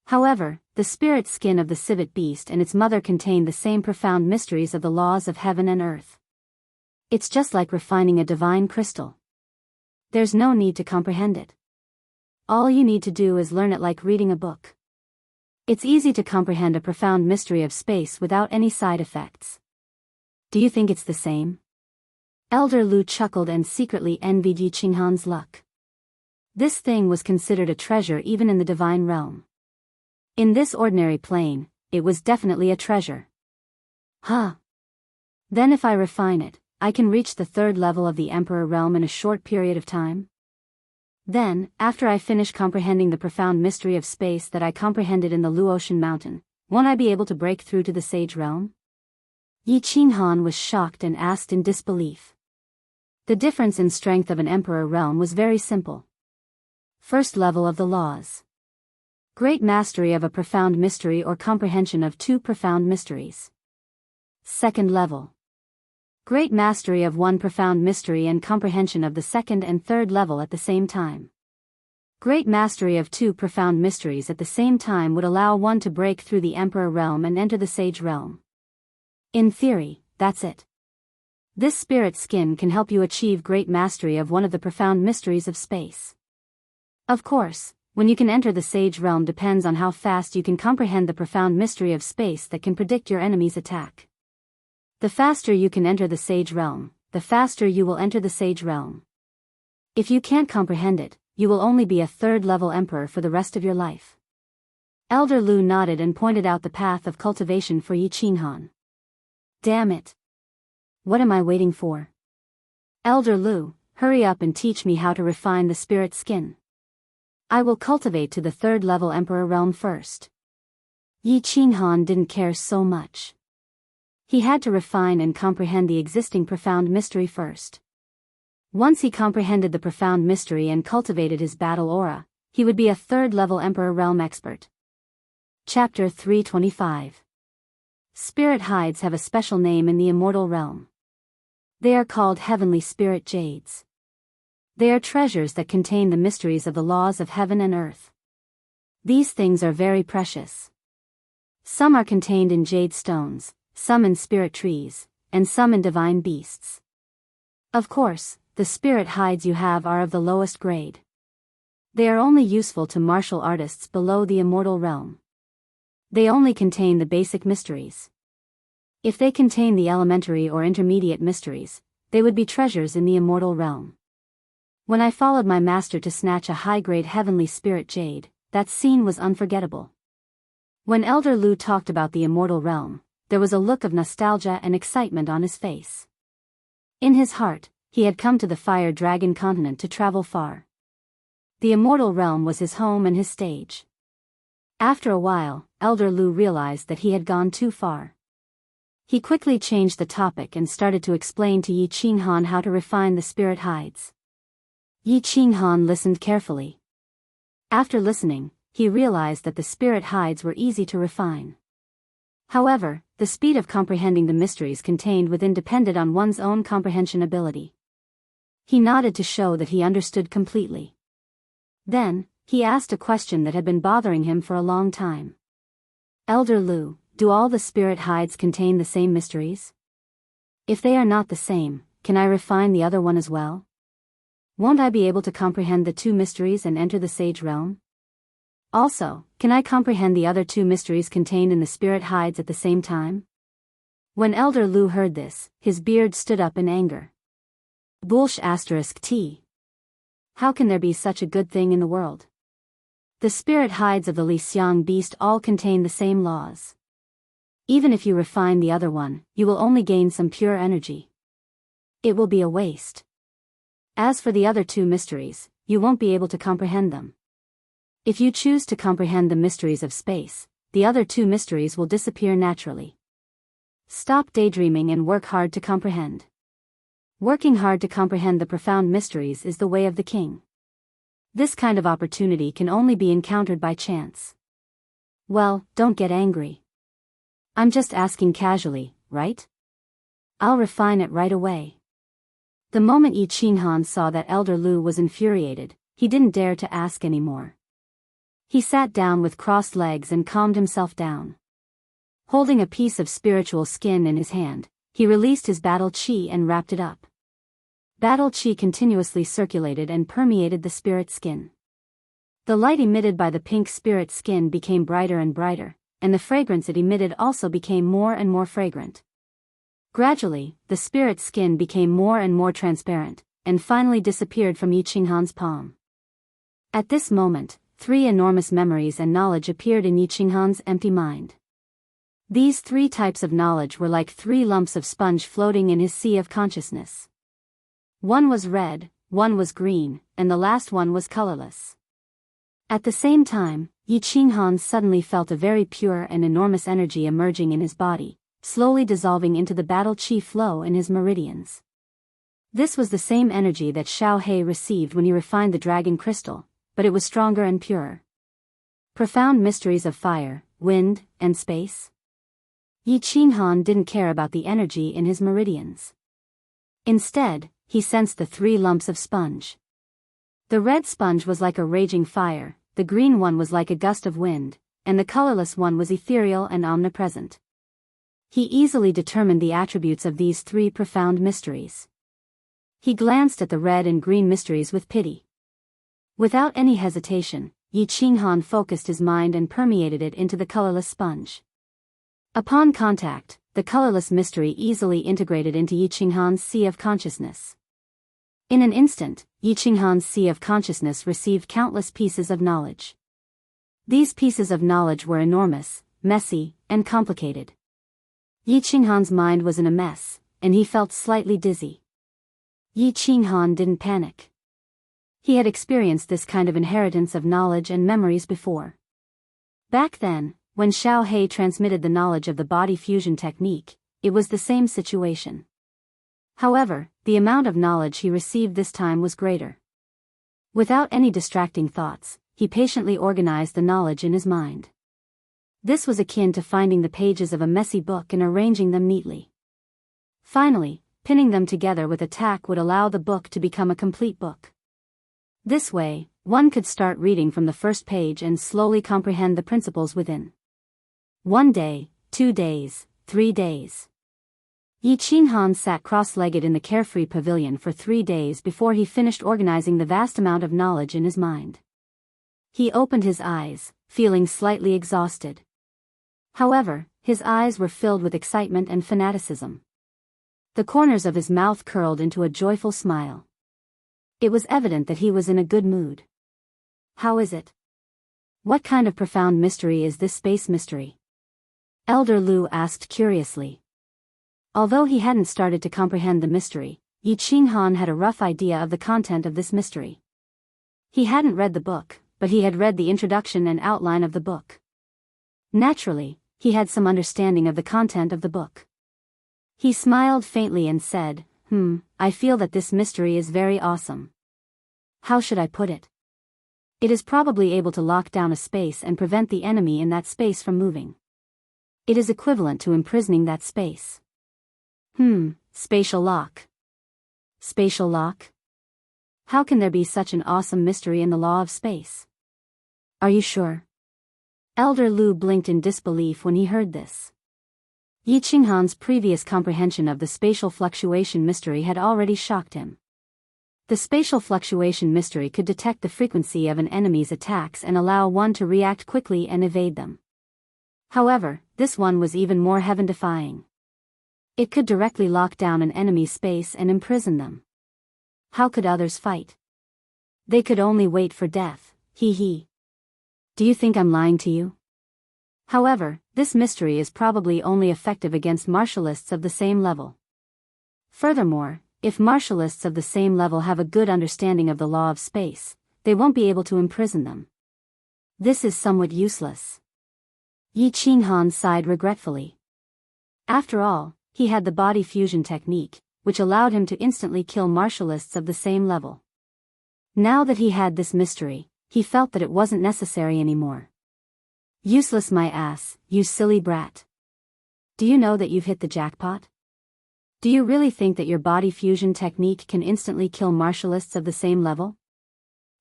However, the spirit skin of the civet beast and its mother contain the same profound mysteries of the laws of heaven and earth. It's just like refining a divine crystal. There's no need to comprehend it. All you need to do is learn it like reading a book. It's easy to comprehend a profound mystery of space without any side effects. Do you think it's the same?" Elder Lu chuckled and secretly envied Yi Qinghan's luck. This thing was considered a treasure even in the divine realm. In this ordinary plane, it was definitely a treasure. "Huh. Then if I refine it, I can reach the 3rd level of the Emperor realm in a short period of time? Then, after I finish comprehending the profound mystery of space that I comprehended in the Luotian mountain, won't I be able to break through to the Sage realm?" Yi Qinghan was shocked and asked in disbelief. The difference in strength of an Emperor realm was very simple. 1st level of the laws. Great mastery of a profound mystery or comprehension of 2 profound mysteries. 2nd level. Great mastery of 1 profound mystery and comprehension of the 2nd and 3rd level at the same time. Great mastery of 2 profound mysteries at the same time would allow one to break through the Emperor realm and enter the Sage realm. In theory, that's it. This spirit skin can help you achieve great mastery of one of the profound mysteries of space. Of course, when you can enter the Sage realm depends on how fast you can comprehend the profound mystery of space that can predict your enemy's attack. The faster you can enter the Sage realm, the faster you will enter the Sage realm. If you can't comprehend it, you will only be a 3rd level emperor for the rest of your life. Elder Lu nodded and pointed out the path of cultivation for Yi Qinghan. Damn it. What am I waiting for? Elder Lu, hurry up and teach me how to refine the spirit skin. I will cultivate to the 3rd level Emperor realm first. Yi Qinghan didn't care so much. He had to refine and comprehend the existing profound mystery first. Once he comprehended the profound mystery and cultivated his battle aura, he would be a 3rd level Emperor realm expert. Chapter 325. Spirit hides have a special name in the immortal realm. They are called heavenly spirit jades. They are treasures that contain the mysteries of the laws of heaven and earth. These things are very precious. Some are contained in jade stones, some in spirit trees, and some in divine beasts. Of course, the spirit hides you have are of the lowest grade. They are only useful to martial artists below the immortal realm. They only contain the basic mysteries. If they contain the elementary or intermediate mysteries, they would be treasures in the immortal realm. When I followed my master to snatch a high-grade heavenly spirit jade, that scene was unforgettable. When Elder Lu talked about the immortal realm, there was a look of nostalgia and excitement on his face. In his heart, he had come to the Fire Dragon continent to travel far. The immortal realm was his home and his stage. After a while, Elder Lu realized that he had gone too far. He quickly changed the topic and started to explain to Yi Qinghan how to refine the spirit hides. Yi Qinghan listened carefully. After listening, he realized that the spirit hides were easy to refine. However, the speed of comprehending the mysteries contained within depended on one's own comprehension ability. He nodded to show that he understood completely. Then, he asked a question that had been bothering him for a long time. Elder Lu, do all the spirit hides contain the same mysteries? If they are not the same, can I refine the other one as well? Won't I be able to comprehend the 2 mysteries and enter the sage realm? Also, can I comprehend the other 2 mysteries contained in the spirit hides at the same time? When Elder Lu heard this, his beard stood up in anger. Bullsh *T. How can there be such a good thing in the world? The spirit hides of the Li Xiang beast all contain the same laws. Even if you refine the other one, you will only gain some pure energy. It will be a waste. As for the other 2 mysteries, you won't be able to comprehend them. If you choose to comprehend the mysteries of space, the other 2 mysteries will disappear naturally. Stop daydreaming and work hard to comprehend. Working hard to comprehend the profound mysteries is the way of the king. This kind of opportunity can only be encountered by chance. Well, don't get angry. I'm just asking casually, right? I'll refine it right away. The moment Yi Qinghan saw that Elder Lu was infuriated, he didn't dare to ask anymore. He sat down with crossed legs and calmed himself down. Holding a piece of spiritual skin in his hand, he released his battle chi and wrapped it up. Battle chi continuously circulated and permeated the spirit skin. The light emitted by the pink spirit skin became brighter and brighter, and the fragrance it emitted also became more and more fragrant. Gradually, the spirit skin became more and more transparent, and finally disappeared from Yi Qinghan's palm. At this moment, 3 enormous memories and knowledge appeared in Yi Qinghan's empty mind. These 3 types of knowledge were like 3 lumps of sponge floating in his sea of consciousness. One was red, one was green, and the last one was colorless. At the same time, Yi Qinghan suddenly felt a very pure and enormous energy emerging in his body, slowly dissolving into the battle chi flow in his meridians. This was the same energy that Xiao He received when he refined the dragon crystal, but it was stronger and purer. Profound mysteries of fire, wind, and space. Yi Qinghan didn't care about the energy in his meridians. Instead, he sensed the 3 lumps of sponge. The red sponge was like a raging fire, the green one was like a gust of wind, and the colorless one was ethereal and omnipresent. He easily determined the attributes of these 3 profound mysteries. He glanced at the red and green mysteries with pity. Without any hesitation, Yi Qinghan focused his mind and permeated it into the colorless sponge. Upon contact, the colorless mystery easily integrated into Yi Qinghan's sea of consciousness. In an instant, Yi Qinghan's sea of consciousness received countless pieces of knowledge. These pieces of knowledge were enormous, messy, and complicated. Yi Qinghan's mind was in a mess, and he felt slightly dizzy. Yi Qinghan didn't panic. He had experienced this kind of inheritance of knowledge and memories before. Back then, when Xiao He transmitted the knowledge of the body fusion technique, it was the same situation. However, the amount of knowledge he received this time was greater. Without any distracting thoughts, he patiently organized the knowledge in his mind. This was akin to finding the pages of a messy book and arranging them neatly. Finally, pinning them together with a tack would allow the book to become a complete book. This way, one could start reading from the first page and slowly comprehend the principles within. 1 day, 2 days, 3 days. Yi Qinghan sat cross-legged in the Carefree Pavilion for 3 days before he finished organizing the vast amount of knowledge in his mind. He opened his eyes, feeling slightly exhausted. However, his eyes were filled with excitement and fanaticism. The corners of his mouth curled into a joyful smile. It was evident that he was in a good mood. How is it? What kind of profound mystery is this space mystery? Elder Lu asked curiously. Although he hadn't started to comprehend the mystery, Yi Qinghan had a rough idea of the content of this mystery. He hadn't read the book, but he had read the introduction and outline of the book. Naturally, he had some understanding of the content of the book. He smiled faintly and said, I feel that this mystery is very awesome. How should I put it? It is probably able to lock down a space and prevent the enemy in that space from moving. It is equivalent to imprisoning that space. Spatial lock. Spatial lock? How can there be such an awesome mystery in the law of space? Are you sure? Elder Lu blinked in disbelief when he heard this. Yi Qinghan's previous comprehension of the spatial fluctuation mystery had already shocked him. The spatial fluctuation mystery could detect the frequency of an enemy's attacks and allow one to react quickly and evade them. However, this one was even more heaven-defying. It could directly lock down an enemy's space and imprison them. How could others fight? They could only wait for death, he. Do you think I'm lying to you? However, this mystery is probably only effective against martialists of the same level. Furthermore, if martialists of the same level have a good understanding of the law of space, they won't be able to imprison them. This is somewhat useless. Yi Qinghan sighed regretfully. After all, he had the body fusion technique, which allowed him to instantly kill martialists of the same level. Now that he had this mystery, he felt that it wasn't necessary anymore. Useless my ass, you silly brat. Do you know that you've hit the jackpot? Do you really think that your body fusion technique can instantly kill martialists of the same level?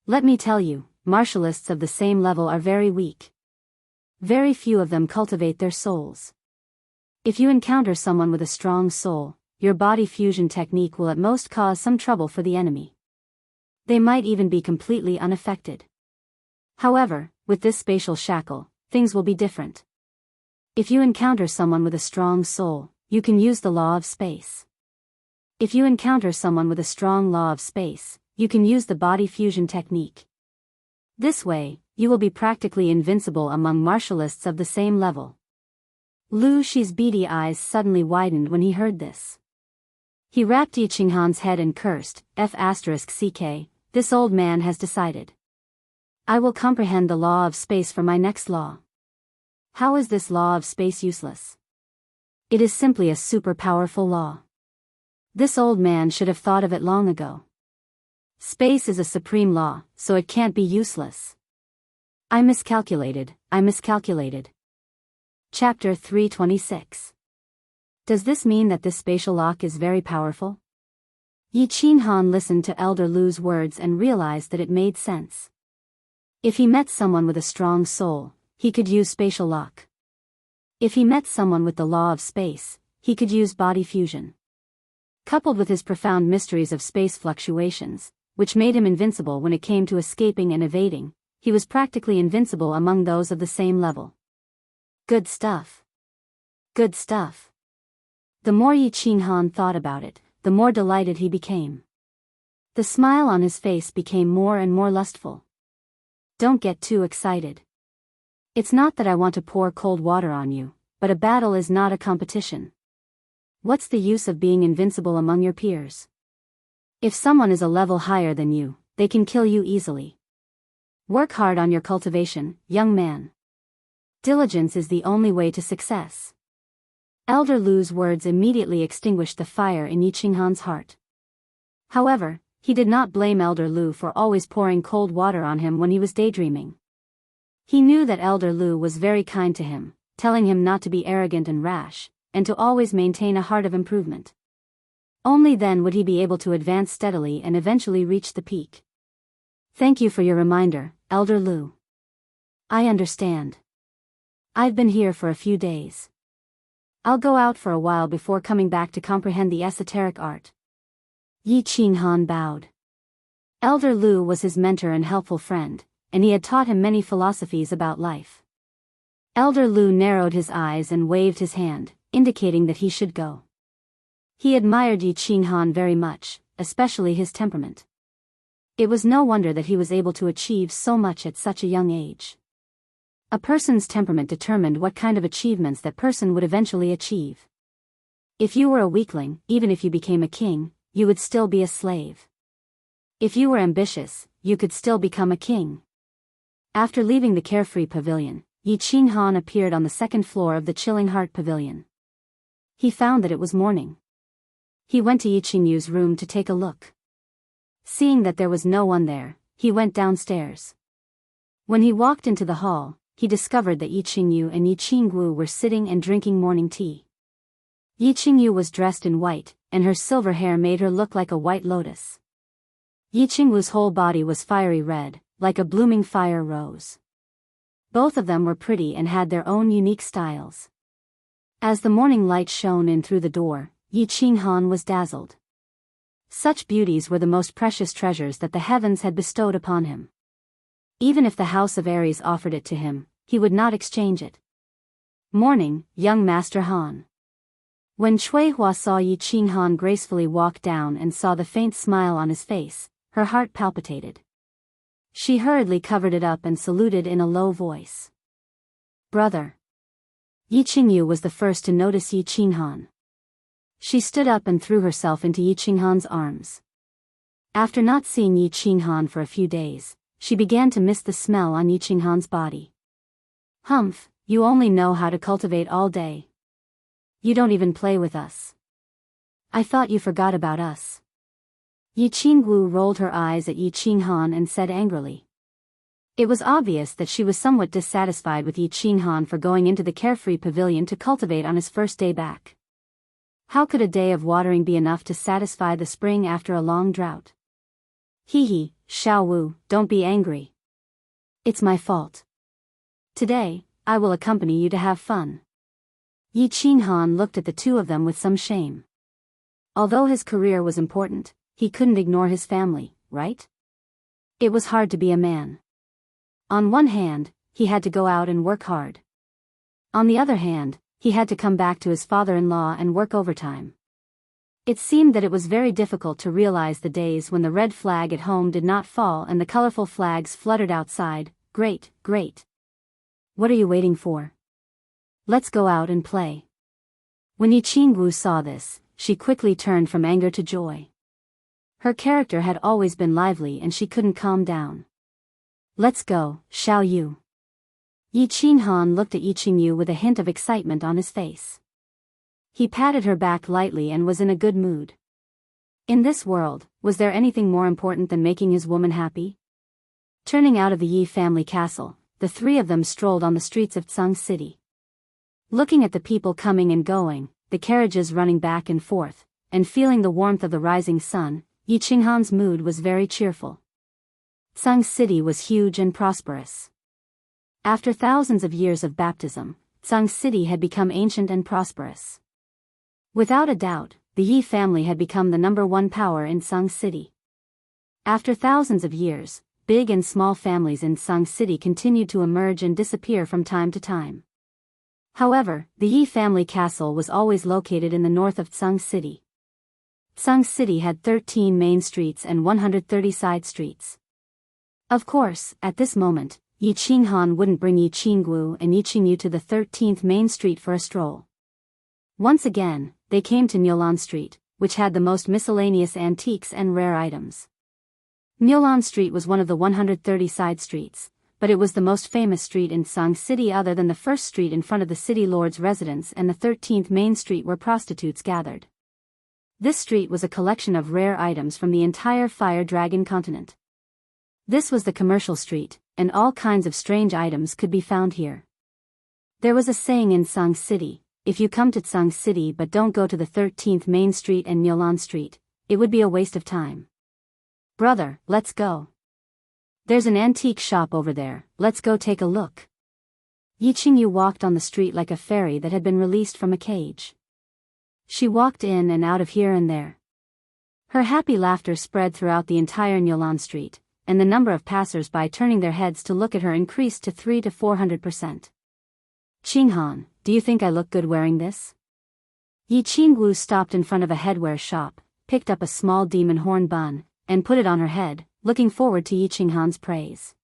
Let me tell you, martialists of the same level are very weak. Very few of them cultivate their souls. If you encounter someone with a strong soul, your body fusion technique will at most cause some trouble for the enemy. They might even be completely unaffected. However, with this spatial shackle, things will be different. If you encounter someone with a strong soul, you can use the law of space. If you encounter someone with a strong law of space, you can use the body fusion technique. This way, you will be practically invincible among martialists of the same level. Lu Shi's beady eyes suddenly widened when he heard this. He rapped Yi Qinghan's head and cursed, F***ck, this old man has decided. I will comprehend the law of space for my next law. How is this law of space useless? It is simply a super powerful law. This old man should have thought of it long ago. Space is a supreme law, so it can't be useless. I miscalculated. Chapter 326. Does this mean that this spatial lock is very powerful? Yi Qinghan listened to Elder Lu's words and realized that it made sense. If he met someone with a strong soul, he could use spatial lock. If he met someone with the law of space, he could use body fusion. Coupled with his profound mysteries of space fluctuations, which made him invincible when it came to escaping and evading, he was practically invincible among those of the same level. Good stuff. Good stuff. The more Yi Qinghan thought about it, the more delighted he became. The smile on his face became more and more lustful. Don't get too excited. It's not that I want to pour cold water on you, but a battle is not a competition. What's the use of being invincible among your peers? If someone is a level higher than you, they can kill you easily. Work hard on your cultivation, young man. Diligence is the only way to success. Elder Lu's words immediately extinguished the fire in Yi Qinghan's heart. However, he did not blame Elder Lu for always pouring cold water on him when he was daydreaming. He knew that Elder Lu was very kind to him, telling him not to be arrogant and rash, and to always maintain a heart of improvement. Only then would he be able to advance steadily and eventually reach the peak. Thank you for your reminder, Elder Lu. I understand. I've been here for a few days. I'll go out for a while before coming back to comprehend the esoteric art. Yi Qinghan bowed. Elder Lu was his mentor and helpful friend, and he had taught him many philosophies about life. Elder Lu narrowed his eyes and waved his hand, indicating that he should go. He admired Yi Qinghan very much, especially his temperament. It was no wonder that he was able to achieve so much at such a young age. A person's temperament determined what kind of achievements that person would eventually achieve. If you were a weakling, even if you became a king, you would still be a slave. If you were ambitious, you could still become a king. After leaving the Carefree Pavilion, Yi Qinghan appeared on the second floor of the Chilling Heart Pavilion. He found that it was morning. He went to Yi Qingyu's room to take a look. Seeing that there was no one there, he went downstairs. When he walked into the hall, he discovered that Yi Qingyu and Yi Qingwu were sitting and drinking morning tea. Yi Qingyu was dressed in white, and her silver hair made her look like a white lotus. Yi Qingwu's whole body was fiery red, like a blooming fire rose. Both of them were pretty and had their own unique styles. As the morning light shone in through the door, Yi Qinghan was dazzled. Such beauties were the most precious treasures that the heavens had bestowed upon him. Even if the House of Aries offered it to him, he would not exchange it. Morning, young Master Han. When Cui Hua saw Yi Qinghan gracefully walk down and saw the faint smile on his face, her heart palpitated. She hurriedly covered it up and saluted in a low voice. Brother. Yi Qingyu was the first to notice Yi Qinghan. She stood up and threw herself into Yi Qinghan's arms. After not seeing Yi Qinghan for a few days, she began to miss the smell on Yi Qinghan's body. Humph, you only know how to cultivate all day. You don't even play with us. I thought you forgot about us. Yi Qingwu rolled her eyes at Yi Qinghan and said angrily. It was obvious that she was somewhat dissatisfied with Yi Qinghan for going into the Carefree Pavilion to cultivate on his first day back. How could a day of watering be enough to satisfy the spring after a long drought? Hee, Xiao Wu, don't be angry. It's my fault. Today, I will accompany you to have fun. Yi Qinghan looked at the two of them with some shame. Although his career was important, he couldn't ignore his family, right? It was hard to be a man. On one hand, he had to go out and work hard. On the other hand, he had to come back to his father-in-law and work overtime. It seemed that it was very difficult to realize the days when the red flag at home did not fall and the colorful flags fluttered outside. Great, great. What are you waiting for? Let's go out and play. When Yi Qingwu saw this, she quickly turned from anger to joy. Her character had always been lively and she couldn't calm down. Let's go, Xiao Yu. Yi Qinghan looked at Yi Qingyu with a hint of excitement on his face. He patted her back lightly and was in a good mood. In this world, was there anything more important than making his woman happy? Turning out of the Yi family castle, the three of them strolled on the streets of Tsang City. Looking at the people coming and going, the carriages running back and forth, and feeling the warmth of the rising sun, Yi Qinghan's mood was very cheerful. Tsang City was huge and prosperous. After thousands of years of baptism, Tsang City had become ancient and prosperous. Without a doubt, the Yi family had become the #1 power in Tsang City. After thousands of years, big and small families in Tsang City continued to emerge and disappear from time to time. However, the Yi family castle was always located in the north of Tsang City. Tsang City had 13 main streets and 130 side streets. Of course, at this moment, Yi Qinghan wouldn't bring Yi Qinggu and Yi Qingyu to the 13th Main Street for a stroll. Once again, they came to Niulan Street, which had the most miscellaneous antiques and rare items. Niulan Street was one of the 130 side streets, but it was the most famous street in Tsang City other than the first street in front of the city lord's residence and the 13th Main Street where prostitutes gathered. This street was a collection of rare items from the entire Fire Dragon continent. This was the commercial street, and all kinds of strange items could be found here. There was a saying in Tsang City, if you come to Tsang City but don't go to the 13th Main Street and Niulan Street, it would be a waste of time. Brother, let's go. There's an antique shop over there, let's go take a look. Yi Qingyu walked on the street like a fairy that had been released from a cage. She walked in and out of here and there. Her happy laughter spread throughout the entire Niulan Street, and the number of passers-by turning their heads to look at her increased to 300 to 400%. Qinghan, do you think I look good wearing this? Yi Qingwu stopped in front of a headwear shop, picked up a small demon horn bun, and put it on her head, looking forward to Yi Qinghan's praise.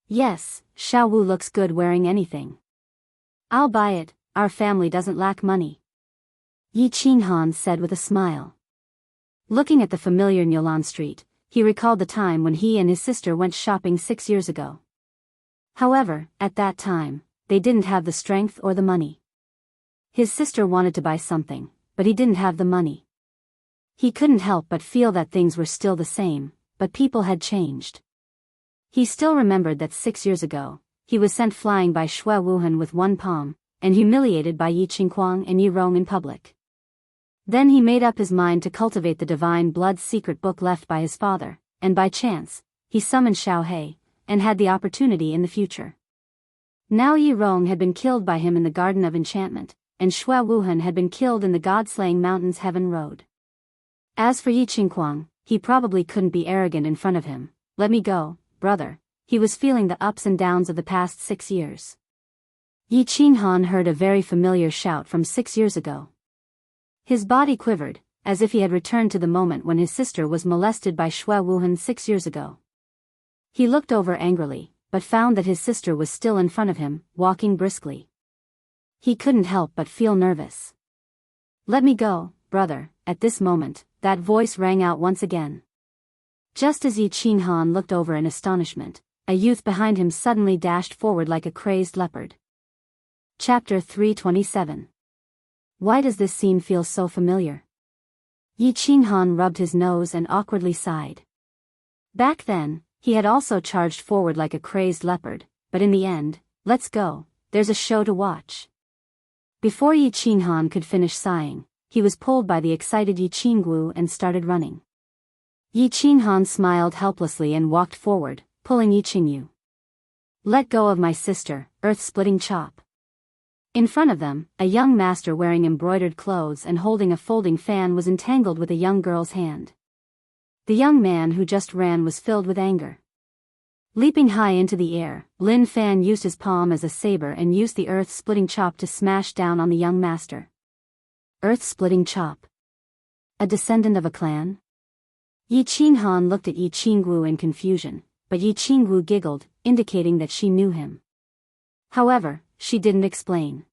Yes, Xiao Wu looks good wearing anything. I'll buy it, our family doesn't lack money. Yi Qinghan said with a smile. Looking at the familiar Niulan Street, he recalled the time when he and his sister went shopping 6 years ago. However, at that time, they didn't have the strength or the money. His sister wanted to buy something, but he didn't have the money. He couldn't help but feel that things were still the same, but people had changed. He still remembered that 6 years ago, he was sent flying by Xue Wuhan with one palm, and humiliated by Yi Qingquang and Yi Rong in public. Then he made up his mind to cultivate the divine blood secret book left by his father, and by chance, he summoned Xiao He, and had the opportunity in the future. Now Yi Rong had been killed by him in the Garden of Enchantment, and Xue Wuhan had been killed in the God-slaying Mountains Heaven Road. As for Yi Qingquang, he probably couldn't be arrogant in front of him. Let me go, brother. He was feeling the ups and downs of the past 6 years. Yi Qinghan heard a very familiar shout from 6 years ago. His body quivered, as if he had returned to the moment when his sister was molested by Xue Wuhan 6 years ago. He looked over angrily, but found that his sister was still in front of him, walking briskly. He couldn't help but feel nervous. Let me go, brother. At this moment, that voice rang out once again. Just as Yi Qinghan looked over in astonishment, a youth behind him suddenly dashed forward like a crazed leopard. Chapter 327. Why does this scene feel so familiar? Yi Qinghan rubbed his nose and awkwardly sighed. Back then, he had also charged forward like a crazed leopard, but in the end, let's go, there's a show to watch. Before Yi Qinghan could finish sighing, he was pulled by the excited Yi Qinggu and started running. Yi Qinghan smiled helplessly and walked forward, pulling Yi Qingyu. Let go of my sister, earth-splitting chop. In front of them, a young master wearing embroidered clothes and holding a folding fan was entangled with a young girl's hand. The young man who just ran was filled with anger. Leaping high into the air, Lin Fan used his palm as a saber and used the earth-splitting chop to smash down on the young master. Earth-splitting chop. A descendant of a clan? Yi Qinghan looked at Yi Qinggu in confusion, but Yi Qinggu giggled, indicating that she knew him. However, she didn't explain.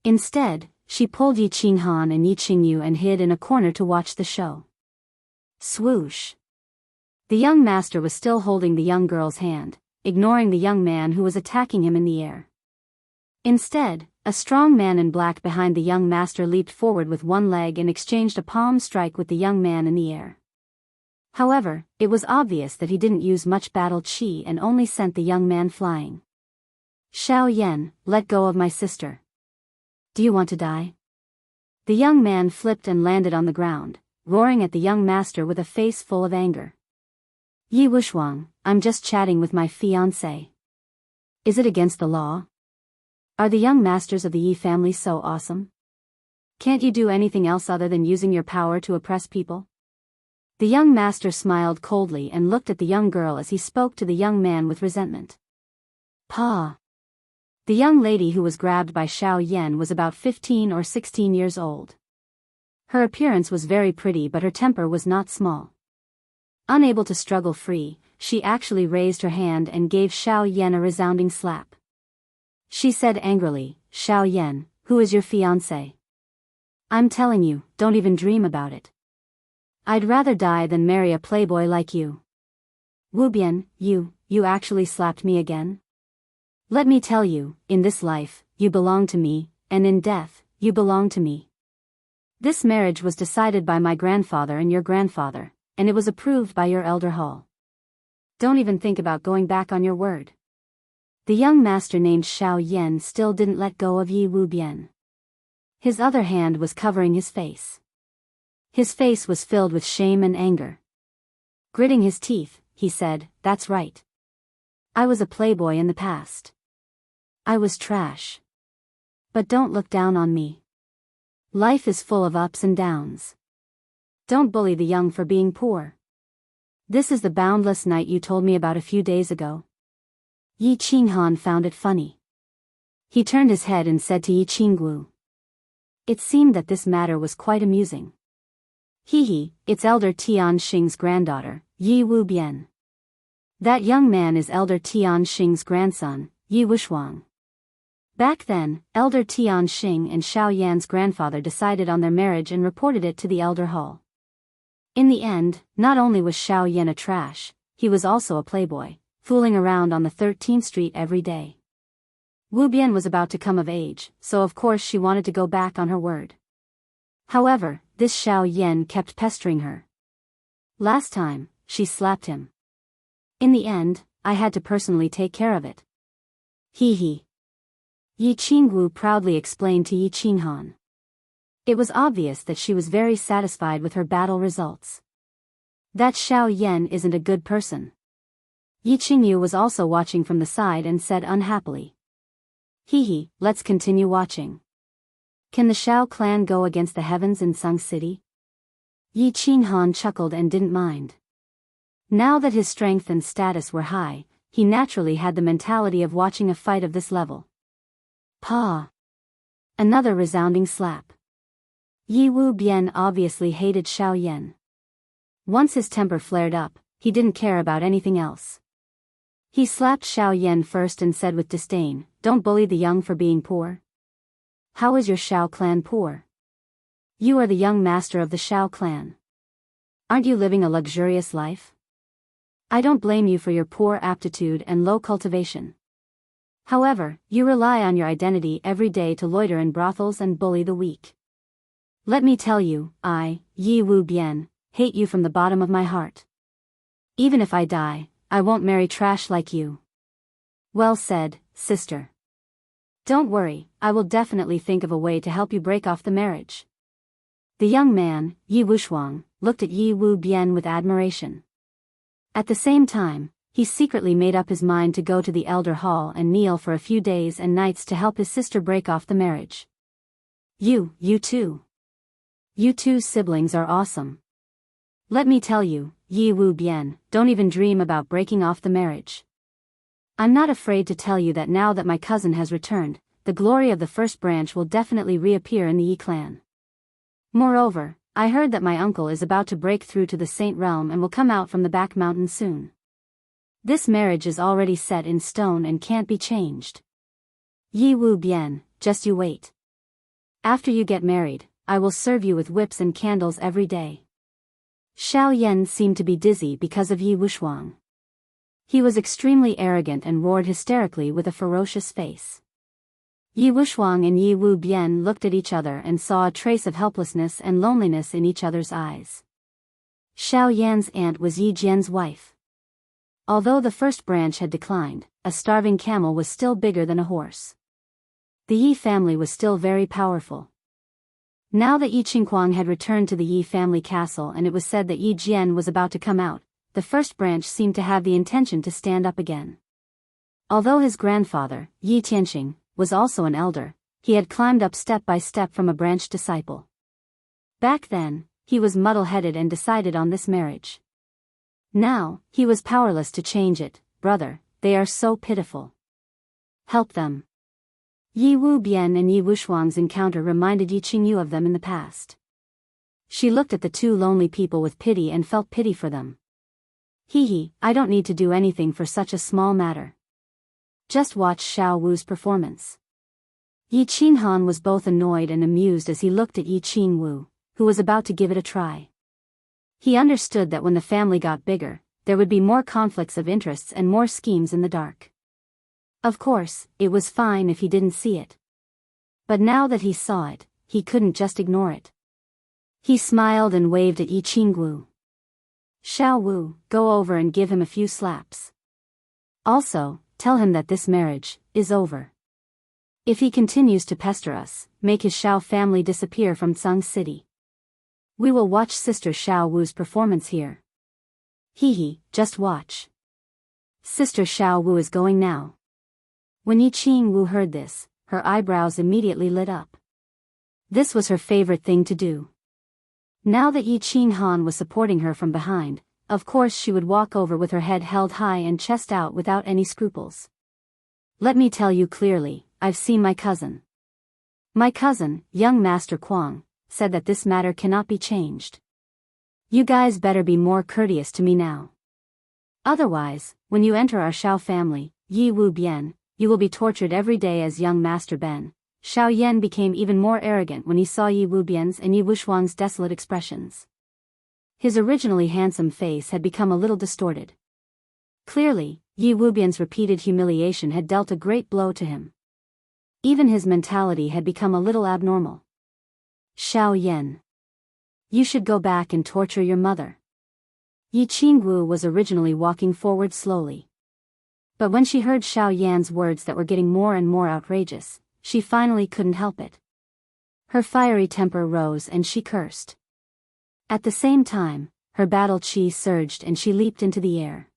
Instead, she pulled Yi Qinghan and Yi Qingyu and hid in a corner to watch the show. Swoosh. The young master was still holding the young girl's hand, ignoring the young man who was attacking him in the air. Instead, a strong man in black behind the young master leaped forward with one leg and exchanged a palm strike with the young man in the air. However, it was obvious that he didn't use much battle chi and only sent the young man flying. Xiao Yan, let go of my sister. Do you want to die? The young man flipped and landed on the ground, roaring at the young master with a face full of anger. Yi Wushuang, I'm just chatting with my fiancé. Is it against the law? Are the young masters of the Yi family so awesome? Can't you do anything else other than using your power to oppress people? The young master smiled coldly and looked at the young girl as he spoke to the young man with resentment. Pa. The young lady who was grabbed by Xiao Yan was about 15 or 16 years old. Her appearance was very pretty but her temper was not small. Unable to struggle free, she actually raised her hand and gave Xiao Yan a resounding slap. She said angrily, "Xiao Yan, who is your fiancé? I'm telling you, don't even dream about it. I'd rather die than marry a playboy like you." "Wu Bian, you actually slapped me again? Let me tell you, in this life, you belong to me, and in death, you belong to me. This marriage was decided by my grandfather and your grandfather, and it was approved by your elder hall. Don't even think about going back on your word." The young master named Xiao Yan still didn't let go of Yi Wu Bian. His other hand was covering his face. His face was filled with shame and anger. Gritting his teeth, he said, "That's right. I was a playboy in the past. I was trash. But don't look down on me. Life is full of ups and downs. Don't bully the young for being poor. This is the boundless night you told me about a few days ago." Yi Qinghan found it funny. He turned his head and said to Yi Qinggu. It seemed that this matter was quite amusing. "He, it's Elder Tian Xing's granddaughter, Yi Wu Bian. That young man is Elder Tian Xing's grandson, Yi Wushuang." Back then, Elder Tian Xing and Xiao Yan's grandfather decided on their marriage and reported it to the elder hall. In the end, not only was Xiao Yan a trash, he was also a playboy, fooling around on the 13th Street every day. Wu Bian was about to come of age, so of course she wanted to go back on her word. However, this Xiao Yan kept pestering her. Last time, she slapped him. In the end, I had to personally take care of it. He. Yi Qinggu proudly explained to Yi Qinghan. It was obvious that she was very satisfied with her battle results. That Xiao Yan isn't a good person. Yi Qingyu was also watching from the side and said unhappily. Let's continue watching. Can the Xiao clan go against the heavens in Sung City? Yi Qinghan chuckled and didn't mind. Now that his strength and status were high, he naturally had the mentality of watching a fight of this level. Pa! Another resounding slap. Yi Wu Bian obviously hated Xiao Yan. Once his temper flared up, he didn't care about anything else. He slapped Xiao Yan first and said with disdain, "Don't bully the young for being poor. How is your Xiao clan poor? You are the young master of the Xiao clan. Aren't you living a luxurious life? I don't blame you for your poor aptitude and low cultivation. However, you rely on your identity every day to loiter in brothels and bully the weak. Let me tell you, I, Yi Wu Bian, hate you from the bottom of my heart. Even if I die, I won't marry trash like you." "Well said, sister. Don't worry, I will definitely think of a way to help you break off the marriage." The young man, Yi Wushuang, looked at Yi Wu Bian with admiration. At the same time, he secretly made up his mind to go to the elder hall and kneel for a few days and nights to help his sister break off the marriage. You too. You two siblings are awesome. Let me tell you, Yi Wu Bian, don't even dream about breaking off the marriage. I'm not afraid to tell you that now that my cousin has returned, the glory of the first branch will definitely reappear in the Yi clan. Moreover, I heard that my uncle is about to break through to the Saint Realm and will come out from the back mountain soon. This marriage is already set in stone and can't be changed. Yi Wu Bian, just you wait. After you get married, I will serve you with whips and candles every day." Xiao Yan seemed to be dizzy because of Yi Wushuang. He was extremely arrogant and roared hysterically with a ferocious face. Yi Wushuang and Yi Wu Bian looked at each other and saw a trace of helplessness and loneliness in each other's eyes. Xiao Yan's aunt was Yi Jian's wife. Although the first branch had declined, a starving camel was still bigger than a horse. The Yi family was still very powerful. Now that Yi Qinghuang had returned to the Yi family castle and it was said that Yi Jian was about to come out, the first branch seemed to have the intention to stand up again. Although his grandfather, Yi Tianxing, was also an elder, he had climbed up step by step from a branch disciple. Back then, he was muddle-headed and decided on this marriage. Now, he was powerless to change it. "Brother, they are so pitiful. Help them." Yi Wu Bian and Yi Wushuang's encounter reminded Yi Qingyu of them in the past. She looked at the two lonely people with pity and felt pity for them. Hee, I don't need to do anything for such a small matter. Just watch Xiao Wu's performance. Yi Qinghan was both annoyed and amused as he looked at Yi Qingwu, who was about to give it a try. He understood that when the family got bigger, there would be more conflicts of interests and more schemes in the dark. Of course, it was fine if he didn't see it. But now that he saw it, he couldn't just ignore it. He smiled and waved at Yi Qingwu. Xiao Wu, go over and give him a few slaps. Also, tell him that this marriage is over. If he continues to pester us, make his Xiao family disappear from Tsang City. We will watch Sister Xiao Wu's performance here. Hee, just watch. Sister Xiao Wu is going now. When Yi Qingwu heard this, her eyebrows immediately lit up. This was her favorite thing to do. Now that Yi Qinghan was supporting her from behind, of course she would walk over with her head held high and chest out without any scruples. Let me tell you clearly, I've seen my cousin. My cousin, young Master Kuang, said that this matter cannot be changed. You guys better be more courteous to me now. Otherwise, when you enter our Xiao family, Yi Wu Bian, you will be tortured every day as young Master Ben. Xiao Yan became even more arrogant when he saw Yi Wu Bian's and Yi Wushuang's desolate expressions. His originally handsome face had become a little distorted. Clearly, Yi Wu Bian's repeated humiliation had dealt a great blow to him. Even his mentality had become a little abnormal. Xiao Yan. You should go back and torture your mother. Yi Qingwu was originally walking forward slowly. But when she heard Xiao Yan's words that were getting more and more outrageous, she finally couldn't help it. Her fiery temper rose and she cursed. At the same time, her battle chi surged and she leaped into the air.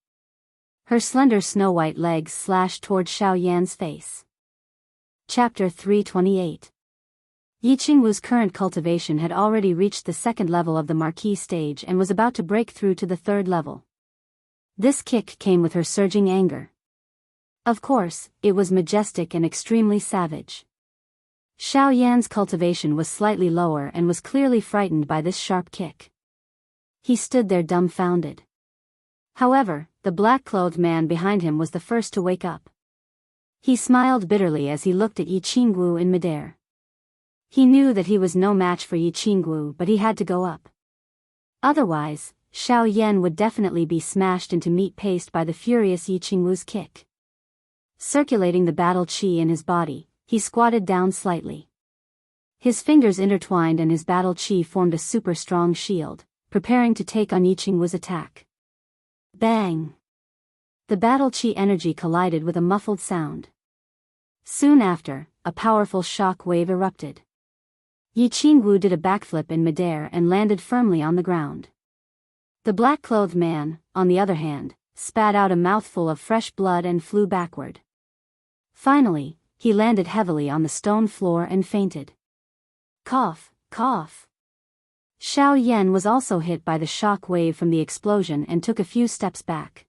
Her slender snow-white legs slashed toward Xiao Yan's face. Chapter 328. Yi Qingwu's current cultivation had already reached the second level of the Marquis stage and was about to break through to the third level. This kick came with her surging anger. Of course, it was majestic and extremely savage. Xiao Yan's cultivation was slightly lower and was clearly frightened by this sharp kick. He stood there dumbfounded. However, the black-clothed man behind him was the first to wake up. He smiled bitterly as he looked at Yi Qingwu in midair. He knew that he was no match for Yi Qingwu, but he had to go up. Otherwise, Xiao Yan would definitely be smashed into meat paste by the furious Yi Qingwu's kick. Circulating the battle chi in his body, he squatted down slightly. His fingers intertwined and his battle chi formed a super strong shield, preparing to take on Yi Qingwu's attack. Bang! The battle chi energy collided with a muffled sound. Soon after, a powerful shock wave erupted. Yi Qingwu did a backflip in midair and landed firmly on the ground. The black-clothed man, on the other hand, spat out a mouthful of fresh blood and flew backward. Finally, he landed heavily on the stone floor and fainted. Cough, cough. Xiao Yan was also hit by the shock wave from the explosion and took a few steps back.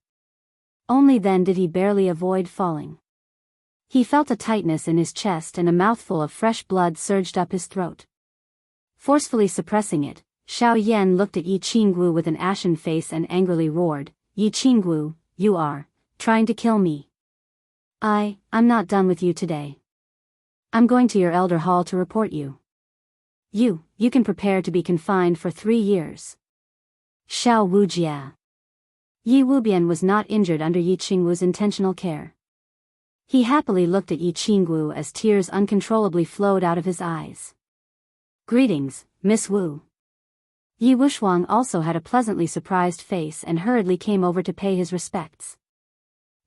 Only then did he barely avoid falling. He felt a tightness in his chest and a mouthful of fresh blood surged up his throat. Forcefully suppressing it, Xiao Yan looked at Yi Qingwu with an ashen face and angrily roared, Yi Qingwu, you are trying to kill me. I'm not done with you today. I'm going to your elder hall to report you. You can prepare to be confined for 3 years. Xiao Wujia. Yi Wubian was not injured under Yi Qingwu's intentional care. He happily looked at Yi Qingwu as tears uncontrollably flowed out of his eyes. Greetings, Miss Wu. Yi Wushuang also had a pleasantly surprised face and hurriedly came over to pay his respects.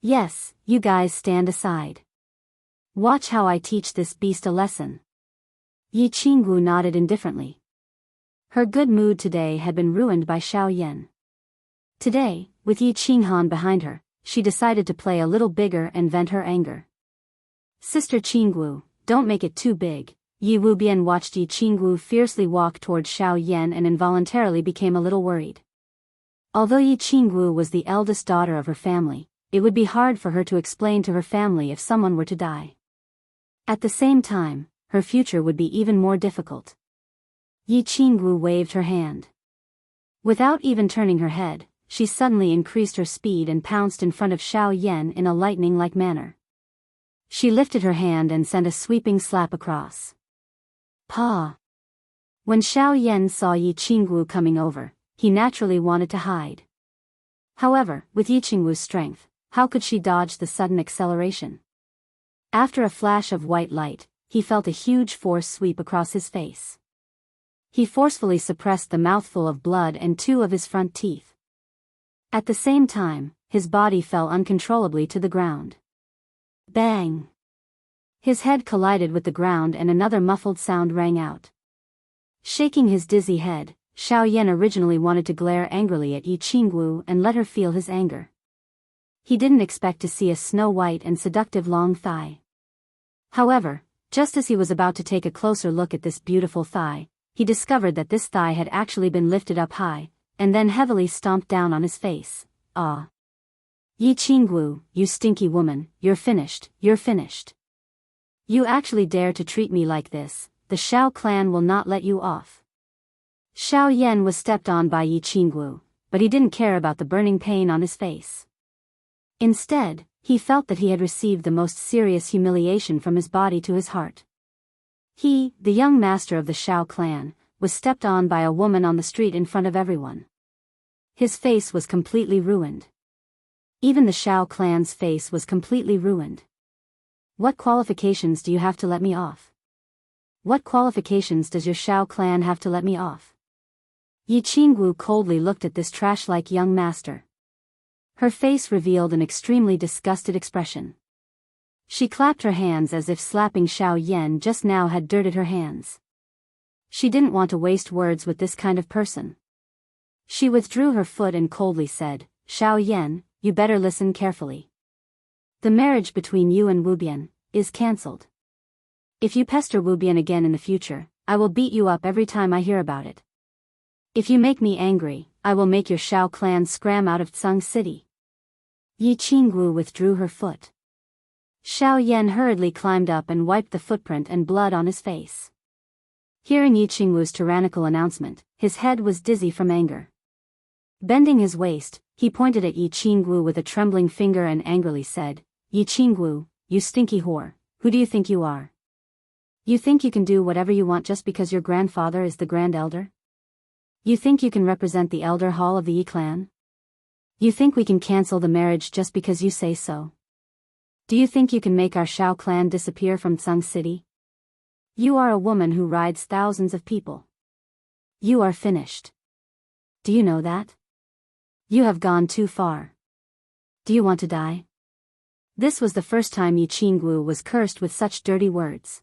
Yes, you guys stand aside. Watch how I teach this beast a lesson. Yi Qingwu nodded indifferently. Her good mood today had been ruined by Xiao Yan. Today, with Yi Qinghan behind her, she decided to play a little bigger and vent her anger. Sister Qingwu, don't make it too big. Yi Wubian watched Yi Qingwu fiercely walk toward Xiao Yan and involuntarily became a little worried. Although Yi Qingwu was the eldest daughter of her family, it would be hard for her to explain to her family if someone were to die. At the same time, her future would be even more difficult. Yi Qingwu waved her hand. Without even turning her head, she suddenly increased her speed and pounced in front of Xiao Yan in a lightning-like manner. She lifted her hand and sent a sweeping slap across. Pa! When Xiao Yan saw Yi Qingwu coming over, he naturally wanted to hide. However, with Yi Qingwu's strength, how could she dodge the sudden acceleration? After a flash of white light, he felt a huge force sweep across his face. He forcefully suppressed the mouthful of blood and 2 of his front teeth. At the same time, his body fell uncontrollably to the ground. Bang! His head collided with the ground and another muffled sound rang out. Shaking his dizzy head, Xiao Yan originally wanted to glare angrily at Yi Qingwu and let her feel his anger. He didn't expect to see a snow-white and seductive long thigh. However, just as he was about to take a closer look at this beautiful thigh, he discovered that this thigh had actually been lifted up high, and then heavily stomped down on his face. Ah! Yi Qingwu, you stinky woman, you're finished, you're finished. You actually dare to treat me like this, the Xiao clan will not let you off. Xiao Yan was stepped on by Yi Qingwu, but he didn't care about the burning pain on his face. Instead, he felt that he had received the most serious humiliation from his body to his heart. He, the young master of the Xiao clan, was stepped on by a woman on the street in front of everyone. His face was completely ruined. Even the Xiao clan's face was completely ruined. What qualifications do you have to let me off? What qualifications does your Xiao clan have to let me off? Yi Qingwu coldly looked at this trash-like young master. Her face revealed an extremely disgusted expression. She clapped her hands as if slapping Xiao Yan just now had dirted her hands. She didn't want to waste words with this kind of person. She withdrew her foot and coldly said, Xiao Yan, you better listen carefully. The marriage between you and Wu Bian is cancelled. If you pester Wu Bian again in the future, I will beat you up every time I hear about it. If you make me angry, I will make your Xiao clan scram out of Tsang City. Yi Qingwu withdrew her foot. Xiao Yan hurriedly climbed up and wiped the footprint and blood on his face. Hearing Yi Qingwu's tyrannical announcement, his head was dizzy from anger. Bending his waist, he pointed at Yi Qingwu with a trembling finger and angrily said, Yi Qingwu, you stinky whore, who do you think you are? You think you can do whatever you want just because your grandfather is the Grand Elder? You think you can represent the Elder Hall of the Yi clan? You think we can cancel the marriage just because you say so? Do you think you can make our Xiao clan disappear from Tsang City? You are a woman who rides thousands of people. You are finished. Do you know that? You have gone too far. Do you want to die? This was the first time Yi Qingwu was cursed with such dirty words.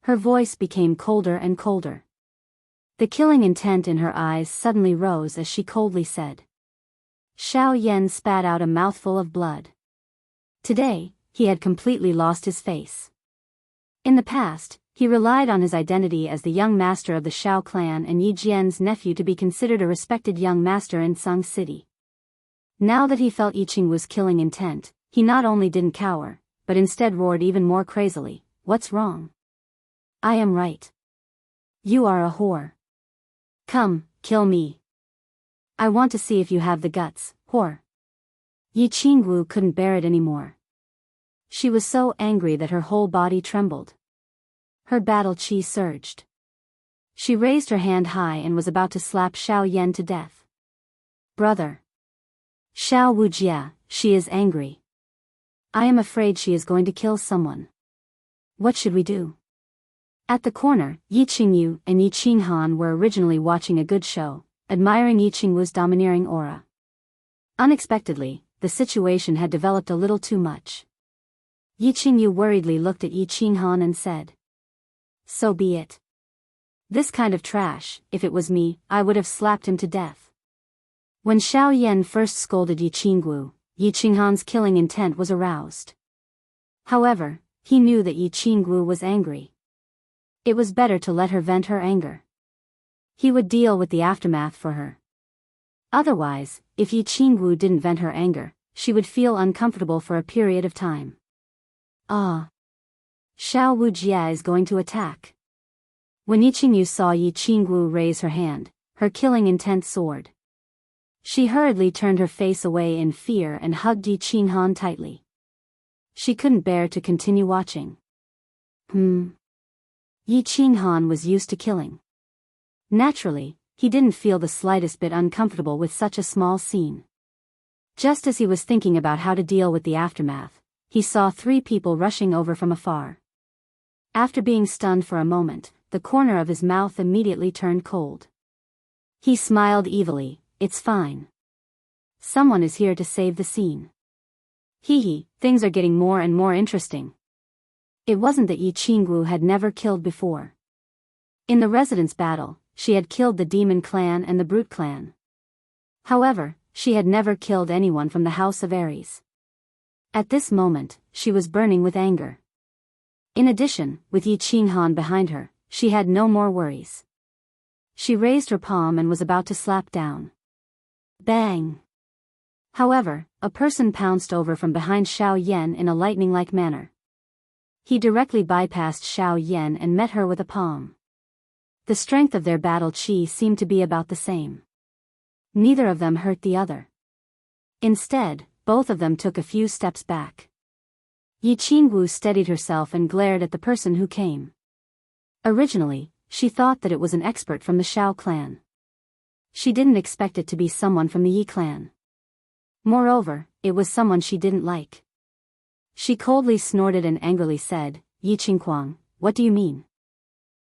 Her voice became colder and colder. The killing intent in her eyes suddenly rose as she coldly said. Xiao Yan spat out a mouthful of blood. Today, he had completely lost his face. In the past, he relied on his identity as the young master of the Xiao clan and Yi Jian's nephew to be considered a respected young master in Tsang City. Now that he felt Yi Qingwu's killing intent, he not only didn't cower, but instead roared even more crazily, What's wrong? I am right. You are a whore. Come, kill me. I want to see if you have the guts, whore. Yi Qingwu couldn't bear it anymore. She was so angry that her whole body trembled. Her battle chi surged. She raised her hand high and was about to slap Xiao Yan to death. Brother. Xiao Wujia, she is angry. I am afraid she is going to kill someone. What should we do? At the corner, Yi Qingyu and Yi Qinghan were originally watching a good show, admiring Yi Qingwu's domineering aura. Unexpectedly, the situation had developed a little too much. Yi Qingyu worriedly looked at Yi Qinghan and said, So be it. This kind of trash, if it was me, I would have slapped him to death. When Xiao Yan first scolded Yi Qingwu, Yi Qinghan's killing intent was aroused. However, he knew that Yi Qingwu was angry. It was better to let her vent her anger. He would deal with the aftermath for her. Otherwise, if Yi Qingwu didn't vent her anger, she would feel uncomfortable for a period of time. Ah. Xiao Wujia is going to attack. When Yi Qingyu saw Yi Qingwu raise her hand, her killing intent soared. She hurriedly turned her face away in fear and hugged Yi Qinghan tightly. She couldn't bear to continue watching. Yi Qinghan was used to killing. Naturally, he didn't feel the slightest bit uncomfortable with such a small scene. Just as he was thinking about how to deal with the aftermath, he saw 3 people rushing over from afar. After being stunned for a moment, the corner of his mouth immediately turned cold. He smiled evilly. It's fine. Someone is here to save the scene. Hee, things are getting more and more interesting. It wasn't that Yi Qingwu had never killed before. In the residence battle, she had killed the Demon Clan and the Brute Clan. However, she had never killed anyone from the House of Ares. At this moment, she was burning with anger. In addition, with Yi Qinghan behind her, she had no more worries. She raised her palm and was about to slap down. Bang! However, a person pounced over from behind Xiao Yan in a lightning-like manner. He directly bypassed Xiao Yan and met her with a palm. The strength of their battle chi seemed to be about the same. Neither of them hurt the other. Instead, both of them took a few steps back. Yi Qingwu steadied herself and glared at the person who came. Originally, she thought that it was an expert from the Xiao clan. She didn't expect it to be someone from the Yi clan. Moreover, it was someone she didn't like. She coldly snorted and angrily said, Yi Qingquang, what do you mean?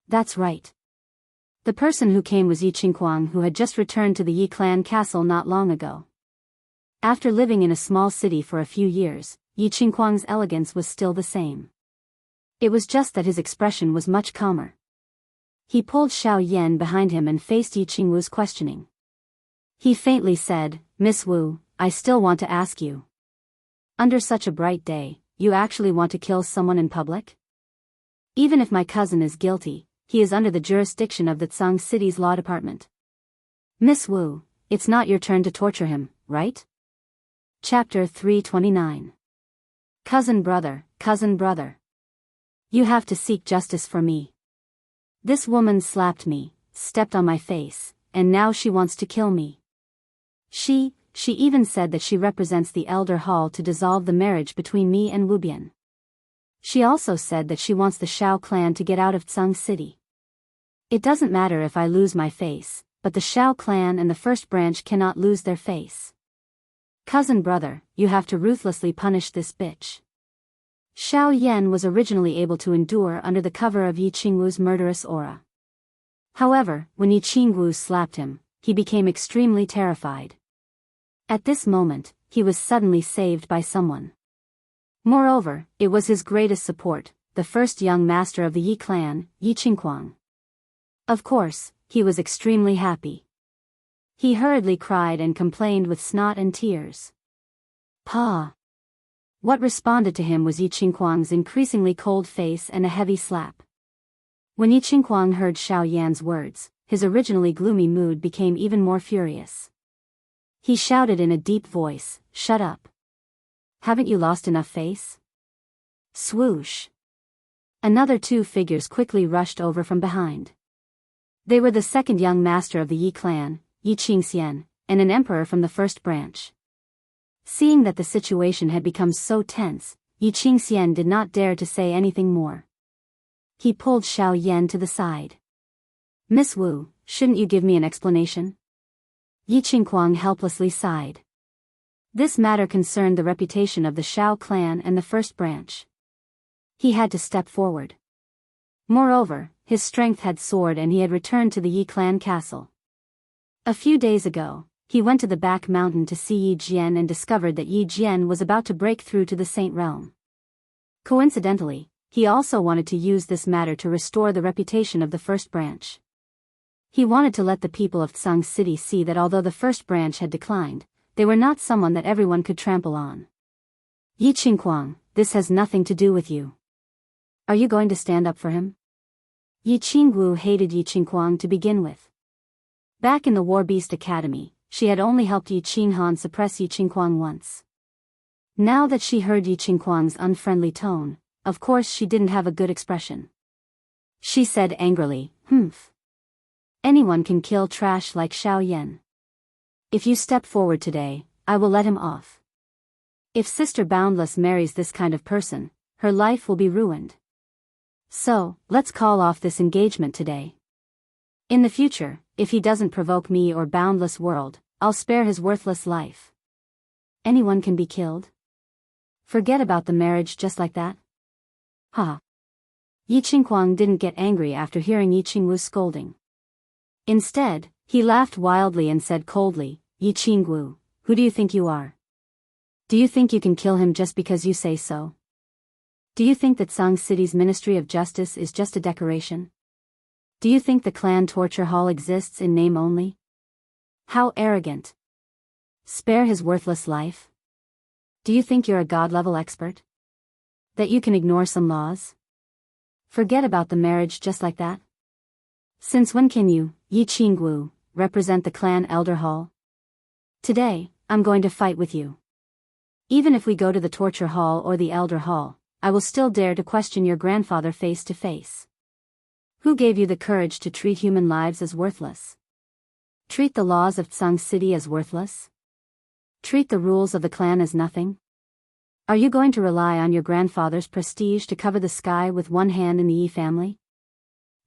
That's right. The person who came was Yi Qingquang, who had just returned to the Yi clan castle not long ago. After living in a small city for a few years, Yi Qingquang's elegance was still the same. It was just that his expression was much calmer. He pulled Xiao Yan behind him and faced Yi Qingwu's questioning. He faintly said, Miss Wu, I still want to ask you. Under such a bright day, you actually want to kill someone in public? Even if my cousin is guilty, he is under the jurisdiction of the Tsang City's law department. Miss Wu, it's not your turn to torture him, right? Chapter 329. Cousin brother, cousin brother. You have to seek justice for me. This woman slapped me, stepped on my face, and now she wants to kill me. She even said that she represents the Elder Hall to dissolve the marriage between me and Wubian. She also said that she wants the Xiao clan to get out of Tsang City. It doesn't matter if I lose my face, but the Xiao clan and the first branch cannot lose their face. Cousin brother, you have to ruthlessly punish this bitch. Xiao Yan was originally able to endure under the cover of Yi Qingwu's murderous aura. However, when Yi Qingwu slapped him, he became extremely terrified. At this moment, he was suddenly saved by someone. Moreover, it was his greatest support, the first young master of the Yi clan, Yi Qingquang. Of course, he was extremely happy. He hurriedly cried and complained with snot and tears. Pa! What responded to him was Yi Qingquang's increasingly cold face and a heavy slap. When Yi Qingquang heard Xiao Yan's words, his originally gloomy mood became even more furious. He shouted in a deep voice, Shut up! Haven't you lost enough face? Swoosh! Another 2 figures quickly rushed over from behind. They were the second young master of the Yi clan, Yi Qingxian, and an emperor from the first branch. Seeing that the situation had become so tense, Yi Qingxian did not dare to say anything more. He pulled Xiao Yan to the side. Miss Wu, shouldn't you give me an explanation? Yi Qingquang helplessly sighed. This matter concerned the reputation of the Xiao clan and the first branch. He had to step forward. Moreover, his strength had soared and he had returned to the Yi clan castle. A few days ago, he went to the back mountain to see Yi Jian and discovered that Yi Jian was about to break through to the Saint Realm. Coincidentally, he also wanted to use this matter to restore the reputation of the first branch. He wanted to let the people of Tsang City see that although the first branch had declined, they were not someone that everyone could trample on. Yi Qingquang, this has nothing to do with you. Are you going to stand up for him? Yi Qingwu hated Yi Qingquang to begin with. Back in the War Beast Academy, she had only helped Yi Qinghan suppress Yi Qingquang once. Now that she heard Yi Qingquang's unfriendly tone, of course she didn't have a good expression. She said angrily, Anyone can kill trash like Xiao Yan. If you step forward today, I will let him off. If Sister Boundless marries this kind of person, her life will be ruined. So, let's call off this engagement today. In the future, if he doesn't provoke me or Boundless World, I'll spare his worthless life. Anyone can be killed? Forget about the marriage just like that? Ha. Yi Qingguang didn't get angry after hearing Yi Qingwu's scolding. Instead, he laughed wildly and said coldly, Yi Qingwu, who do you think you are? Do you think you can kill him just because you say so? Do you think that Song City's Ministry of Justice is just a decoration? Do you think the clan torture hall exists in name only? How arrogant. Spare his worthless life? Do you think you're a god-level expert? That you can ignore some laws? Forget about the marriage just like that? Since when can you, Yi Qingwu, represent the clan elder hall? Today, I'm going to fight with you. Even if we go to the torture hall or the elder hall, I will still dare to question your grandfather face to face. Who gave you the courage to treat human lives as worthless? Treat the laws of Tsang City as worthless? Treat the rules of the clan as nothing? Are you going to rely on your grandfather's prestige to cover the sky with one hand in the Yi family?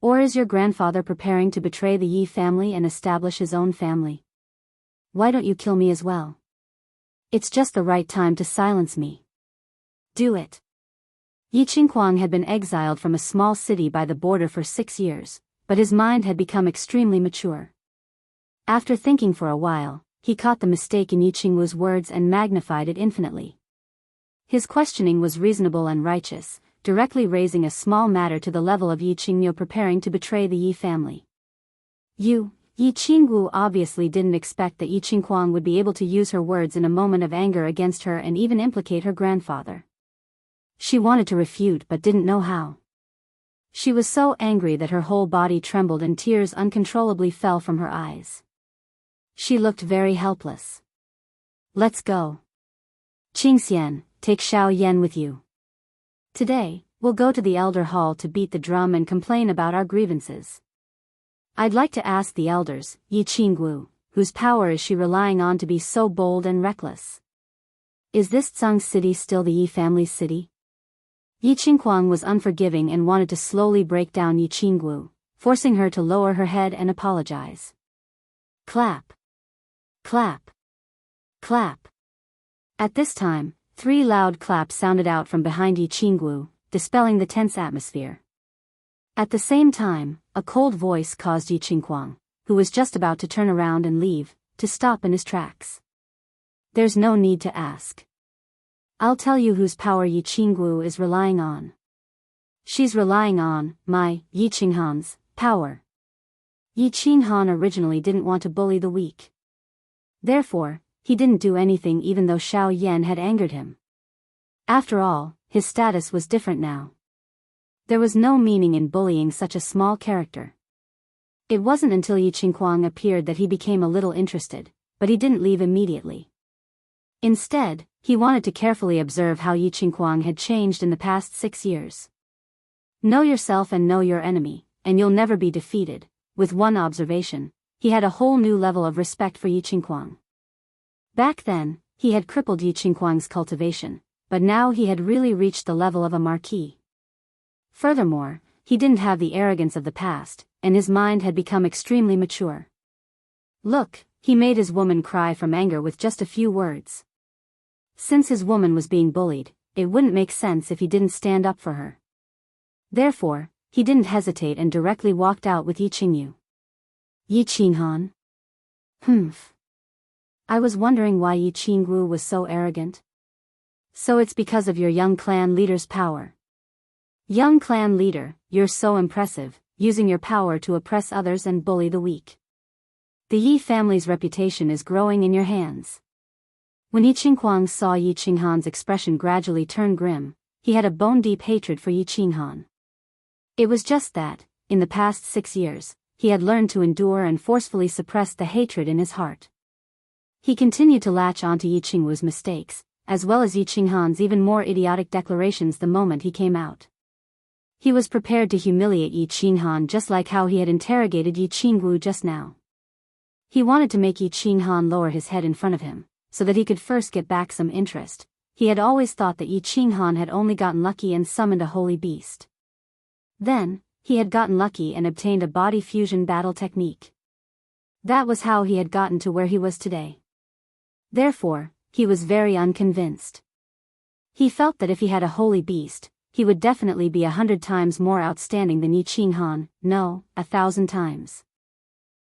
Or is your grandfather preparing to betray the Yi family and establish his own family? Why don't you kill me as well? It's just the right time to silence me. Do it. Yi Qingguang had been exiled from a small city by the border for 6 years, but his mind had become extremely mature. After thinking for a while, he caught the mistake in Yi Qingwu's words and magnified it infinitely. His questioning was reasonable and righteous, directly raising a small matter to the level of Yi Qingyu preparing to betray the Yi family. Yi Qingwu obviously didn't expect that Yi Qingguang would be able to use her words in a moment of anger against her and even implicate her grandfather. She wanted to refute but didn't know how. She was so angry that her whole body trembled and tears uncontrollably fell from her eyes. She looked very helpless. Let's go. Qingxian, take Xiao Yan with you. Today, we'll go to the Elder Hall to beat the drum and complain about our grievances. I'd like to ask the elders, Yi Qingwu, whose power is she relying on to be so bold and reckless? Is this Tsang City still the Yi family's city? Yi Qingguang was unforgiving and wanted to slowly break down Yi Qingwu, forcing her to lower her head and apologize. Clap. Clap. Clap. At this time, 3 loud claps sounded out from behind Yi Qingwu, dispelling the tense atmosphere. At the same time, a cold voice caused Yi Qingguang, who was just about to turn around and leave, to stop in his tracks. There's no need to ask. I'll tell you whose power Yi Qingwu is relying on. She's relying on my, Yi Qinghan's, power. Yi Qinghan originally didn't want to bully the weak. Therefore, he didn't do anything even though Xiao Yan had angered him. After all, his status was different now. There was no meaning in bullying such a small character. It wasn't until Yi Qingguang appeared that he became a little interested, but he didn't leave immediately. Instead, he wanted to carefully observe how Yi Qingguang had changed in the past 6 years. Know yourself and know your enemy, and you'll never be defeated. With one observation, he had a whole new level of respect for Yi Qingguang. Back then, he had crippled Yi Qingguang's cultivation, but now he had really reached the level of a marquis. Furthermore, he didn't have the arrogance of the past, and his mind had become extremely mature. Look, he made his woman cry from anger with just a few words. Since his woman was being bullied, it wouldn't make sense if he didn't stand up for her. Therefore, he didn't hesitate and directly walked out with Yi Qingyu. Yi Qinghan? Humph. I was wondering why Yi Qingwu was so arrogant. So it's because of your young clan leader's power. Young clan leader, you're so impressive, using your power to oppress others and bully the weak. The Yi family's reputation is growing in your hands. When Yi Qingguang saw Yi Qinghan's expression gradually turn grim, he had a bone-deep hatred for Yi Qinghan. It was just that, in the past 6 years, he had learned to endure and forcefully suppress the hatred in his heart. He continued to latch onto Yi Qingwu's mistakes, as well as Yi Qinghan's even more idiotic declarations the moment he came out. He was prepared to humiliate Yi Qinghan just like how he had interrogated Yi Qingwu just now. He wanted to make Yi Qinghan lower his head in front of him, so that he could first get back some interest. He had always thought that Yi Qinghan had only gotten lucky and summoned a holy beast. Then, he had gotten lucky and obtained a body fusion battle technique. That was how he had gotten to where he was today. Therefore, he was very unconvinced. He felt that if he had a holy beast, he would definitely be 100 times more outstanding than Yi Qinghan, no, 1,000 times.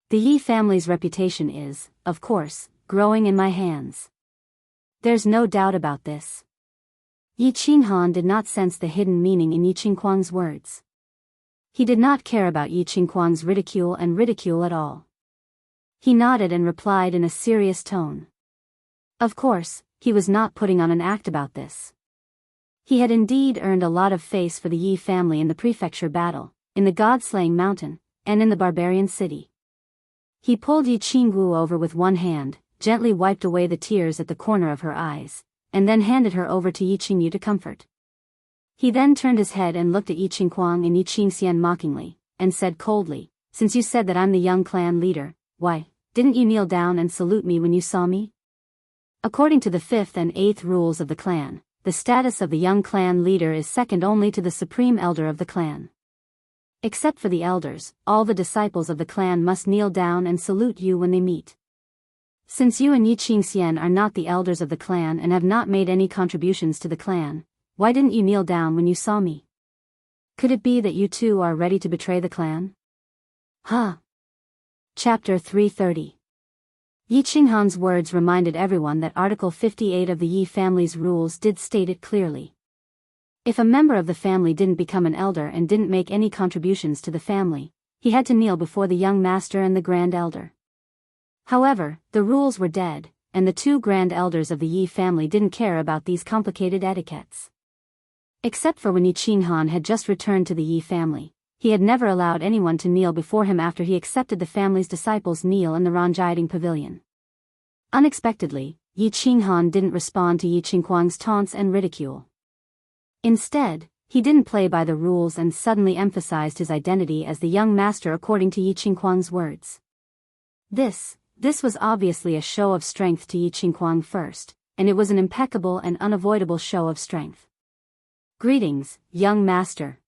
The Yi family's reputation is, of course, growing in my hands. There's no doubt about this. Yi Qinghan did not sense the hidden meaning in Yi Qingquang's words. He did not care about Yi Qingquang's ridicule at all. He nodded and replied in a serious tone. Of course, he was not putting on an act about this. He had indeed earned a lot of face for the Yi family in the prefecture battle, in the god-slaying mountain, and in the barbarian city. He pulled Yi Qingwu over with one hand, gently wiped away the tears at the corner of her eyes, and then handed her over to Yi Qingyu to comfort. He then turned his head and looked at Yi Qingquang and Yi Qingxian mockingly, and said coldly, "Since you said that I'm the young clan leader, why, didn't you kneel down and salute me when you saw me?" According to the 5th and 8th rules of the clan, the status of the young clan leader is second only to the supreme elder of the clan. Except for the elders, all the disciples of the clan must kneel down and salute you when they meet. Since you and Yi Qingxian are not the elders of the clan and have not made any contributions to the clan, why didn't you kneel down when you saw me? Could it be that you two are ready to betray the clan? Huh. Chapter 330. Yi Qinghan's words reminded everyone that Article 58 of the Yi family's rules did state it clearly. If a member of the family didn't become an elder and didn't make any contributions to the family, he had to kneel before the young master and the grand elder. However, the rules were dead, and the two grand elders of the Yi family didn't care about these complicated etiquettes. Except for when Yi Qinghan had just returned to the Yi family, he had never allowed anyone to kneel before him after he accepted the family's disciples' kneel in the Ranjiting pavilion. Unexpectedly, Yi Qinghan didn't respond to Yi Qingquang's taunts and ridicule. Instead, he didn't play by the rules and suddenly emphasized his identity as the young master according to Yi Qingquang's words. This was obviously a show of strength to Yi Qingquang first, and it was an impeccable and unavoidable show of strength. "Greetings, young master."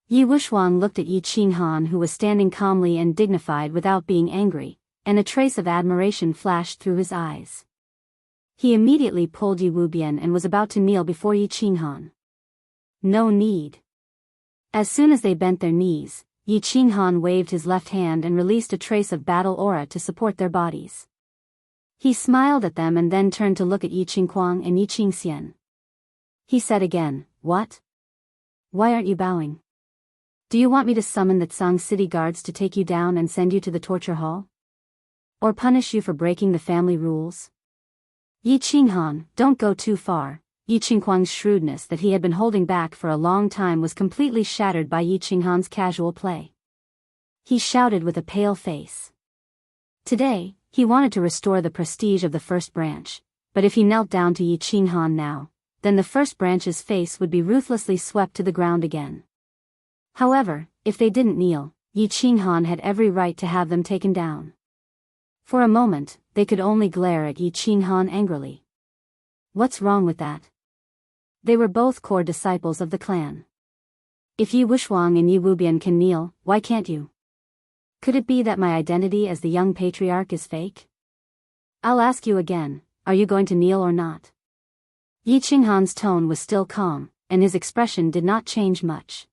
Yi Wuxuang looked at Yi Qinghan, who was standing calmly and dignified without being angry, and a trace of admiration flashed through his eyes. He immediately pulled Yi Wubian and was about to kneel before Yi Qinghan. No need. As soon as they bent their knees, Yi Qinghan waved his left hand and released a trace of battle aura to support their bodies. He smiled at them and then turned to look at Yi Qingquang and Yi Qingxian. He said again, "What? Why aren't you bowing? Do you want me to summon the Tsang city guards to take you down and send you to the torture hall? Or punish you for breaking the family rules?" "Yi Qinghan, don't go too far." Yi Qingquang's shrewdness that he had been holding back for a long time was completely shattered by Yi Qinghan's casual play. He shouted with a pale face. Today, he wanted to restore the prestige of the first branch, but if he knelt down to Yi Qinghan now, then the first branch's face would be ruthlessly swept to the ground again. However, if they didn't kneel, Yi Qinghan had every right to have them taken down. For a moment, they could only glare at Yi Qinghan angrily. What's wrong with that? They were both core disciples of the clan. If Yi Wuxuang and Yi Wubian can kneel, why can't you? Could it be that my identity as the young patriarch is fake? I'll ask you again, are you going to kneel or not? Yi Qinghan's tone was still calm, and his expression did not change much.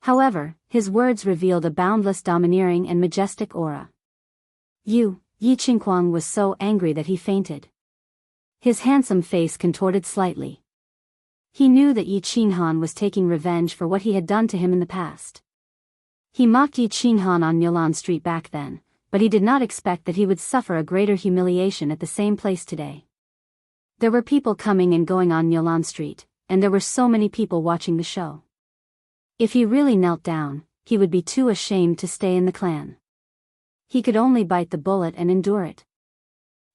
However, his words revealed a boundless domineering and majestic aura. Yi Qingquang was so angry that he fainted. His handsome face contorted slightly. He knew that Yi Qinghan was taking revenge for what he had done to him in the past. He mocked Yi Qinghan on Nilan Street back then, but he did not expect that he would suffer a greater humiliation at the same place today. There were people coming and going on Nilan Street, and there were so many people watching the show. If he really knelt down, he would be too ashamed to stay in the clan. He could only bite the bullet and endure it.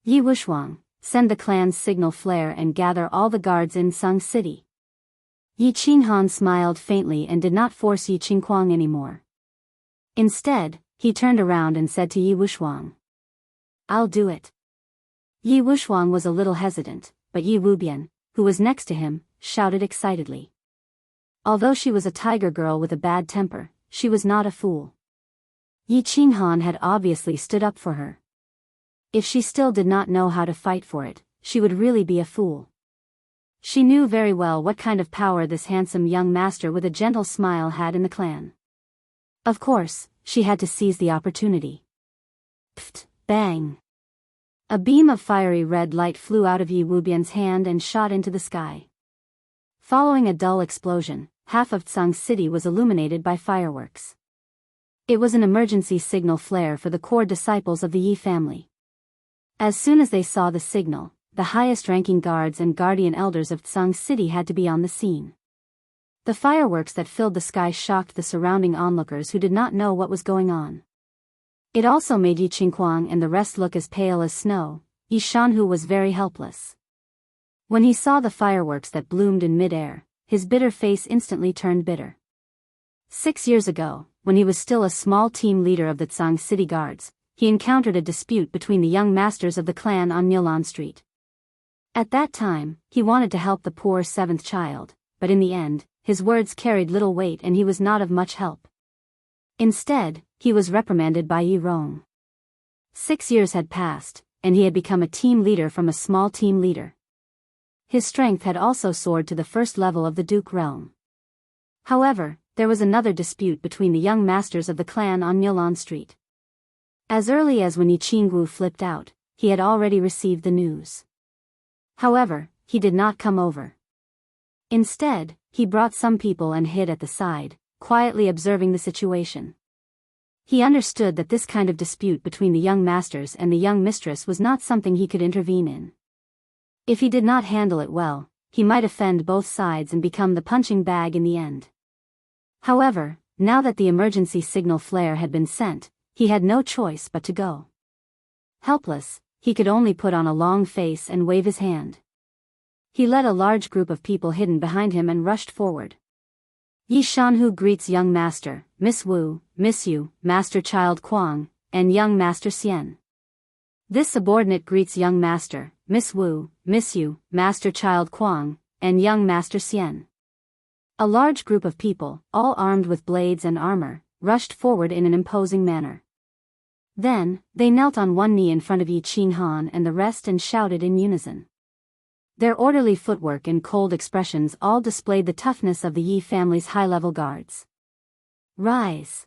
Yi Wuxuang, send the clan's signal flare and gather all the guards in Tsang City. Yi Qinghan smiled faintly and did not force Yi Qingquang anymore. Instead, he turned around and said to Yi Wuxuang, I'll do it. Yi Wushuang was a little hesitant, but Yi Wubian, who was next to him, shouted excitedly. Although she was a tiger girl with a bad temper, she was not a fool. Yi Qinghan had obviously stood up for her. If she still did not know how to fight for it, she would really be a fool. She knew very well what kind of power this handsome young master with a gentle smile had in the clan. Of course, she had to seize the opportunity. Pft! Bang! A beam of fiery red light flew out of Yi Wubian's hand and shot into the sky. Following a dull explosion, half of Tsang City was illuminated by fireworks. It was an emergency signal flare for the core disciples of the Yi family. As soon as they saw the signal, the highest-ranking guards and guardian elders of Tsang City had to be on the scene. The fireworks that filled the sky shocked the surrounding onlookers who did not know what was going on. It also made Yi Qinghuang and the rest look as pale as snow. Yi Shanhu was very helpless. When he saw the fireworks that bloomed in mid-air, his bitter face instantly turned bitter. 6 years ago, when he was still a small team leader of the Tsang City Guards, he encountered a dispute between the young masters of the clan on Nilan Street. At that time, he wanted to help the poor 7th child, but in the end, his words carried little weight and he was not of much help. Instead, he was reprimanded by Yi Rong. 6 years had passed, and he had become a team leader from a small team leader. His strength had also soared to the first level of the Duke realm. However, there was another dispute between the young masters of the clan on Nilan Street. As early as when Yi Qinggu flipped out, he had already received the news. However, he did not come over. Instead, he brought some people and hid at the side, quietly observing the situation. He understood that this kind of dispute between the young masters and the young mistress was not something he could intervene in. If he did not handle it well, he might offend both sides and become the punching bag in the end. However, now that the emergency signal flare had been sent, he had no choice but to go. Helpless, he could only put on a long face and wave his hand. He led a large group of people hidden behind him and rushed forward. Yi Shanhu greets young master, Miss Wu, Miss Yu, Master Child Kuang, and young Master Xian. This subordinate greets young master, Miss Wu, Miss Yu, Master Child Kuang, and young Master Xian. A large group of people, all armed with blades and armor, rushed forward in an imposing manner. Then, they knelt on one knee in front of Yi Qinghan and the rest and shouted in unison. Their orderly footwork and cold expressions all displayed the toughness of the Yi family's high-level guards. Rise!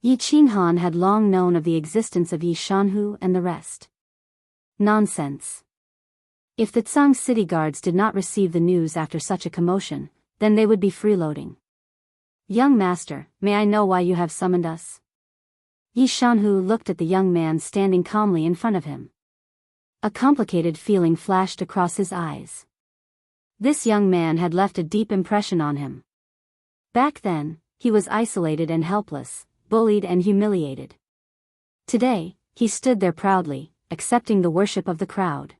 Yi Qinghan had long known of the existence of Yi Shanhu and the rest. Nonsense. If the Tsang City Guards did not receive the news after such a commotion, then they would be freeloading. Young master, may I know why you have summoned us? Yi Shanhu looked at the young man standing calmly in front of him. A complicated feeling flashed across his eyes. This young man had left a deep impression on him. Back then, he was isolated and helpless, bullied and humiliated. Today, he stood there proudly, accepting the worship of the crowd.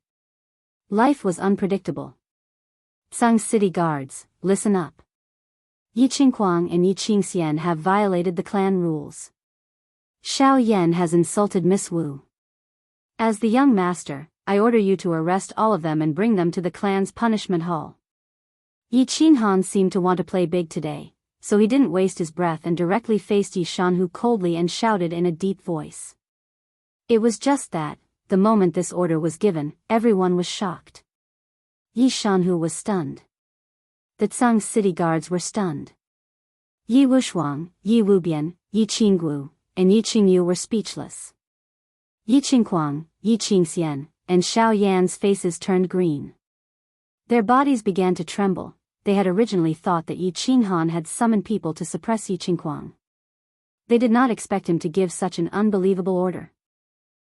Life was unpredictable. Tsang City Guards, listen up. Yi Qinghuang and Yi Qingxian have violated the clan rules. Xiao Yan has insulted Miss Wu. As the young master, I order you to arrest all of them and bring them to the clan's punishment hall. Yi Qinghan seemed to want to play big today, so he didn't waste his breath and directly faced Yi Shanhu coldly and shouted in a deep voice. It was just that, the moment this order was given, everyone was shocked. Yi Shanhu was stunned. The Tsang City Guards were stunned. Yi Wushuang, Yi Wubian, Yi Qinggu, and Yi Qingyu were speechless. Yi Qinghuang, Yi Qingxian, and Xiao Yan's faces turned green. Their bodies began to tremble. They had originally thought that Yi Qinghan had summoned people to suppress Yi Qinghuang. They did not expect him to give such an unbelievable order.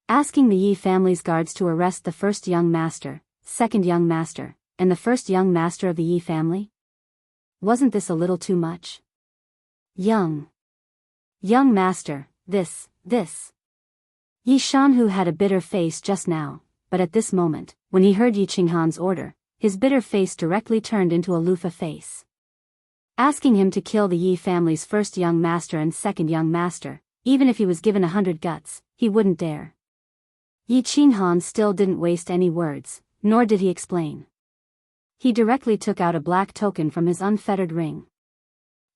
Asking the Yi family's guards to arrest the first young master, second young master, and the first young master of the Yi family? Wasn't this a little too much? Young master, this. Yi Shanhu had a bitter face just now, but at this moment, when he heard Yi Qinghan's order, his bitter face directly turned into a loofah face. Asking him to kill the Yi family's first young master and second young master, even if he was given 100 guts, he wouldn't dare. Yi Qinghan still didn't waste any words, nor did he explain. He directly took out a black token from his unfettered ring.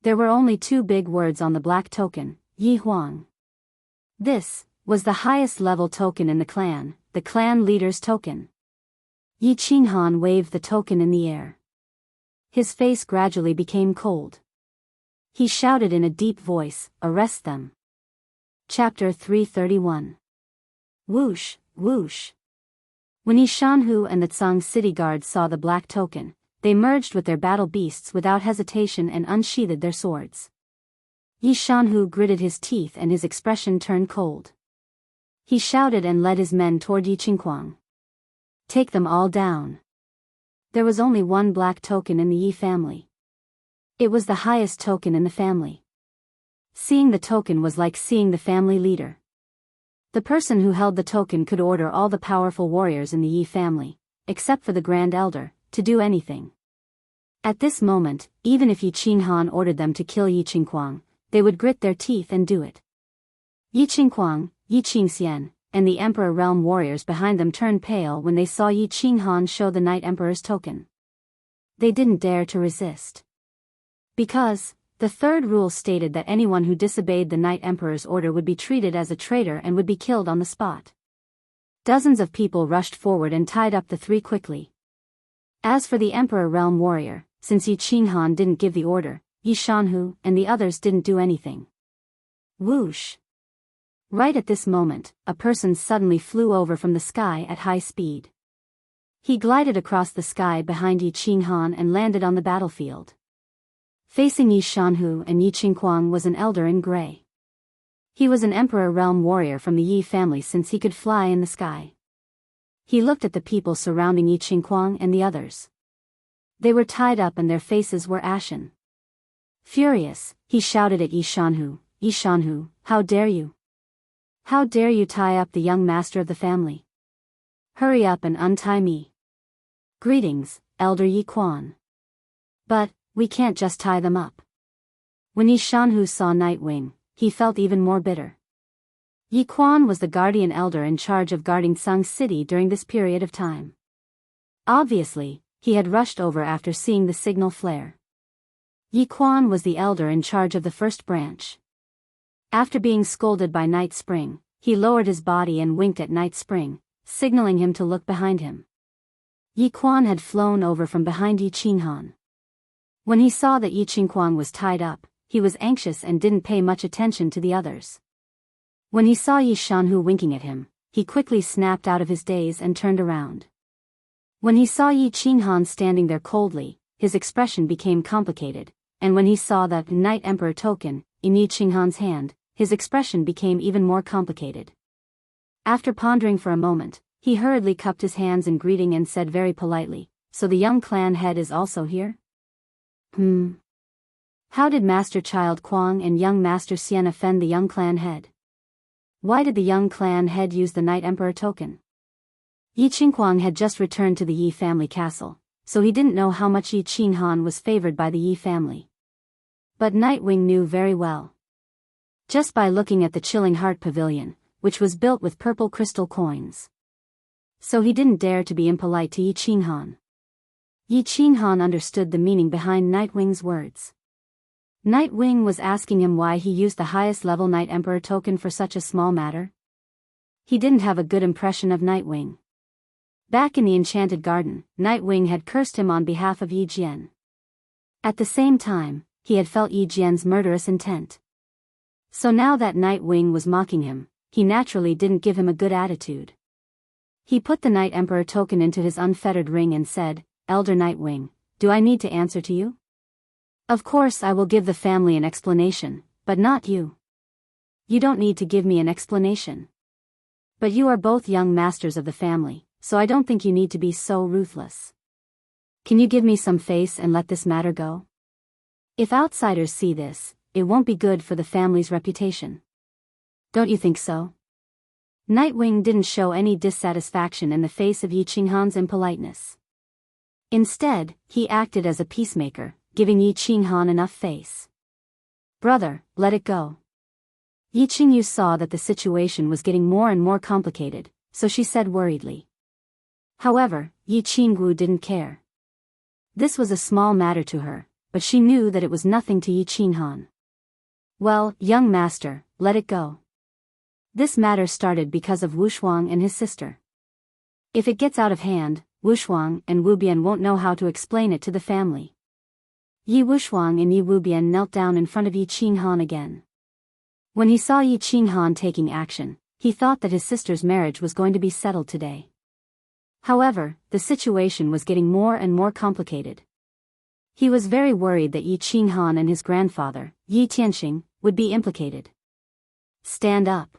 There were only 2 big words on the black token, Yi Huang. This was the highest level token in the clan leader's token. Yi Qinghan waved the token in the air. His face gradually became cold. He shouted in a deep voice, "Arrest them." Chapter 331. Whoosh, whoosh. When Jianghu and the Tsang city guards saw the black token, they merged with their battle beasts without hesitation and unsheathed their swords. Jianghu gritted his teeth and his expression turned cold. He shouted and led his men toward Yi Qinghuang. "Take them all down." There was only one black token in the Yi family. It was the highest token in the family. Seeing the token was like seeing the family leader. The person who held the token could order all the powerful warriors in the Yi family, except for the Grand Elder, to do anything. At this moment, even if Yi Qinghan ordered them to kill Yi Qinghuang, they would grit their teeth and do it. Yi Qinghuang, Yi Qingxian, and the Emperor Realm warriors behind them turned pale when they saw Yi Qinghan show the Night Emperor's token. They didn't dare to resist. Because the third rule stated that anyone who disobeyed the Night Emperor's order would be treated as a traitor and would be killed on the spot. Dozens of people rushed forward and tied up the 3 quickly. As for the Emperor Realm warrior, since Yi Qinghan didn't give the order, Jianghu and the others didn't do anything. Whoosh! Right at this moment, a person suddenly flew over from the sky at high speed. He glided across the sky behind Yi Qinghan and landed on the battlefield. Facing Jianghu and Yi Qinghuang was an elder in gray. He was an Emperor Realm warrior from the Yi family since he could fly in the sky. He looked at the people surrounding Yi Qinghuang and the others. They were tied up and their faces were ashen. Furious, he shouted at Jianghu, "How dare you? How dare you tie up the young master of the family? Hurry up and untie me." "Greetings, Elder Yi Quan. But we can't just tie them up." When Jianghu saw Nightwing, he felt even more bitter. Yi Quan was the guardian elder in charge of guarding Tsang City during this period of time. Obviously, he had rushed over after seeing the signal flare. Yi Quan was the elder in charge of the first branch. After being scolded by Night Spring, he lowered his body and winked at Night Spring, signaling him to look behind him. Yi Quan had flown over from behind Yi Qinghan. When he saw that Yi Qinghuang was tied up, he was anxious and didn't pay much attention to the others. When he saw Jianghu winking at him, he quickly snapped out of his daze and turned around. When he saw Yi Qinghan standing there coldly, his expression became complicated, and when he saw the Night Emperor token in Yi Qinghan's hand, his expression became even more complicated. After pondering for a moment, he hurriedly cupped his hands in greeting and said very politely, "So the young clan head is also here?" How did Master Child Kuang and young Master Xian offend the young clan head? Why did the young clan head use the Night Emperor token? Yi Qinghuang had just returned to the Yi family castle, so he didn't know how much Yi Qinghan was favored by the Yi family. But Nightwing knew very well. Just by looking at the Chilling Heart Pavilion, which was built with purple crystal coins. So he didn't dare to be impolite to Yi Qinghan. Yi Qinghan understood the meaning behind Nightwing's words. Nightwing was asking him why he used the highest level Night Emperor token for such a small matter. He didn't have a good impression of Nightwing. Back in the Enchanted Garden, Nightwing had cursed him on behalf of Yi Jian. At the same time, he had felt Yi Jian's murderous intent. So now that Nightwing was mocking him, he naturally didn't give him a good attitude. He put the Night Emperor token into his unfettered ring and said, "Elder Nightwing, do I need to answer to you? Of course I will give the family an explanation, but not you. You don't need to give me an explanation. But you are both young masters of the family, so I don't think you need to be so ruthless. Can you give me some face and let this matter go? If outsiders see this, it won't be good for the family's reputation. Don't you think so?" Nightwing didn't show any dissatisfaction in the face of Yi Qinghan's impoliteness. Instead, he acted as a peacemaker, giving Yi Qinghan enough face. "Brother, let it go." Yi Qingyu saw that the situation was getting more and more complicated, so she said worriedly. However, Jianghu didn't care. This was a small matter to her, but she knew that it was nothing to Jianghu. Well, young master, let it go. This matter started because of Wushuang and his sister. If it gets out of hand, Wushuang and Wubian won't know how to explain it to the family. Yi Wushuang and Yi Wubian knelt down in front of Yi Qinghan again. When he saw Yi Qinghan taking action, he thought that his sister's marriage was going to be settled today. However, the situation was getting more and more complicated. He was very worried that Yi Qinghan and his grandfather, Yi Tianxing, would be implicated. Stand up.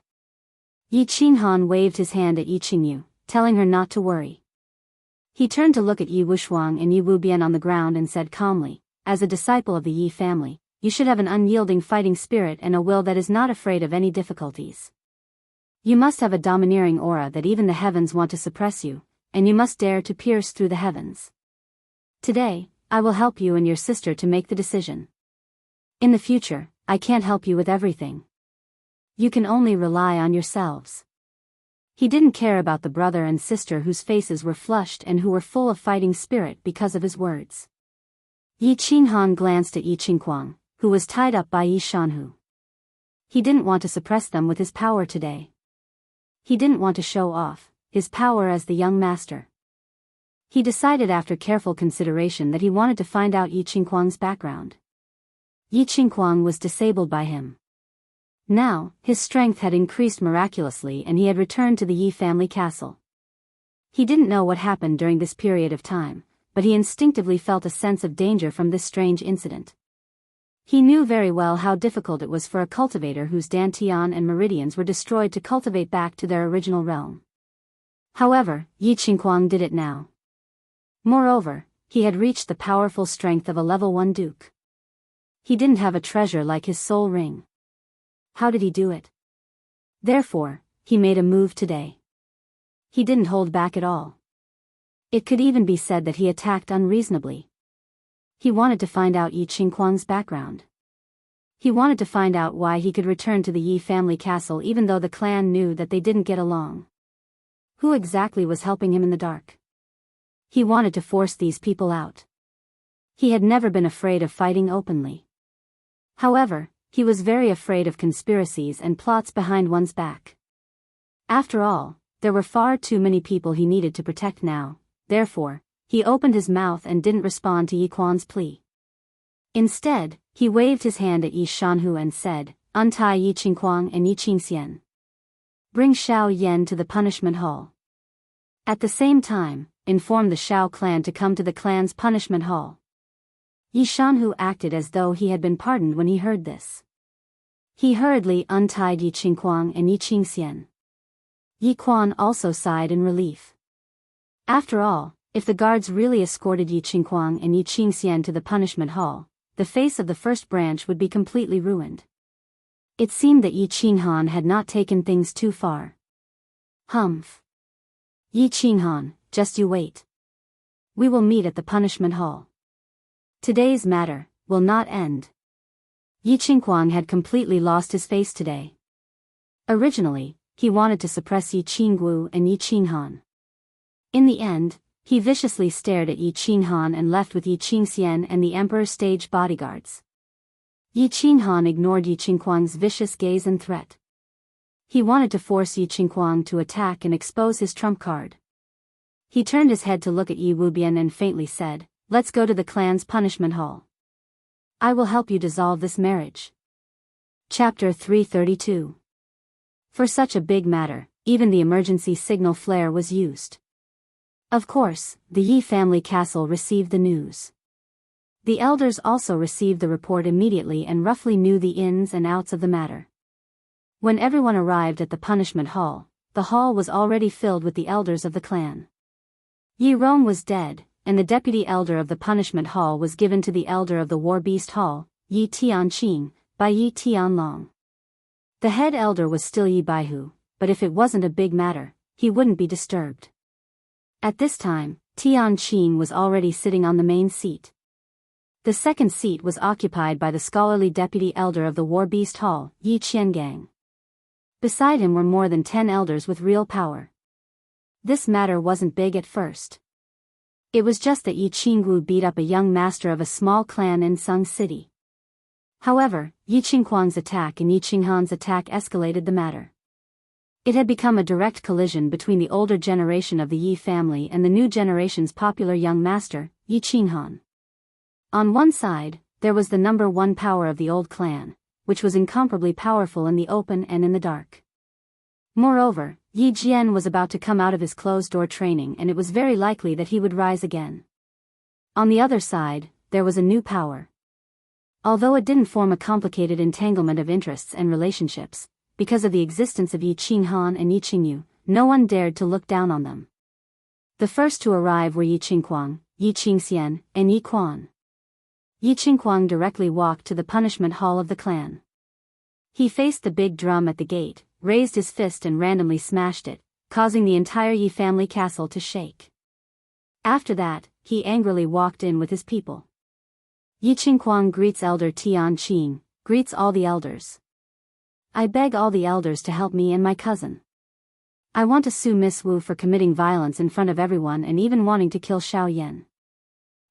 Yi Qinghan waved his hand at Yi Qingyu, telling her not to worry. He turned to look at Yi Wushuang and Yi Wubian on the ground and said calmly, as a disciple of the Yi family, you should have an unyielding fighting spirit and a will that is not afraid of any difficulties. You must have a domineering aura that even the heavens want to suppress you, and you must dare to pierce through the heavens. Today, I will help you and your sister to make the decision. In the future, I can't help you with everything. You can only rely on yourselves. He didn't care about the brother and sister whose faces were flushed and who were full of fighting spirit because of his words. Yi Qinghan glanced at Yi Qingquang, who was tied up by Yi Shanhu. He didn't want to suppress them with his power today. He didn't want to show off his power as the young master. He decided after careful consideration that he wanted to find out Yi Qingquang's background. Yi Qingquang was disabled by him. Now, his strength had increased miraculously and he had returned to the Yi family castle. He didn't know what happened during this period of time, but he instinctively felt a sense of danger from this strange incident. He knew very well how difficult it was for a cultivator whose dantian and meridians were destroyed to cultivate back to their original realm. However, Yi Qingquang did it now. Moreover, he had reached the powerful strength of a level 1 duke. He didn't have a treasure like his soul ring. How did he do it? Therefore, he made a move today. He didn't hold back at all. It could even be said that he attacked unreasonably. He wanted to find out Yi Qingquang's background. He wanted to find out why he could return to the Yi family castle even though the clan knew that they didn't get along. Who exactly was helping him in the dark? He wanted to force these people out. He had never been afraid of fighting openly. However, he was very afraid of conspiracies and plots behind one's back. After all, there were far too many people he needed to protect now, therefore, he opened his mouth and didn't respond to Yi Quan's plea. Instead, he waved his hand at Yi Shanhu and said, untie Yi Qingquang and Yi Qingxian. Bring Xiao Yan to the punishment hall. At the same time, inform the Xiao clan to come to the clan's punishment hall. Yi Shanhu acted as though he had been pardoned when he heard this. He hurriedly untied Yi Qingquang and Yi Qingxian. Yi Quan also sighed in relief. After all, if the guards really escorted Yi Qingquang and Yi Qingxian to the punishment hall, the face of the first branch would be completely ruined. It seemed that Yi Qinghan had not taken things too far. Humph. Yi Qinghan, just you wait. We will meet at the punishment hall. Today's matter will not end. Yi Qingquang had completely lost his face today. Originally, he wanted to suppress Yi Qinggu and Yi Qinghan. In the end, he viciously stared at Yi Qinghan and left with Yi Qingxian and the emperor's stage bodyguards. Yi Qinghan ignored Yi Qingquang's vicious gaze and threat. He wanted to force Yi Qingquang to attack and expose his trump card. He turned his head to look at Yi Wubian and faintly said, let's go to the clan's punishment hall. I will help you dissolve this marriage. Chapter 332. For such a big matter, even the emergency signal flare was used. Of course, the Yi family castle received the news. The elders also received the report immediately and roughly knew the ins and outs of the matter. When everyone arrived at the punishment hall, the hall was already filled with the elders of the clan. Yi Rong was dead, and the deputy elder of the punishment hall was given to the elder of the war beast hall, Yi Tianqing, by Yi Tianlong. The head elder was still Yi Baihu, but if it wasn't a big matter, he wouldn't be disturbed. At this time, Tianqing was already sitting on the main seat. The second seat was occupied by the scholarly deputy elder of the war beast hall, Yi Qiangang. Beside him were more than 10 elders with real power. This matter wasn't big at first. It was just that Yi Qingwu beat up a young master of a small clan in Sung City. However, Yi Qinghuang's attack and Yi Qinghan's attack escalated the matter. It had become a direct collision between the older generation of the Yi family and the new generation's popular young master, Yi Qinghan. On one side, there was the number one power of the old clan, which was incomparably powerful in the open and in the dark. Moreover, Yi Jian was about to come out of his closed-door training, and it was very likely that he would rise again. On the other side, there was a new power. Although it didn't form a complicated entanglement of interests and relationships, because of the existence of Yi Qinghan and Yi Qingyu, no one dared to look down on them. The first to arrive were Yi Qinghuang, Yi Qingxian, and Yi Quan. Yi Qinghuang directly walked to the punishment hall of the clan. He faced the big drum at the gate, raised his fist and randomly smashed it, causing the entire Yi family castle to shake. After that, he angrily walked in with his people. Yi Qinghuang greets Elder Tian Qing, greets all the elders. I beg all the elders to help me and my cousin. I want to sue Miss Wu for committing violence in front of everyone and even wanting to kill Xiao Yan.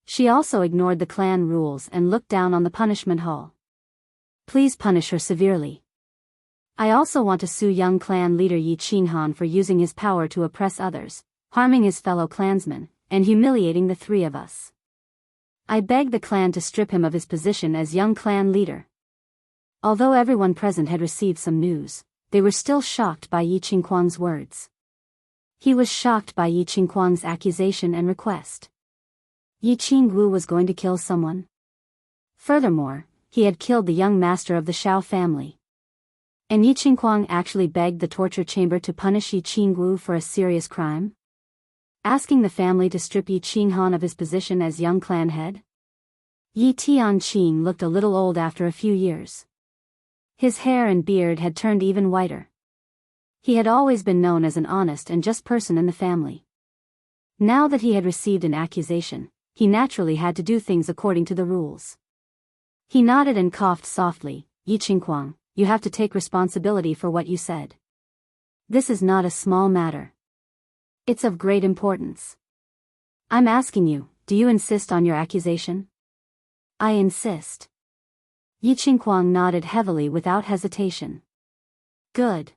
She also ignored the clan rules and looked down on the punishment hall. Please punish her severely. I also want to sue young clan leader Yi Qinghan for using his power to oppress others, harming his fellow clansmen, and humiliating the three of us. I beg the clan to strip him of his position as young clan leader. Although everyone present had received some news, they were still shocked by Yi Qinghuang's words. He was shocked by Yi Qinghuang's accusation and request. Yi Qingwu was going to kill someone. Furthermore, he had killed the young master of the Xiao family. And Yi Qinghuang actually begged the torture chamber to punish Yi Qingwu for a serious crime? Asking the family to strip Yi Qinghan of his position as young clan head? Yi Tianqing looked a little old after a few years. His hair and beard had turned even whiter. He had always been known as an honest and just person in the family. Now that he had received an accusation, he naturally had to do things according to the rules. He nodded and coughed softly. Yi Qinghuang, you have to take responsibility for what you said. This is not a small matter. It's of great importance. I'm asking you, do you insist on your accusation? I insist. Yi Qinghuang nodded heavily without hesitation. Good.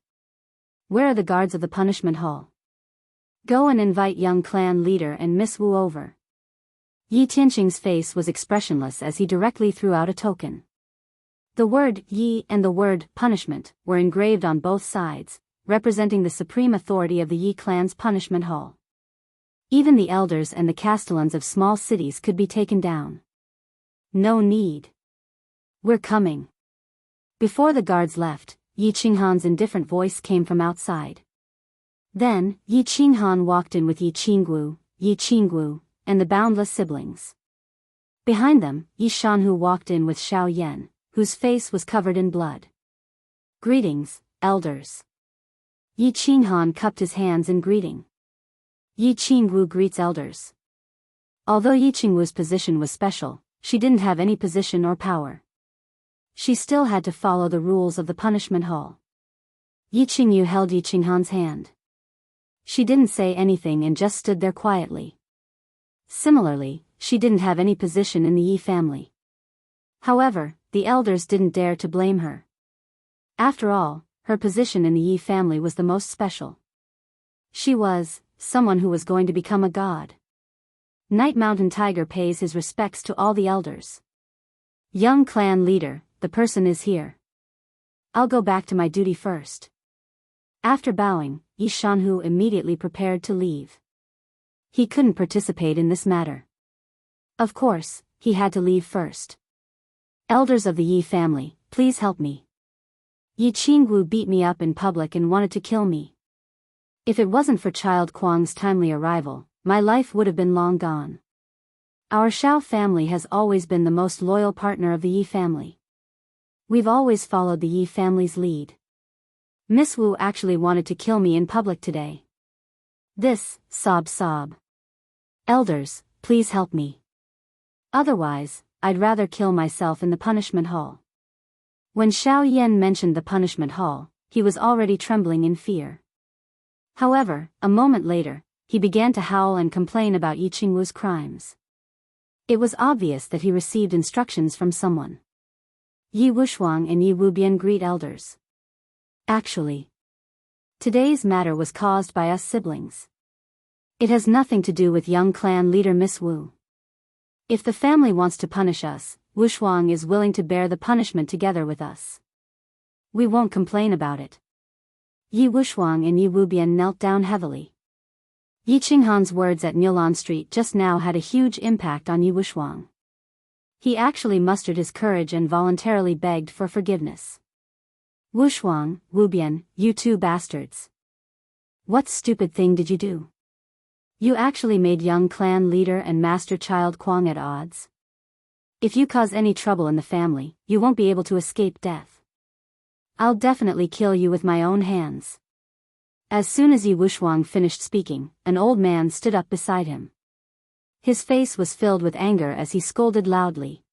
Where are the guards of the punishment hall? Go and invite young clan leader and Miss Wu over. Yi Tianqing's face was expressionless as he directly threw out a token. The word Yi and the word punishment were engraved on both sides, representing the supreme authority of the Yi clan's punishment hall. Even the elders and the castellans of small cities could be taken down. No need. We're coming. Before the guards left, Yi Qinghan's indifferent voice came from outside. Then, Yi Qinghan walked in with Yi Qingwu, and the boundless siblings. Behind them, Yi Shanhu walked in with Xiao Yan, whose face was covered in blood. Greetings, elders. Yi Qinghan cupped his hands in greeting. Yi Qingwu greets elders. Although Yi Qingwu's position was special, she didn't have any position or power. She still had to follow the rules of the punishment hall. Yi Qingyu held Yi Qinghan's hand. She didn't say anything and just stood there quietly. Similarly, she didn't have any position in the Yi family. However, the elders didn't dare to blame her. After all, her position in the Yi family was the most special. She was someone who was going to become a god. Night Mountain Tiger pays his respects to all the elders. Young clan leader, the person is here. I'll go back to my duty first. After bowing, Yi Shanhu immediately prepared to leave. He couldn't participate in this matter. Of course, he had to leave first. Elders of the Yi family, please help me. Yi Qingwu beat me up in public and wanted to kill me. If it wasn't for Child Kuang's timely arrival, my life would have been long gone. Our Xiao family has always been the most loyal partner of the Yi family. We've always followed the Yi family's lead. Miss Wu actually wanted to kill me in public today. This, sob. Elders, please help me. Otherwise, I'd rather kill myself in the punishment hall. When Xiao Yan mentioned the punishment hall, he was already trembling in fear. However, a moment later, he began to howl and complain about Yi Qingwu's crimes. It was obvious that he received instructions from someone. Yi Wushuang and Yi Wubian greet elders. Actually, today's matter was caused by us siblings. It has nothing to do with young clan leader Miss Wu. If the family wants to punish us, Wushuang is willing to bear the punishment together with us. We won't complain about it. Yi Wushuang and Yi Wubian knelt down heavily. Yi Qinghan's words at Nilan Street just now had a huge impact on Yi Wushuang. He actually mustered his courage and voluntarily begged for forgiveness. Wushuang, Wubian, you two bastards. What stupid thing did you do? You actually made young clan leader and master child Kuang at odds. If you cause any trouble in the family, you won't be able to escape death. I'll definitely kill you with my own hands. As soon as Yi Wushuang finished speaking, an old man stood up beside him. His face was filled with anger as he scolded loudly.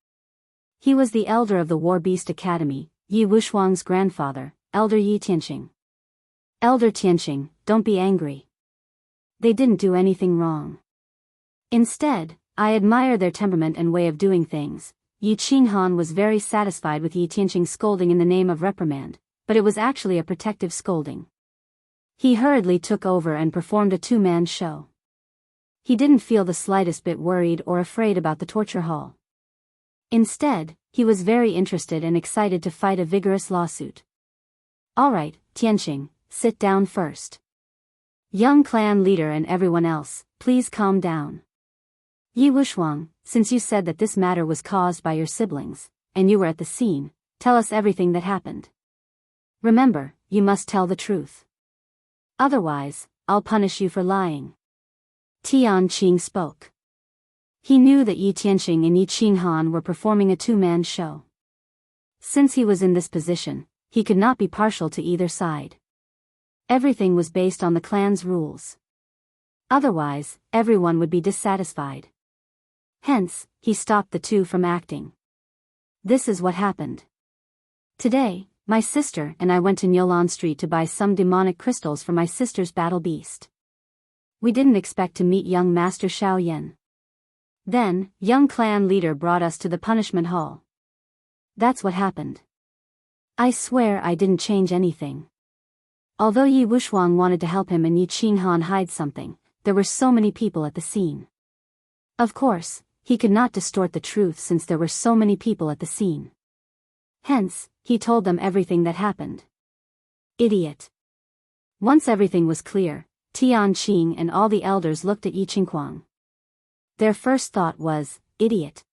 He was the elder of the War Beast Academy, Yi Wushuang's grandfather, Elder Yi Tianqing. Elder Tianqing, don't be angry. They didn't do anything wrong. Instead, I admire their temperament and way of doing things. Yi Qinghan was very satisfied with Yi Tianqing's scolding in the name of reprimand, but it was actually a protective scolding. He hurriedly took over and performed a two-man show. He didn't feel the slightest bit worried or afraid about the torture hall. Instead, he was very interested and excited to fight a vigorous lawsuit. Alright, Tianqing, sit down first. Young clan leader and everyone else, please calm down. Yi Wushuang, since you said that this matter was caused by your siblings, and you were at the scene, tell us everything that happened. Remember, you must tell the truth. Otherwise, I'll punish you for lying. Tianqing spoke. He knew that Yi Tianqing and Yi Qinghan were performing a two-man show. Since he was in this position, he could not be partial to either side. Everything was based on the clan's rules. Otherwise, everyone would be dissatisfied. Hence, he stopped the two from acting. This is what happened. Today, my sister and I went to Nilan Street to buy some demonic crystals for my sister's battle beast. We didn't expect to meet young Master Xiao Yan. Then, young clan leader brought us to the punishment hall. That's what happened. I swear I didn't change anything. Although Yi Wushuang wanted to help him and Yi Qinghan hide something, there were so many people at the scene. Of course, he could not distort the truth since there were so many people at the scene. Hence, he told them everything that happened. Idiot. Once everything was clear, Tianqing and all the elders looked at Yi Qinghuang. Their first thought was, idiot.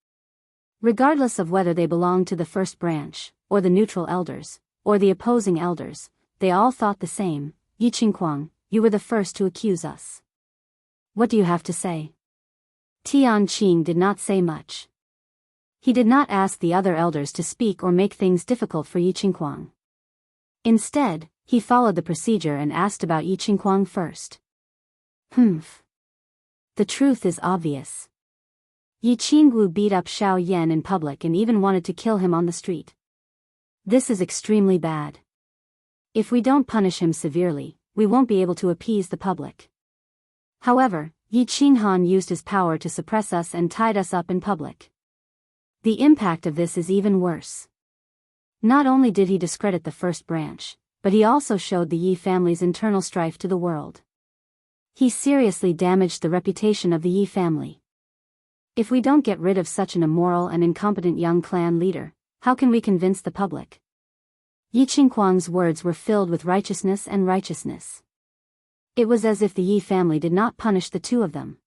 Regardless of whether they belonged to the first branch, or the neutral elders, or the opposing elders, they all thought the same. Yi Qinghuang, you were the first to accuse us. What do you have to say? Tianqing did not say much. He did not ask the other elders to speak or make things difficult for Yi Qinghuang. Instead, he followed the procedure and asked about Yi Qinghuang first. The truth is obvious. Yi Qingwu beat up Xiao Yan in public and even wanted to kill him on the street. This is extremely bad. If we don't punish him severely, we won't be able to appease the public. However, Yi Qinghan used his power to suppress us and tied us up in public. The impact of this is even worse. Not only did he discredit the first branch, but he also showed the Yi family's internal strife to the world. He seriously damaged the reputation of the Yi family. If we don't get rid of such an immoral and incompetent young clan leader, how can we convince the public? Yi Qinghuang's words were filled with righteousness and righteousness. It was as if the Yi family did not punish the two of them.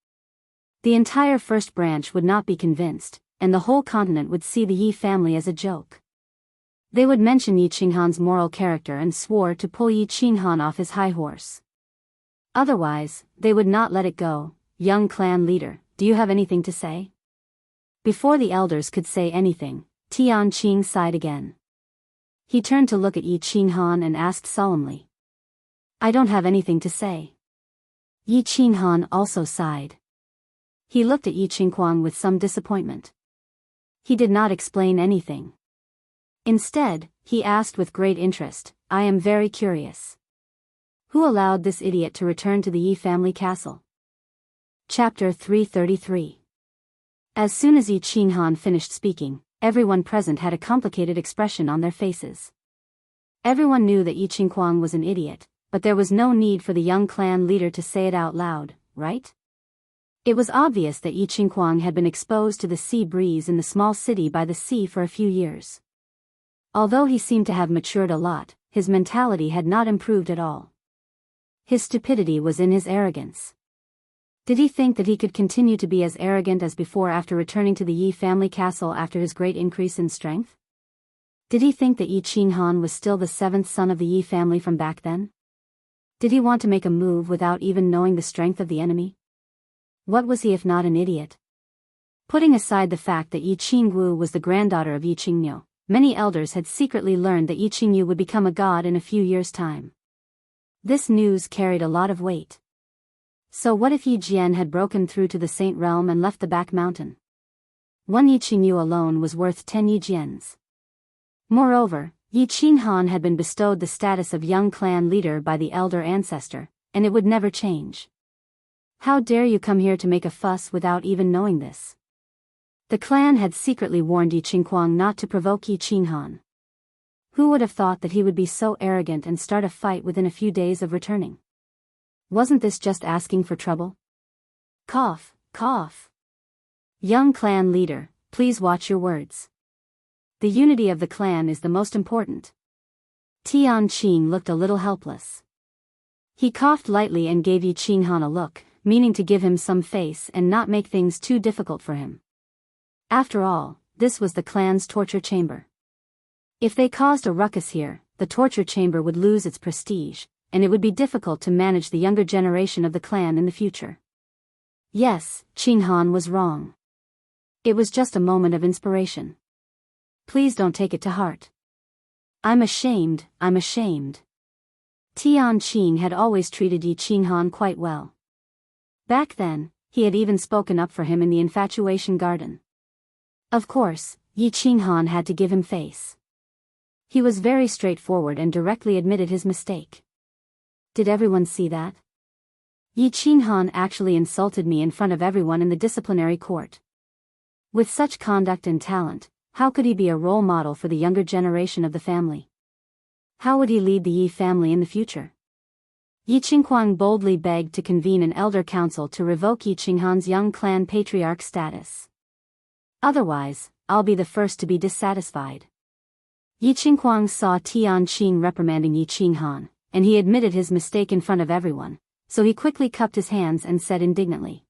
The entire first branch would not be convinced, and the whole continent would see the Yi family as a joke. They would mention Yi Qinghan's moral character and swore to pull Yi Qinghan off his high horse. Otherwise, they would not let it go. Young clan leader, do you have anything to say? Before the elders could say anything, Tianqing sighed again. He turned to look at Yi Qinghan and asked solemnly. I don't have anything to say. Yi Qinghan also sighed. He looked at Yi Qinghuang with some disappointment. He did not explain anything. Instead, he asked with great interest, I am very curious. Who allowed this idiot to return to the Yi family castle? Chapter 333. As soon as Yi Qinghan finished speaking, everyone present had a complicated expression on their faces. Everyone knew that Yi Qinghuang was an idiot, but there was no need for the young clan leader to say it out loud, right? It was obvious that Yi Qinghuang had been exposed to the sea breeze in the small city by the sea for a few years. Although he seemed to have matured a lot, his mentality had not improved at all. His stupidity was in his arrogance. Did he think that he could continue to be as arrogant as before after returning to the Yi family castle after his great increase in strength? Did he think that Yi Qinghan was still the seventh son of the Yi family from back then? Did he want to make a move without even knowing the strength of the enemy? What was he if not an idiot? Putting aside the fact that Yi Qingwu was the granddaughter of Yi Qingniu, many elders had secretly learned that Yi Qingyu would become a god in a few years' time. This news carried a lot of weight. So what if Yi Jian had broken through to the Saint Realm and left the back mountain? One Yi Qingyu alone was worth 10 Yi Jians. Moreover, Yi Qinghan had been bestowed the status of young clan leader by the elder ancestor, and it would never change. How dare you come here to make a fuss without even knowing this? The clan had secretly warned Yi Qinghuang not to provoke Yi Qinghan. Who would have thought that he would be so arrogant and start a fight within a few days of returning? Wasn't this just asking for trouble? Cough, cough. Young clan leader, please watch your words. The unity of the clan is the most important. Tian Qing looked a little helpless. He coughed lightly and gave Yi Qinghan a look, meaning to give him some face and not make things too difficult for him. After all, this was the clan's torture chamber. If they caused a ruckus here, the torture chamber would lose its prestige, and it would be difficult to manage the younger generation of the clan in the future. Yes, Qinghan was wrong. It was just a moment of inspiration. Please don't take it to heart. I'm ashamed, I'm ashamed. Tian Qing had always treated Yi Qinghan quite well. Back then, he had even spoken up for him in the infatuation garden. Of course, Yi Qinghan had to give him face. He was very straightforward and directly admitted his mistake. Did everyone see that? Yi Qinghan actually insulted me in front of everyone in the disciplinary court. With such conduct and talent, how could he be a role model for the younger generation of the family? How would he lead the Yi family in the future? Yi Qinghuang boldly begged to convene an elder council to revoke Yi Qinghan's young clan patriarch status. Otherwise, I'll be the first to be dissatisfied. Yi Qinghuang saw Tian Qing reprimanding Yi Qinghan, and he admitted his mistake in front of everyone, so he quickly cupped his hands and said indignantly.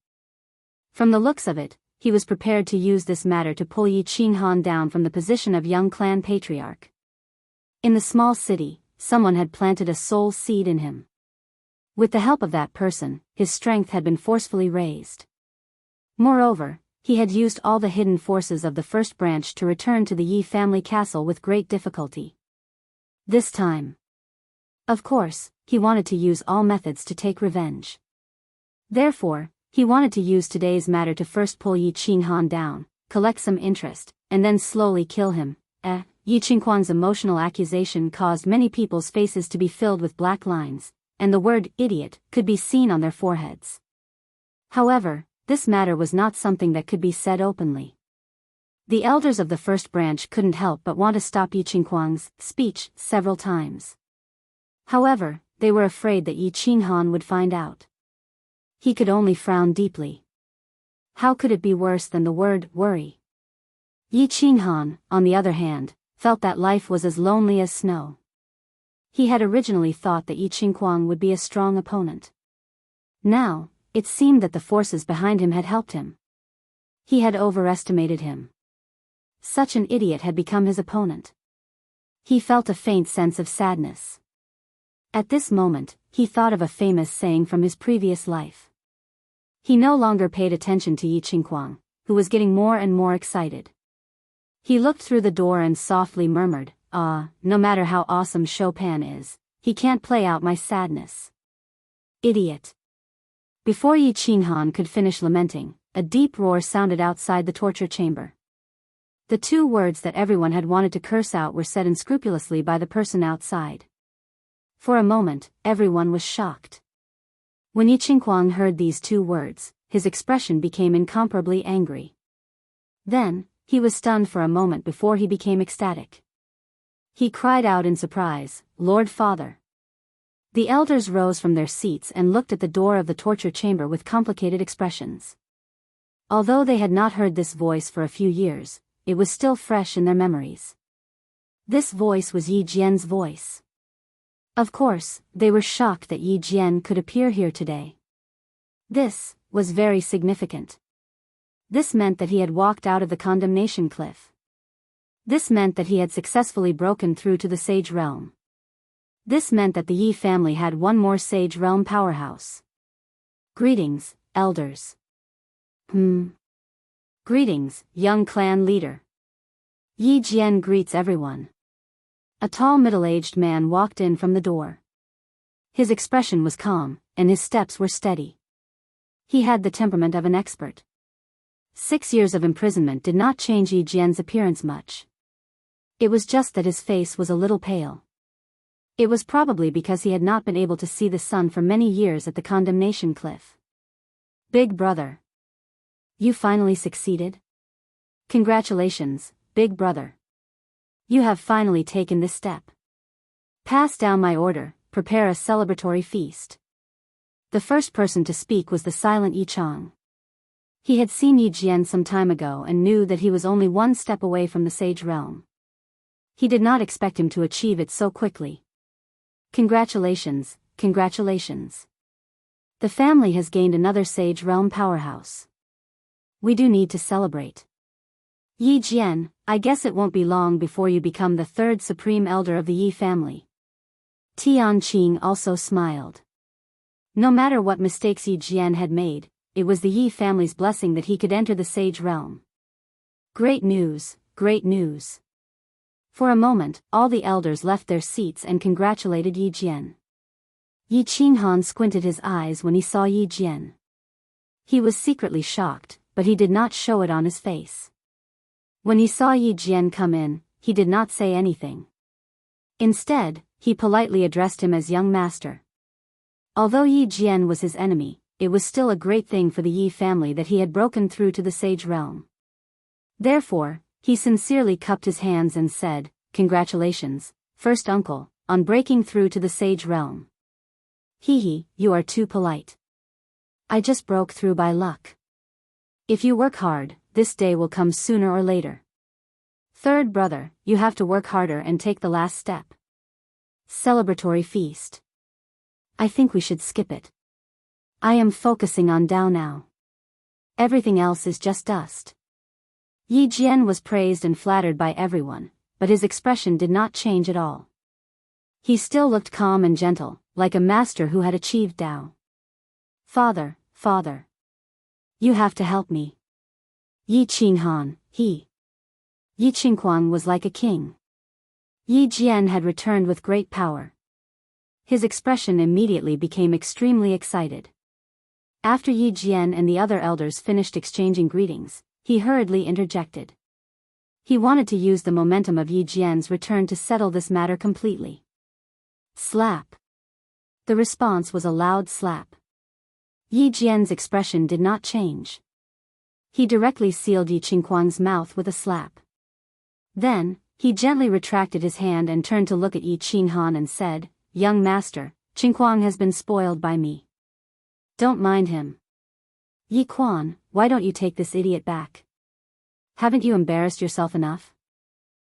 From the looks of it, he was prepared to use this matter to pull Yi Qinghan down from the position of young clan patriarch. In the small city, someone had planted a soul seed in him. With the help of that person, his strength had been forcefully raised. Moreover, he had used all the hidden forces of the first branch to return to the Yi family castle with great difficulty. This time. Of course, he wanted to use all methods to take revenge. Therefore, he wanted to use today's matter to first pull Yi Qinghan down, collect some interest, and then slowly kill him. Yi Qinghuang's emotional accusation caused many people's faces to be filled with black lines, and the word idiot could be seen on their foreheads. However, this matter was not something that could be said openly. The elders of the first branch couldn't help but want to stop Yi Qinghuang's speech several times. However, they were afraid that Yi Qinghan would find out. He could only frown deeply. How could it be worse than the word worry? Yi Qinghan, on the other hand, felt that life was as lonely as snow. He had originally thought that Yi Qinghuang would be a strong opponent. Now, it seemed that the forces behind him had helped him. He had overestimated him. Such an idiot had become his opponent. He felt a faint sense of sadness. At this moment, he thought of a famous saying from his previous life. He no longer paid attention to Yi Qinghuang, who was getting more and more excited. He looked through the door and softly murmured, no matter how awesome Chopin is, he can't play out my sadness. Idiot. Before Yi Qinghan could finish lamenting, a deep roar sounded outside the torture chamber. The two words that everyone had wanted to curse out were said unscrupulously by the person outside. For a moment, everyone was shocked. When Yi Qinghuang heard these two words, his expression became incomparably angry. Then, he was stunned for a moment before he became ecstatic. He cried out in surprise, "Lord Father!" The elders rose from their seats and looked at the door of the torture chamber with complicated expressions. Although they had not heard this voice for a few years, it was still fresh in their memories. This voice was Yi Jian's voice. Of course, they were shocked that Yi Jian could appear here today. This was very significant. This meant that he had walked out of the condemnation cliff. This meant that he had successfully broken through to the Sage Realm. This meant that the Yi family had one more Sage Realm powerhouse. Greetings, elders. Greetings, young clan leader. Yi Jian greets everyone. A tall middle-aged man walked in from the door. His expression was calm, and his steps were steady. He had the temperament of an expert. 6 years of imprisonment did not change Yi Jian's appearance much. It was just that his face was a little pale. It was probably because he had not been able to see the sun for many years at the condemnation cliff. Big brother. You finally succeeded? Congratulations, big brother. You have finally taken this step. Pass down my order, prepare a celebratory feast. The first person to speak was the silent Yi Chang. He had seen Yi Jian some time ago and knew that he was only one step away from the Sage Realm. He did not expect him to achieve it so quickly. Congratulations, congratulations. The family has gained another Sage Realm powerhouse. We do need to celebrate. Yi Jian, I guess it won't be long before you become the third supreme elder of the Yi family. Tianqing also smiled. No matter what mistakes Yi Jian had made, it was the Yi family's blessing that he could enter the Sage Realm. Great news, great news. For a moment, all the elders left their seats and congratulated Yi Jian. Yi Qinghan squinted his eyes when he saw Yi Jian. He was secretly shocked, but he did not show it on his face. When he saw Yi Jian come in, he did not say anything. Instead, he politely addressed him as young master. Although Yi Jian was his enemy, it was still a great thing for the Yi family that he had broken through to the Sage Realm. Therefore, he sincerely cupped his hands and said, "Congratulations, first uncle, on breaking through to the Sage Realm." "Hee, you are too polite. I just broke through by luck. If you work hard, this day will come sooner or later. Third brother, you have to work harder and take the last step. Celebratory feast. I think we should skip it. I am focusing on Dao now. Everything else is just dust." Yi Jian was praised and flattered by everyone, but his expression did not change at all. He still looked calm and gentle, like a master who had achieved Dao. Father. You have to help me. Yi Qinghan, Yi Qinghuang was like a king. Yi Jian had returned with great power. His expression immediately became extremely excited. After Yi Jian and the other elders finished exchanging greetings, he hurriedly interjected. He wanted to use the momentum of Yi Jian's return to settle this matter completely. Slap. The response was a loud slap. Yi Jian's expression did not change. He directly sealed Yi Qinghuang's mouth with a slap. Then, he gently retracted his hand and turned to look at Yi Qinghan and said, "Young master, Qinghuang has been spoiled by me. Don't mind him. Yi Quan, why don't you take this idiot back? Haven't you embarrassed yourself enough?"